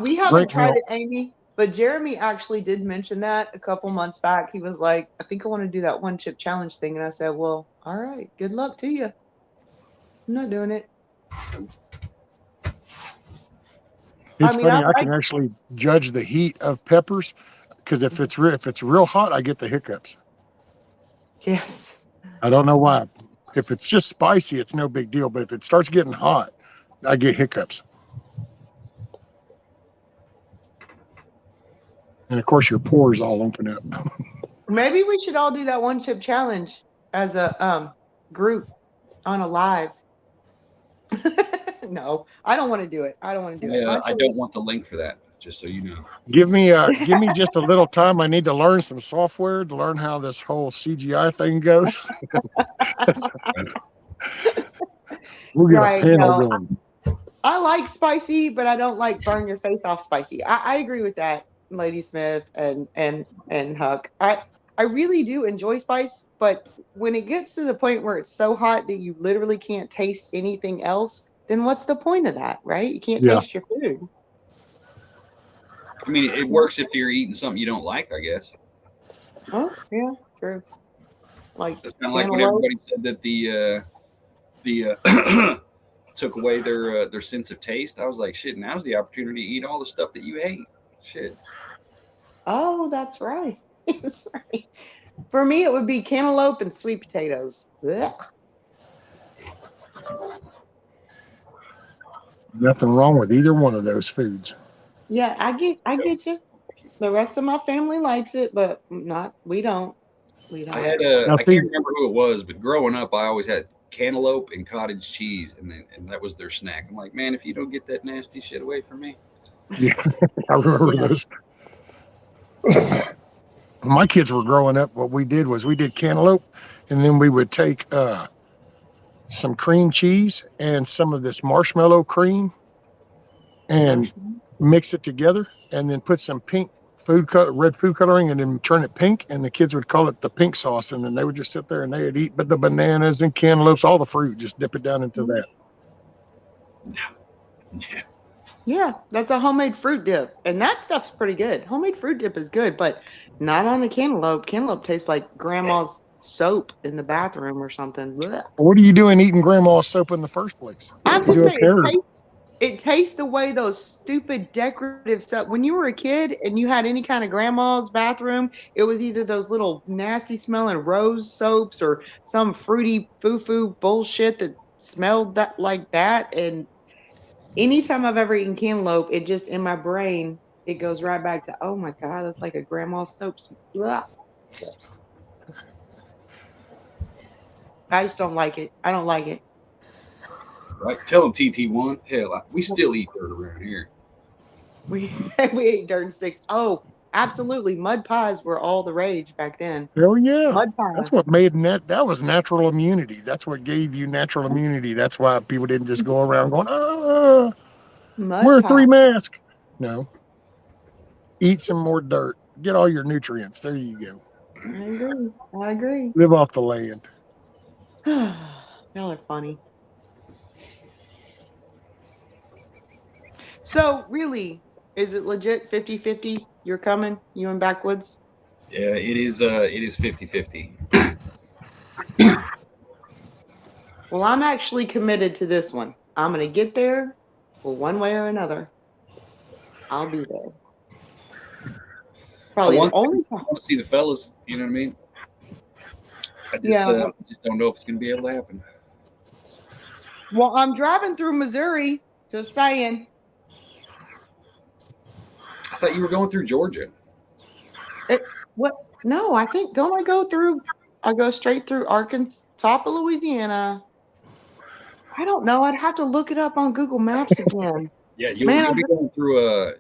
we haven't tried it, Amy. But Jeremy actually did mention that a couple months back. He was like, I think I want to do that 1 chip challenge thing. And I said, well, all right, good luck to you. I'm not doing it. It's funny. I can actually judge the heat of peppers, because if it's real hot, I get the hiccups. Yes. I don't know why. If it's just spicy, it's no big deal. But if it starts getting hot, I get hiccups. And of course, your pores all open up. Maybe we should all do that 1 chip challenge as a group on a live. No, I don't want to do it. I don't want to do it. I don't want the link for that, just so you know. Give me just a little time. I need to learn some software to learn how this whole CGI thing goes. We'll get a panel going. I like spicy, but I don't like burn your face off spicy. I agree with that, Lady Smith and Huck. I really do enjoy spice, but when it gets to the point where it's so hot that you literally can't taste anything else, then what's the point of that, right? You can't taste your food. I mean, it works if you're eating something you don't like, I guess. Oh, yeah, true. Like, it's kind of like when everybody said that the took away their sense of taste. I was like, shit, now's the opportunity to eat all the stuff that you hate. Shit. Oh, that's right. That's right. For me, it would be cantaloupe and sweet potatoes. Ugh. Nothing wrong with either one of those foods. Yeah, I get you. The rest of my family likes it, but not we don't. We I don't. had Now, I see, can't remember who it was, but growing up, I always had cantaloupe and cottage cheese, and that was their snack. I'm like, man, if you don't get that nasty shit away from me. yeah, I remember Yeah. those. When my kids were growing up, what we did was we did cantaloupe, and then we would take some cream cheese and some of this marshmallow cream and Marshmallow. mix it together, and then put some red food coloring, and then turn it pink. And the kids would call it the pink sauce, and then they would just sit there and they would eat, but the bananas and cantaloupes, all the fruit, just dip it down into that. Yeah, that's a homemade fruit dip, and that stuff's pretty good. Homemade fruit dip is good, but not on the cantaloupe. Cantaloupe tastes like grandma's soap in the bathroom or something. Blech. What are you doing eating grandma's soap in the first place? I'm To just do a saying, carrot? it tastes the way those stupid decorative stuff. When you were a kid and you had any kind of grandma's bathroom, it was either those little nasty smelling rose soaps or some fruity foo-foo bullshit that smelled that like that. And anytime I've ever eaten cantaloupe, it just in my brain, it goes right back to, oh my God, that's like a grandma's soap. Blah. I just don't like it. I don't like it. Right? Tell them TT1. Hell, we still eat dirt around here. We we ate dirt and sticks. Oh, absolutely. Mud pies were all the rage back then. Oh yeah, Mud that's pies. what made that was natural immunity. That's what gave you natural immunity. That's why people didn't just go around going, Mud wear pie. 3 masks. No, eat some more dirt. Get all your nutrients. There you go. I agree. I agree. Live off the land. Y'all are funny. So really, is it legit 50-50? You're coming? You and Backwoods? Yeah, it is. It is 50-50. Well, I'm actually committed to this one. I'm gonna get there, well, one way or another. I'll be there. I Probably the want, I only time. want to see the fellas. You know what I mean? I Yeah. just don't know if it's gonna be able to happen. Well, I'm driving through Missouri. Just saying. I thought you were going through Georgia. What? No, I think don't I go through? I go straight through Arkansas, top of Louisiana. I don't know. I'd have to look it up on Google Maps again. Yeah, Man, you'll be going through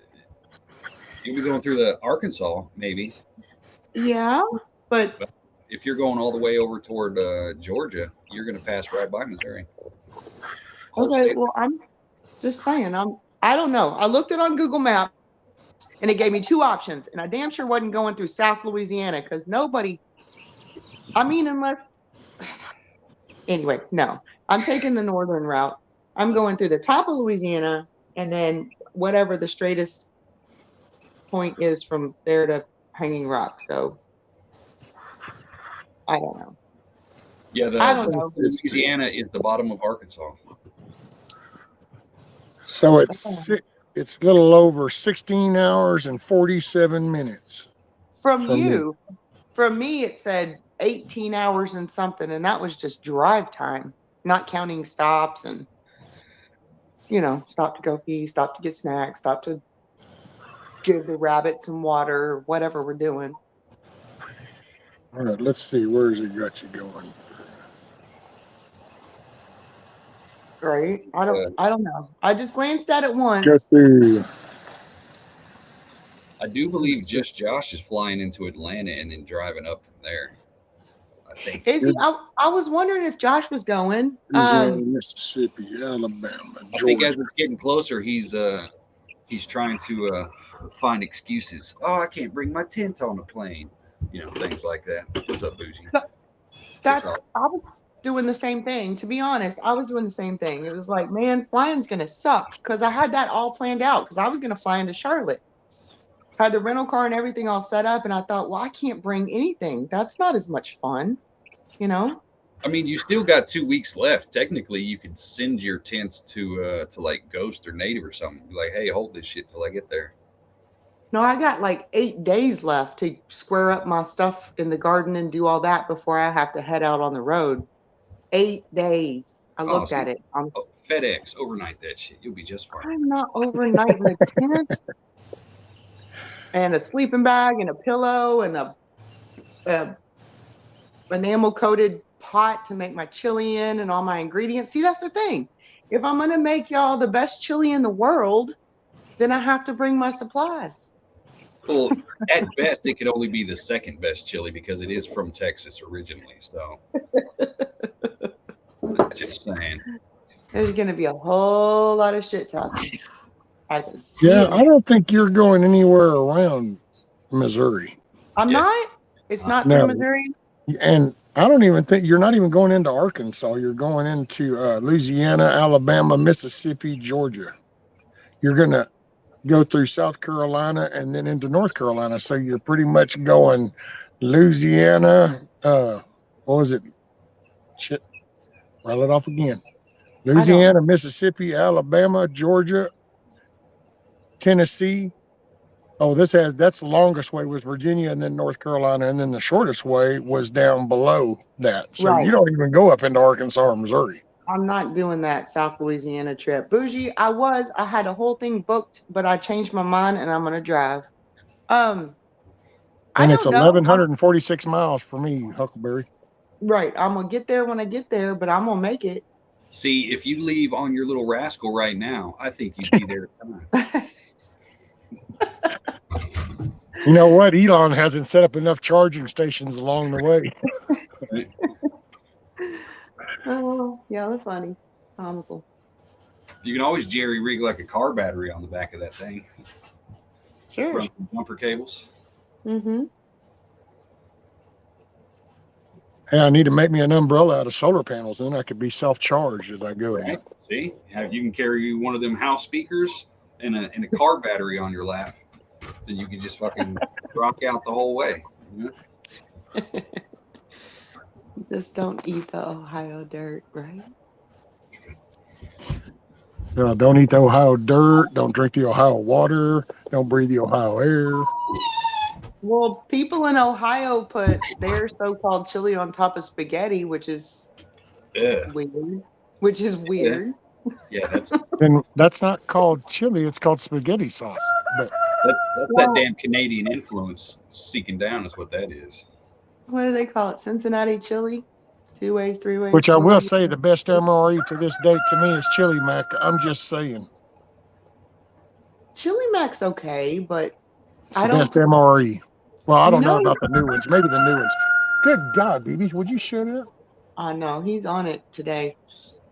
you'll be going through the Arkansas maybe, yeah, but but if you're going all the way over toward Georgia, you're gonna pass right by Missouri. Whole okay. state. Well, I'm just saying. I don't know. I looked it on Google Maps and it gave me two options, and I damn sure wasn't going through South Louisiana because nobody. I mean, unless anyway, no. I'm taking the northern route. I'm going through the top of Louisiana and then whatever the straightest point is from there to Hanging Rock. So I don't know. Yeah, I don't know. Louisiana is the bottom of Arkansas. So it's a little over 16 hours and 47 minutes From from me. you, from me, it said 18 hours and something, and that was just drive time, not counting stops and, stop to go pee, stop to get snacks, stop to give the rabbit some water, whatever we're doing. All right, let's see. Where's it got you going? Right? I don't know. I just glanced at it once. Got through. I do believe just Josh is flying into Atlanta and then driving up from there. I think. Is he? I was wondering if Josh was going. Mississippi, Alabama, I think as Georgia. it's getting closer, he's trying to find excuses. Oh, I can't bring my tent on the plane. Things like that. What's up, Bougie? I was doing the same thing. To be honest, I was doing the same thing. It was like, man, flying's gonna suck because I had that all planned out because I was gonna fly into Charlotte. Had the rental car and everything all set up, and I thought, well, I can't bring anything. That's not as much fun, I mean, you still got 2 weeks left. Technically, you could send your tents to like Ghost or Native or something. Be like, hey, hold this shit till I get there. No, I got like 8 days left to square up my stuff in the garden and do all that before I have to head out on the road. 8 days. I looked at it. FedEx, overnight that shit. You'll be just fine. I'm not overnighting a tent and a sleeping bag and a pillow and a enamel coated pot to make my chili in and all my ingredients. See, that's the thing. If I'm gonna make y'all the best chili in the world, then I have to bring my supplies. Well, at best, it could only be the second best chili because it is from Texas originally. So, just saying. There's gonna be a whole lot of shit talking. I can see Yeah, it. I don't think you're going anywhere around Missouri. I'm Yeah. not. It's not No. through Missouri. And I don't even think you're not even going into Arkansas. You're going into Louisiana, Alabama, Mississippi, Georgia. You're going to go through South Carolina and then into North Carolina. So you're pretty much going Louisiana. What was it? Shit. Rattle it off again. Louisiana, Mississippi, Alabama, Georgia, Tennessee. Oh, that's the longest way was Virginia and then North Carolina. And then the shortest way was down below that. So Right. you don't even go up into Arkansas or Missouri. I'm not doing that South Louisiana trip. Bougie, I had a whole thing booked, but I changed my mind and I'm gonna drive. I And it's don't know. 1,146 miles for me, Huckleberry. Right. I'm gonna get there when I get there, but I'm gonna make it. See, if you leave on your little rascal right now, I think you'd be there at time. You know what? Elon hasn't set up enough charging stations along the way. Oh, yeah, that's funny. Comical. You can always jerry rig like a car battery on the back of that thing. Sure. Run some jumper cables. Mm-hmm. Hey, I need to make me an umbrella out of solar panels, then I could be self-charged as I go. Right. See, you can carry one of them house speakers and a car battery on your lap. Then you can just fucking rock out the whole way. You know? Just don't eat the Ohio dirt, right? Don't eat the Ohio dirt. Don't drink the Ohio water. Don't breathe the Ohio air. Well, people in Ohio put their so-called chili on top of spaghetti, which is weird. Yeah, Then that's not called chili. It's called spaghetti sauce. But that's that damn Canadian influence seeking down is what that is. What do they call it? Cincinnati chili? 2 ways, 3 ways. which I 4 will ways. say the best MRE to this date to me is Chili Mac. I'm just saying. Chili Mac's okay, but It's I the don't. best MRE. Well, I don't know No. about the new ones. Maybe the new ones. Good God, BB, would you shut up? I know he's on it today.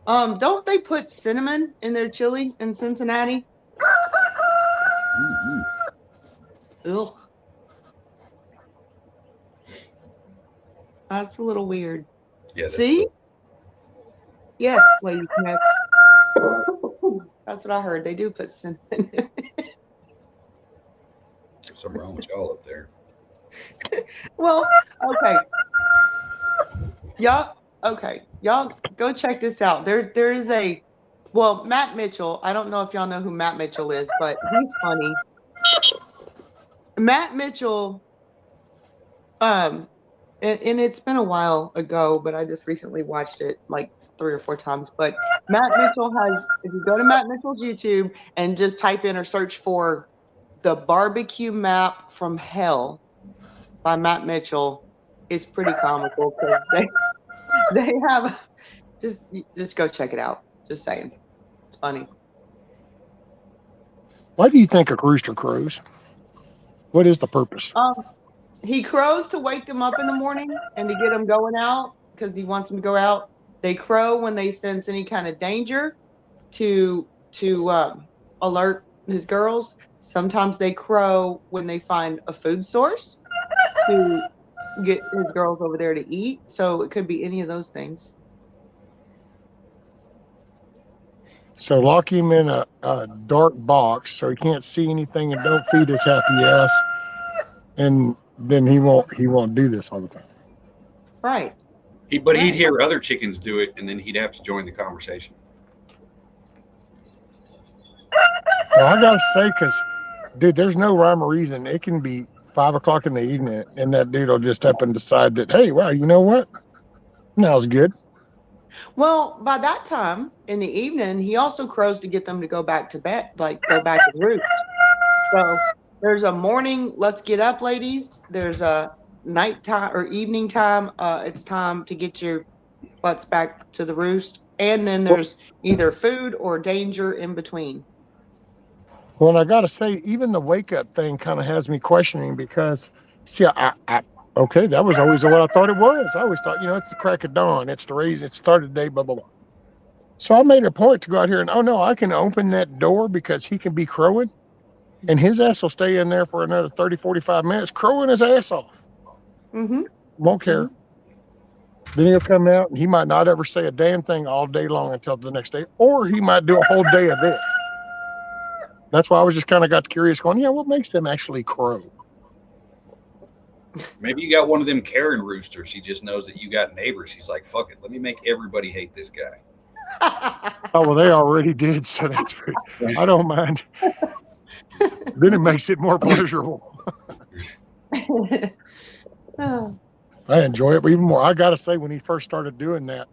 Don't they put cinnamon in their chili in Cincinnati? Ugh. That's a little weird. Yeah. See? Yes, Lady Smith. That's what I heard. They do put cinnamon in it. Something wrong with y'all up there. Well, okay. Y'all go check this out. There is Matt Mitchell. I don't know if y'all know who Matt Mitchell is, but he's funny. Matt Mitchell, and it's been a while ago, but I just recently watched it like 3 or 4 times. But Matt Mitchell if you go to Matt Mitchell's YouTube and just type in or search for the barbecue map from hell by Matt Mitchell, it's pretty comical because they have just go check it out. Just saying. It's funny. Why do you think a rooster crows? What is the purpose? He crows to wake them up in the morning and to get them going out because he wants them to go out. They crow when they sense any kind of danger to alert his girls. Sometimes they crow when they find a food source to get his girls over there to eat. So it could be any of those things. So lock him in a dark box so he can't see anything and don't feed his happy ass. And then he won't do this all the time. Right. But he'd hear other chickens do it, and then he'd have to join the conversation. Well, I gotta say, because dude, there's no rhyme or reason. It can be 5 o'clock in the evening, and that dude will just up and decide that, hey, wow, you know what? Now's good. Well, by that time in the evening, he also crows to get them to go back to bed, like go back and roost. So there's a morning, let's get up, ladies. There's a nighttime or evening time. It's time to get your butts back to the roost. And then there's either food or danger in between. Well, and I got to say, even the wake up thing kind of has me questioning because, see, okay, that was always what I thought it was. I always thought, it's the crack of dawn, it's the raise, it started the day, blah, blah, blah. So I made a point to go out here and, oh no, I can open that door because he can be crowing and his ass will stay in there for another 30, 45 minutes, crowing his ass off. Mm-hmm. Won't care. Mm-hmm. Then he'll come out and he might not ever say a damn thing all day long until the next day, or he might do a whole day of this. That's why I was just kind of got curious going, what makes them actually crow? Maybe you got one of them Karen roosters. She just knows that you got neighbors. She's like, fuck it. Let me make everybody hate this guy. Oh, well, they already did. So that's pretty, I don't mind. Then it makes it more pleasurable. I enjoy it even more. I got to say, when he first started doing that,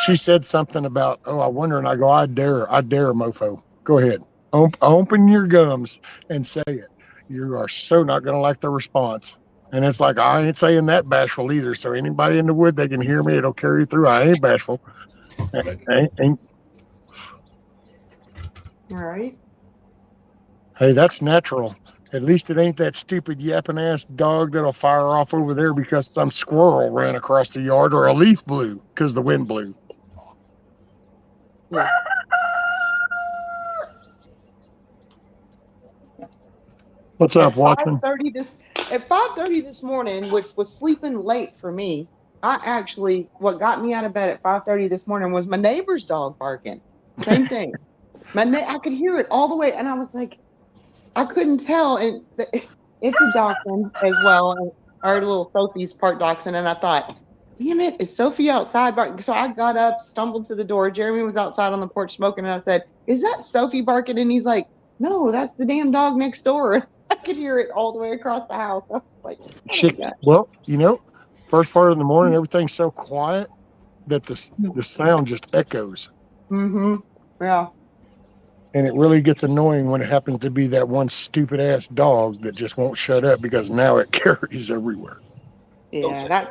she said something about, I wonder, and I go, I dare, mofo. Go ahead. Open your gums and say it. You are so not going to like the response. And it's like, I ain't saying that bashful either. So anybody in the wood, they can hear me. It'll carry through. I ain't bashful. Ain't. All right. Hey, that's natural. At least it ain't that stupid yapping ass dog that'll fire off over there because some squirrel ran across the yard or a leaf blew because the wind blew. Yeah. What's up, Watchman? At 5:30 this morning, which was sleeping late for me, what got me out of bed at 5:30 this morning was my neighbor's dog barking. Same thing. I could hear it all the way, and I was like, I couldn't tell. And it's a dachshund as well. And our little Sophie's part dachshund, and I thought, damn it, is Sophie outside barking? So I got up, stumbled to the door. Jeremy was outside on the porch smoking, and I said, is that Sophie barking? And he's like, no, that's the damn dog next door. I could hear it all the way across the house. I was like, oh well, first part of the morning, everything's so quiet that the sound just echoes. Mm-hmm. Yeah. And it really gets annoying when it happens to be that one stupid ass dog that just won't shut up because now it carries everywhere. Yeah,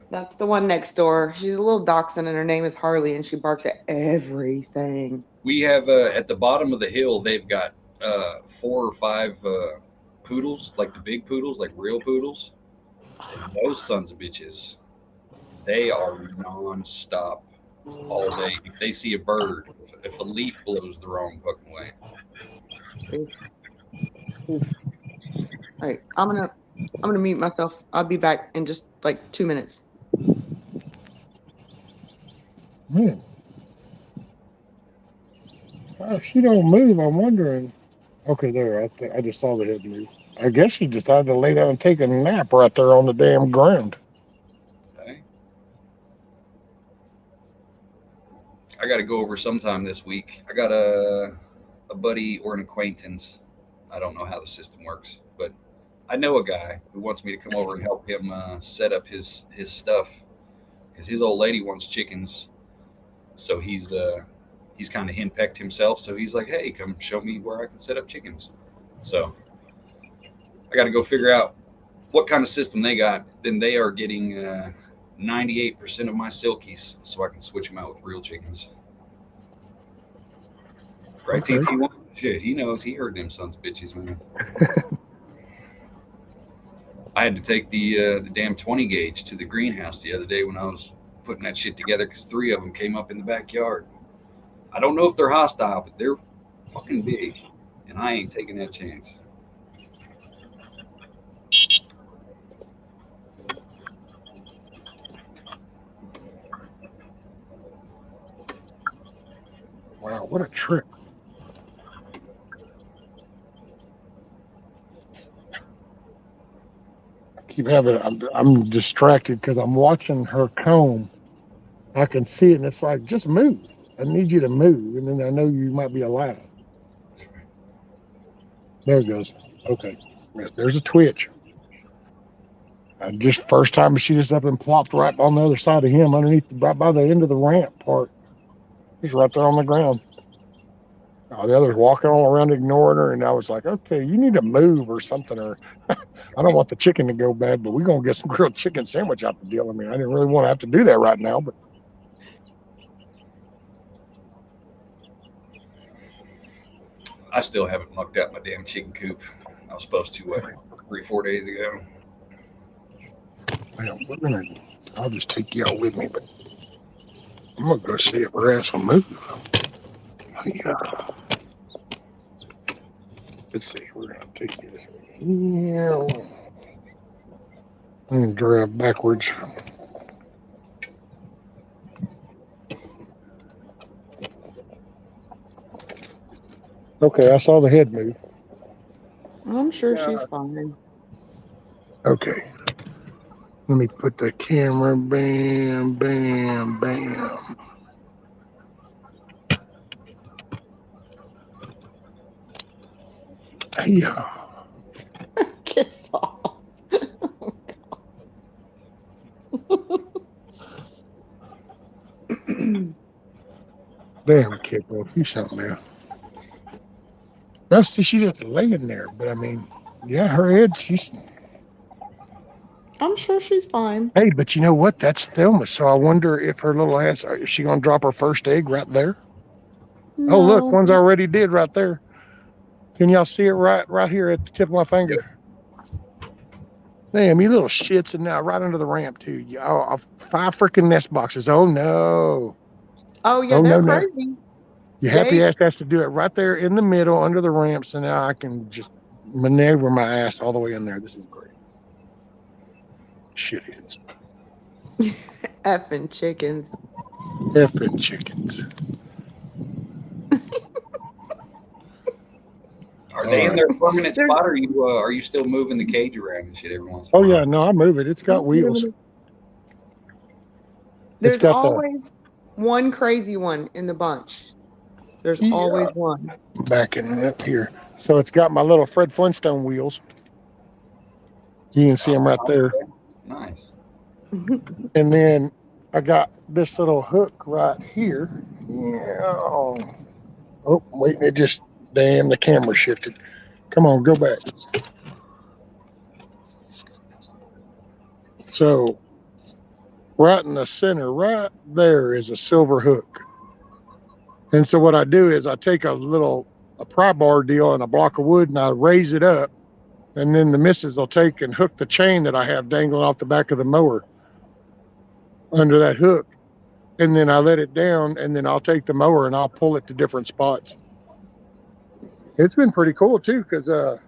that's the one next door. She's a little dachshund and her name is Harley and she barks at everything. We have at the bottom of the hill, they've got 4 or 5 poodles, like the big poodles, like real poodles. And those sons of bitches, they are non-stop all day. If they see a bird, if a leaf blows the wrong fucking way. All right, I'm gonna mute myself. I'll be back in just like 2 minutes. Man. If she don't move, I'm wondering. Okay, there. I just saw the head move. I guess she decided to lay down and take a nap right there on the damn ground. Okay. I got to go over sometime this week. I got a buddy or an acquaintance. I don't know how the system works, but I know a guy who wants me to come over and help him set up his stuff because his old lady wants chickens. So he's kind of henpecked himself. So he's like, hey, come show me where I can set up chickens. So I got to go figure out what kind of system they got. Then they are getting 98% of my silkies so I can switch them out with real chickens. Right, Okay. TT1? Shit, he knows. He heard them sons of bitches, man. I had to take the damn 20 gauge to the greenhouse the other day when I was putting that shit together because 3 of them came up in the backyard. I don't know if they're hostile, but they're fucking big, and I ain't taking that chance. Wow, what a trip. I'm distracted because I'm watching her comb. I can see it, and it's like, just move. I need you to move, and then I know you might be alive. There it goes. Okay. There's a twitch. just first time she just up and plopped right on the other side of him, underneath, right by the end of the ramp part. Just right there on the ground. The others walking all around ignoring her, and I was like, okay, you need to move or something, or I don't want the chicken to go bad, but we're going to get some grilled chicken sandwich out the deal. I mean, I didn't really want to have to do that right now, but. I still haven't mucked out my damn chicken coop. I was supposed to, 3-4 days ago. Well, I'll just take y'all with me, but I'm going to go see if her ass will move. Yeah. Let's see, we're going to take you. Yeah. I'm going to drive backwards. Okay, I saw the head move. I'm sure she's fine. Okay. Let me put the camera. Bam, bam, bam. Yeah. Kiss off. Damn, kid, boy, you something now. Now, see, she's just laying there, but I mean, yeah, her head, she's. I'm sure she's fine. Hey, but you know what? That's Thelma. So I wonder if her little ass, is she going to drop her first egg right there? No. Oh, look, one's already did right there. Can y'all see it right here at the tip of my finger? Damn, you little shits, and now right under the ramp, too. 5 freaking nest boxes. Oh, no. Oh, yeah, Oh, they're no. crazy. Your happy ass has to do it right there in the middle under the ramp, so now I can just maneuver my ass all the way in there. This is great. Shitheads. Effing chickens. Effing chickens. Are they in their permanent spot, or are you still moving the cage around and shit every once in a while? Oh, yeah, no, I move it. It's got wheels. There's always one crazy one in the bunch. There's always one. Backing up here. So it's got my little Fred Flintstone wheels. You can see them right there. Nice. And then I got this little hook right here. Yeah. Oh, wait, damn, the camera shifted. Come on, go back. So right in the center, right there is a silver hook. And so what I do is I take a pry bar deal and a block of wood and I raise it up. And then the missus will take and hook the chain that I have dangling off the back of the mower under that hook. And then I let it down, and then I'll take the mower and I'll pull it to different spots. It's been pretty cool too, because what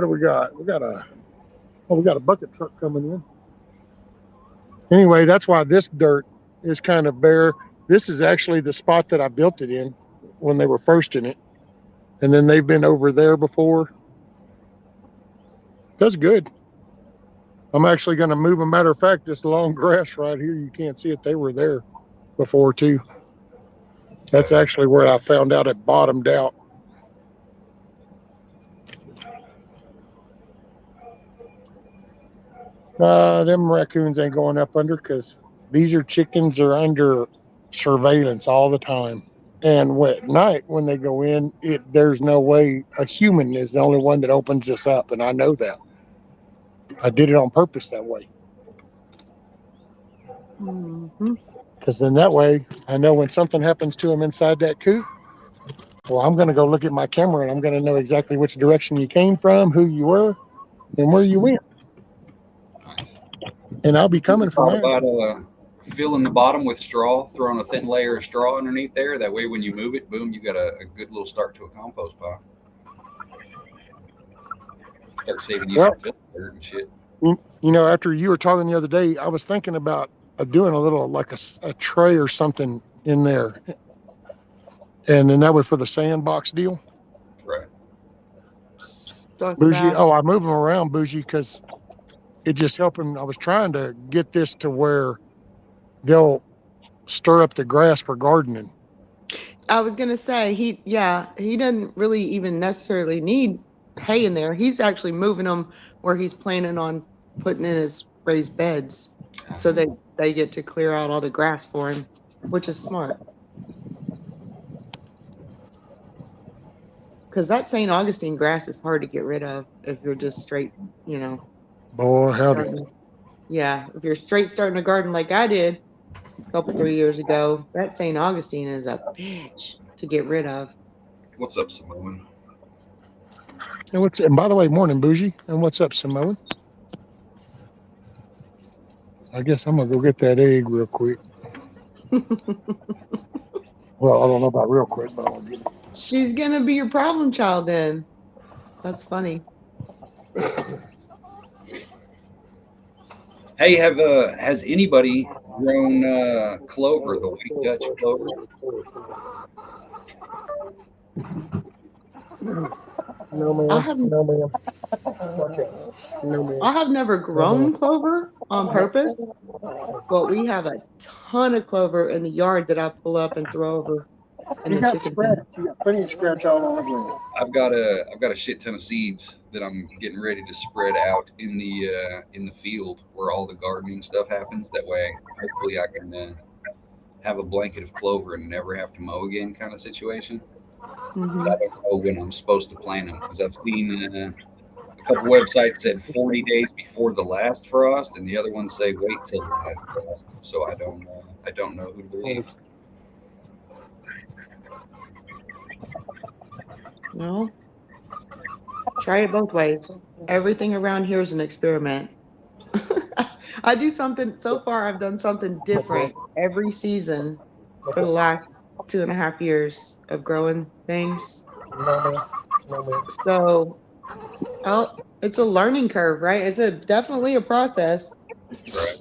do we got? We got a bucket truck coming in. Anyway, that's why this dirt is kind of bare. This is actually the spot that I built it in when they were first in it. And then they've been over there before. That's good. I'm actually going to move. A matter of fact, this long grass right here, you can't see it. They were there before too. That's actually where I found out it bottomed out. Them raccoons ain't going up under because these chickens are under surveillance all the time. And at night when they go in, there's no way a human is the only one that opens this up, and I know that. I did it on purpose that way. Because then that way I know when something happens to them inside that coop, well, I'm going to go look at my camera and I'm going to know exactly which direction you came from, who you were, and where you went. Nice. And I'll be coming from there. About filling the bottom with straw, throwing a thin layer of straw underneath there. That way when you move it, boom, you got a good little start to a compost pile. Start saving you some dirt and shit. You know, after you were talking the other day, I was thinking about doing a little like a tray or something in there. And then that way for the sandbox deal. Right. Bougie. Oh, I move them around, Bougie, because it just helping. I was trying to get this to where they'll stir up the grass for gardening. I was going to say, he doesn't really even necessarily need hay in there. He's actually moving them where he's planning on putting in his raised beds, so they get to clear out all the grass for him, which is smart. Because that St. Augustine grass is hard to get rid of if you're just straight, you know. Boy, howdy. Yeah, if you're straight starting a garden like I did a couple 3 years ago, that St. Augustine is a bitch to get rid of. What's up, Samoan? And by the way, morning, Bougie. And what's up, Samoan? I guess I'm gonna go get that egg real quick. Well, I don't know about real quick, but I'll get it. She's gonna be your problem child then. That's funny. Hey, has anybody grown clover, the white Dutch clover? No, ma'am. I have No, ma'am. No, ma'am. I have never grown clover on purpose, but we have a ton of clover in the yard that I pull up and throw over in You the got chicken scratch. pen. You got plenty of scratch all on the ground. I've got a shit ton of seeds that I'm getting ready to spread out in the field where all the gardening stuff happens. That way, hopefully, I can have a blanket of clover and never have to mow again, kind of situation. Mhm. But I don't know when I'm supposed to plant them because I've seen a couple websites said 40 days before the last frost, and the other ones say wait till the last frost. So I don't know who to believe. No, try it both ways. Everything around here is an experiment. I do something so far. I've done something different every season for the last 2.5 years of growing things. So it's a learning curve, right? It's definitely a process. Right.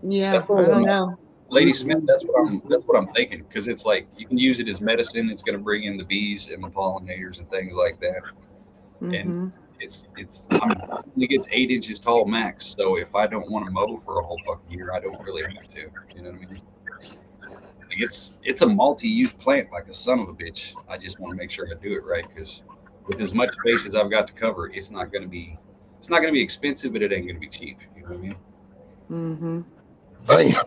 Yeah, I don't know. Lady Smith, that's what I'm thinking because it's like you can use it as medicine. It's going to bring in the bees and the pollinators and things like that. And Hmm. it's I mean, it only gets 8 inches tall max. So if I don't want to mow for a whole fucking year, I don't really have to. You know what I mean? Like it's a multi-use plant like a son of a bitch. I just want to make sure I do it right because with as much space as I've got to cover, it's not going to be expensive, but it ain't going to be cheap. You know what I mean? Hmm. Bam.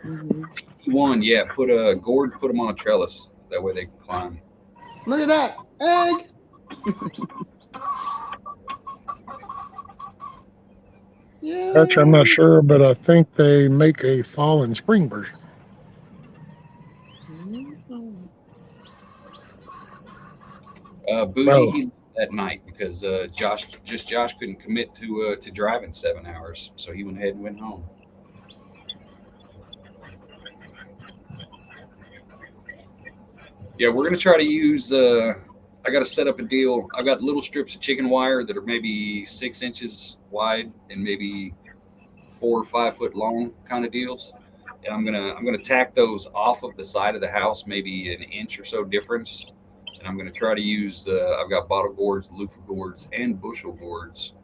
Hmm. One, yeah, put them on a trellis. That way they can climb. Look at that egg. Yeah. Actually, I'm not sure, but I think they make a fall and spring version. Bougie, Oh. he left that night because Josh couldn't commit to driving 7 hours, so he went ahead and went home. Yeah, we're gonna try to use. I got to set up a deal. I've got little strips of chicken wire that are maybe 6 inches wide and maybe 4 or 5 foot long, kind of deals. And I'm gonna tack those off of the side of the house, maybe an inch or so difference. And I'm gonna try to use. I've got bottle gourds, loofah gourds, and bushel gourds,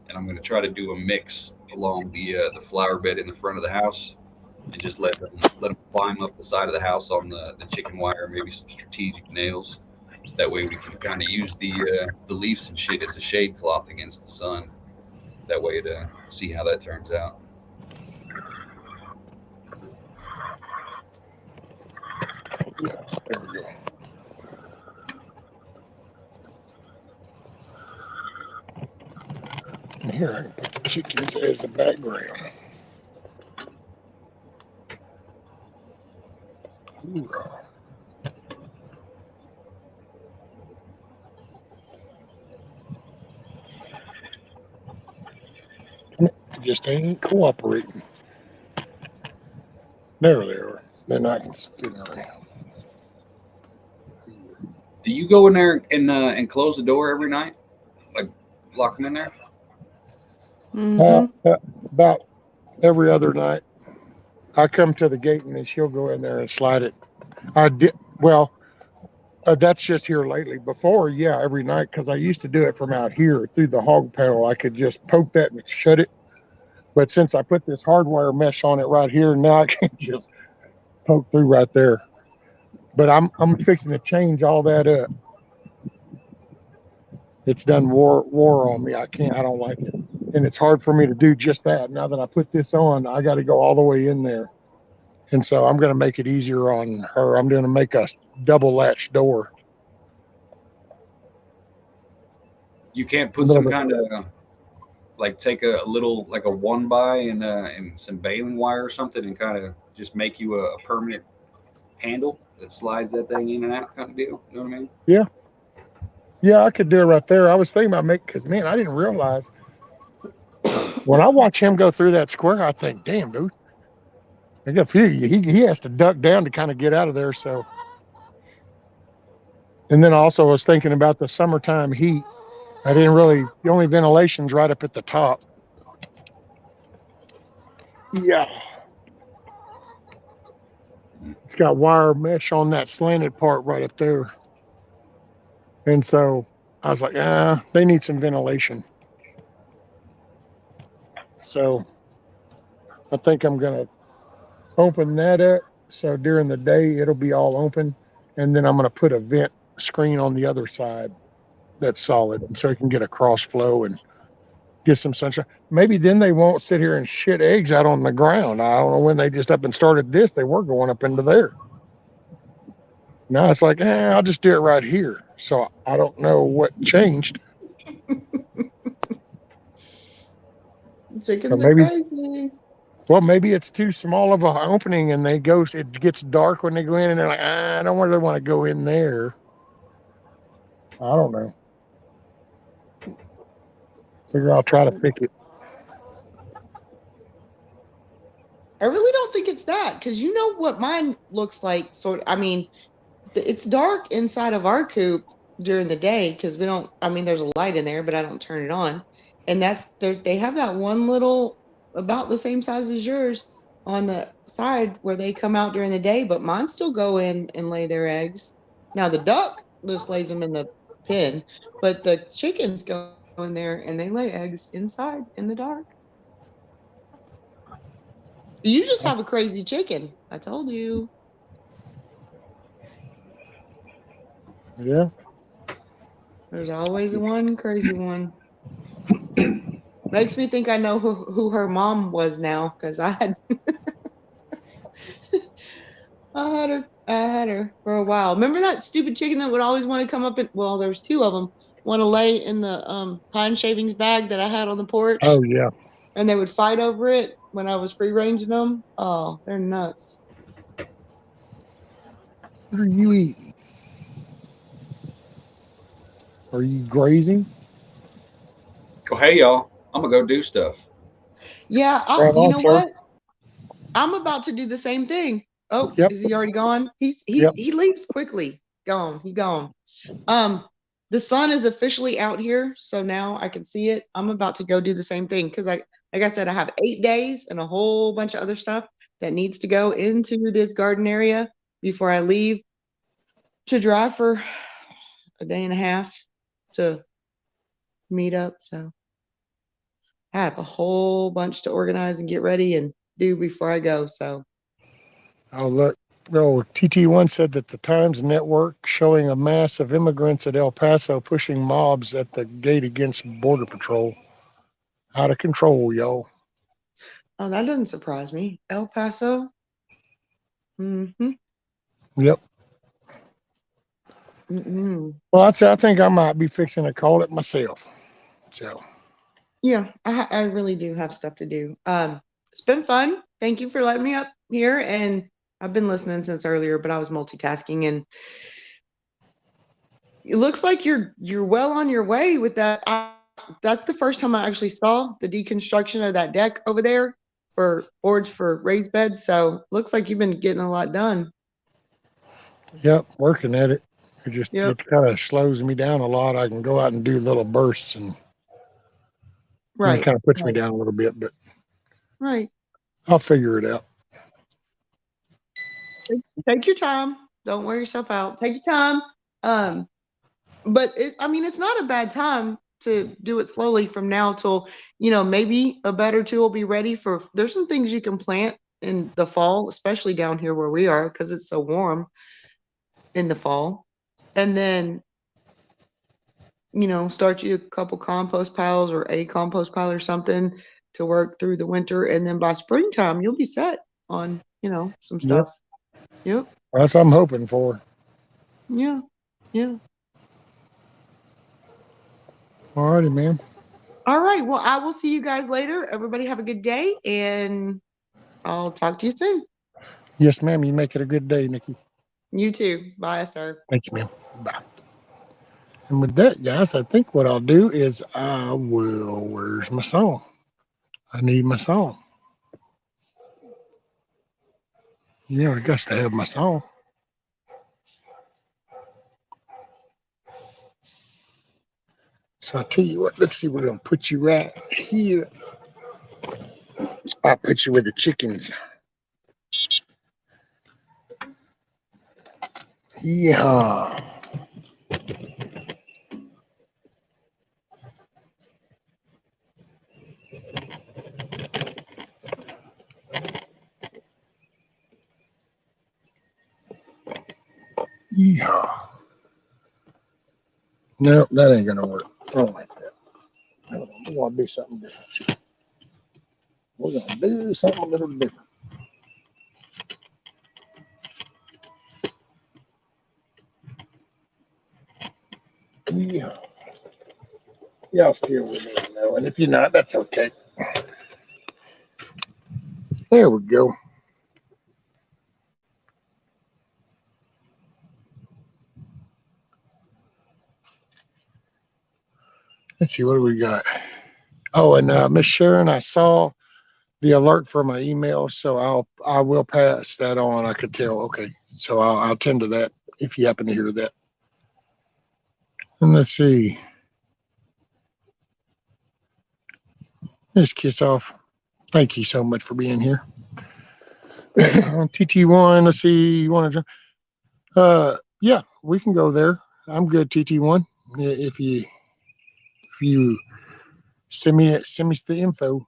and I'm gonna try to do a mix along the flower bed in the front of the house, and just let them climb up the side of the house on the chicken wire, maybe some strategic nails. That way we can kind of use the leaves and shit as a shade cloth against the sun. That way to see how that turns out. Yeah, there we go. And here I can put the chickens as the background. Hoorah. It just ain't cooperating. There they are. Then I can get on. Do you go in there and close the door every night, like lock them in there? Hmm. About every other night, I come to the gate and then she'll go in there and slide it. I did well. That's just here lately. Before, yeah, every night because I used to do it from out here through the hog panel. I could just poke that and shut it. But since I put this hardwire mesh on it right here, now I can just poke through right there. But I'm fixing to change all that up. It's done war on me. I don't like it. And it's hard for me to do just that. Now that I put this on, I got to go all the way in there. And so I'm going to make it easier on her. I'm going to make a double latch door. You can't put some kind of like take a little like a 1x and some baling wire or something and kind of just make you a permanent handle that slides that thing in and out kind of deal. You know what I mean? Yeah. Yeah, I could do it right there. I was thinking about making, because man, I didn't realize when I watch him go through that square, I think, damn, dude, I got a few. He has to duck down to kind of get out of there. So, and then also I was thinking about the summertime heat. I didn't really, the only ventilation's right up at the top. Yeah. It's got wire mesh on that slanted part right up there. And so I was like, they need some ventilation. So I think I'm going to open that up. So during the day, it'll be all open. And then I'm going to put a vent screen on the other side that's solid. And so it can get a cross flow and get some sunshine. Maybe then they won't sit here and shit eggs out on the ground. I don't know when they just up and started this, they were going up into there. Now it's like, I'll just do it right here. So I don't know what changed. Chickens are crazy. Well, maybe it's too small of an opening and it gets dark when they go in and they're like, I don't really want to go in there. I don't know. Figure I'll try to fix it. I really don't think it's that, because you know what mine looks like. It's dark inside of our coop during the day because there's a light in there, but I don't turn it on. And they have that one little, about the same size as yours, on the side where they come out during the day, but mine still go in and lay their eggs. Now the duck just lays them in the pen, but the chickens go in there and they lay eggs inside in the dark. You just have a crazy chicken. I told you. Yeah. There's always one crazy one. Makes me think I know who her mom was now, because I had I had her for a while. Remember that stupid chicken that would always want to come up and, well, there's two of them, want to lay in the pine shavings bag that I had on the porch. Oh yeah. And they would fight over it when I was free ranging them. Oh, they're nuts. What are you eating? Are you grazing? Oh, hey y'all, I'm gonna go do stuff. Yeah, Right you on, know sir. what? I'm about to do the same thing. Oh, Yep. is he already gone? He leaves quickly. Gone. He gone. The sun is officially out here, so now I can see it. I'm about to go do the same thing because like I said, I have 8 days and a whole bunch of other stuff that needs to go into this garden area before I leave to drive for a day and a half to meet up. So I have a whole bunch to organize and get ready and do before I go. So Oh look. Oh, TT1 said that the Times Network showing a mass of immigrants at El Paso pushing mobs at the gate against Border Patrol. Out of control, y'all. oh, that doesn't surprise me. El Paso. Mm-hmm. Yep. Mm-mm. Well, I think I might be fixing to call it myself. So. Yeah, I really do have stuff to do. It's been fun. Thank you for letting me up here. And I've been listening since earlier, but I was multitasking, and it looks like you're well on your way with that. That's the first time I actually saw the deconstruction of that deck over there for boards for raised beds. So looks like you've been getting a lot done. Yep, working at it. It Yep. kind of slows me down a lot. I can go out and do little bursts, and it kind of puts me down a little bit, but Right. I'll figure it out. Take your time. Don't wear yourself out. Take your time. But it's not a bad time to do it slowly from now till, maybe a bed or two will be ready for, there's some things you can plant in the fall, especially down here where we are, because it's so warm. in the fall, and then, start you a couple compost piles or a compost pile or something to work through the winter. And then by springtime, you'll be set on, some stuff. Yep. That's what I'm hoping for. Yeah. Yeah. All righty, man. All right. Well, I will see you guys later. Everybody have a good day, and I'll talk to you soon. Yes, ma'am. You make it a good day, Nikki. You too. Bye, sir. Thank you, ma'am. Bye. And with that, guys, I think what I'll do is where's my song? I need my song. I got to have my song. So I'll tell you what, let's see, we're going to put you right here. I'll put you with the chickens. Yeah. Yeah. No, that ain't gonna work. I don't like that. We're gonna do something different. We're gonna do something a little different. Yeah. Y'all still with me now, and if you're not, that's okay. There we go. Let's see, what do we got? Oh, and Miss Sharon, I saw the alert for my email, so I will pass that on. I could tell. Okay, so I'll tend to that if you happen to hear that. And let's see. Let's kiss off. Thank you so much for being here. On TT1, let's see. You want to? Yeah, we can go there. I'm good. TT1. If you send me the info.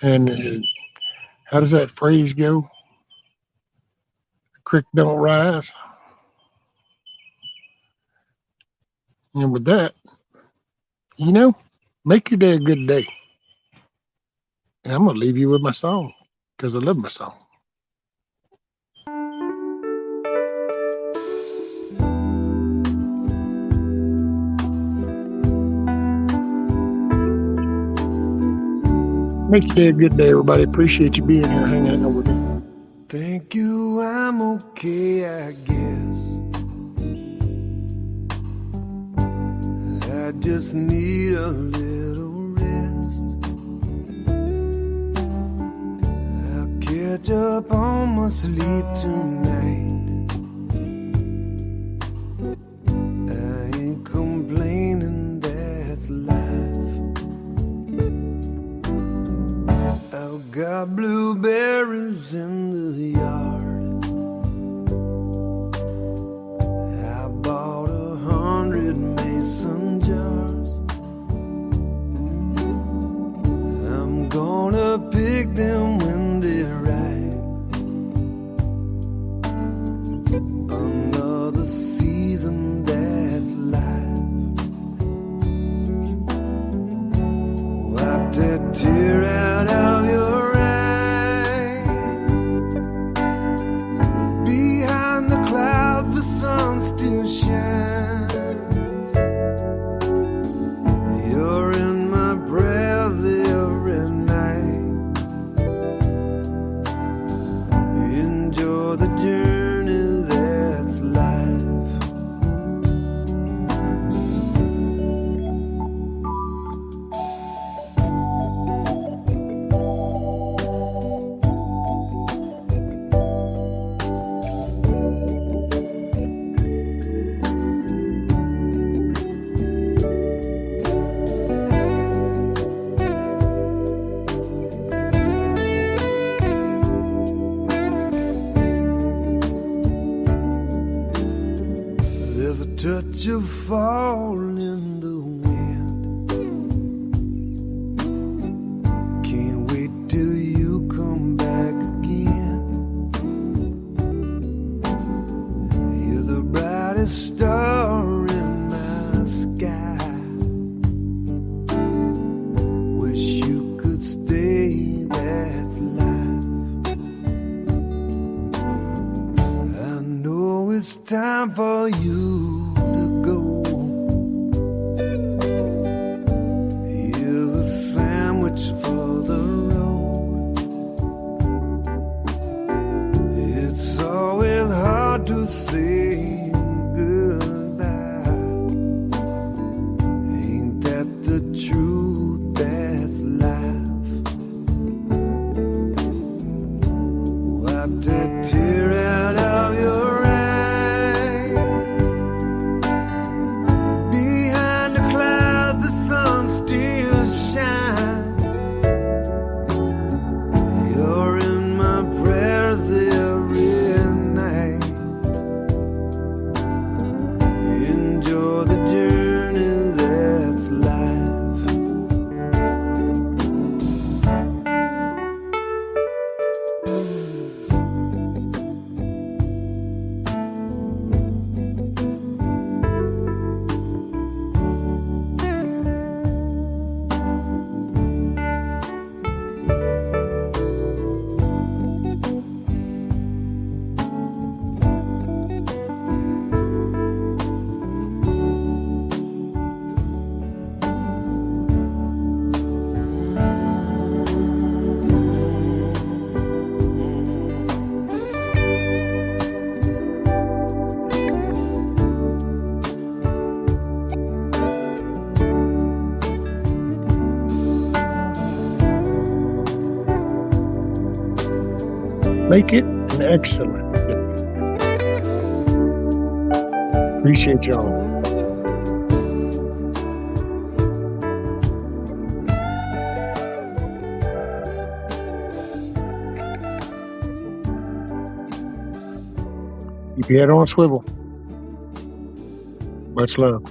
And how does that phrase go? The creek don't rise. And with that, make your day a good day. And I'm going to leave you with my song because I love my song. Make your day a good day, everybody. Appreciate you being here, hanging out with me. Thank you, I'm okay, I guess. I just need a little rest. I'll catch up on my sleep tonight. I ain't complaining, that's life. I've got blueberries in the yard. I bought 100 mason jars. I'm gonna pick them when they're ripe. Another season, that's life. Wipe that tear out of your eye. Behind the clouds, the sun still shines. You're in my prayers every night. Enjoy the journey, that's life. There's a touch of fall in the wind. Can't wait till you come back again. time for you to go. Here's a sandwich for the road. It's always hard to say goodbye. Ain't that the truth? That's life. Wipe that tear out of your eye. Behind the clouds, the sun still shines. You're in my prayers every night. Enjoy the journey, that's life. Make it an excellent day. Appreciate y'all. Keep your head on a swivel. Much love.